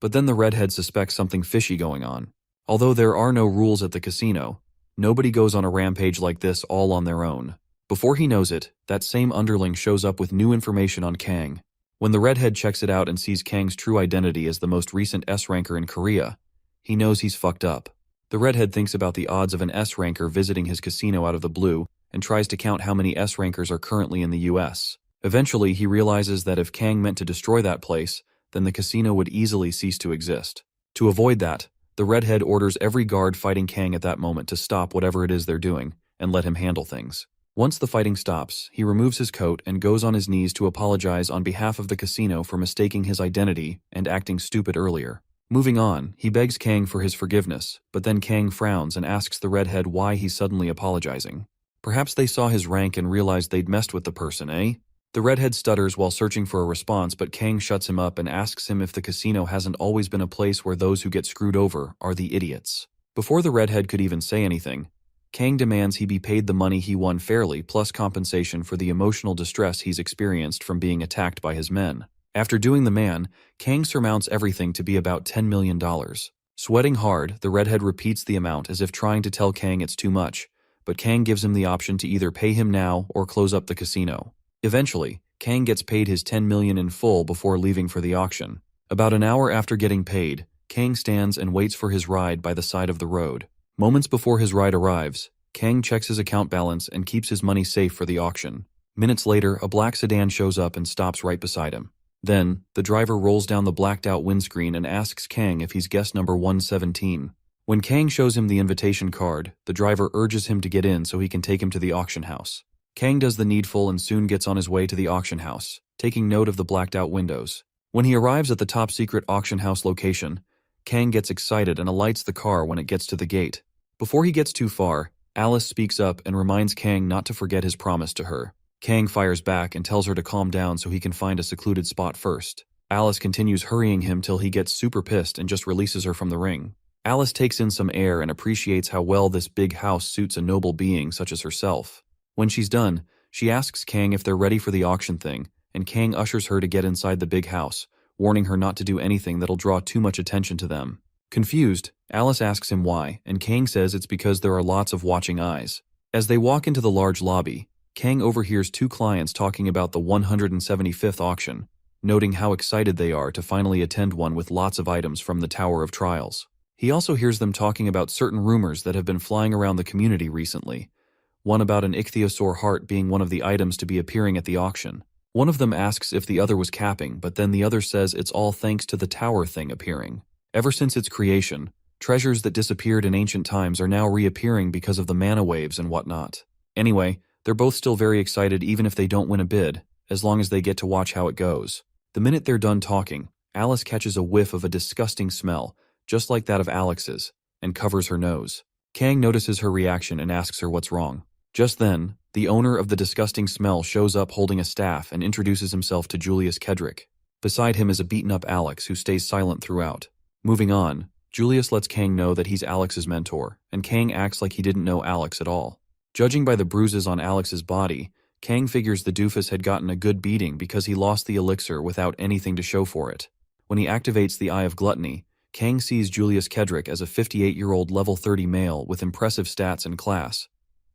but then the redhead suspects something fishy going on. Although there are no rules at the casino, nobody goes on a rampage like this all on their own. Before he knows it, that same underling shows up with new information on Kang. When the redhead checks it out and sees Kang's true identity as the most recent S-ranker in Korea, he knows he's fucked up. The redhead thinks about the odds of an S-ranker visiting his casino out of the blue and tries to count how many S-rankers are currently in the US. Eventually, he realizes that if Kang meant to destroy that place, then the casino would easily cease to exist. To avoid that, the redhead orders every guard fighting Kang at that moment to stop whatever it is they're doing and let him handle things. Once the fighting stops, he removes his coat and goes on his knees to apologize on behalf of the casino for mistaking his identity and acting stupid earlier. Moving on, he begs Kang for his forgiveness, but then Kang frowns and asks the redhead why he's suddenly apologizing. Perhaps they saw his rank and realized they'd messed with the person, eh? The redhead stutters while searching for a response, but Kang shuts him up and asks him if the casino hasn't always been a place where those who get screwed over are the idiots. Before the redhead could even say anything, Kang demands he be paid the money he won fairly plus compensation for the emotional distress he's experienced from being attacked by his men. After doing the man, Kang surmounts everything to be about $10 million. Sweating hard, the redhead repeats the amount as if trying to tell Kang it's too much, but Kang gives him the option to either pay him now or close up the casino. Eventually, Kang gets paid his $10 million in full before leaving for the auction. About an hour after getting paid, Kang stands and waits for his ride by the side of the road. Moments before his ride arrives, Kang checks his account balance and keeps his money safe for the auction. Minutes later, a black sedan shows up and stops right beside him. Then, the driver rolls down the blacked-out windscreen and asks Kang if he's guest number 117. When Kang shows him the invitation card, the driver urges him to get in so he can take him to the auction house. Kang does the needful and soon gets on his way to the auction house, taking note of the blacked-out windows. When he arrives at the top-secret auction house location, Kang gets excited and alights the car when it gets to the gate. Before he gets too far, Alice speaks up and reminds Kang not to forget his promise to her. Kang fires back and tells her to calm down so he can find a secluded spot first. Alice continues hurrying him till he gets super pissed and just releases her from the ring. Alice takes in some air and appreciates how well this big house suits a noble being such as herself. When she's done, she asks Kang if they're ready for the auction thing, and Kang ushers her to get inside the big house, warning her not to do anything that'll draw too much attention to them. Confused, Alice asks him why, and Kang says it's because there are lots of watching eyes. As they walk into the large lobby, Kang overhears two clients talking about the 175th auction, noting how excited they are to finally attend one with lots of items from the Tower of Trials. He also hears them talking about certain rumors that have been flying around the community recently, one about an ichthyosaur heart being one of the items to be appearing at the auction. One of them asks if the other was capping, but then the other says it's all thanks to the tower thing appearing. Ever since its creation, treasures that disappeared in ancient times are now reappearing because of the mana waves and whatnot. Anyway, they're both still very excited even if they don't win a bid, as long as they get to watch how it goes. The minute they're done talking, Alice catches a whiff of a disgusting smell, just like that of Alex's, and covers her nose. Kang notices her reaction and asks her what's wrong. Just then, the owner of the disgusting smell shows up holding a staff and introduces himself to Julius Kedrick. Beside him is a beaten-up Alex who stays silent throughout. Moving on, Julius lets Kang know that he's Alex's mentor, and Kang acts like he didn't know Alex at all. Judging by the bruises on Alex's body, Kang figures the doofus had gotten a good beating because he lost the elixir without anything to show for it. When he activates the Eye of Gluttony, Kang sees Julius Kedrick as a 58-year-old level 30 male with impressive stats and class.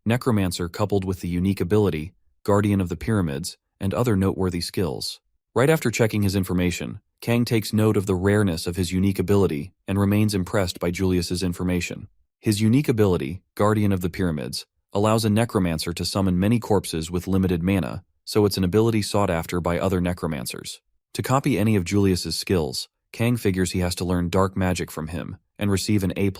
Necromancer coupled with the unique ability, Guardian of the Pyramids, and other noteworthy skills. Right after checking his information, Kang takes note of the rareness of his unique ability and remains impressed by Julius's information. His unique ability, Guardian of the Pyramids, allows a necromancer to summon many corpses with limited mana, so it's an ability sought after by other necromancers. To copy any of Julius's skills, Kang figures he has to learn dark magic from him and receive an A+,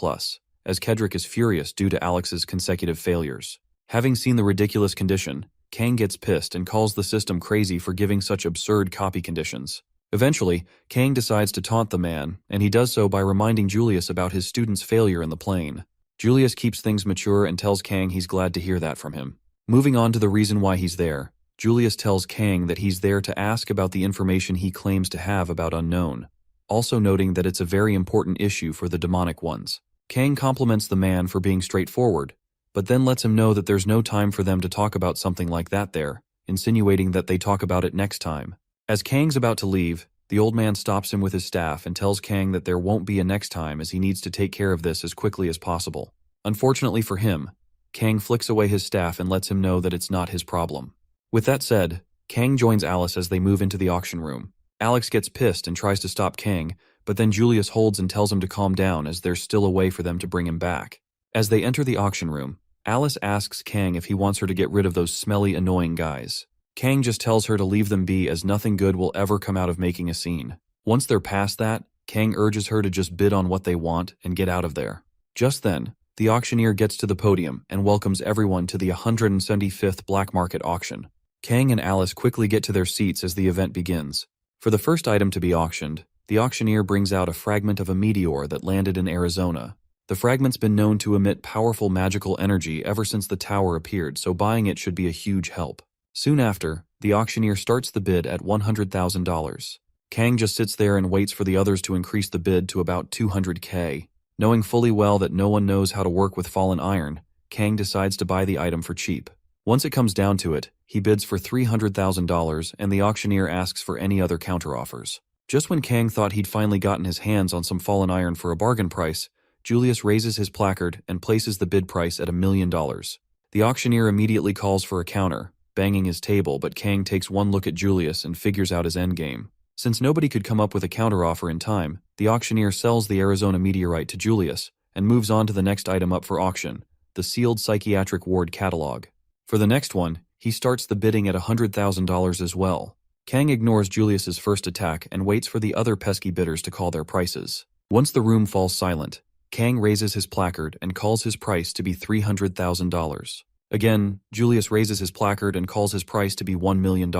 as Kedrick is furious due to Alex's consecutive failures. Having seen the ridiculous condition, Kang gets pissed and calls the system crazy for giving such absurd copy conditions. Eventually, Kang decides to taunt the man, and he does so by reminding Julius about his student's failure in the plane. Julius keeps things mature and tells Kang he's glad to hear that from him. Moving on to the reason why he's there, Julius tells Kang that he's there to ask about the information he claims to have about Unknown, also noting that it's a very important issue for the demonic ones. Kang compliments the man for being straightforward, but then lets him know that there's no time for them to talk about something like that there, insinuating that they talk about it next time. As Kang's about to leave, the old man stops him with his staff and tells Kang that there won't be a next time as he needs to take care of this as quickly as possible. Unfortunately for him, Kang flicks away his staff and lets him know that it's not his problem. With that said, Kang joins Alice as they move into the auction room. Alex gets pissed and tries to stop Kang, but then Julius holds and tells him to calm down as there's still a way for them to bring him back. As they enter the auction room, Alice asks Kang if he wants her to get rid of those smelly, annoying guys. Kang just tells her to leave them be as nothing good will ever come out of making a scene. Once they're past that, Kang urges her to just bid on what they want and get out of there. Just then, the auctioneer gets to the podium and welcomes everyone to the 175th black market auction. Kang and Alice quickly get to their seats as the event begins. For the first item to be auctioned, the auctioneer brings out a fragment of a meteor that landed in Arizona. The fragment's been known to emit powerful magical energy ever since the tower appeared, so buying it should be a huge help. Soon after, the auctioneer starts the bid at $100,000. Kang just sits there and waits for the others to increase the bid to about $200K. Knowing fully well that no one knows how to work with fallen iron, Kang decides to buy the item for cheap. Once it comes down to it, he bids for $300,000 and the auctioneer asks for any other counteroffers. Just when Kang thought he'd finally gotten his hands on some fallen iron for a bargain price, Julius raises his placard and places the bid price at $1 million. The auctioneer immediately calls for a counter, banging his table, but Kang takes one look at Julius and figures out his endgame. Since nobody could come up with a counteroffer in time, the auctioneer sells the Arizona meteorite to Julius and moves on to the next item up for auction, the sealed psychiatric ward catalog. For the next one, he starts the bidding at $100,000 as well. Kang ignores Julius's first attack and waits for the other pesky bidders to call their prices. Once the room falls silent, Kang raises his placard and calls his price to be $300,000. Again, Julius raises his placard and calls his price to be $1 million.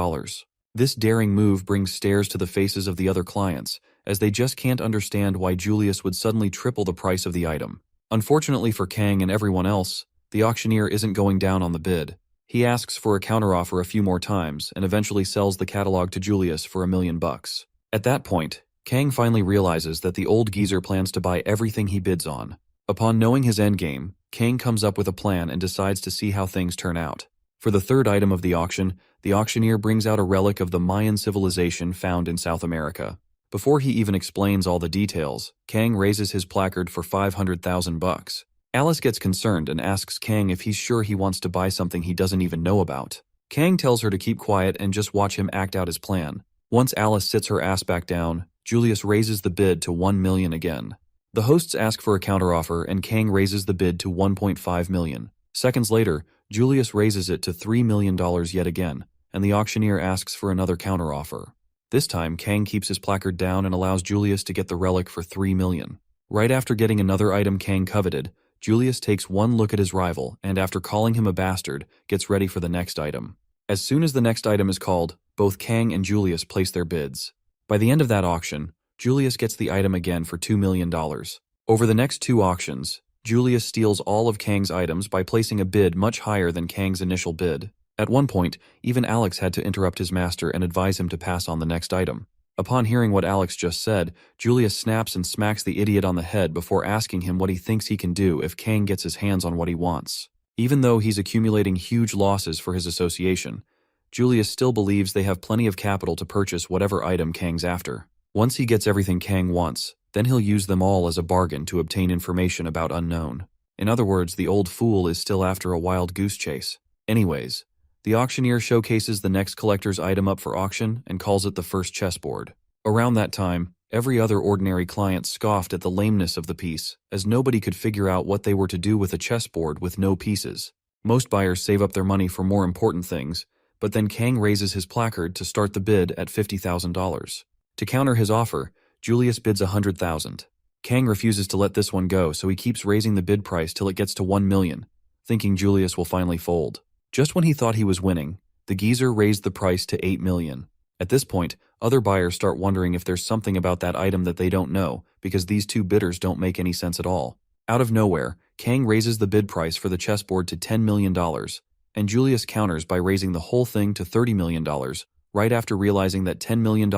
This daring move brings stares to the faces of the other clients, as they just can't understand why Julius would suddenly triple the price of the item. Unfortunately for Kang and everyone else, the auctioneer isn't going down on the bid. He asks for a counteroffer a few more times and eventually sells the catalog to Julius for $1,000,000. At that point, Kang finally realizes that the old geezer plans to buy everything he bids on. Upon knowing his endgame, Kang comes up with a plan and decides to see how things turn out. For the third item of the auctioneer brings out a relic of the Mayan civilization found in South America. Before he even explains all the details, Kang raises his placard for $500,000. Alice gets concerned and asks Kang if he's sure he wants to buy something he doesn't even know about. Kang tells her to keep quiet and just watch him act out his plan. Once Alice sits her ass back down, Julius raises the bid to $1 million again. The hosts ask for a counteroffer and Kang raises the bid to $1.5 million. Seconds later, Julius raises it to $3 million yet again, and the auctioneer asks for another counteroffer. This time, Kang keeps his placard down and allows Julius to get the relic for $3 million. Right after getting another item Kang coveted, Julius takes one look at his rival and, after calling him a bastard, gets ready for the next item. As soon as the next item is called, both Kang and Julius place their bids. By the end of that auction, Julius gets the item again for $2 million. Over the next two auctions, Julius steals all of Kang's items by placing a bid much higher than Kang's initial bid. At one point, even Alex had to interrupt his master and advise him to pass on the next item. Upon hearing what Alex just said, Julius snaps and smacks the idiot on the head before asking him what he thinks he can do if Kang gets his hands on what he wants. Even though he's accumulating huge losses for his association, Julius still believes they have plenty of capital to purchase whatever item Kang's after. Once he gets everything Kang wants, then he'll use them all as a bargain to obtain information about Unknown. In other words, the old fool is still after a wild goose chase. Anyways, the auctioneer showcases the next collector's item up for auction and calls it the first chessboard. Around that time, every other ordinary client scoffed at the lameness of the piece, as nobody could figure out what they were to do with a chessboard with no pieces. Most buyers save up their money for more important things, but then Kang raises his placard to start the bid at $50,000. To counter his offer, Julius bids $100,000. Kang refuses to let this one go, so he keeps raising the bid price till it gets to $1 million, thinking Julius will finally fold. Just when he thought he was winning, the geezer raised the price to $8 million. At this point, other buyers start wondering if there's something about that item that they don't know, because these two bidders don't make any sense at all. Out of nowhere, Kang raises the bid price for the chessboard to $10 million, and Julius counters by raising the whole thing to $30 million, right after realizing that $10 million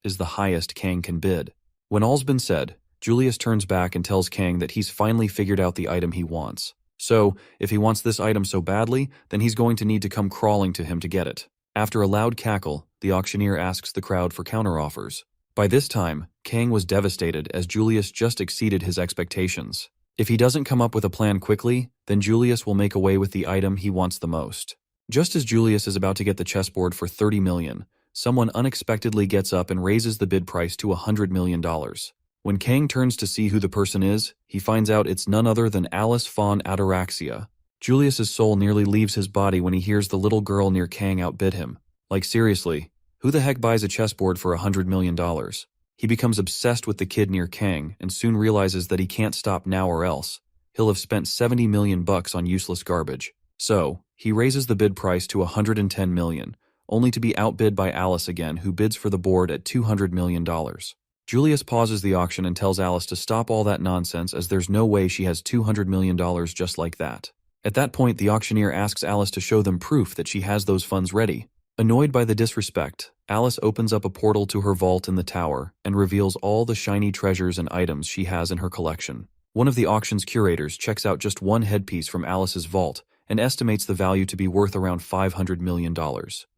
is the highest Kang can bid. When all's been said, Julius turns back and tells Kang that he's finally figured out the item he wants. So, if he wants this item so badly, then he's going to need to come crawling to him to get it. After a loud cackle, the auctioneer asks the crowd for counteroffers. By this time, Kang was devastated as Julius just exceeded his expectations. If he doesn't come up with a plan quickly, then Julius will make away with the item he wants the most. Just as Julius is about to get the chessboard for $30 million, someone unexpectedly gets up and raises the bid price to $100 million. When Kang turns to see who the person is, he finds out it's none other than Alice von Ataraxia. Julius's soul nearly leaves his body when he hears the little girl near Kang outbid him. Like seriously, who the heck buys a chessboard for $100 million? He becomes obsessed with the kid near Kang and soon realizes that he can't stop now or else. He'll have spent $70 million on useless garbage. So, he raises the bid price to $110 million, only to be outbid by Alice again, who bids for the board at $200 million. Julius pauses the auction and tells Alice to stop all that nonsense, as there's no way she has $200 million just like that. At that point, the auctioneer asks Alice to show them proof that she has those funds ready. Annoyed by the disrespect, Alice opens up a portal to her vault in the tower and reveals all the shiny treasures and items she has in her collection. One of the auction's curators checks out just one headpiece from Alice's vault and estimates the value to be worth around $500 million.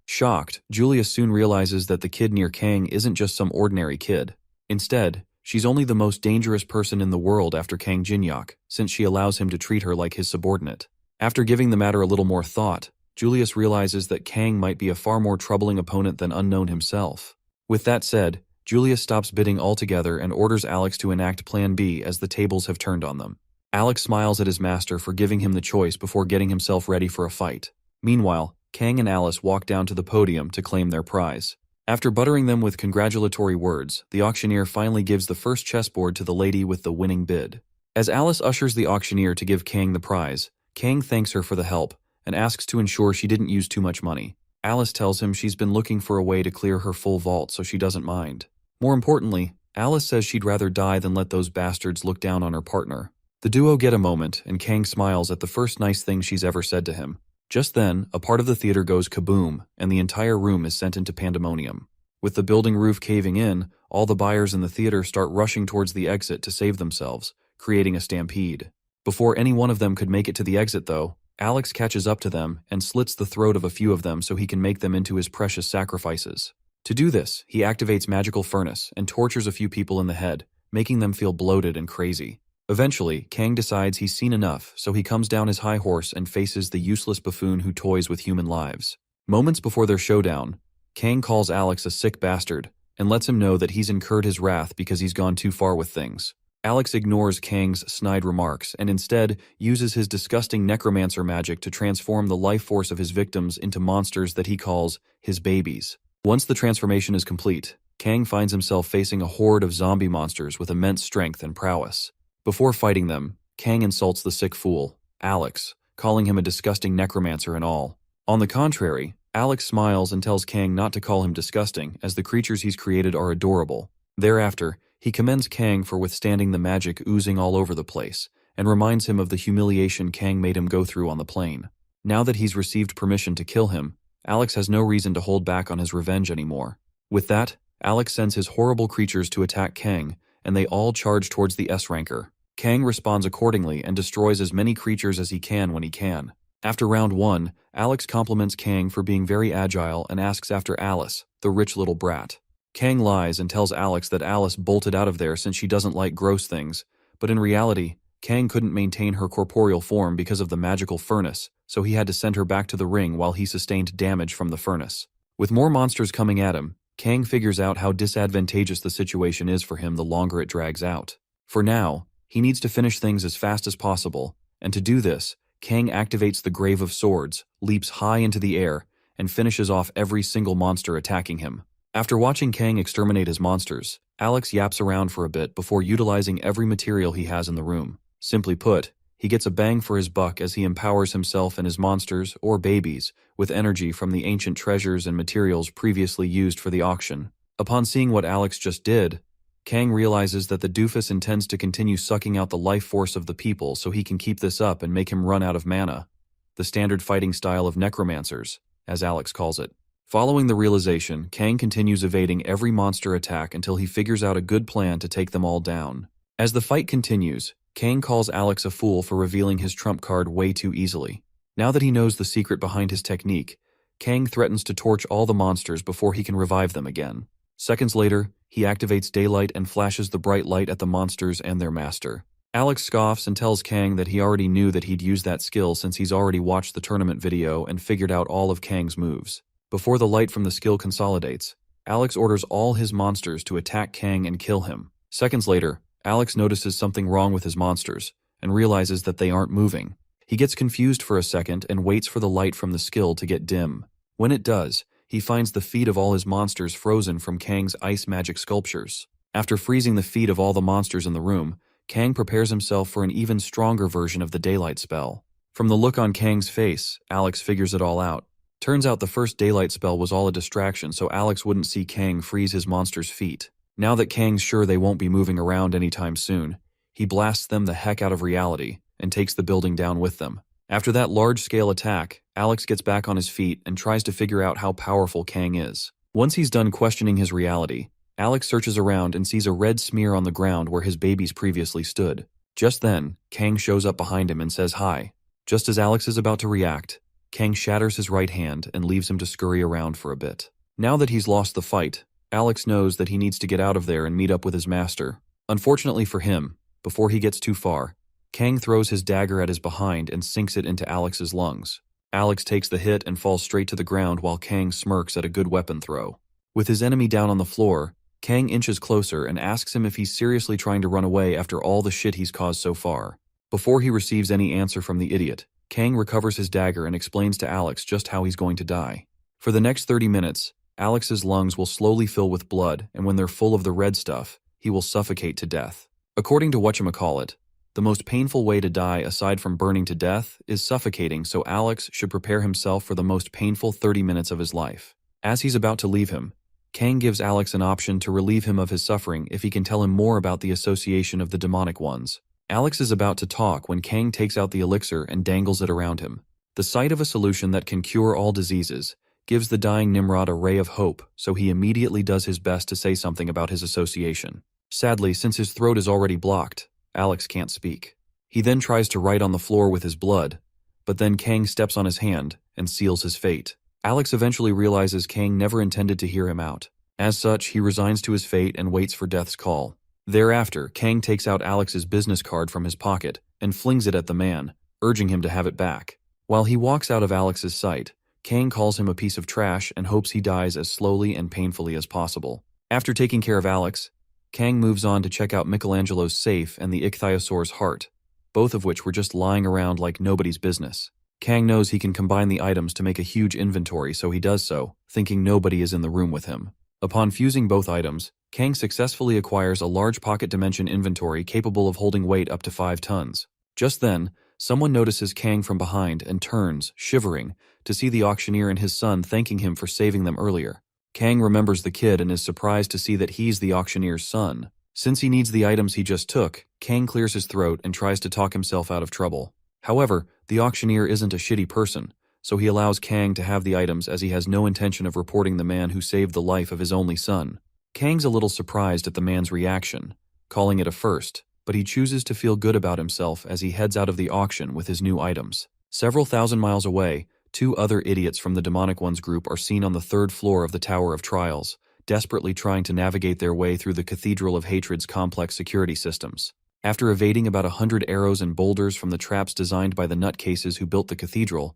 Shocked, Julius soon realizes that the kid near Kang isn't just some ordinary kid. Instead, she's only the most dangerous person in the world after Kang Jinhyuk, since she allows him to treat her like his subordinate. After giving the matter a little more thought, Julius realizes that Kang might be a far more troubling opponent than Unknown himself. With that said, Julius stops bidding altogether and orders Alex to enact Plan B as the tables have turned on them. Alex smiles at his master for giving him the choice before getting himself ready for a fight. Meanwhile, Kang and Alice walk down to the podium to claim their prize. After buttering them with congratulatory words, the auctioneer finally gives the first chessboard to the lady with the winning bid. As Alice ushers the auctioneer to give Kang the prize, Kang thanks her for the help and asks to ensure she didn't use too much money. Alice tells him she's been looking for a way to clear her full vault so she doesn't mind. More importantly, Alice says she'd rather die than let those bastards look down on her partner. The duo get a moment, and Kang smiles at the first nice thing she's ever said to him. Just then, a part of the theater goes kaboom, and the entire room is sent into pandemonium. With the building roof caving in, all the buyers in the theater start rushing towards the exit to save themselves, creating a stampede. Before any one of them could make it to the exit, though, Alex catches up to them and slits the throat of a few of them so he can make them into his precious sacrifices. To do this, he activates Magical Furnace and tortures a few people in the head, making them feel bloated and crazy. Eventually, Kang decides he's seen enough, so he comes down his high horse and faces the useless buffoon who toys with human lives. Moments before their showdown, Kang calls Alex a sick bastard and lets him know that he's incurred his wrath because he's gone too far with things. Alex ignores Kang's snide remarks and instead uses his disgusting necromancer magic to transform the life force of his victims into monsters that he calls his babies. Once the transformation is complete, Kang finds himself facing a horde of zombie monsters with immense strength and prowess. Before fighting them, Kang insults the sick fool, Alex, calling him a disgusting necromancer and all. On the contrary, Alex smiles and tells Kang not to call him disgusting, as the creatures he's created are adorable. Thereafter, he commends Kang for withstanding the magic oozing all over the place, and reminds him of the humiliation Kang made him go through on the plane. Now that he's received permission to kill him, Alex has no reason to hold back on his revenge anymore. With that, Alex sends his horrible creatures to attack Kang, and they all charge towards the S-ranker. Kang responds accordingly and destroys as many creatures as he can when he can. After round 1, Alex compliments Kang for being very agile and asks after Alice, the rich little brat. Kang lies and tells Alex that Alice bolted out of there since she doesn't like gross things, but in reality, Kang couldn't maintain her corporeal form because of the magical furnace, so he had to send her back to the ring while he sustained damage from the furnace. With more monsters coming at him, Kang figures out how disadvantageous the situation is for him the longer it drags out. For now, he needs to finish things as fast as possible, and to do this, Kang activates the Grave of Swords, leaps high into the air, and finishes off every single monster attacking him. After watching Kang exterminate his monsters, Alex yaps around for a bit before utilizing every material he has in the room. Simply put, he gets a bang for his buck as he empowers himself and his monsters, or babies, with energy from the ancient treasures and materials previously used for the auction. Upon seeing what Alex just did, Kang realizes that the doofus intends to continue sucking out the life force of the people so he can keep this up and make him run out of mana. The standard fighting style of necromancers, as Alex calls it. Following the realization, Kang continues evading every monster attack until he figures out a good plan to take them all down. As the fight continues, Kang calls Alex a fool for revealing his trump card way too easily. Now that he knows the secret behind his technique, Kang threatens to torch all the monsters before he can revive them again. Seconds later, he activates daylight and flashes the bright light at the monsters and their master. Alex scoffs and tells Kang that he already knew that he'd use that skill since he's already watched the tournament video and figured out all of Kang's moves. Before the light from the skill consolidates, Alex orders all his monsters to attack Kang and kill him. Seconds later, Alex notices something wrong with his monsters and realizes that they aren't moving. He gets confused for a second and waits for the light from the skill to get dim. When it does, he finds the feet of all his monsters frozen from Kang's ice magic sculptures. After freezing the feet of all the monsters in the room, Kang prepares himself for an even stronger version of the daylight spell. From the look on Kang's face, Alex figures it all out. Turns out the first daylight spell was all a distraction so Alex wouldn't see Kang freeze his monsters' feet. Now that Kang's sure they won't be moving around anytime soon, he blasts them the heck out of reality and takes the building down with them. After that large-scale attack, Alex gets back on his feet and tries to figure out how powerful Kang is. Once he's done questioning his reality, Alex searches around and sees a red smear on the ground where his babies previously stood. Just then, Kang shows up behind him and says hi. Just as Alex is about to react, Kang shatters his right hand and leaves him to scurry around for a bit. Now that he's lost the fight, Alex knows that he needs to get out of there and meet up with his master. Unfortunately for him, before he gets too far, Kang throws his dagger at his behind and sinks it into Alex's lungs. Alex takes the hit and falls straight to the ground while Kang smirks at a good weapon throw. With his enemy down on the floor, Kang inches closer and asks him if he's seriously trying to run away after all the shit he's caused so far. Before he receives any answer from the idiot, Kang recovers his dagger and explains to Alex just how he's going to die. For the next 30 minutes, Alex's lungs will slowly fill with blood, and when they're full of the red stuff, he will suffocate to death. According to whatchamacallit, The most painful way to die aside from burning to death is suffocating, so Alex should prepare himself for the most painful 30 minutes of his life. As he's about to leave him, Kang gives Alex an option to relieve him of his suffering if he can tell him more about the association of the demonic ones. Alex is about to talk when Kang takes out the elixir and dangles it around him. The sight of a solution that can cure all diseases gives the dying Nimrod a ray of hope, so he immediately does his best to say something about his association. Sadly, since his throat is already blocked, Alex can't speak. He then tries to write on the floor with his blood, but then Kang steps on his hand and seals his fate. Alex eventually realizes Kang never intended to hear him out. As such, he resigns to his fate and waits for death's call. Thereafter, Kang takes out Alex's business card from his pocket and flings it at the man, urging him to have it back. While he walks out of Alex's sight, Kang calls him a piece of trash and hopes he dies as slowly and painfully as possible. After taking care of Alex, Kang moves on to check out Michelangelo's safe and the ichthyosaur's heart, both of which were just lying around like nobody's business. Kang knows he can combine the items to make a huge inventory, so he does so, thinking nobody is in the room with him. Upon fusing both items, Kang successfully acquires a large pocket dimension inventory capable of holding weight up to 5 tons. Just then, someone notices Kang from behind and turns, shivering, to see the auctioneer and his son thanking him for saving them earlier. Kang remembers the kid and is surprised to see that he's the auctioneer's son. Since he needs the items he just took, Kang clears his throat and tries to talk himself out of trouble. However, the auctioneer isn't a shitty person, so he allows Kang to have the items as he has no intention of reporting the man who saved the life of his only son. Kang's a little surprised at the man's reaction, calling it a first, but he chooses to feel good about himself as he heads out of the auction with his new items. Several thousand miles away, 2 other idiots from the Demonic Ones group are seen on the 3rd floor of the Tower of Trials, desperately trying to navigate their way through the Cathedral of Hatred's complex security systems. After evading about 100 arrows and boulders from the traps designed by the nutcases who built the cathedral,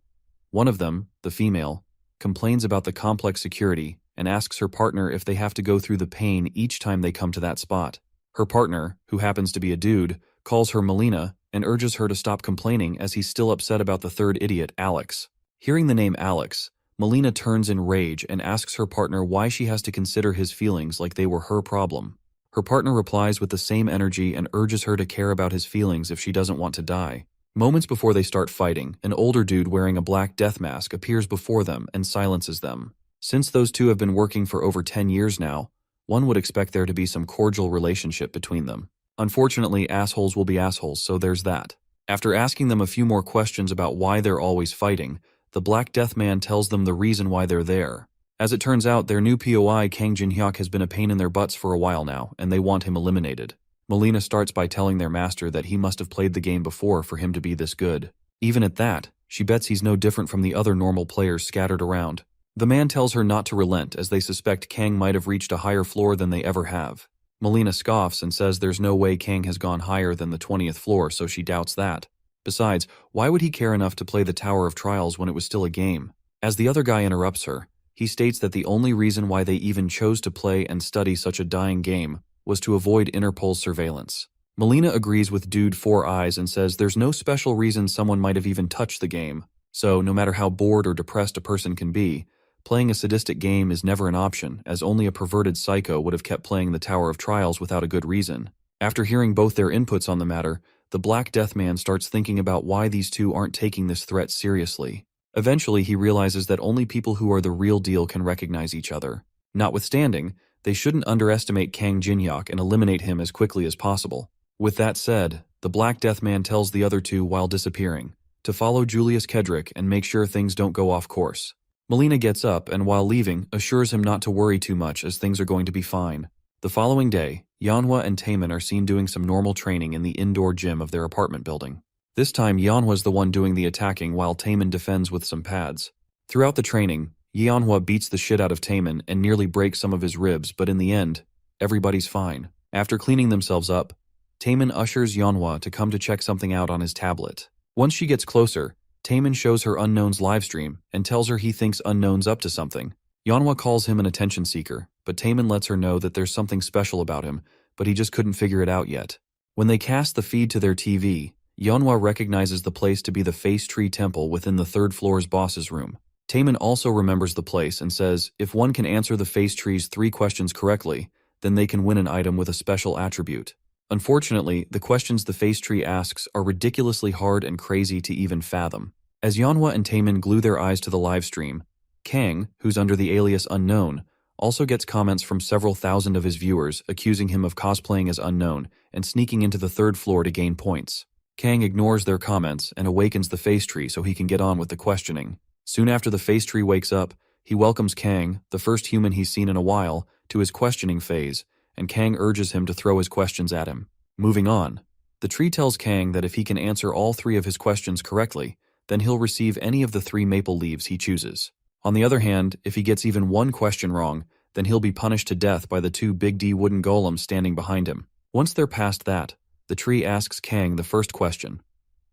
one of them, the female, complains about the complex security and asks her partner if they have to go through the pain each time they come to that spot. Her partner, who happens to be a dude, calls her Melina and urges her to stop complaining as he's still upset about the 3rd idiot, Alex. Hearing the name Alex, Melina turns in rage and asks her partner why she has to consider his feelings like they were her problem. Her partner replies with the same energy and urges her to care about his feelings if she doesn't want to die. Moments before they start fighting, an older dude wearing a black death mask appears before them and silences them. Since those two have been working for over 10 years now, one would expect there to be some cordial relationship between them. Unfortunately, assholes will be assholes, so there's that. After asking them a few more questions about why they're always fighting, the Black Death Man tells them the reason why they're there. As it turns out, their new POI, Kang Jin-hyuk, has been a pain in their butts for a while now, and they want him eliminated. Melina starts by telling their master that he must have played the game before for him to be this good. Even at that, she bets he's no different from the other normal players scattered around. The man tells her not to relent as they suspect Kang might have reached a higher floor than they ever have. Melina scoffs and says there's no way Kang has gone higher than the 20th floor, so she doubts that. Besides, why would he care enough to play the Tower of Trials when it was still a game? As the other guy interrupts her, he states that the only reason why they even chose to play and study such a dying game was to avoid Interpol's surveillance. Melina agrees with Dude 4 Eyes and says there's no special reason someone might have even touched the game, so no matter how bored or depressed a person can be, playing a sadistic game is never an option, as only a perverted psycho would have kept playing the Tower of Trials without a good reason. After hearing both their inputs on the matter, the Black Death Man starts thinking about why these two aren't taking this threat seriously. Eventually, he realizes that only people who are the real deal can recognize each other. Notwithstanding, they shouldn't underestimate Kang Jin-hyuk and eliminate him as quickly as possible. With that said, the Black Death Man tells the other two while disappearing to follow Julius Kedrick and make sure things don't go off course. Melina gets up and while leaving, assures him not to worry too much as things are going to be fine. The following day, Yanhwa and Taemin are seen doing some normal training in the indoor gym of their apartment building. This time, Yanhwa's the one doing the attacking while Taemin defends with some pads. Throughout the training, Yanhwa beats the shit out of Taemin and nearly breaks some of his ribs, but in the end, everybody's fine. After cleaning themselves up, Taemin ushers Yanhwa to come to check something out on his tablet. Once she gets closer, Taemin shows her Unknown's livestream and tells her he thinks Unknown's up to something. Yanhwa calls him an attention seeker, but Taemin lets her know that there's something special about him, but he just couldn't figure it out yet. When they cast the feed to their TV, Yanhwa recognizes the place to be the Face Tree Temple within the 3rd floor's boss's room. Taemin also remembers the place and says if one can answer the Face Tree's 3 questions correctly, then they can win an item with a special attribute. Unfortunately, the questions the face tree asks are ridiculously hard and crazy to even fathom. As Yanhwa and Taemin glue their eyes to the live stream, Kang, who's under the alias Unknown, also gets comments from several thousand of his viewers accusing him of cosplaying as Unknown and sneaking into the third floor to gain points. Kang ignores their comments and awakens the face tree so he can get on with the questioning. Soon after the face tree wakes up, he welcomes Kang, the first human he's seen in a while, to his questioning phase, and Kang urges him to throw his questions at him. Moving on, the tree tells Kang that if he can answer all 3 of his questions correctly, then he'll receive any of the 3 maple leaves he chooses. On the other hand, if he gets even one question wrong, then he'll be punished to death by the 2 Big D wooden golems standing behind him. Once they're past that, the tree asks Kang the first question: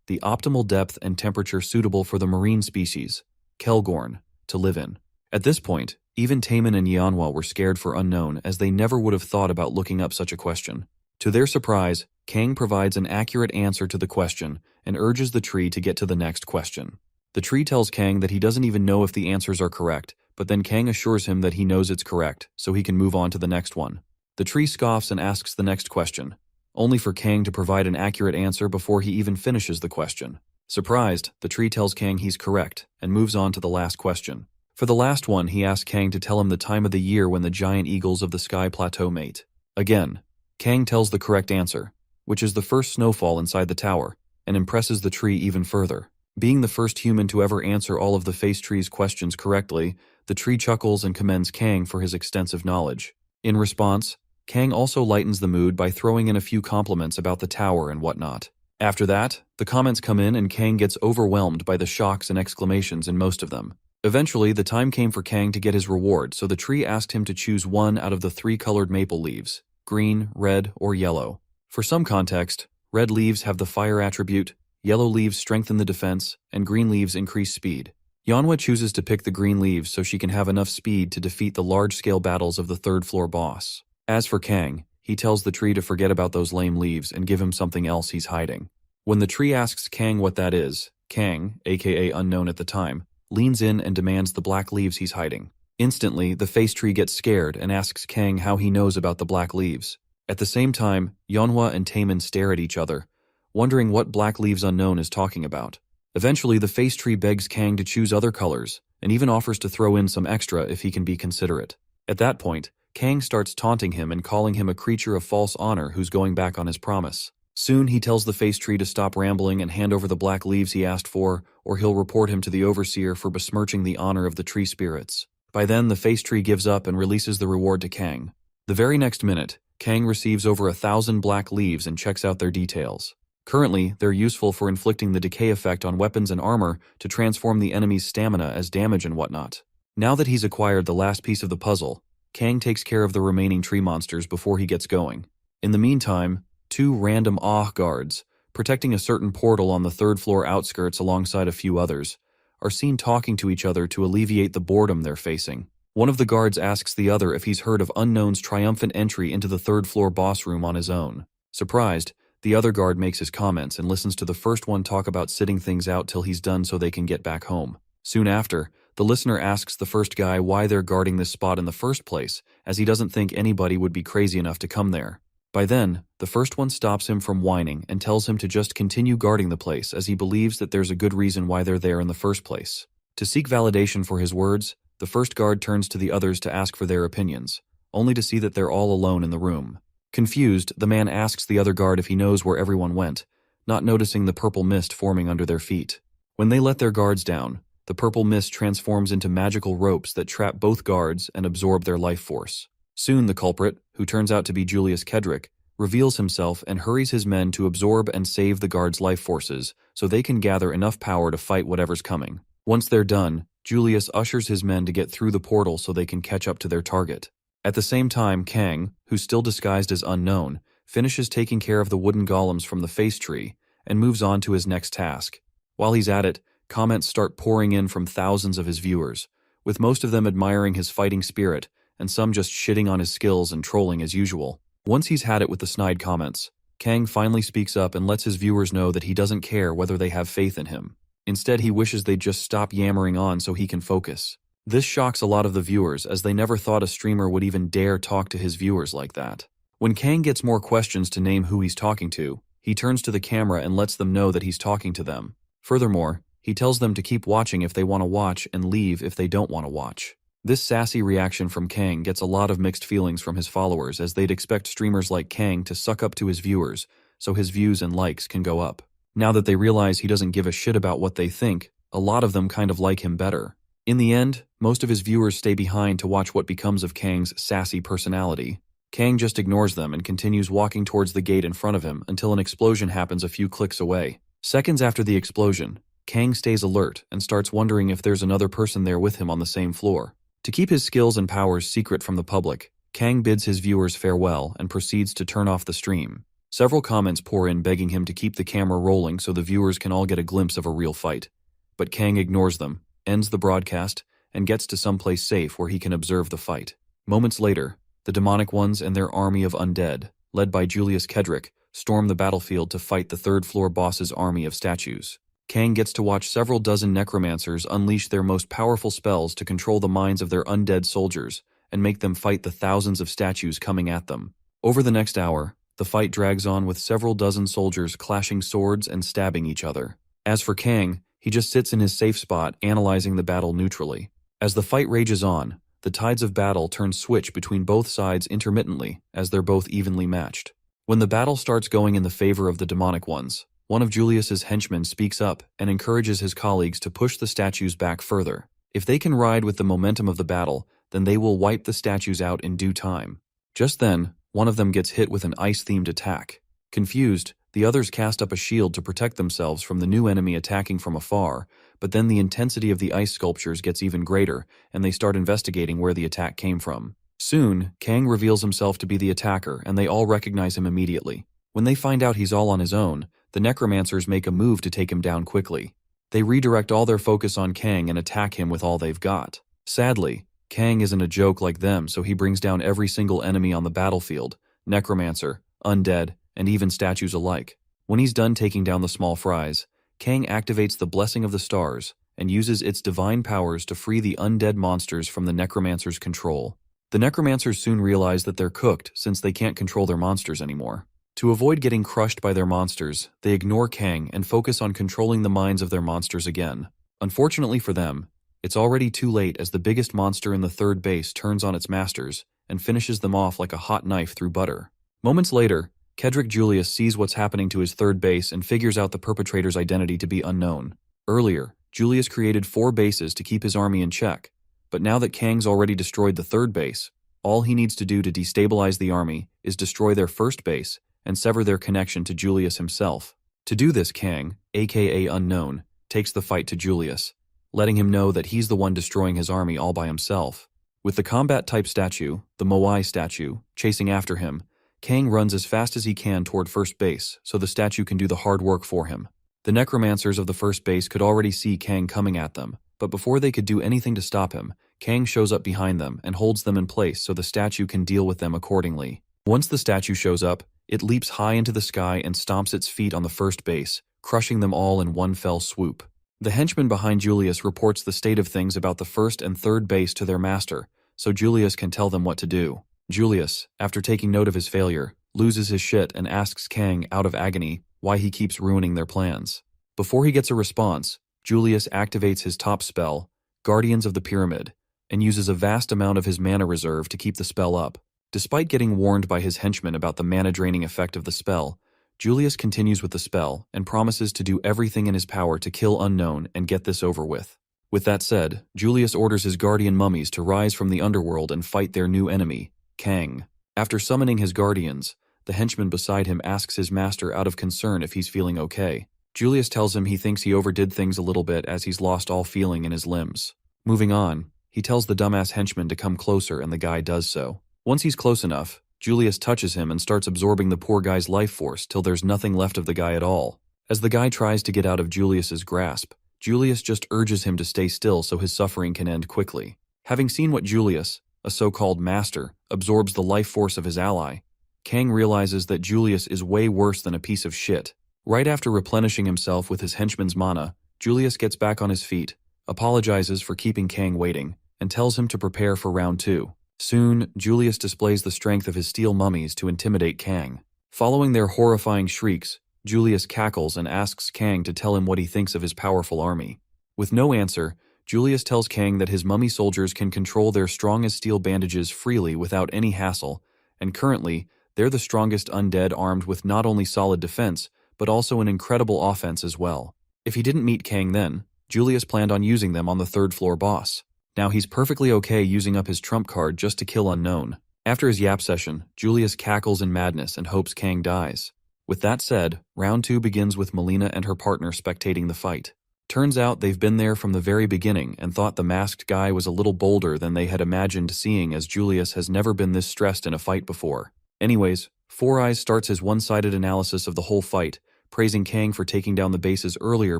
the optimal depth and temperature suitable for the marine species, Kelgorn, to live in. At this point, even Taemin and Yanhwa were scared for Unknown, as they never would have thought about looking up such a question. To their surprise, Kang provides an accurate answer to the question and urges the tree to get to the next question. The tree tells Kang that he doesn't even know if the answers are correct, but then Kang assures him that he knows it's correct, so he can move on to the next one. The tree scoffs and asks the next question, only for Kang to provide an accurate answer before he even finishes the question. Surprised, the tree tells Kang he's correct and moves on to the last question. For the last one, he asks Kang to tell him the time of the year when the giant eagles of the sky plateau mate. Again, Kang tells the correct answer, which is the first snowfall inside the tower, and impresses the tree even further. Being the first human to ever answer all of the face tree's questions correctly, the tree chuckles and commends Kang for his extensive knowledge. In response, Kang also lightens the mood by throwing in a few compliments about the tower and whatnot. After that, the comments come in and Kang gets overwhelmed by the shocks and exclamations in most of them. Eventually, the time came for Kang to get his reward, so the tree asked him to choose one out of the 3 colored maple leaves: green, red, or yellow. For some context, red leaves have the fire attribute, yellow leaves strengthen the defense, and green leaves increase speed. Yanhwa chooses to pick the green leaves so she can have enough speed to defeat the large-scale battles of the third-floor boss. As for Kang, he tells the tree to forget about those lame leaves and give him something else he's hiding. When the tree asks Kang what that is, Kang, aka Unknown at the time, leans in and demands the black leaves he's hiding. Instantly, the face tree gets scared and asks Kang how he knows about the black leaves. At the same time, Yanhwa and Taemin stare at each other, wondering what black leaves Unknown is talking about. Eventually, the face tree begs Kang to choose other colors, and even offers to throw in some extra if he can be considerate. At that point, Kang starts taunting him and calling him a creature of false honor who's going back on his promise. Soon, he tells the face tree to stop rambling and hand over the black leaves he asked for, or he'll report him to the overseer for besmirching the honor of the tree spirits. By then, the face tree gives up and releases the reward to Kang. The very next minute, Kang receives over 1,000 black leaves and checks out their details. Currently, they're useful for inflicting the decay effect on weapons and armor to transform the enemy's stamina as damage and whatnot. Now that he's acquired the last piece of the puzzle, Kang takes care of the remaining tree monsters before he gets going. In the meantime, 2 random guards, protecting a certain portal on the third-floor outskirts alongside a few others, are seen talking to each other to alleviate the boredom they're facing. One of the guards asks the other if he's heard of Unknown's triumphant entry into the third-floor boss room on his own. Surprised, the other guard makes his comments and listens to the first one talk about sitting things out till he's done so they can get back home. Soon after, the listener asks the first guy why they're guarding this spot in the first place, as he doesn't think anybody would be crazy enough to come there. By then, the first one stops him from whining and tells him to just continue guarding the place, as he believes that there's a good reason why they're there in the first place. To seek validation for his words, the first guard turns to the others to ask for their opinions, only to see that they're all alone in the room. Confused, the man asks the other guard if he knows where everyone went, not noticing the purple mist forming under their feet. When they let their guards down, the purple mist transforms into magical ropes that trap both guards and absorb their life force. Soon the culprit, who turns out to be Julius Kedrick, reveals himself and hurries his men to absorb and save the guards' life forces so they can gather enough power to fight whatever's coming. Once they're done, Julius ushers his men to get through the portal so they can catch up to their target. At the same time, Kang, who's still disguised as Unknown, finishes taking care of the wooden golems from the face tree and moves on to his next task. While he's at it, comments start pouring in from thousands of his viewers, with most of them admiring his fighting spirit and some just shitting on his skills and trolling as usual. Once he's had it with the snide comments, Kang finally speaks up and lets his viewers know that he doesn't care whether they have faith in him. Instead, he wishes they'd just stop yammering on so he can focus. This shocks a lot of the viewers, as they never thought a streamer would even dare talk to his viewers like that. When Kang gets more questions to name who he's talking to, he turns to the camera and lets them know that he's talking to them. Furthermore, he tells them to keep watching if they want to watch and leave if they don't want to watch. This sassy reaction from Kang gets a lot of mixed feelings from his followers, as they'd expect streamers like Kang to suck up to his viewers so his views and likes can go up. Now that they realize he doesn't give a shit about what they think, a lot of them kind of like him better. In the end, most of his viewers stay behind to watch what becomes of Kang's sassy personality. Kang just ignores them and continues walking towards the gate in front of him until an explosion happens a few clicks away. Seconds after the explosion, Kang stays alert and starts wondering if there's another person there with him on the same floor. To keep his skills and powers secret from the public, Kang bids his viewers farewell and proceeds to turn off the stream. Several comments pour in begging him to keep the camera rolling so the viewers can all get a glimpse of a real fight. But Kang ignores them, ends the broadcast, and gets to someplace safe where he can observe the fight. Moments later, the demonic ones and their army of undead, led by Julius Kedrick, storm the battlefield to fight the third-floor boss's army of statues. Kang gets to watch several dozen necromancers unleash their most powerful spells to control the minds of their undead soldiers and make them fight the thousands of statues coming at them. Over the next hour, the fight drags on with several dozen soldiers clashing swords and stabbing each other. As for Kang, he just sits in his safe spot analyzing the battle neutrally. As the fight rages on, the tides of battle turn switch between both sides intermittently as they're both evenly matched. When the battle starts going in the favor of the demonic ones, one of Julius's henchmen speaks up and encourages his colleagues to push the statues back further. If they can ride with the momentum of the battle, then they will wipe the statues out in due time. Just then, one of them gets hit with an ice-themed attack. Confused, the others cast up a shield to protect themselves from the new enemy attacking from afar, but then the intensity of the ice sculptures gets even greater, and they start investigating where the attack came from. Soon, Kang reveals himself to be the attacker, and they all recognize him immediately. When they find out he's all on his own, the necromancers make a move to take him down quickly. They redirect all their focus on Kang and attack him with all they've got. Sadly, Kang isn't a joke like them, so he brings down every single enemy on the battlefield, necromancer, undead, and even statues alike. When he's done taking down the small fries, Kang activates the Blessing of the Stars and uses its divine powers to free the undead monsters from the necromancer's control. The necromancers soon realize that they're cooked since they can't control their monsters anymore. To avoid getting crushed by their monsters, they ignore Kang and focus on controlling the minds of their monsters again. Unfortunately for them, it's already too late as the biggest monster in the third base turns on its masters and finishes them off like a hot knife through butter. Moments later, Kedrick Julius sees what's happening to his third base and figures out the perpetrator's identity to be unknown. Earlier, Julius created 4 bases to keep his army in check, but now that Kang's already destroyed the third base, all he needs to do to destabilize the army is destroy their first base and sever their connection to Julius himself. To do this, Kang, aka Unknown, takes the fight to Julius, letting him know that he's the one destroying his army all by himself. With the combat-type statue, the Moai statue, chasing after him, Kang runs as fast as he can toward first base so the statue can do the hard work for him. The necromancers of the first base could already see Kang coming at them, but before they could do anything to stop him, Kang shows up behind them and holds them in place so the statue can deal with them accordingly. Once the statue shows up, it leaps high into the sky and stomps its feet on the first base, crushing them all in one fell swoop. The henchman behind Julius reports the state of things about the first and third base to their master, so Julius can tell them what to do. Julius, after taking note of his failure, loses his shit and asks Kang, out of agony, why he keeps ruining their plans. Before he gets a response, Julius activates his top spell, Guardians of the Pyramid, and uses a vast amount of his mana reserve to keep the spell up. Despite getting warned by his henchmen about the mana-draining effect of the spell, Julius continues with the spell and promises to do everything in his power to kill Unknown and get this over with. With that said, Julius orders his guardian mummies to rise from the underworld and fight their new enemy, Kang. After summoning his guardians, the henchman beside him asks his master out of concern if he's feeling okay. Julius tells him he thinks he overdid things a little bit as he's lost all feeling in his limbs. Moving on, he tells the dumbass henchman to come closer and the guy does so. Once he's close enough, Julius touches him and starts absorbing the poor guy's life force till there's nothing left of the guy at all. As the guy tries to get out of Julius's grasp, Julius just urges him to stay still so his suffering can end quickly. Having seen what Julius, a so-called master, absorbs the life force of his ally, Kang realizes that Julius is way worse than a piece of shit. Right after replenishing himself with his henchman's mana, Julius gets back on his feet, apologizes for keeping Kang waiting, and tells him to prepare for round 2. Soon, Julius displays the strength of his steel mummies to intimidate Kang. Following their horrifying shrieks, Julius cackles and asks Kang to tell him what he thinks of his powerful army. With no answer, Julius tells Kang that his mummy soldiers can control their strong as steel bandages freely without any hassle, and currently, they're the strongest undead armed with not only solid defense, but also an incredible offense as well. If he didn't meet Kang then, Julius planned on using them on the third-floor boss. Now he's perfectly okay using up his trump card just to kill Unknown. After his yap session, Julius cackles in madness and hopes Kang dies. With that said, round 2 begins with Melina and her partner spectating the fight. Turns out they've been there from the very beginning and thought the masked guy was a little bolder than they had imagined, seeing as Julius has never been this stressed in a fight before. Anyways, Four Eyes starts his one-sided analysis of the whole fight, praising Kang for taking down the bases earlier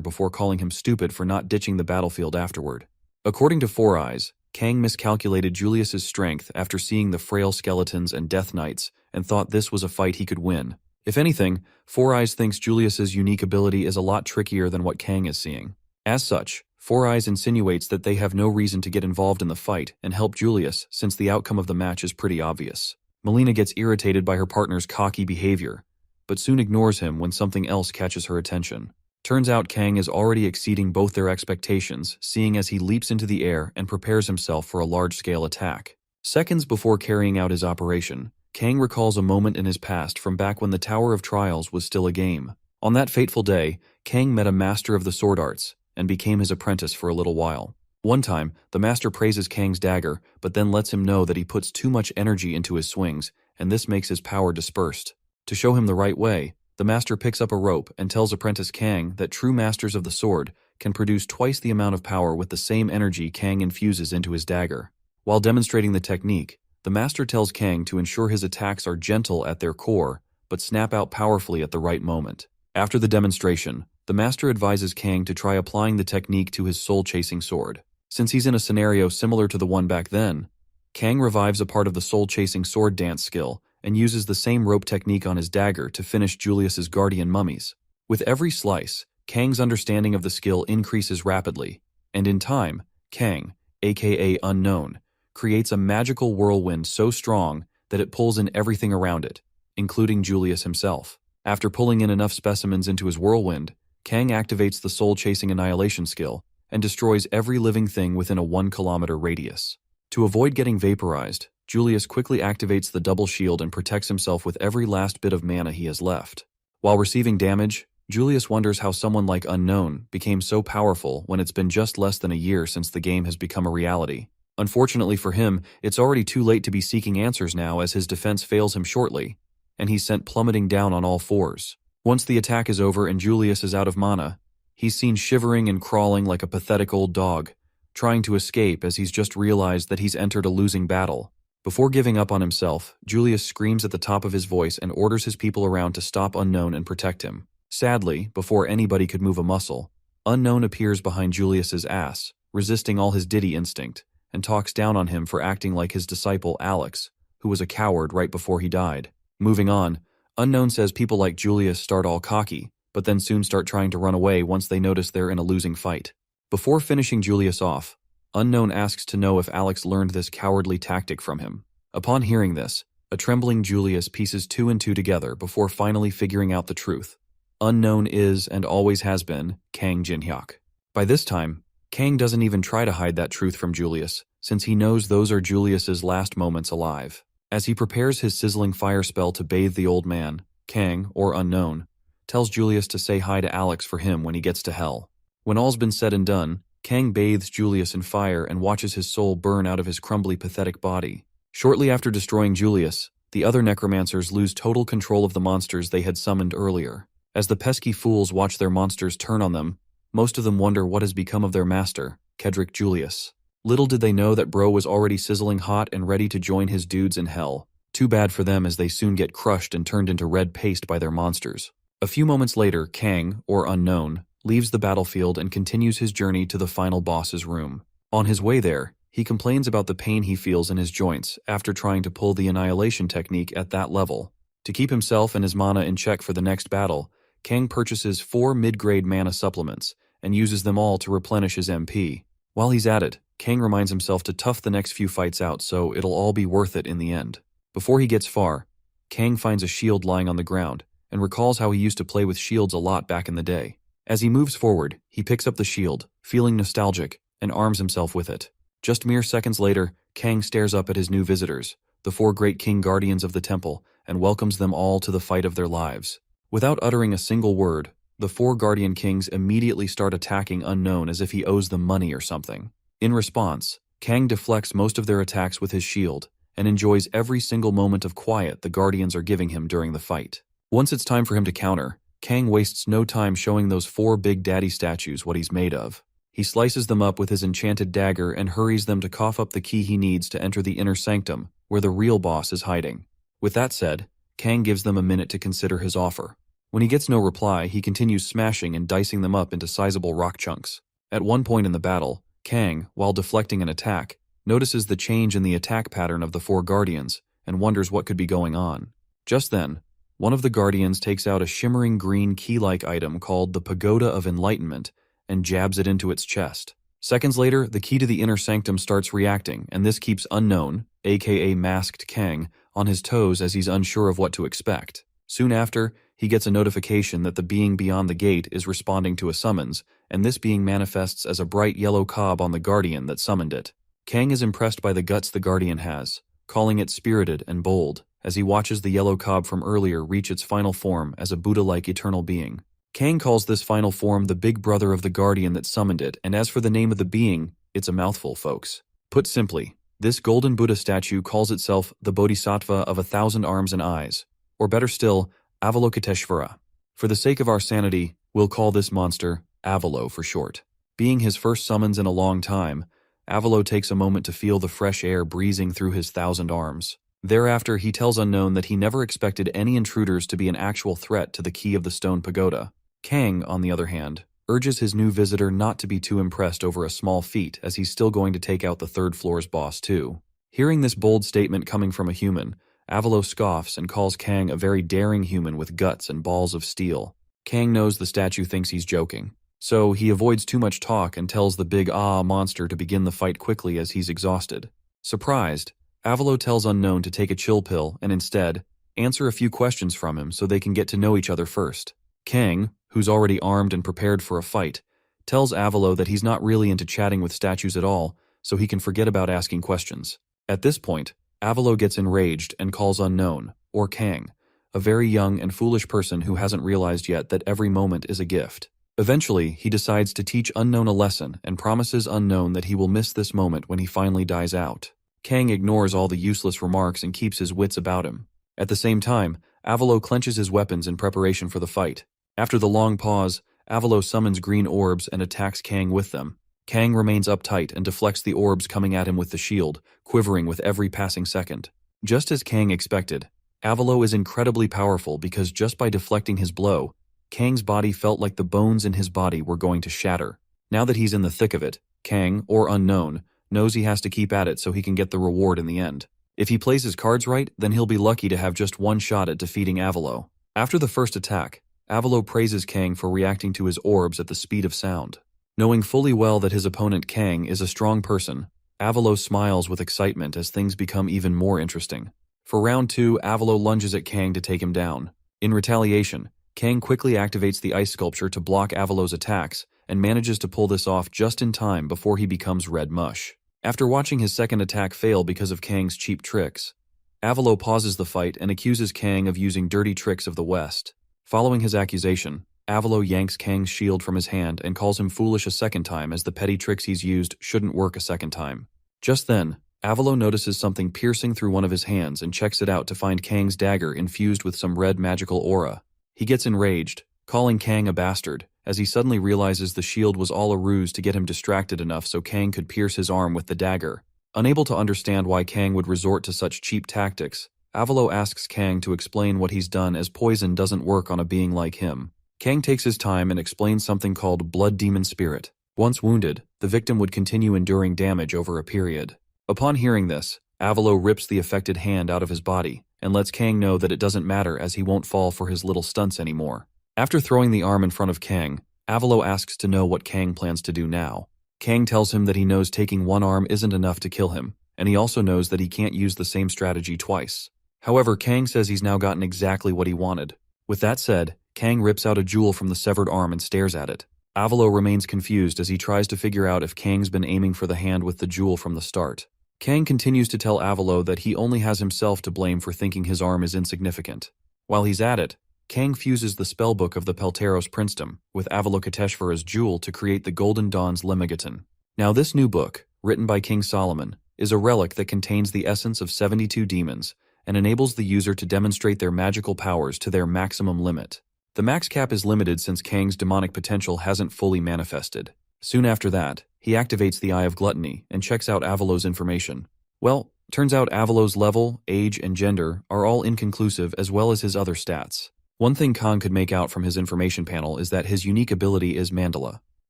before calling him stupid for not ditching the battlefield afterward. According to Four Eyes, Kang miscalculated Julius's strength after seeing the frail skeletons and death knights and thought this was a fight he could win. If anything, Four Eyes thinks Julius's unique ability is a lot trickier than what Kang is seeing. As such, Four Eyes insinuates that they have no reason to get involved in the fight and help Julius since the outcome of the match is pretty obvious. Melina gets irritated by her partner's cocky behavior, but soon ignores him when something else catches her attention. Turns out Kang is already exceeding both their expectations, seeing as he leaps into the air and prepares himself for a large-scale attack. Seconds before carrying out his operation, Kang recalls a moment in his past from back when the Tower of Trials was still a game. On that fateful day, Kang met a master of the sword arts and became his apprentice for a little while. One time, the master praises Kang's dagger, but then lets him know that he puts too much energy into his swings, and this makes his power dispersed. To show him the right way, the master picks up a rope and tells apprentice Kang that true masters of the sword can produce twice the amount of power with the same energy Kang infuses into his dagger. While demonstrating the technique, the master tells Kang to ensure his attacks are gentle at their core, but snap out powerfully at the right moment. After the demonstration, the master advises Kang to try applying the technique to his soul-chasing sword. Since he's in a scenario similar to the one back then, Kang revives a part of the soul-chasing sword dance skill and uses the same rope technique on his dagger to finish Julius's guardian mummies. With every slice, Kang's understanding of the skill increases rapidly, and in time, Kang, aka Unknown, creates a magical whirlwind so strong that it pulls in everything around it, including Julius himself. After pulling in enough specimens into his whirlwind, Kang activates the soul-chasing annihilation skill and destroys every living thing within a 1-kilometer radius. To avoid getting vaporized, Julius quickly activates the double shield and protects himself with every last bit of mana he has left. While receiving damage, Julius wonders how someone like Unknown became so powerful when it's been just less than a year since the game has become a reality. Unfortunately for him, it's already too late to be seeking answers now as his defense fails him shortly, and he's sent plummeting down on all fours. Once the attack is over and Julius is out of mana, he's seen shivering and crawling like a pathetic old dog, trying to escape as he's just realized that he's entered a losing battle. Before giving up on himself, Julius screams at the top of his voice and orders his people around to stop Unknown and protect him. Sadly, before anybody could move a muscle, Unknown appears behind Julius's ass, resisting all his Diddy instinct, and talks down on him for acting like his disciple Alex, who was a coward right before he died. Moving on, Unknown says people like Julius start all cocky, but then soon start trying to run away once they notice they're in a losing fight. Before finishing Julius off, Unknown asks to know if Alex learned this cowardly tactic from him. Upon hearing this, a trembling Julius pieces 2 and 2 together before finally figuring out the truth. Unknown is, and always has been, Kang Jinhyuk. By this time, Kang doesn't even try to hide that truth from Julius, since he knows those are Julius's last moments alive. As he prepares his sizzling fire spell to bathe the old man, Kang, or Unknown, tells Julius to say hi to Alex for him when he gets to hell. When all's been said and done, Kang bathes Julius in fire and watches his soul burn out of his crumbly, pathetic body. Shortly after destroying Julius, the other necromancers lose total control of the monsters they had summoned earlier. As the pesky fools watch their monsters turn on them, most of them wonder what has become of their master, Kedrick Julius. Little did they know that bro was already sizzling hot and ready to join his dudes in hell. Too bad for them as they soon get crushed and turned into red paste by their monsters. A few moments later, Kang, or Unknown, leaves the battlefield and continues his journey to the final boss's room. On his way there, he complains about the pain he feels in his joints after trying to pull the annihilation technique at that level. To keep himself and his mana in check for the next battle, Kang purchases 4 mid-grade mana supplements and uses them all to replenish his MP. While he's at it, Kang reminds himself to tough the next few fights out so it'll all be worth it in the end. Before he gets far, Kang finds a shield lying on the ground and recalls how he used to play with shields a lot back in the day. As he moves forward, he picks up the shield, feeling nostalgic, and arms himself with it. Just mere seconds later, Kang stares up at his new visitors, the 4 great king guardians of the temple, and welcomes them all to the fight of their lives. Without uttering a single word, the 4 guardian kings immediately start attacking Unknown as if he owes them money or something. In response, Kang deflects most of their attacks with his shield, and enjoys every single moment of quiet the guardians are giving him during the fight. Once it's time for him to counter, Kang wastes no time showing those 4 Big Daddy statues what he's made of. He slices them up with his enchanted dagger and hurries them to cough up the key he needs to enter the inner sanctum, where the real boss is hiding. With that said, Kang gives them a minute to consider his offer. When he gets no reply, he continues smashing and dicing them up into sizable rock chunks. At one point in the battle, Kang, while deflecting an attack, notices the change in the attack pattern of the 4 guardians and wonders what could be going on. Just then, one of the guardians takes out a shimmering green key-like item called the Pagoda of Enlightenment and jabs it into its chest. Seconds later, the key to the inner sanctum starts reacting, and this keeps Unknown, aka Masked Kang, on his toes as he's unsure of what to expect. Soon after, he gets a notification that the being beyond the gate is responding to a summons, and this being manifests as a bright yellow cob on the guardian that summoned it. Kang is impressed by the guts the guardian has, calling it spirited and bold, as he watches the yellow cob from earlier reach its final form as a Buddha-like eternal being. Kang calls this final form the big brother of the guardian that summoned it, and as for the name of the being, it's a mouthful, folks. Put simply, this golden Buddha statue calls itself the Bodhisattva of 1,000 arms and eyes, or better still, Avalokiteshvara. For the sake of our sanity, we'll call this monster Avalo for short. Being his first summons in a long time, Avalo takes a moment to feel the fresh air breezing through his 1,000 arms. Thereafter, he tells Unknown that he never expected any intruders to be an actual threat to the key of the stone pagoda. Kang, on the other hand, urges his new visitor not to be too impressed over a small feat as he's still going to take out the 3rd floor's boss too. Hearing this bold statement coming from a human, Avalo scoffs and calls Kang a very daring human with guts and balls of steel. Kang knows the statue thinks he's joking, so he avoids too much talk and tells the big monster to begin the fight quickly as he's exhausted. Surprised, Avalo tells Unknown to take a chill pill and instead, answer a few questions from him so they can get to know each other first. Kang, who's already armed and prepared for a fight, tells Avalo that he's not really into chatting with statues at all, so he can forget about asking questions. At this point, Avalo gets enraged and calls Unknown, or Kang, a very young and foolish person who hasn't realized yet that every moment is a gift. Eventually, he decides to teach Unknown a lesson and promises Unknown that he will miss this moment when he finally dies out. Kang ignores all the useless remarks and keeps his wits about him. At the same time, Avalo clenches his weapons in preparation for the fight. After the long pause, Avalo summons green orbs and attacks Kang with them. Kang remains uptight and deflects the orbs coming at him with the shield, quivering with every passing second. Just as Kang expected, Avalo is incredibly powerful because just by deflecting his blow, Kang's body felt like the bones in his body were going to shatter. Now that he's in the thick of it, Kang, or Unknown, knows he has to keep at it so he can get the reward in the end. If he plays his cards right, then he'll be lucky to have just one shot at defeating Avalo. After the first attack, Avalo praises Kang for reacting to his orbs at the speed of sound. Knowing fully well that his opponent Kang is a strong person, Avalo smiles with excitement as things become even more interesting. For round 2, Avalo lunges at Kang to take him down. In retaliation, Kang quickly activates the ice sculpture to block Avalo's attacks and manages to pull this off just in time before he becomes red mush. After watching his second attack fail because of Kang's cheap tricks, Avalo pauses the fight and accuses Kang of using dirty tricks of the West. Following his accusation, Avalo yanks Kang's shield from his hand and calls him foolish a second time as the petty tricks he's used shouldn't work a second time. Just then, Avalo notices something piercing through one of his hands and checks it out to find Kang's dagger infused with some red magical aura. He gets enraged, calling Kang a bastard, as he suddenly realizes the shield was all a ruse to get him distracted enough so Kang could pierce his arm with the dagger. Unable to understand why Kang would resort to such cheap tactics, Avalo asks Kang to explain what he's done as poison doesn't work on a being like him. Kang takes his time and explains something called blood demon spirit. Once wounded, the victim would continue enduring damage over a period. Upon hearing this, Avalo rips the affected hand out of his body and lets Kang know that it doesn't matter as he won't fall for his little stunts anymore. After throwing the arm in front of Kang, Avalo asks to know what Kang plans to do now. Kang tells him that he knows taking one arm isn't enough to kill him, and he also knows that he can't use the same strategy twice. However, Kang says he's now gotten exactly what he wanted. With that said, Kang rips out a jewel from the severed arm and stares at it. Avalo remains confused as he tries to figure out if Kang's been aiming for the hand with the jewel from the start. Kang continues to tell Avalo that he only has himself to blame for thinking his arm is insignificant. While he's at it, Kang fuses the spellbook of the Pelteros Princedom with Avalokiteshvara's jewel to create the Golden Dawn's Lemmigaton. Now this new book, written by King Solomon, is a relic that contains the essence of 72 demons and enables the user to demonstrate their magical powers to their maximum limit. The max cap is limited since Kang's demonic potential hasn't fully manifested. Soon after that, he activates the Eye of Gluttony and checks out Avalo's information. Well, turns out Avalo's level, age, and gender are all inconclusive as well as his other stats. One thing Kang could make out from his information panel is that his unique ability is Mandala.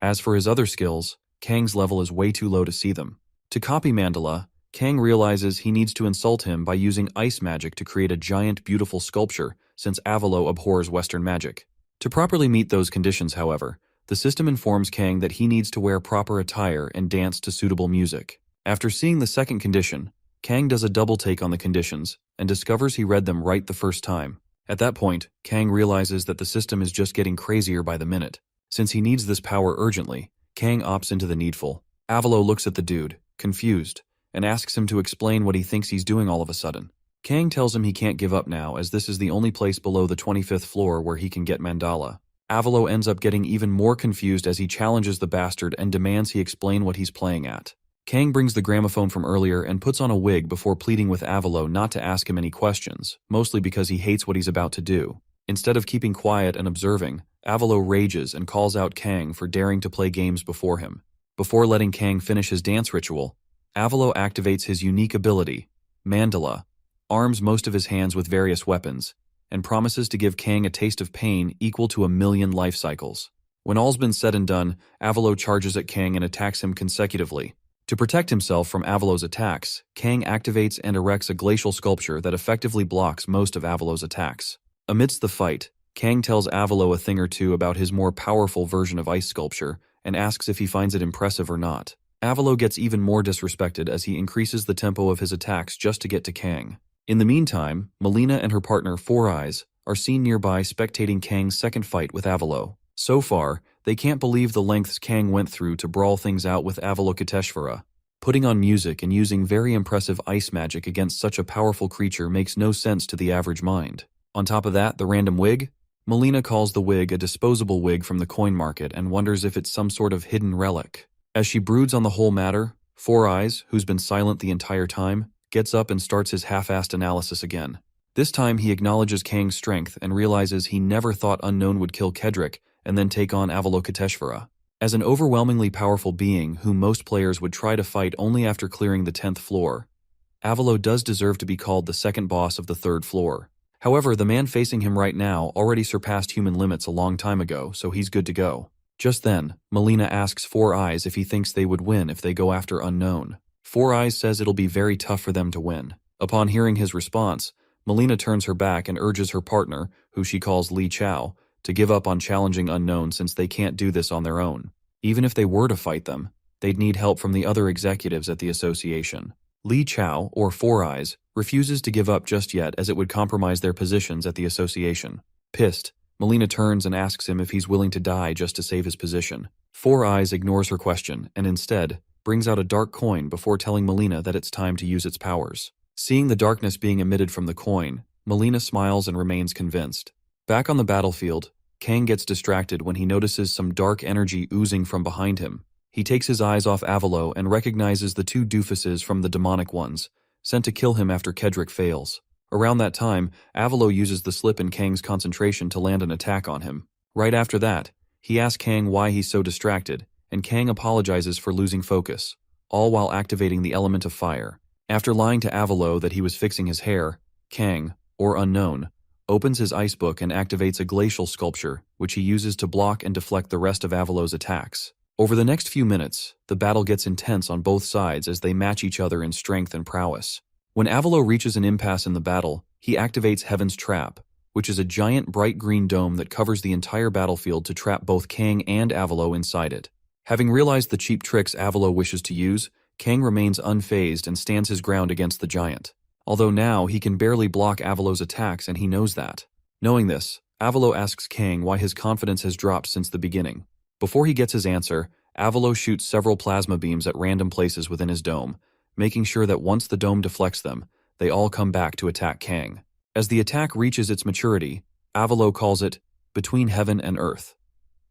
As for his other skills, Kang's level is way too low to see them. To copy Mandala, Kang realizes he needs to insult him by using ice magic to create a giant, beautiful sculpture, since Avalo abhors Western magic. To properly meet those conditions, however, the system informs Kang that he needs to wear proper attire and dance to suitable music. After seeing the second condition, Kang does a double take on the conditions and discovers he read them right the first time. At that point, Kang realizes that the system is just getting crazier by the minute. Since he needs this power urgently, Kang opts into the needful. Avalo looks at the dude, confused, and asks him to explain what he thinks he's doing all of a sudden. Kang tells him he can't give up now as this is the only place below the 25th floor where he can get Mandala. Avalo ends up getting even more confused as he challenges the bastard and demands he explain what he's playing at. Kang brings the gramophone from earlier and puts on a wig before pleading with Avalo not to ask him any questions, mostly because he hates what he's about to do. Instead of keeping quiet and observing, Avalo rages and calls out Kang for daring to play games before him. Before letting Kang finish his dance ritual, Avalo activates his unique ability, Mandala, arms most of his hands with various weapons, and promises to give Kang a taste of pain equal to 1,000,000 life cycles. When all's been said and done, Avalo charges at Kang and attacks him consecutively. To protect himself from Avalo's attacks, Kang activates and erects a glacial sculpture that effectively blocks most of Avalo's attacks. Amidst the fight, Kang tells Avalo a thing or two about his more powerful version of ice sculpture and asks if he finds it impressive or not. Avalo gets even more disrespected as he increases the tempo of his attacks just to get to Kang. In the meantime, Melina and her partner Four Eyes are seen nearby spectating Kang's second fight with Avalo. So far, they can't believe the lengths Kang went through to brawl things out with Avalokiteshvara. Putting on music and using very impressive ice magic against such a powerful creature makes no sense to the average mind. On top of that, the random wig? Melina calls the wig a disposable wig from the coin market and wonders if it's some sort of hidden relic. As she broods on the whole matter, Four Eyes, who's been silent the entire time, gets up and starts his half-assed analysis again. This time he acknowledges Kang's strength and realizes he never thought Unknown would kill Kedrick and then take on Avalokiteshvara. As an overwhelmingly powerful being whom most players would try to fight only after clearing the 10th floor, Avalo does deserve to be called the second boss of the 3rd floor. However, the man facing him right now already surpassed human limits a long time ago, so he's good to go. Just then, Melina asks Four Eyes if he thinks they would win if they go after Unknown. Four Eyes says it'll be very tough for them to win. Upon hearing his response, Melina turns her back and urges her partner, who she calls Li Chao, to give up on challenging Unknown since they can't do this on their own. Even if they were to fight them, they'd need help from the other executives at the association. Li Chao, or Four Eyes, refuses to give up just yet as it would compromise their positions at the association. Pissed, Melina turns and asks him if he's willing to die just to save his position. Four Eyes ignores her question and instead brings out a dark coin before telling Melina that it's time to use its powers. Seeing the darkness being emitted from the coin, Melina smiles and remains convinced. Back on the battlefield, Kang gets distracted when he notices some dark energy oozing from behind him. He takes his eyes off Avalo and recognizes the two doofuses from the demonic ones, sent to kill him after Kedrick fails. Around that time, Avalo uses the slip in Kang's concentration to land an attack on him. Right after that, he asks Kang why he's so distracted, and Kang apologizes for losing focus, all while activating the element of fire. After lying to Avalo that he was fixing his hair, Kang, or Unknown, opens his ice book and activates a glacial sculpture, which he uses to block and deflect the rest of Avalo's attacks. Over the next few minutes, the battle gets intense on both sides as they match each other in strength and prowess. When Avalo reaches an impasse in the battle, he activates Heaven's Trap, which is a giant bright green dome that covers the entire battlefield to trap both Kang and Avalo inside it. Having realized the cheap tricks Avalo wishes to use, Kang remains unfazed and stands his ground against the giant. Although now he can barely block Avalo's attacks and he knows that. Knowing this, Avalo asks Kang why his confidence has dropped since the beginning. Before he gets his answer, Avalo shoots several plasma beams at random places within his dome, making sure that once the dome deflects them, they all come back to attack Kang. As the attack reaches its maturity, Avalo calls it Between Heaven and Earth.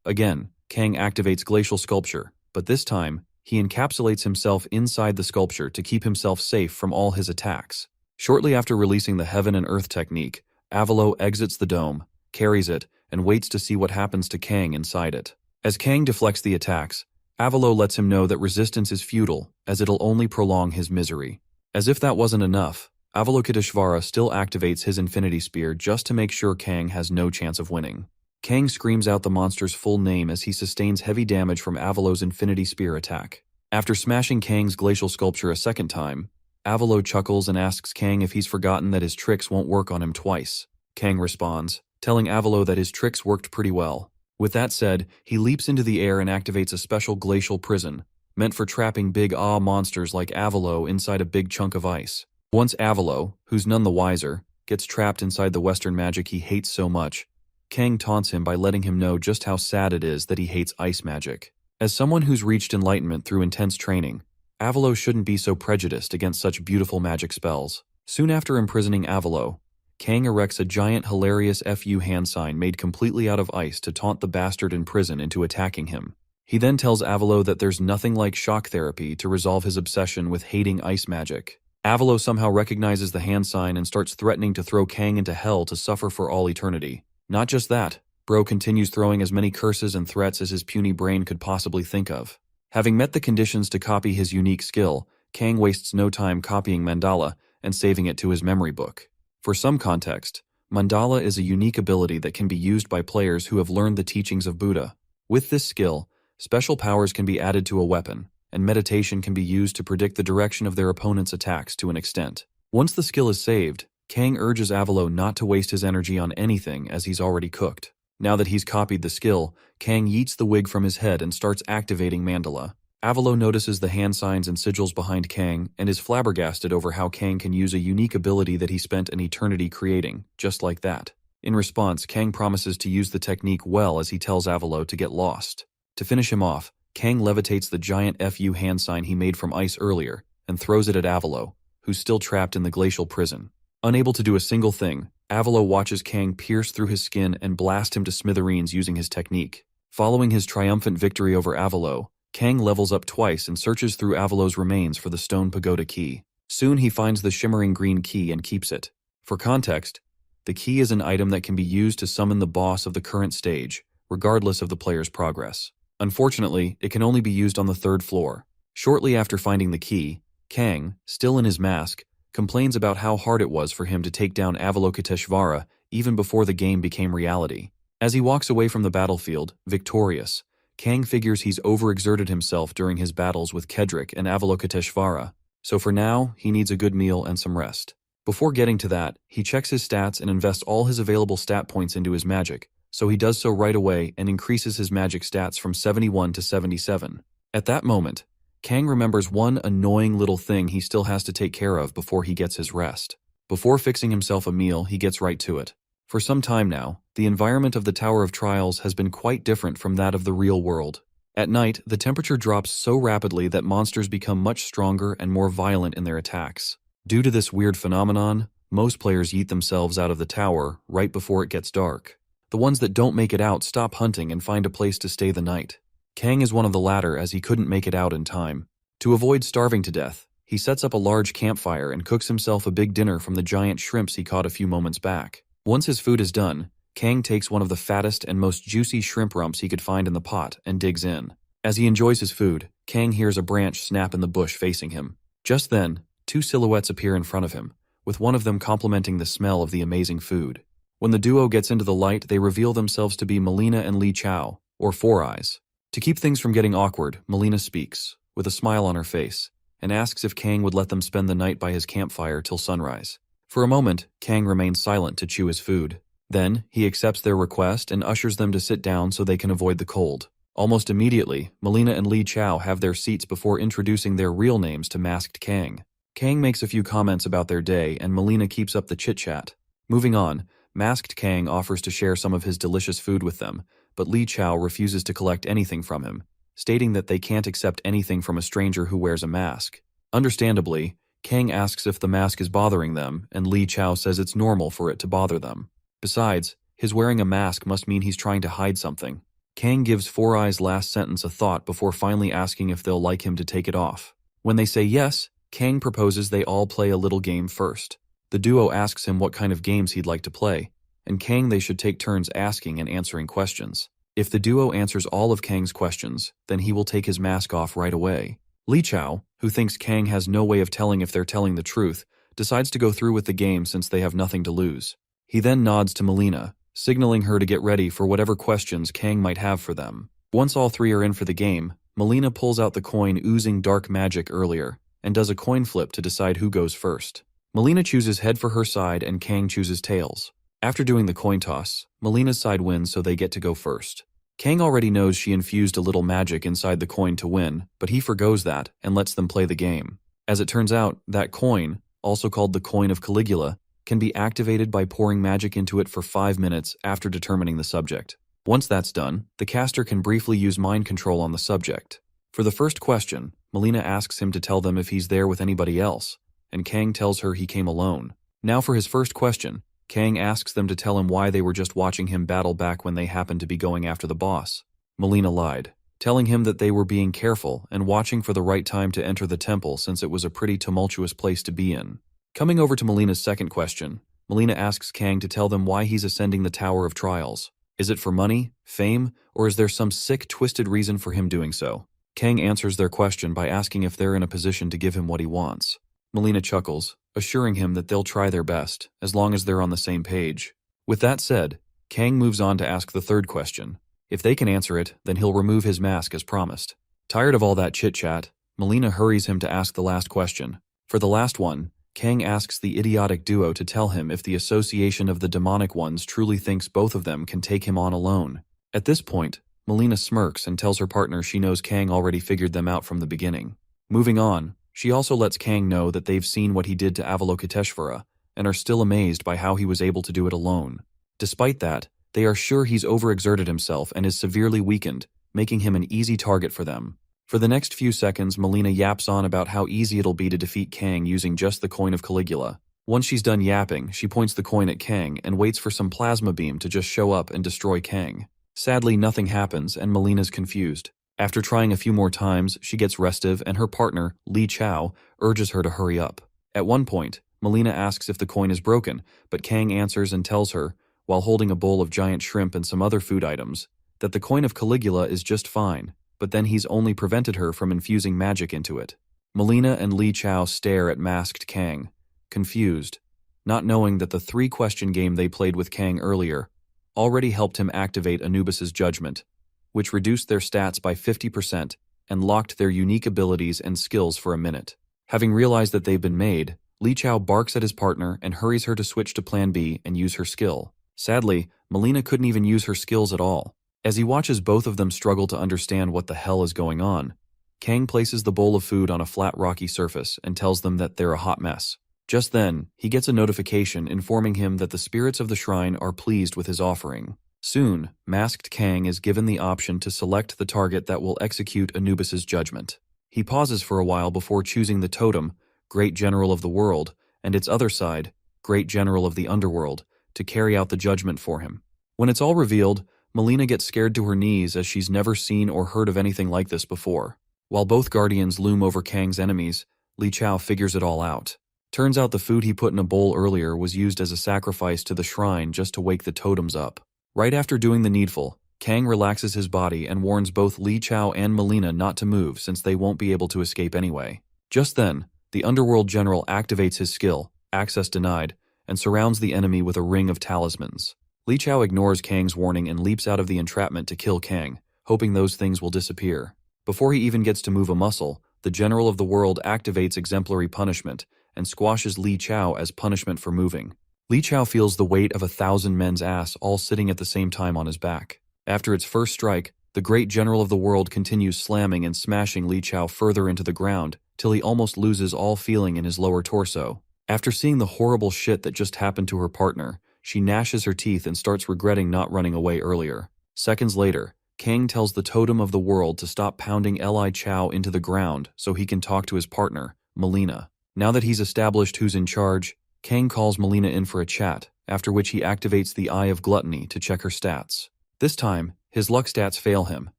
Again, Kang activates Glacial Sculpture, but this time, he encapsulates himself inside the sculpture to keep himself safe from all his attacks. Shortly after releasing the Heaven and Earth technique, Avalo exits the dome, carries it, and waits to see what happens to Kang inside it. As Kang deflects the attacks, Avalo lets him know that resistance is futile, as it'll only prolong his misery. As if that wasn't enough, Avalokiteshvara still activates his Infinity Spear just to make sure Kang has no chance of winning. Kang screams out the monster's full name as he sustains heavy damage from Avalo's Infinity Spear attack. After smashing Kang's Glacial Sculpture a second time, Avalo chuckles and asks Kang if he's forgotten that his tricks won't work on him twice. Kang responds, telling Avalo that his tricks worked pretty well. With that said, he leaps into the air and activates a special glacial prison, meant for trapping big monsters like Avalo inside a big chunk of ice. Once Avalo, who's none the wiser, gets trapped inside the Western magic he hates so much, Kang taunts him by letting him know just how sad it is that he hates ice magic. As someone who's reached enlightenment through intense training, Avalo shouldn't be so prejudiced against such beautiful magic spells. Soon after imprisoning Avalo, Kang erects a giant hilarious FU hand sign made completely out of ice to taunt the bastard in prison into attacking him. He then tells Avalo that there's nothing like shock therapy to resolve his obsession with hating ice magic. Avalo somehow recognizes the hand sign and starts threatening to throw Kang into hell to suffer for all eternity. Not just that, Bro continues throwing as many curses and threats as his puny brain could possibly think of. Having met the conditions to copy his unique skill, Kang wastes no time copying Mandala and saving it to his memory book. For some context, Mandala is a unique ability that can be used by players who have learned the teachings of Buddha. With this skill, special powers can be added to a weapon, and meditation can be used to predict the direction of their opponent's attacks to an extent. Once the skill is saved, Kang urges Avalo not to waste his energy on anything as he's already cooked. Now that he's copied the skill, Kang yeets the wig from his head and starts activating Mandala. Avalo notices the hand signs and sigils behind Kang and is flabbergasted over how Kang can use a unique ability that he spent an eternity creating, just like that. In response, Kang promises to use the technique well as he tells Avalo to get lost. To finish him off, Kang levitates the giant FU hand sign he made from ice earlier and throws it at Avalo, who's still trapped in the glacial prison. Unable to do a single thing, Avalo watches Kang pierce through his skin and blast him to smithereens using his technique. Following his triumphant victory over Avalo, Kang levels up twice and searches through Avalo's remains for the stone pagoda key. Soon he finds the shimmering green key and keeps it. For context, the key is an item that can be used to summon the boss of the current stage, regardless of the player's progress. Unfortunately, it can only be used on the 3rd floor. Shortly after finding the key, Kang, still in his mask, complains about how hard it was for him to take down Avalokiteshvara even before the game became reality. As he walks away from the battlefield, victorious, Kang figures he's overexerted himself during his battles with Kedrick and Avalokiteshvara, so for now, he needs a good meal and some rest. Before getting to that, he checks his stats and invests all his available stat points into his magic, so he does so right away and increases his magic stats from 71 to 77. At that moment, Kang remembers one annoying little thing he still has to take care of before he gets his rest. Before fixing himself a meal, he gets right to it. For some time now, the environment of the Tower of Trials has been quite different from that of the real world. At night, the temperature drops so rapidly that monsters become much stronger and more violent in their attacks. Due to this weird phenomenon, most players yeet themselves out of the tower right before it gets dark. The ones that don't make it out stop hunting and find a place to stay the night. Kang is one of the latter as he couldn't make it out in time. To avoid starving to death, he sets up a large campfire and cooks himself a big dinner from the giant shrimps he caught a few moments back. Once his food is done, Kang takes one of the fattest and most juicy shrimp rumps he could find in the pot and digs in. As he enjoys his food, Kang hears a branch snap in the bush facing him. Just then, 2 silhouettes appear in front of him, with one of them complimenting the smell of the amazing food. When the duo gets into the light, they reveal themselves to be Melina and Li Chao, or Four Eyes. To keep things from getting awkward, Melina speaks, with a smile on her face, and asks if Kang would let them spend the night by his campfire till sunrise. For a moment, Kang remains silent to chew his food. Then, he accepts their request and ushers them to sit down so they can avoid the cold. Almost immediately, Melina and Li Chao have their seats before introducing their real names to masked Kang. Kang makes a few comments about their day and Melina keeps up the chit-chat. Moving on, masked Kang offers to share some of his delicious food with them, but Li Chao refuses to collect anything from him, stating that they can't accept anything from a stranger who wears a mask. Understandably, Kang asks if the mask is bothering them, and Li Chao says it's normal for it to bother them. Besides, his wearing a mask must mean he's trying to hide something. Kang gives Four Eyes' last sentence a thought before finally asking if they'll like him to take it off. When they say yes, Kang proposes they all play a little game first. The duo asks him what kind of games he'd like to play, and Kang they should take turns asking and answering questions. If the duo answers all of Kang's questions, then he will take his mask off right away. Li Chao, who thinks Kang has no way of telling if they're telling the truth, decides to go through with the game since they have nothing to lose. He then nods to Melina, signaling her to get ready for whatever questions Kang might have for them. Once all three are in for the game, Melina pulls out the coin oozing dark magic earlier, and does a coin flip to decide who goes first. Melina chooses head for her side and Kang chooses tails. After doing the coin toss, Melina's side wins so they get to go first. Kang already knows she infused a little magic inside the coin to win, but he forgoes that and lets them play the game. As it turns out, that coin, also called the Coin of Caligula, can be activated by pouring magic into it for 5 minutes after determining the subject. Once that's done, the caster can briefly use mind control on the subject. For the first question, Melina asks him to tell them if he's there with anybody else, and Kang tells her he came alone. Now for his first question, Kang asks them to tell him why they were just watching him battle back when they happened to be going after the boss. Melina lied, telling him that they were being careful and watching for the right time to enter the temple since it was a pretty tumultuous place to be in. Coming over to Melina's second question, Melina asks Kang to tell them why he's ascending the Tower of Trials. Is it for money, fame, or is there some sick, twisted reason for him doing so? Kang answers their question by asking if they're in a position to give him what he wants. Melina chuckles, assuring him that they'll try their best, as long as they're on the same page. With that said, Kang moves on to ask the third question. If they can answer it, then he'll remove his mask as promised. Tired of all that chit-chat, Melina hurries him to ask the last question. For the last one, Kang asks the idiotic duo to tell him if the Association of the Demonic Ones truly thinks both of them can take him on alone. At this point, Melina smirks and tells her partner she knows Kang already figured them out from the beginning. Moving on, she also lets Kang know that they've seen what he did to Avalokiteshvara and are still amazed by how he was able to do it alone. Despite that, they are sure he's overexerted himself and is severely weakened, making him an easy target for them. For the next few seconds, Melina yaps on about how easy it'll be to defeat Kang using just the Coin of Caligula. Once she's done yapping, she points the coin at Kang and waits for some plasma beam to just show up and destroy Kang. Sadly, nothing happens and Melina's confused. After trying a few more times, she gets restive and her partner, Li Chao, urges her to hurry up. At one point, Melina asks if the coin is broken, but Kang answers and tells her, while holding a bowl of giant shrimp and some other food items, that the Coin of Caligula is just fine, but then he's only prevented her from infusing magic into it. Melina and Li Chao stare at masked Kang, confused, not knowing that the 3-question game they played with Kang earlier already helped him activate Anubis's judgment, which reduced their stats by 50% and locked their unique abilities and skills for a minute. Having realized that they've been made, Li Chao barks at his partner and hurries her to switch to Plan B and use her skill. Sadly, Melina couldn't even use her skills at all. As he watches both of them struggle to understand what the hell is going on, Kang places the bowl of food on a flat rocky surface and tells them that they're a hot mess. Just then, he gets a notification informing him that the spirits of the shrine are pleased with his offering. Soon, masked Kang is given the option to select the target that will execute Anubis's judgment. He pauses for a while before choosing the totem, Great General of the World, and its other side, Great General of the Underworld, to carry out the judgment for him. When it's all revealed, Melina gets scared to her knees as she's never seen or heard of anything like this before. While both guardians loom over Kang's enemies, Li Chao figures it all out. Turns out the food he put in a bowl earlier was used as a sacrifice to the shrine just to wake the totems up. Right after doing the needful, Kang relaxes his body and warns both Li Chao and Melina not to move since they won't be able to escape anyway. Just then, the Underworld General activates his skill, Access Denied, and surrounds the enemy with a ring of talismans. Li Chao ignores Kang's warning and leaps out of the entrapment to kill Kang, hoping those things will disappear. Before he even gets to move a muscle, the General of the World activates Exemplary Punishment and squashes Li Chao as punishment for moving. Li Chao feels the weight of 1,000 men's ass all sitting at the same time on his back. After its first strike, The great general of the world continues slamming and smashing Li Chao further into the ground till he almost loses all feeling in his lower torso. After seeing the horrible shit that just happened to her partner, she gnashes her teeth and starts regretting not running away earlier. Seconds later, Kang tells the totem of the world to stop pounding Li Chao into the ground so he can talk to his partner, Melina. Now that he's established who's in charge, Kang calls Melina in for a chat, after which he activates the Eye of Gluttony to check her stats. This time, his luck stats fail him,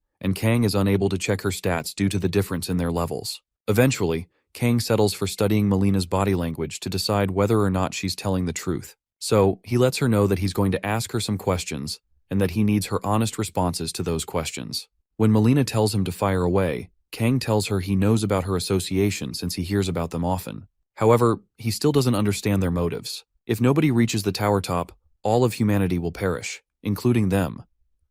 and Kang is unable to check her stats due to the difference in their levels. Eventually, Kang settles for studying Melina's body language to decide whether or not she's telling the truth. So, he lets her know that he's going to ask her some questions, and that he needs her honest responses to those questions. When Melina tells him to fire away, Kang tells her he knows about her association since he hears about them often. However, he still doesn't understand their motives. If nobody reaches the tower top, all of humanity will perish, including them.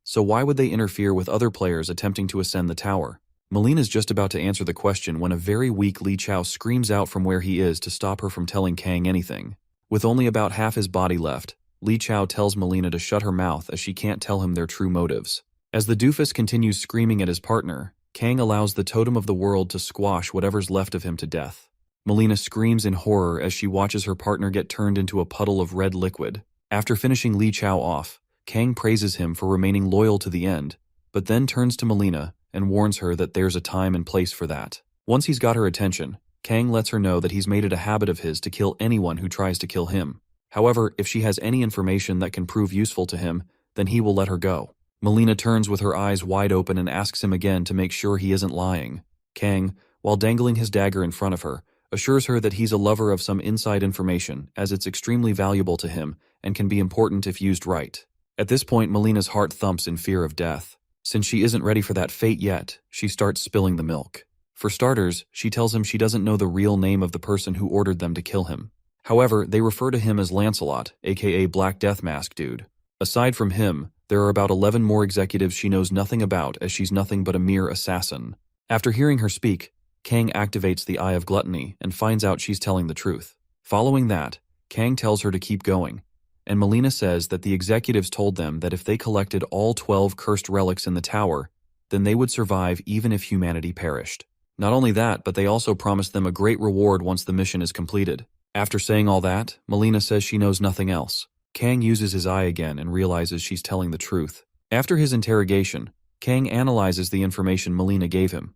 So why would they interfere with other players attempting to ascend the tower? Melina's just about to answer the question when a very weak Li Chao screams out from where he is to stop her from telling Kang anything. With only about half his body left, Li Chao tells Melina to shut her mouth as she can't tell him their true motives. As the doofus continues screaming at his partner, Kang allows the totem of the world to squash whatever's left of him to death. Melina screams in horror as she watches her partner get turned into a puddle of red liquid. After finishing Li Chao off, Kang praises him for remaining loyal to the end, but then turns to Melina and warns her that there's a time and place for that. Once he's got her attention, Kang lets her know that he's made it a habit of his to kill anyone who tries to kill him. However, if she has any information that can prove useful to him, then he will let her go. Melina turns with her eyes wide open and asks him again to make sure he isn't lying. Kang, while dangling his dagger in front of her, assures her that he's a lover of some inside information as it's extremely valuable to him and can be important if used right. At this point, Melina's heart thumps in fear of death. Since she isn't ready for that fate yet, she starts spilling the milk. For starters, she tells him she doesn't know the real name of the person who ordered them to kill him. However, they refer to him as Lancelot, aka Black Death Mask Dude. Aside from him, there are about 11 more executives she knows nothing about as she's nothing but a mere assassin. After hearing her speak, Kang activates the Eye of Gluttony and finds out she's telling the truth. Following that, Kang tells her to keep going, and Melina says that the executives told them that if they collected all 12 cursed relics in the tower, then they would survive even if humanity perished. Not only that, but they also promised them a great reward once the mission is completed. After saying all that, Melina says she knows nothing else. Kang uses his eye again and realizes she's telling the truth. After his interrogation, Kang analyzes the information Melina gave him.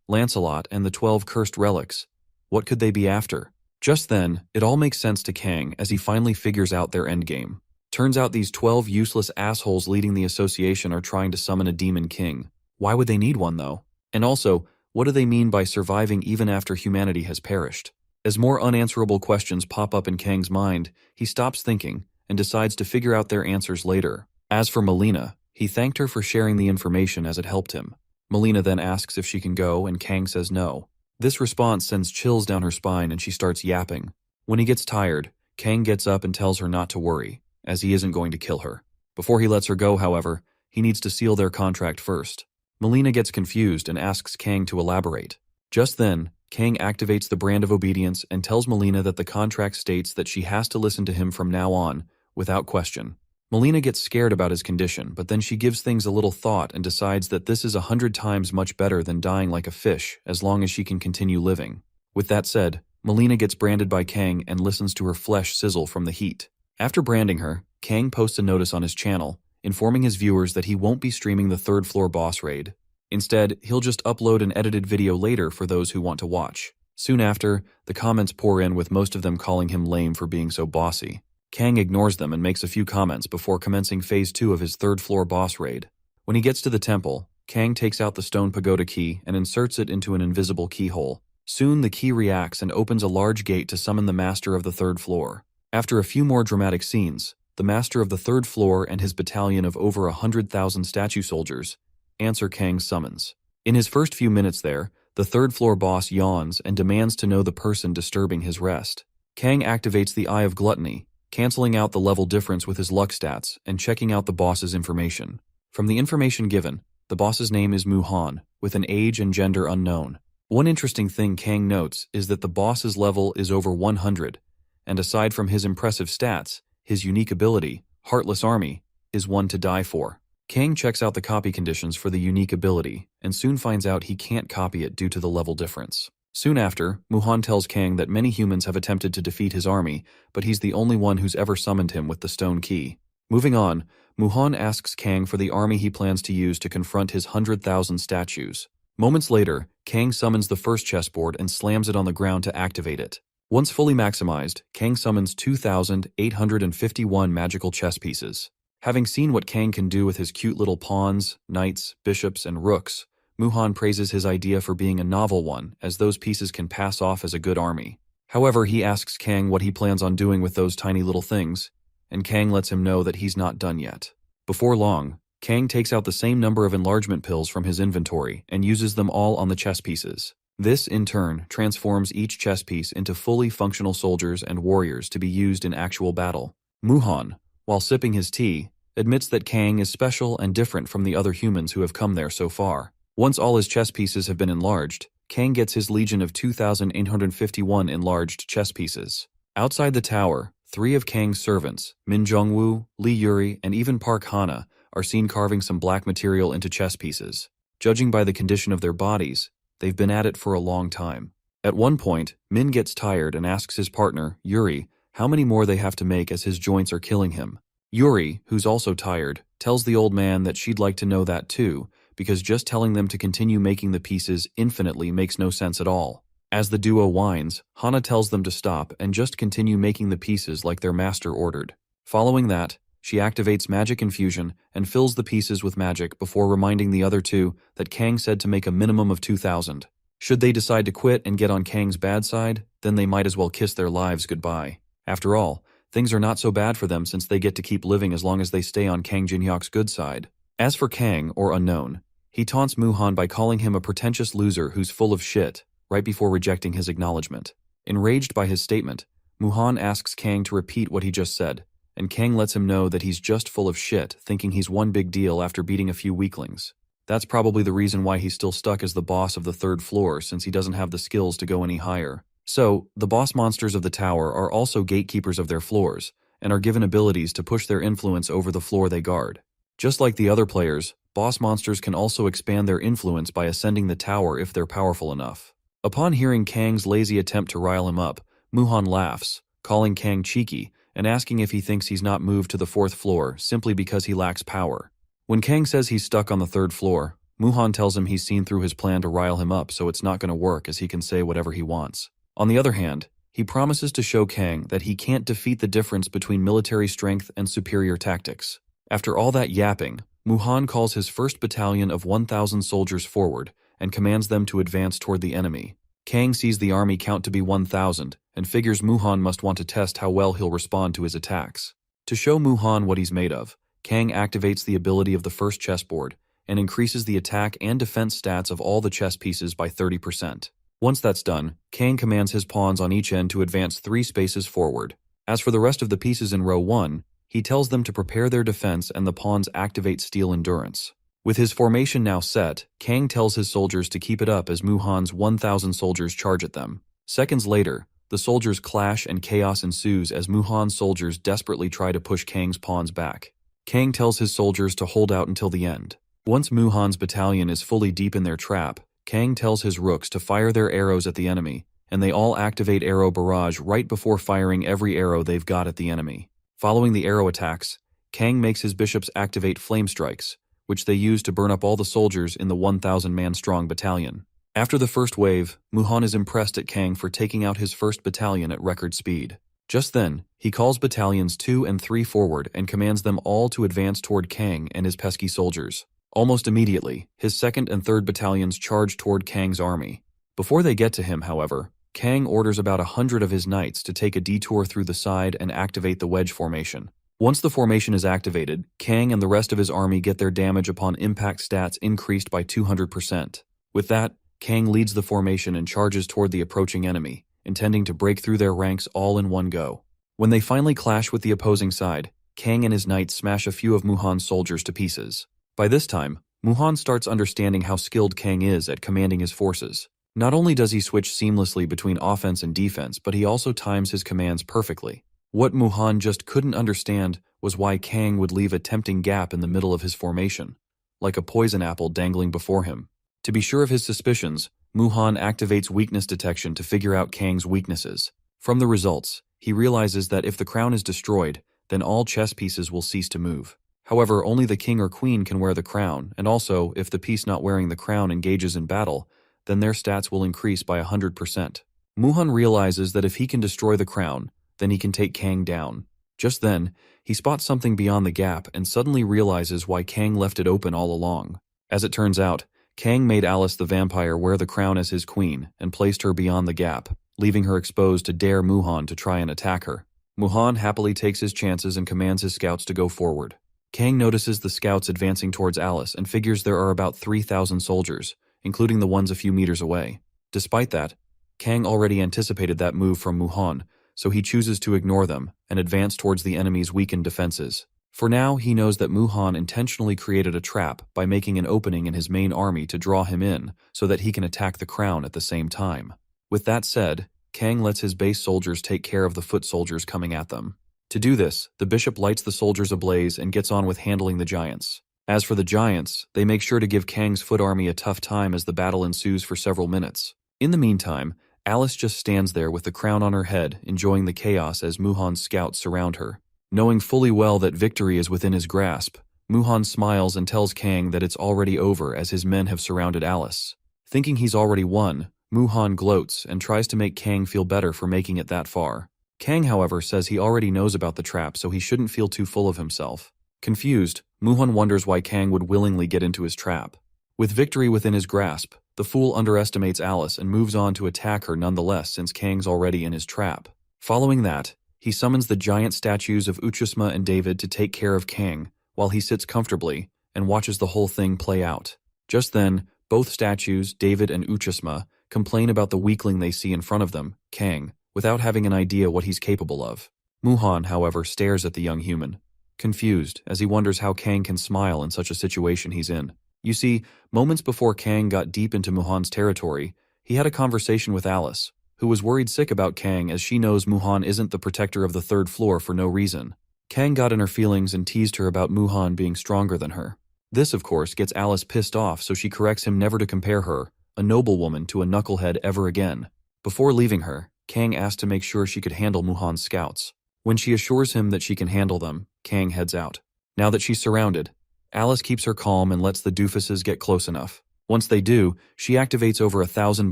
Lancelot and the 12 cursed relics. What could they be after? Just then, it all makes sense to Kang as he finally figures out their endgame. Turns out these 12 useless assholes leading the association are trying to summon a demon king. Why would they need one though? And also, what do they mean by surviving even after humanity has perished? As more unanswerable questions pop up in Kang's mind, he stops thinking and decides to figure out their answers later. As for Melina, he thanked her for sharing the information as it helped him. Melina then asks if she can go, and Kang says no. This response sends chills down her spine and she starts yapping. When he gets tired, Kang gets up and tells her not to worry, as he isn't going to kill her. Before he lets her go, however, he needs to seal their contract first. Melina gets confused and asks Kang to elaborate. Just then, Kang activates the brand of obedience and tells Melina that the contract states that she has to listen to him from now on, without question. Melina gets scared about his condition, but then she gives things a little thought and decides that this is 100 times much better than dying like a fish as long as she can continue living. With that said, Melina gets branded by Kang and listens to her flesh sizzle from the heat. After branding her, Kang posts a notice on his channel, informing his viewers that he won't be streaming the third floor boss raid. Instead, he'll just upload an edited video later for those who want to watch. Soon after, the comments pour in with most of them calling him lame for being so bossy. Kang ignores them and makes a few comments before commencing phase 2 of his third floor boss raid. When he gets to the temple, Kang takes out the stone pagoda key and inserts it into an invisible keyhole. Soon the key reacts and opens a large gate to summon the master of the third floor. After a few more dramatic scenes, the master of the third floor and his battalion of over 100,000 statue soldiers answer Kang's summons. In his first few minutes there, the third floor boss yawns and demands to know the person disturbing his rest. Kang activates the Eye of Gluttony, canceling out the level difference with his luck stats and checking out the boss's information. From the information given, the boss's name is Muhan, with an age and gender unknown. One interesting thing Kang notes is that the boss's level is over 100, and aside from his impressive stats, his unique ability, Heartless Army, is one to die for. Kang checks out the copy conditions for the unique ability, and soon finds out he can't copy it due to the level difference. Soon after, Muhan tells Kang that many humans have attempted to defeat his army, but he's the only one who's ever summoned him with the stone key. Moving on, Muhan asks Kang for the army he plans to use to confront his 100,000 statues. Moments later, Kang summons the first chessboard and slams it on the ground to activate it. Once fully maximized, Kang summons 2,851 magical chess pieces. Having seen what Kang can do with his cute little pawns, knights, bishops, and rooks, Muhan praises his idea for being a novel one, as those pieces can pass off as a good army. However, he asks Kang what he plans on doing with those tiny little things, and Kang lets him know that he's not done yet. Before long, Kang takes out the same number of enlargement pills from his inventory and uses them all on the chess pieces. This, in turn, transforms each chess piece into fully functional soldiers and warriors to be used in actual battle. Muhan, while sipping his tea, admits that Kang is special and different from the other humans who have come there so far. Once all his chess pieces have been enlarged, Kang gets his legion of 2,851 enlarged chess pieces. Outside the tower, 3 of Kang's servants, Min Jongwoo, Lee Yuri, and even Park Hana, are seen carving some black material into chess pieces. Judging by the condition of their bodies, they've been at it for a long time. At one point, Min gets tired and asks his partner, Yuri, how many more they have to make as his joints are killing him. Yuri, who's also tired, tells the old man that she'd like to know that too, because just telling them to continue making the pieces infinitely makes no sense at all. As the duo whines, Hana tells them to stop and just continue making the pieces like their master ordered. Following that, she activates magic infusion and fills the pieces with magic before reminding the other two that Kang said to make a minimum of 2,000. Should they decide to quit and get on Kang's bad side, then they might as well kiss their lives goodbye. After all, things are not so bad for them since they get to keep living as long as they stay on Kang Jin-hyuk's good side. As for Kang, or Unknown, he taunts Muhan by calling him a pretentious loser who's full of shit, right before rejecting his acknowledgement. Enraged by his statement, Muhan asks Kang to repeat what he just said, and Kang lets him know that he's just full of shit, thinking he's one big deal after beating a few weaklings. That's probably the reason why he's still stuck as the boss of the 3rd floor, since he doesn't have the skills to go any higher. So, the boss monsters of the tower are also gatekeepers of their floors, and are given abilities to push their influence over the floor they guard. Just like the other players, boss monsters can also expand their influence by ascending the tower if they're powerful enough. Upon hearing Kang's lazy attempt to rile him up, Muhan laughs, calling Kang cheeky, and asking if he thinks he's not moved to the 4th floor simply because he lacks power. When Kang says he's stuck on the 3rd floor, Muhan tells him he's seen through his plan to rile him up, so it's not going to work, as he can say whatever he wants. On the other hand, he promises to show Kang that he can't defeat the difference between military strength and superior tactics. After all that yapping, Muhan calls his 1st battalion of 1,000 soldiers forward and commands them to advance toward the enemy. Kang sees the army count to be 1,000 and figures Muhan must want to test how well he'll respond to his attacks. To show Muhan what he's made of, Kang activates the ability of the first chessboard and increases the attack and defense stats of all the chess pieces by 30%. Once that's done, Kang commands his pawns on each end to advance 3 spaces forward. As for the rest of the pieces in row 1, he tells them to prepare their defense and the pawns activate steel endurance. With his formation now set, Kang tells his soldiers to keep it up as Muhan's 1,000 soldiers charge at them. Seconds later, the soldiers clash and chaos ensues as Muhan's soldiers desperately try to push Kang's pawns back. Kang tells his soldiers to hold out until the end. Once Muhan's battalion is fully deep in their trap, Kang tells his rooks to fire their arrows at the enemy, and they all activate arrow barrage right before firing every arrow they've got at the enemy. Following the arrow attacks, Kang makes his bishops activate flame strikes, which they use to burn up all the soldiers in the 1,000-man-strong battalion. After the first wave, Muhan is impressed at Kang for taking out his first battalion at record speed. Just then, he calls battalions 2 and 3 forward and commands them all to advance toward Kang and his pesky soldiers. Almost immediately, his 2nd and 3rd battalions charge toward Kang's army. Before they get to him, however, Kang orders about 100 of his knights to take a detour through the side and activate the wedge formation. Once the formation is activated, Kang and the rest of his army get their damage upon impact stats increased by 200%. With that, Kang leads the formation and charges toward the approaching enemy, intending to break through their ranks all in one go. When they finally clash with the opposing side, Kang and his knights smash a few of Muhan's soldiers to pieces. By this time, Muhan starts understanding how skilled Kang is at commanding his forces. Not only does he switch seamlessly between offense and defense, but he also times his commands perfectly. What Muhan just couldn't understand was why Kang would leave a tempting gap in the middle of his formation, like a poison apple dangling before him. To be sure of his suspicions, Muhan activates weakness detection to figure out Kang's weaknesses. From the results, he realizes that if the crown is destroyed, then all chess pieces will cease to move. However, only the king or queen can wear the crown, and also, if the piece not wearing the crown engages in battle, then their stats will increase by 100%. Muhan realizes that if he can destroy the crown, then he can take Kang down. Just then, he spots something beyond the gap and suddenly realizes why Kang left it open all along. As it turns out, Kang made Alice the vampire wear the crown as his queen and placed her beyond the gap, leaving her exposed to dare Muhan to try and attack her. Muhan happily takes his chances and commands his scouts to go forward. Kang notices the scouts advancing towards Alice and figures there are about 3,000 soldiers, including the ones a few meters away. Despite that, Kang already anticipated that move from Muhan, so he chooses to ignore them and advance towards the enemy's weakened defenses. For now, he knows that Muhan intentionally created a trap by making an opening in his main army to draw him in so that he can attack the crown at the same time. With that said, Kang lets his base soldiers take care of the foot soldiers coming at them. To do this, the bishop lights the soldiers ablaze and gets on with handling the giants. As for the giants, they make sure to give Kang's foot army a tough time as the battle ensues for several minutes. In the meantime, Alice just stands there with the crown on her head, enjoying the chaos as Muhan's scouts surround her. Knowing fully well that victory is within his grasp, Muhan smiles and tells Kang that it's already over as his men have surrounded Alice. Thinking he's already won, Muhan gloats and tries to make Kang feel better for making it that far. Kang, however, says he already knows about the trap, so he shouldn't feel too full of himself. Confused, Muhan wonders why Kang would willingly get into his trap. With victory within his grasp, the fool underestimates Alice and moves on to attack her nonetheless since Kang's already in his trap. Following that, he summons the giant statues of Uchusma and David to take care of Kang, while he sits comfortably and watches the whole thing play out. Just then, both statues, David and Uchusma, complain about the weakling they see in front of them, Kang, without having an idea what he's capable of. Muhan, however, stares at the young human, confused as he wonders how Kang can smile in such a situation he's in. You see, moments before Kang got deep into Muhan's territory, he had a conversation with Alice, who was worried sick about Kang as she knows Muhan isn't the protector of the third floor for no reason. Kang got in her feelings and teased her about Muhan being stronger than her. This, of course, gets Alice pissed off, so she corrects him never to compare her, a noblewoman, to a knucklehead ever again. Before leaving her, Kang asks to make sure she could handle Muhan's scouts. When she assures him that she can handle them, Kang heads out. Now that she's surrounded, Alice keeps her calm and lets the doofuses get close enough. Once they do, she activates over 1,000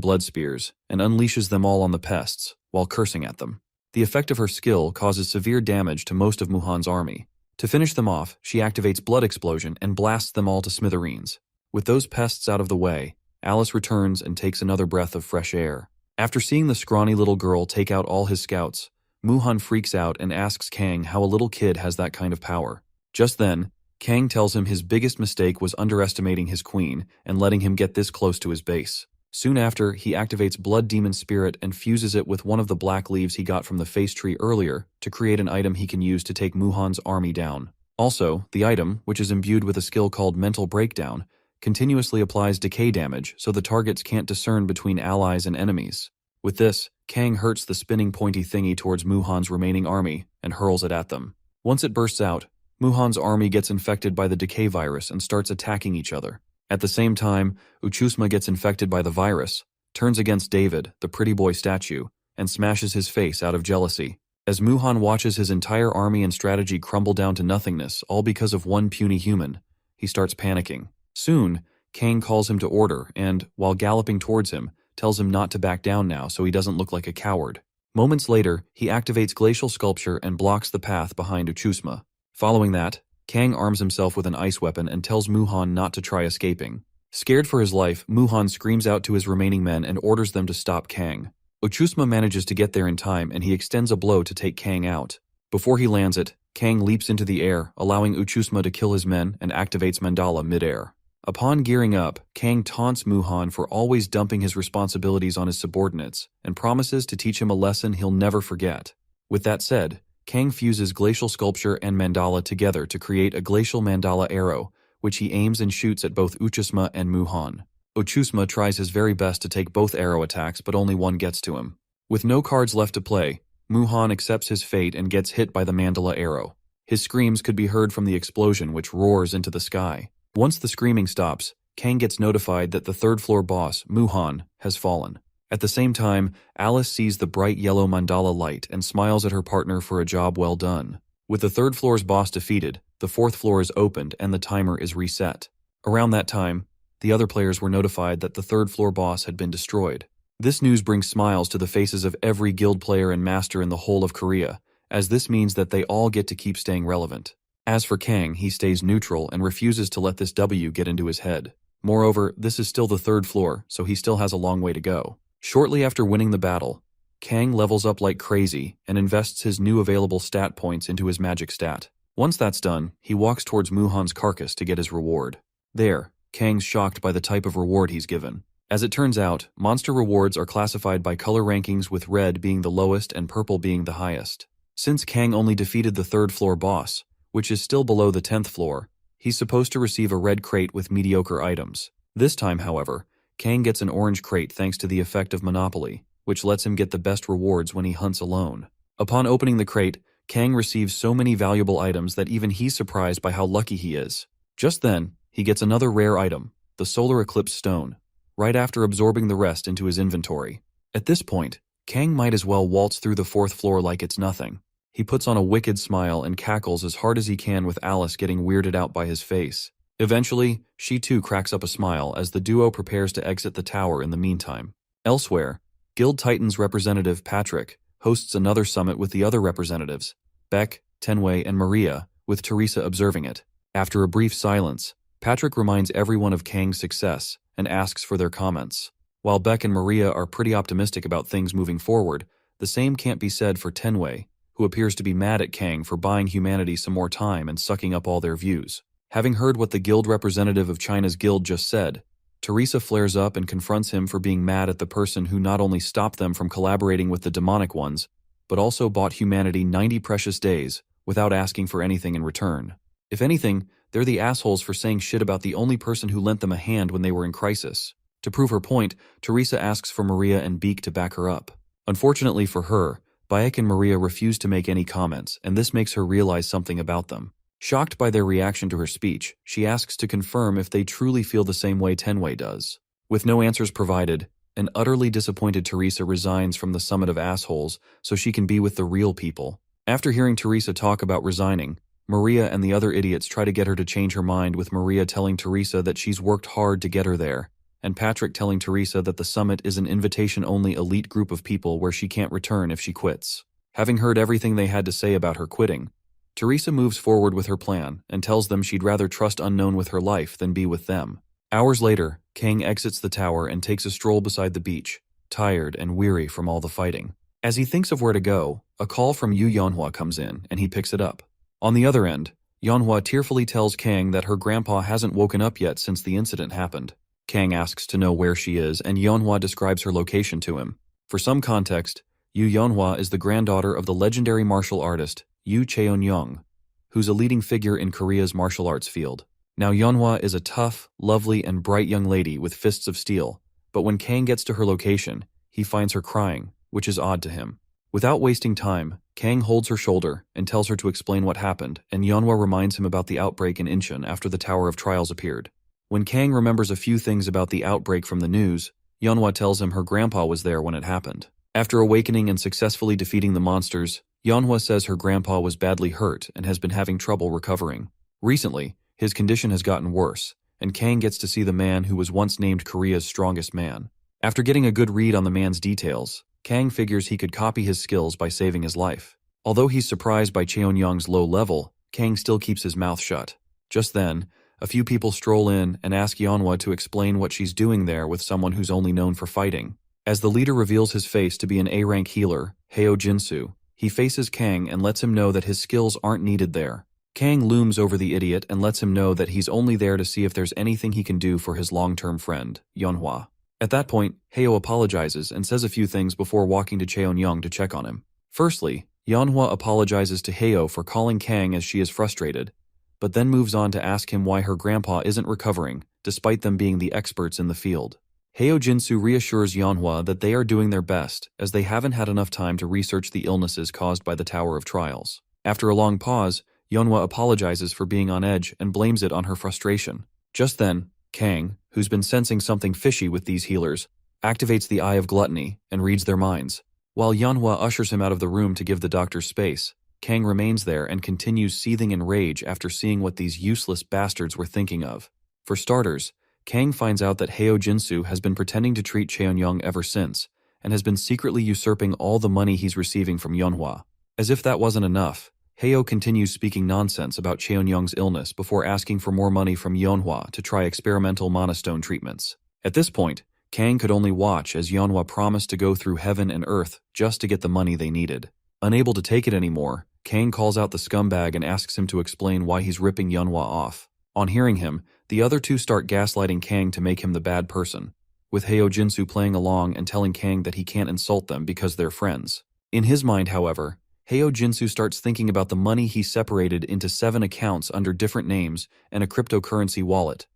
blood spears and unleashes them all on the pests, while cursing at them. The effect of her skill causes severe damage to most of Muhan's army. To finish them off, she activates Blood Explosion and blasts them all to smithereens. With those pests out of the way, Alice returns and takes another breath of fresh air. After seeing the scrawny little girl take out all his scouts, Muhan freaks out and asks Kang how a little kid has that kind of power. Just then, Kang tells him his biggest mistake was underestimating his queen and letting him get this close to his base. Soon after, he activates Blood Demon Spirit and fuses it with one of the black leaves he got from the face tree earlier to create an item he can use to take Muhan's army down. Also, the item, which is imbued with a skill called Mental Breakdown, continuously applies decay damage so the targets can't discern between allies and enemies. With this, Kang hurts the spinning pointy thingy towards Muhan's remaining army and hurls it at them. Once it bursts out, Muhan's army gets infected by the decay virus and starts attacking each other. At the same time, Uchusma gets infected by the virus, turns against David, the pretty boy statue, and smashes his face out of jealousy. As Muhan watches his entire army and strategy crumble down to nothingness, all because of one puny human, he starts panicking. Soon, Kang calls him to order and, while galloping towards him, tells him not to back down now so he doesn't look like a coward. Moments later, he activates Glacial Sculpture and blocks the path behind Uchusma. Following that, Kang arms himself with an ice weapon and tells Muhan not to try escaping. Scared for his life, Muhan screams out to his remaining men and orders them to stop Kang. Uchusma manages to get there in time and he extends a blow to take Kang out. Before he lands it, Kang leaps into the air, allowing Uchusma to kill his men and activates Mandala mid-air. Upon gearing up, Kang taunts Muhan for always dumping his responsibilities on his subordinates and promises to teach him a lesson he'll never forget. With that said, Kang fuses Glacial Sculpture and Mandala together to create a Glacial Mandala arrow, which he aims and shoots at both Uchusma and Muhan. Uchusma tries his very best to take both arrow attacks, but only one gets to him. With no cards left to play, Muhan accepts his fate and gets hit by the mandala arrow. His screams could be heard from the explosion, which roars into the sky. Once the screaming stops, Kang gets notified that the third-floor boss, Muhan, has fallen. At the same time, Alice sees the bright yellow mandala light and smiles at her partner for a job well done. With the third floor's boss defeated, the fourth floor is opened and the timer is reset. Around that time, the other players were notified that the third floor boss had been destroyed. This news brings smiles to the faces of every guild player and master in the whole of Korea, as this means that they all get to keep staying relevant. As for Kang, he stays neutral and refuses to let this W get into his head. Moreover, this is still the third floor, so he still has a long way to go. Shortly after winning the battle, Kang levels up like crazy and invests his new available stat points into his magic stat. Once that's done, he walks towards Muhan's carcass to get his reward. There, Kang's shocked by the type of reward he's given. As it turns out, monster rewards are classified by color rankings, with red being the lowest and purple being the highest. Since Kang only defeated the third floor boss, which is still below the 10th floor, he's supposed to receive a red crate with mediocre items. This time, however, Kang gets an orange crate thanks to the effect of Monopoly, which lets him get the best rewards when he hunts alone. Upon opening the crate, Kang receives so many valuable items that even he's surprised by how lucky he is. Just then, he gets another rare item, the Solar Eclipse Stone, right after absorbing the rest into his inventory. At this point, Kang might as well waltz through the fourth floor like it's nothing. He puts on a wicked smile and cackles as hard as he can, with Alice getting weirded out by his face. Eventually, she too cracks up a smile as the duo prepares to exit the tower in the meantime. Elsewhere, Guild Titans representative Patrick hosts another summit with the other representatives, Beck, Tenwei, and Maria, with Teresa observing it. After a brief silence, Patrick reminds everyone of Kang's success and asks for their comments. While Beck and Maria are pretty optimistic about things moving forward, the same can't be said for Tenwei, who appears to be mad at Kang for buying humanity some more time and sucking up all their views. Having heard what the guild representative of China's guild just said, Teresa flares up and confronts him for being mad at the person who not only stopped them from collaborating with the demonic ones, but also bought humanity 90 precious days without asking for anything in return. If anything, they're the assholes for saying shit about the only person who lent them a hand when they were in crisis. To prove her point, Teresa asks for Maria and Beek to back her up. Unfortunately for her, Bayek and Maria refuse to make any comments, and this makes her realize something about them. Shocked by their reaction to her speech, she asks to confirm if they truly feel the same way Tenwei does. With no answers provided, an utterly disappointed Teresa resigns from the summit of assholes so she can be with the real people. After hearing Teresa talk about resigning, Maria and the other idiots try to get her to change her mind, with Maria telling Teresa that she's worked hard to get her there, and Patrick telling Teresa that the summit is an invitation-only elite group of people where she can't return if she quits. Having heard everything they had to say about her quitting, Teresa moves forward with her plan and tells them she'd rather trust unknown with her life than be with them. Hours later, Kang exits the tower and takes a stroll beside the beach, tired and weary from all the fighting. As he thinks of where to go, a call from Yu Yeonhwa comes in and he picks it up. On the other end, Yeonhwa tearfully tells Kang that her grandpa hasn't woken up yet since the incident happened. Kang asks to know where she is, and Yeonhwa describes her location to him. For some context, Yu Yeonhwa is the granddaughter of the legendary martial artist Yu Cheon-young, who's a leading figure in Korea's martial arts field. Now Yeonhwa is a tough, lovely, and bright young lady with fists of steel, but when Kang gets to her location, he finds her crying, which is odd to him. Without wasting time, Kang holds her shoulder and tells her to explain what happened, and Yeonhwa reminds him about the outbreak in Incheon after the Tower of Trials appeared. When Kang remembers a few things about the outbreak from the news, Yeonhwa tells him her grandpa was there when it happened. After awakening and successfully defeating the monsters, Yeonhwa says her grandpa was badly hurt and has been having trouble recovering. Recently, his condition has gotten worse, and Kang gets to see the man who was once named Korea's strongest man. After getting a good read on the man's details, Kang figures he could copy his skills by saving his life. Although he's surprised by Cheon-young's low level, Kang still keeps his mouth shut. Just then, a few people stroll in and ask Yeonhwa to explain what she's doing there with someone who's only known for fighting. As the leader reveals his face to be an A-rank healer, Heo Jinsu, he faces Kang and lets him know that his skills aren't needed there. Kang looms over the idiot and lets him know that he's only there to see if there's anything he can do for his long-term friend, Yeonhwa. At that point, Heo apologizes and says a few things before walking to Cheon-young to check on him. Firstly, Yeonhwa apologizes to Heo for calling Kang as she is frustrated, but then moves on to ask him why her grandpa isn't recovering, despite them being the experts in the field. Heo Jinsu reassures Yeonhwa that they are doing their best, as they haven't had enough time to research the illnesses caused by the Tower of Trials. After a long pause, Yeonhwa apologizes for being on edge and blames it on her frustration. Just then, Kang, who's been sensing something fishy with these healers, activates the Eye of Gluttony and reads their minds. While Yeonhwa ushers him out of the room to give the doctor space, Kang remains there and continues seething in rage after seeing what these useless bastards were thinking of. For starters, Kang finds out that Heo Jinsu has been pretending to treat Cheon-young ever since, and has been secretly usurping all the money he's receiving from Yeonhwa. As if that wasn't enough, Heo continues speaking nonsense about Cheon-young's illness before asking for more money from Yeonhwa to try experimental monostone treatments. At this point, Kang could only watch as Yeonhwa promised to go through heaven and earth just to get the money they needed. Unable to take it anymore, Kang calls out the scumbag and asks him to explain why he's ripping Yeonhwa off. On hearing him, the other two start gaslighting Kang to make him the bad person, with Heo Jinsu playing along and telling Kang that he can't insult them because they're friends. In his mind, however, Heo Jinsu starts thinking about the money he separated into 7 accounts under different names and a cryptocurrency wallet,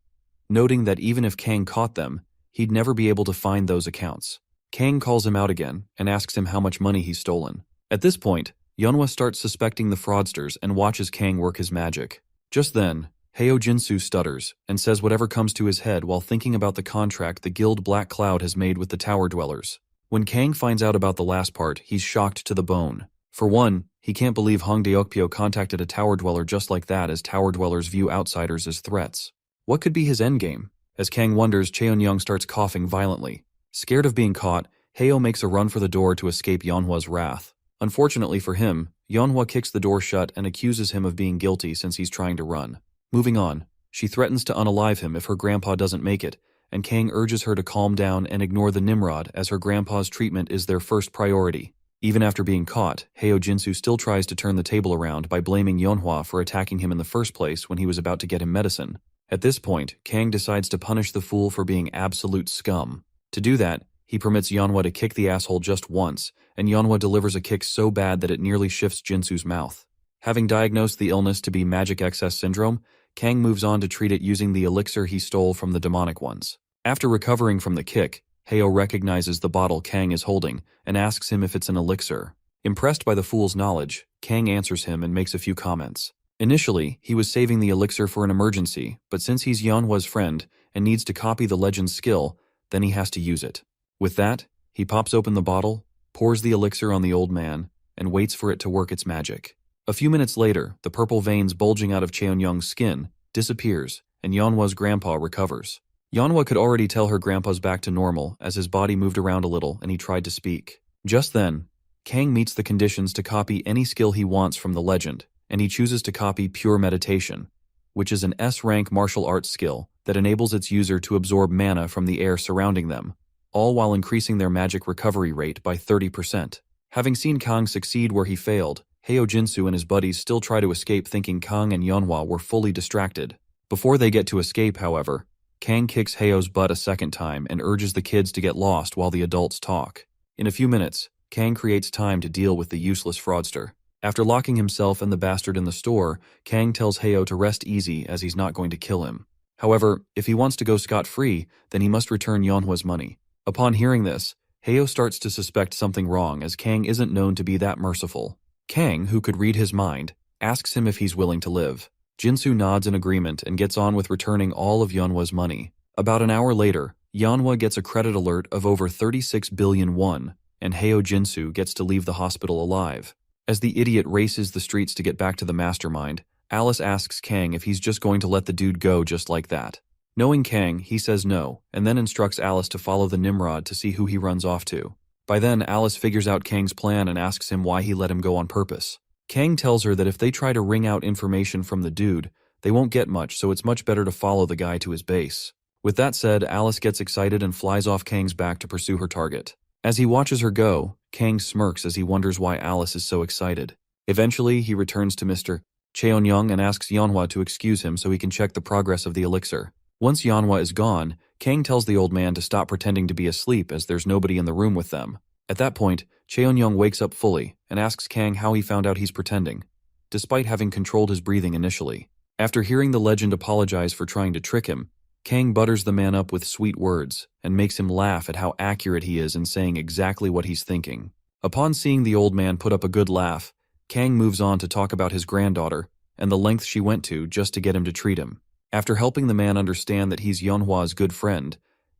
noting that even if Kang caught them, he'd never be able to find those accounts. Kang calls him out again and asks him how much money he's stolen. At this point, Yeonhwa starts suspecting the fraudsters and watches Kang work his magic. Just then, Heo Jinsu stutters and says whatever comes to his head while thinking about the contract the guild Black Cloud has made with the tower dwellers. When Kang finds out about the last part, he's shocked to the bone. For one, he can't believe Hong Deokpyo contacted a tower dweller just like that, as tower dwellers view outsiders as threats. What could be his endgame? As Kang wonders, Cheon-young starts coughing violently. Scared of being caught, Heo makes a run for the door to escape Yeonhwa's wrath. Unfortunately for him, Yeonhwa kicks the door shut and accuses him of being guilty since he's trying to run. Moving on, she threatens to unalive him if her grandpa doesn't make it, and Kang urges her to calm down and ignore the Nimrod, as her grandpa's treatment is their first priority. Even after being caught, Heo Jinsu still tries to turn the table around by blaming Yeonhwa for attacking him in the first place when he was about to get him medicine. At this point, Kang decides to punish the fool for being absolute scum. To do that, he permits Yeonhwa to kick the asshole just once, and Yeonhwa delivers a kick so bad that it nearly shifts Jinsu's mouth. Having diagnosed the illness to be magic excess syndrome, Kang moves on to treat it using the elixir he stole from the demonic ones. After recovering from the kick, Heo recognizes the bottle Kang is holding and asks him if it's an elixir. Impressed by the fool's knowledge, Kang answers him and makes a few comments. Initially, he was saving the elixir for an emergency, but since he's Yeonhwa's friend and needs to copy the legend's skill, then he has to use it. With that, he pops open the bottle, pours the elixir on the old man, and waits for it to work its magic. A few minutes later, the purple veins bulging out of Cheon-young's skin disappears, and Yeonhwa's grandpa recovers. Yeonhwa could already tell her grandpa's back to normal as his body moved around a little and he tried to speak. Just then, Kang meets the conditions to copy any skill he wants from the legend, and he chooses to copy Pure Meditation, which is an S-rank martial arts skill that enables its user to absorb mana from the air surrounding them, all while increasing their magic recovery rate by 30%. Having seen Kang succeed where he failed, Heo Jinsu and his buddies still try to escape, thinking Kang and Yeonhwa were fully distracted. Before they get to escape, however, Kang kicks Heo's butt a second time and urges the kids to get lost while the adults talk. In a few minutes, Kang creates time to deal with the useless fraudster. After locking himself and the bastard in the store, Kang tells Heo to rest easy as he's not going to kill him. However, if he wants to go scot-free, then he must return Yeonhwa's money. Upon hearing this, Heo starts to suspect something wrong, as Kang isn't known to be that merciful. Kang, who could read his mind, asks him if he's willing to live. Jinsu nods in agreement and gets on with returning all of Yeonhwa's money. About an hour later, Yeonhwa gets a credit alert of over 36 billion won, and Heo Jinsu gets to leave the hospital alive. As the idiot races the streets to get back to the mastermind, Alice asks Kang if he's just going to let the dude go just like that. Knowing Kang, he says no, and then instructs Alice to follow the Nimrod to see who he runs off to. By then, Alice figures out Kang's plan and asks him why he let him go on purpose. Kang tells her that if they try to wring out information from the dude, they won't get much, so it's much better to follow the guy to his base. With that said, Alice gets excited and flies off Kang's back to pursue her target. As he watches her go, Kang smirks as he wonders why Alice is so excited. Eventually, he returns to Mr. Cheon-young and asks Yeonhwa to excuse him so he can check the progress of the elixir. Once Yeonhwa is gone, Kang tells the old man to stop pretending to be asleep as there's nobody in the room with them. At that point, Cheon-young wakes up fully and asks Kang how he found out he's pretending, despite having controlled his breathing initially. After hearing the legend apologize for trying to trick him, Kang butters the man up with sweet words and makes him laugh at how accurate he is in saying exactly what he's thinking. Upon seeing the old man put up a good laugh, Kang moves on to talk about his granddaughter and the length she went to just to get him to treat him. After helping the man understand that he's Yeonhwa's good friend,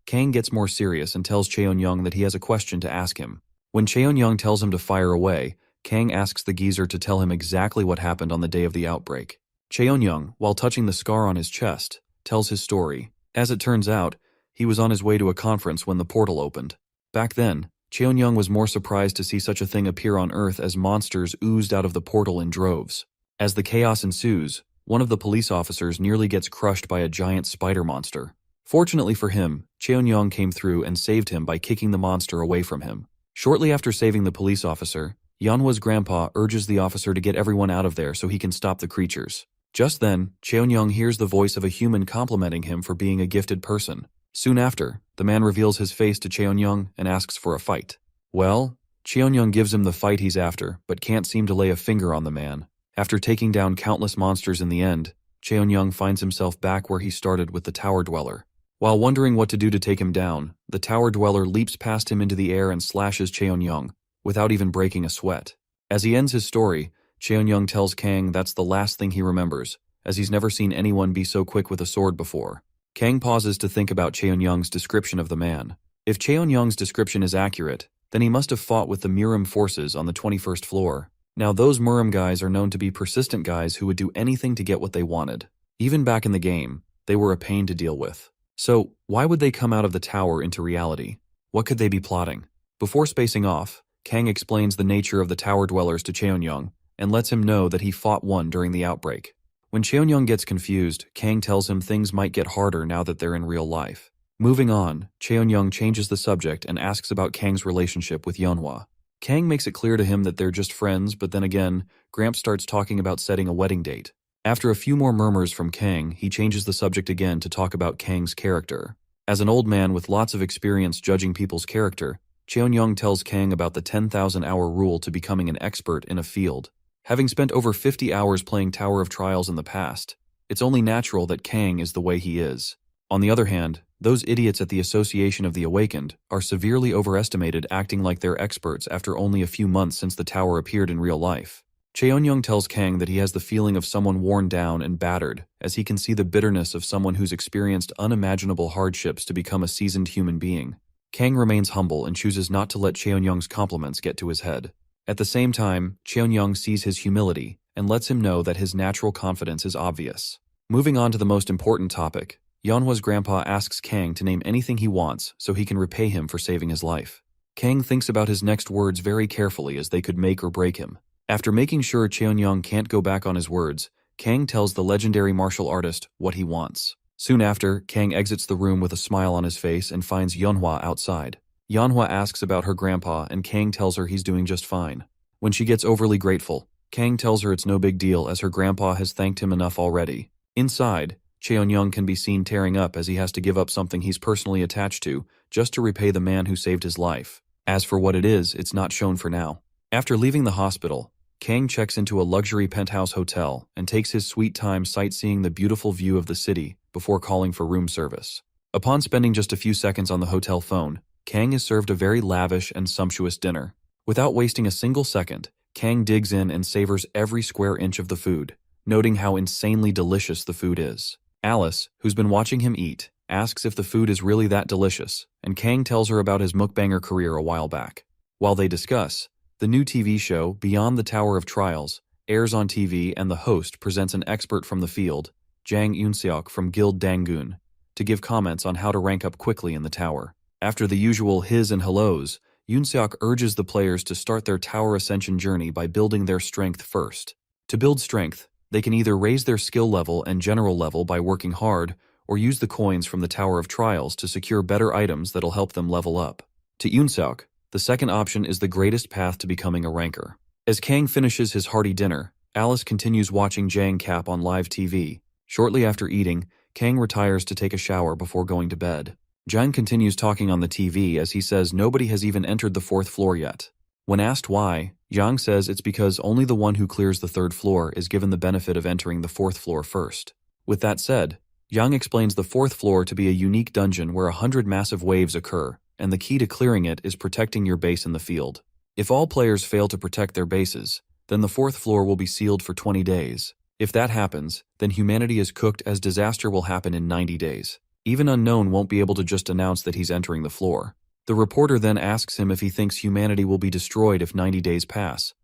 Kang gets more serious and tells Cheon-young that he has a question to ask him. When Cheon-young tells him to fire away, Kang asks the geezer to tell him exactly what happened on the day of the outbreak. Cheon-young, while touching the scar on his chest, tells his story. As it turns out, he was on his way to a conference when the portal opened. Back then, Cheon-young was more surprised to see such a thing appear on Earth as monsters oozed out of the portal in droves. As the chaos ensues, one of the police officers nearly gets crushed by a giant spider monster. Fortunately for him, Cheon-young came through and saved him by kicking the monster away from him. Shortly after saving the police officer, Yeonhwa's grandpa urges the officer to get everyone out of there so he can stop the creatures. Just then, Cheon-young hears the voice of a human complimenting him for being a gifted person. Soon after, the man reveals his face to Cheon-young and asks for a fight. Well, Cheon-young gives him the fight he's after, but can't seem to lay a finger on the man. After taking down countless monsters in the end, Cheon-young finds himself back where he started with the Tower Dweller. While wondering what to do to take him down, the Tower Dweller leaps past him into the air and slashes Cheon-young, without even breaking a sweat. As he ends his story, Cheon-young tells Kang that's the last thing he remembers, as he's never seen anyone be so quick with a sword before. Kang pauses to think about Cheon-young's description of the man. If Cheon-young's description is accurate, then he must have fought with the Murim forces on the 21st floor. Now those Murim guys are known to be persistent guys who would do anything to get what they wanted. Even back in the game, they were a pain to deal with. So, why would they come out of the tower into reality? What could they be plotting? Before spacing off, Kang explains the nature of the Tower Dwellers to Cheon-young and lets him know that he fought one during the outbreak. When Cheon-young gets confused, Kang tells him things might get harder now that they're in real life. Moving on, Cheon-young changes the subject and asks about Kang's relationship with Yeonhwa. Kang makes it clear to him that they're just friends, but then again, Gramps starts talking about setting a wedding date. After a few more murmurs from Kang, he changes the subject again to talk about Kang's character. As an old man with lots of experience judging people's character, Cheon-young tells Kang about the 10,000-hour rule to becoming an expert in a field. Having spent over 50 hours playing Tower of Trials in the past, it's only natural that Kang is the way he is. On the other hand, those idiots at the Association of the Awakened are severely overestimated, acting like they're experts after only a few months since the tower appeared in real life. Cheon-young tells Kang that he has the feeling of someone worn down and battered, as he can see the bitterness of someone who's experienced unimaginable hardships to become a seasoned human being. Kang remains humble and chooses not to let Cheon-young's compliments get to his head. At the same time, Cheon-young sees his humility and lets him know that his natural confidence is obvious. Moving on to the most important topic, Yeonhwa's grandpa asks Kang to name anything he wants so he can repay him for saving his life. Kang thinks about his next words very carefully as they could make or break him. After making sure Cheon-young can't go back on his words, Kang tells the legendary martial artist what he wants. Soon after, Kang exits the room with a smile on his face and finds Yeonhwa outside. Yeonhwa asks about her grandpa and Kang tells her he's doing just fine. When she gets overly grateful, Kang tells her it's no big deal as her grandpa has thanked him enough already. Inside, Cheon-young can be seen tearing up as he has to give up something he's personally attached to just to repay the man who saved his life. As for what it is, it's not shown for now. After leaving the hospital, Kang checks into a luxury penthouse hotel and takes his sweet time sightseeing the beautiful view of the city before calling for room service. Upon spending just a few seconds on the hotel phone, Kang is served a very lavish and sumptuous dinner. Without wasting a single second, Kang digs in and savors every square inch of the food, noting how insanely delicious the food is. Alice, who's been watching him eat, asks if the food is really that delicious, and Kang tells her about his mukbanger career a while back. While they discuss, the new TV show, Beyond the Tower of Trials, airs on TV and the host presents an expert from the field, Jang Eun-seok from Guild Dangun, to give comments on how to rank up quickly in the tower. After the usual his and hellos, Eun-seok urges the players to start their tower ascension journey by building their strength first. To build strength, they can either raise their skill level and general level by working hard, or use the coins from the Tower of Trials to secure better items that'll help them level up. To Eun-seok, the second option is the greatest path to becoming a ranker. As Kang finishes his hearty dinner, Alice continues watching Jang Cap on live TV. Shortly after eating, Kang retires to take a shower before going to bed. Jang continues talking on the TV as he says nobody has even entered the 4th floor yet. When asked why, Jang says it's because only the one who clears the 3rd floor is given the benefit of entering the 4th floor first. With that said, Yang explains the fourth floor to be a unique dungeon where 100 massive waves occur, and the key to clearing it is protecting your base in the field. If all players fail to protect their bases, then the fourth floor will be sealed for 20 days. If that happens, then humanity is cooked as disaster will happen in 90 days. Even Unknown won't be able to just announce that he's entering the floor. The reporter then asks him if he thinks humanity will be destroyed if 90 days pass.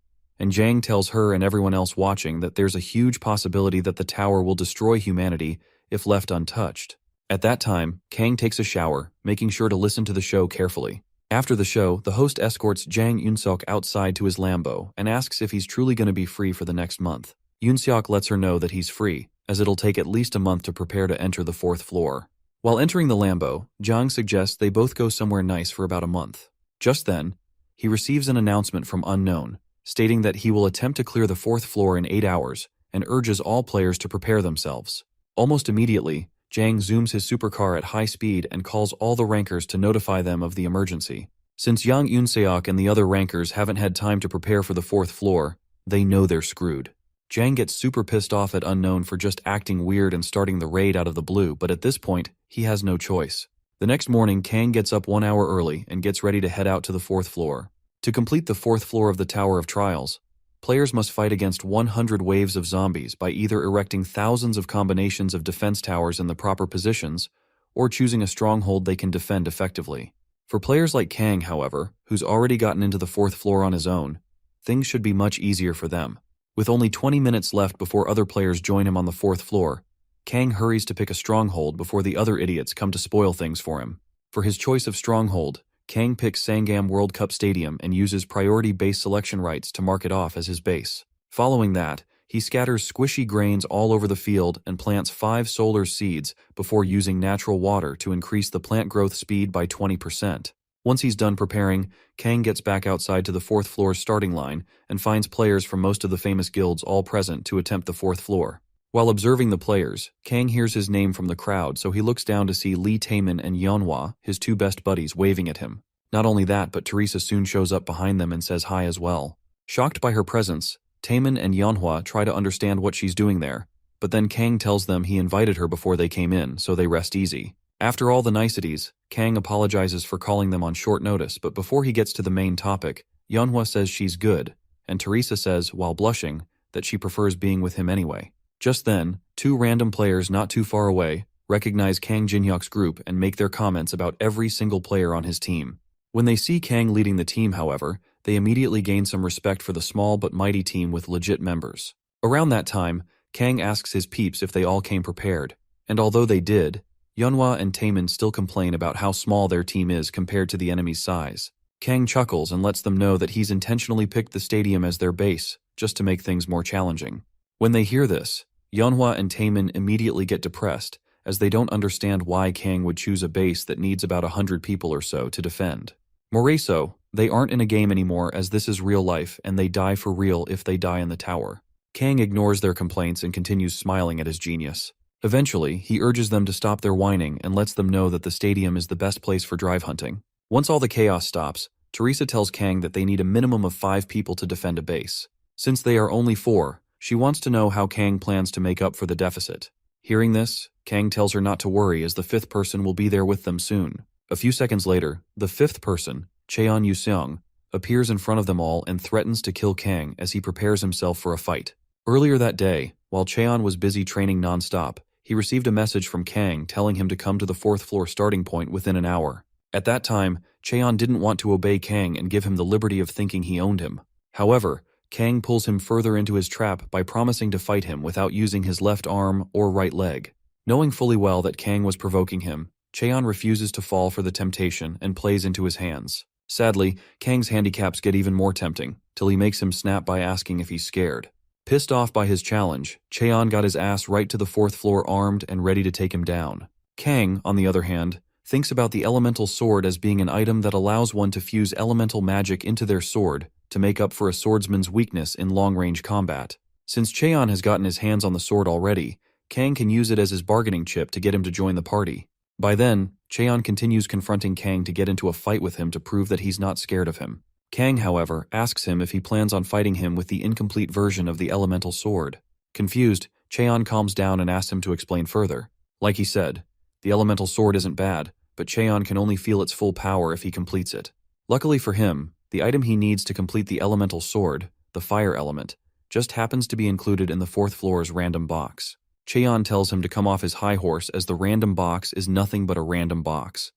And Jang tells her and everyone else watching that there's a huge possibility that the tower will destroy humanity if left untouched. At that time, Kang takes a shower, making sure to listen to the show carefully. After the show, the host escorts Jang Yoon-seok outside to his Lambo and asks if he's truly going to be free for the next month. Yoon-seok lets her know that he's free, as it'll take at least a month to prepare to enter the fourth floor. While entering the Lambo, Jang suggests they both go somewhere nice for about a month. Just then, he receives an announcement from Unknown, stating that he will attempt to clear the fourth floor in 8 hours and urges all players to prepare themselves. Almost immediately, Jang zooms his supercar at high speed and calls all the rankers to notify them of the emergency. Since Yang Yoon-seok and the other rankers haven't had time to prepare for the fourth floor, they know they're screwed. Jang gets super pissed off at Unknown for just acting weird and starting the raid out of the blue, but at this point, he has no choice. The next morning, Kang gets up 1 hour early and gets ready to head out to the fourth floor. To complete the fourth floor of the Tower of Trials, players must fight against 100 waves of zombies by either erecting thousands of combinations of defense towers in the proper positions or choosing a stronghold they can defend effectively. For players like Kang, however, who's already gotten into the fourth floor on his own, things should be much easier for them. With only 20 minutes left before other players join him on the fourth floor, Kang hurries to pick a stronghold before the other idiots come to spoil things for him. For his choice of stronghold, Kang picks Sangam World Cup Stadium and uses priority base selection rights to mark it off as his base. Following that, he scatters squishy grains all over the field and plants 5 solar seeds before using natural water to increase the plant growth speed by 20%. Once he's done preparing, Kang gets back outside to the fourth floor's starting line and finds players from most of the famous guilds all present to attempt the fourth floor. While observing the players, Kang hears his name from the crowd, so he looks down to see Lee Taemin and Yeonhwa, his 2 best buddies, waving at him. Not only that, but Teresa soon shows up behind them and says hi as well. Shocked by her presence, Taemin and Yeonhwa try to understand what she's doing there, but then Kang tells them he invited her before they came in, so they rest easy. After all the niceties, Kang apologizes for calling them on short notice, but before he gets to the main topic, Yeonhwa says she's good, and Teresa says, while blushing, that she prefers being with him anyway. Just then, 2 random players not too far away recognize Kang Jin-hyuk's group and make their comments about every single player on his team. When they see Kang leading the team, however, they immediately gain some respect for the small but mighty team with legit members. Around that time, Kang asks his peeps if they all came prepared, and although they did, Yeonhwa and Taemin still complain about how small their team is compared to the enemy's size. Kang chuckles and lets them know that he's intentionally picked the stadium as their base, just to make things more challenging. When they hear this, Yeonhwa and Taemin immediately get depressed, as they don't understand why Kang would choose a base that needs about 100 people or so to defend. More so, they aren't in a game anymore, as this is real life and they die for real if they die in the tower. Kang ignores their complaints and continues smiling at his genius. Eventually, he urges them to stop their whining and lets them know that the stadium is the best place for drive hunting. Once all the chaos stops, Teresa tells Kang that they need a minimum of 5 people to defend a base. Since they are only 4, she wants to know how Kang plans to make up for the deficit. Hearing this, Kang tells her not to worry, as the 5th person will be there with them soon. A few seconds later, the 5th person, Cheon Yu-seong, appears in front of them all and threatens to kill Kang as he prepares himself for a fight. Earlier that day, while Cheon was busy training non-stop, he received a message from Kang telling him to come to the 4th floor starting point within an hour. At that time, Cheon didn't want to obey Kang and give him the liberty of thinking he owned him. However, Kang pulls him further into his trap by promising to fight him without using his left arm or right leg. Knowing fully well that Kang was provoking him, Cheon refuses to fall for the temptation and plays into his hands. Sadly, Kang's handicaps get even more tempting, till he makes him snap by asking if he's scared. Pissed off by his challenge, Cheon got his ass right to the 4th floor armed and ready to take him down. Kang, on the other hand, thinks about the elemental sword as being an item that allows one to fuse elemental magic into their sword to make up for a swordsman's weakness in long-range combat. Since Cheon has gotten his hands on the sword already, Kang can use it as his bargaining chip to get him to join the party. By then, Cheon continues confronting Kang to get into a fight with him to prove that he's not scared of him. Kang, however, asks him if he plans on fighting him with the incomplete version of the elemental sword. Confused, Cheon calms down and asks him to explain further. Like he said, the elemental sword isn't bad, but Cheon can only feel its full power if he completes it. Luckily for him, the item he needs to complete the elemental sword, the fire element, just happens to be included in the 4th floor's random box. Cheon tells him to come off his high horse as the random box is nothing but a random box.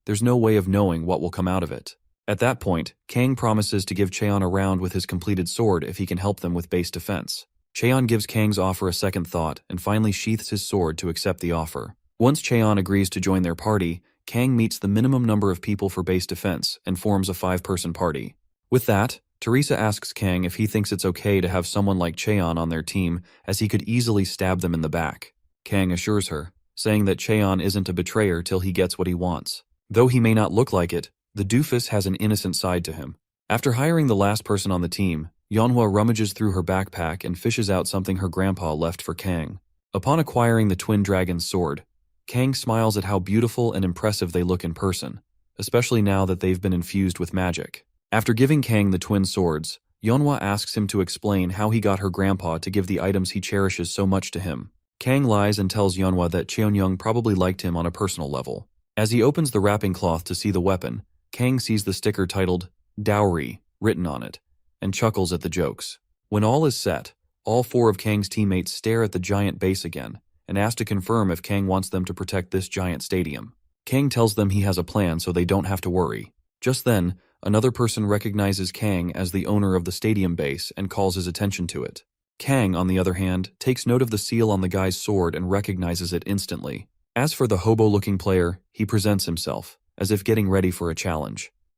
There's no way of knowing what will come out of it. At that point, Kang promises to give Cheon a round with his completed sword if he can help them with base defense. Cheon gives Kang's offer a second thought and finally sheaths his sword to accept the offer. Once Cheon agrees to join their party, Kang meets the minimum number of people for base defense and forms a 5-person party. With that, Teresa asks Kang if he thinks it's okay to have someone like Cheon on their team, as he could easily stab them in the back. Kang assures her, saying that Cheon isn't a betrayer till he gets what he wants. Though he may not look like it, the doofus has an innocent side to him. After hiring the last person on the team, Yeonhwa rummages through her backpack and fishes out something her grandpa left for Kang. Upon acquiring the twin dragon's sword, Kang smiles at how beautiful and impressive they look in person, especially now that they've been infused with magic. After giving Kang the twin swords, Yeonhwa asks him to explain how he got her grandpa to give the items he cherishes so much to him. Kang lies and tells Yeonhwa that Cheonyoung probably liked him on a personal level. As he opens the wrapping cloth to see the weapon, Kang sees the sticker titled Dowry written on it, and chuckles at the jokes. When all is set, all 4 of Kang's teammates stare at the giant base again, and ask to confirm if Kang wants them to protect this giant stadium. Kang tells them he has a plan so they don't have to worry. Just then, another person recognizes Kang as the owner of the stadium base and calls his attention to it. Kang, on the other hand, takes note of the seal on the guy's sword and recognizes it instantly. As for the hobo-looking player, he presents himself, as if getting ready for a challenge.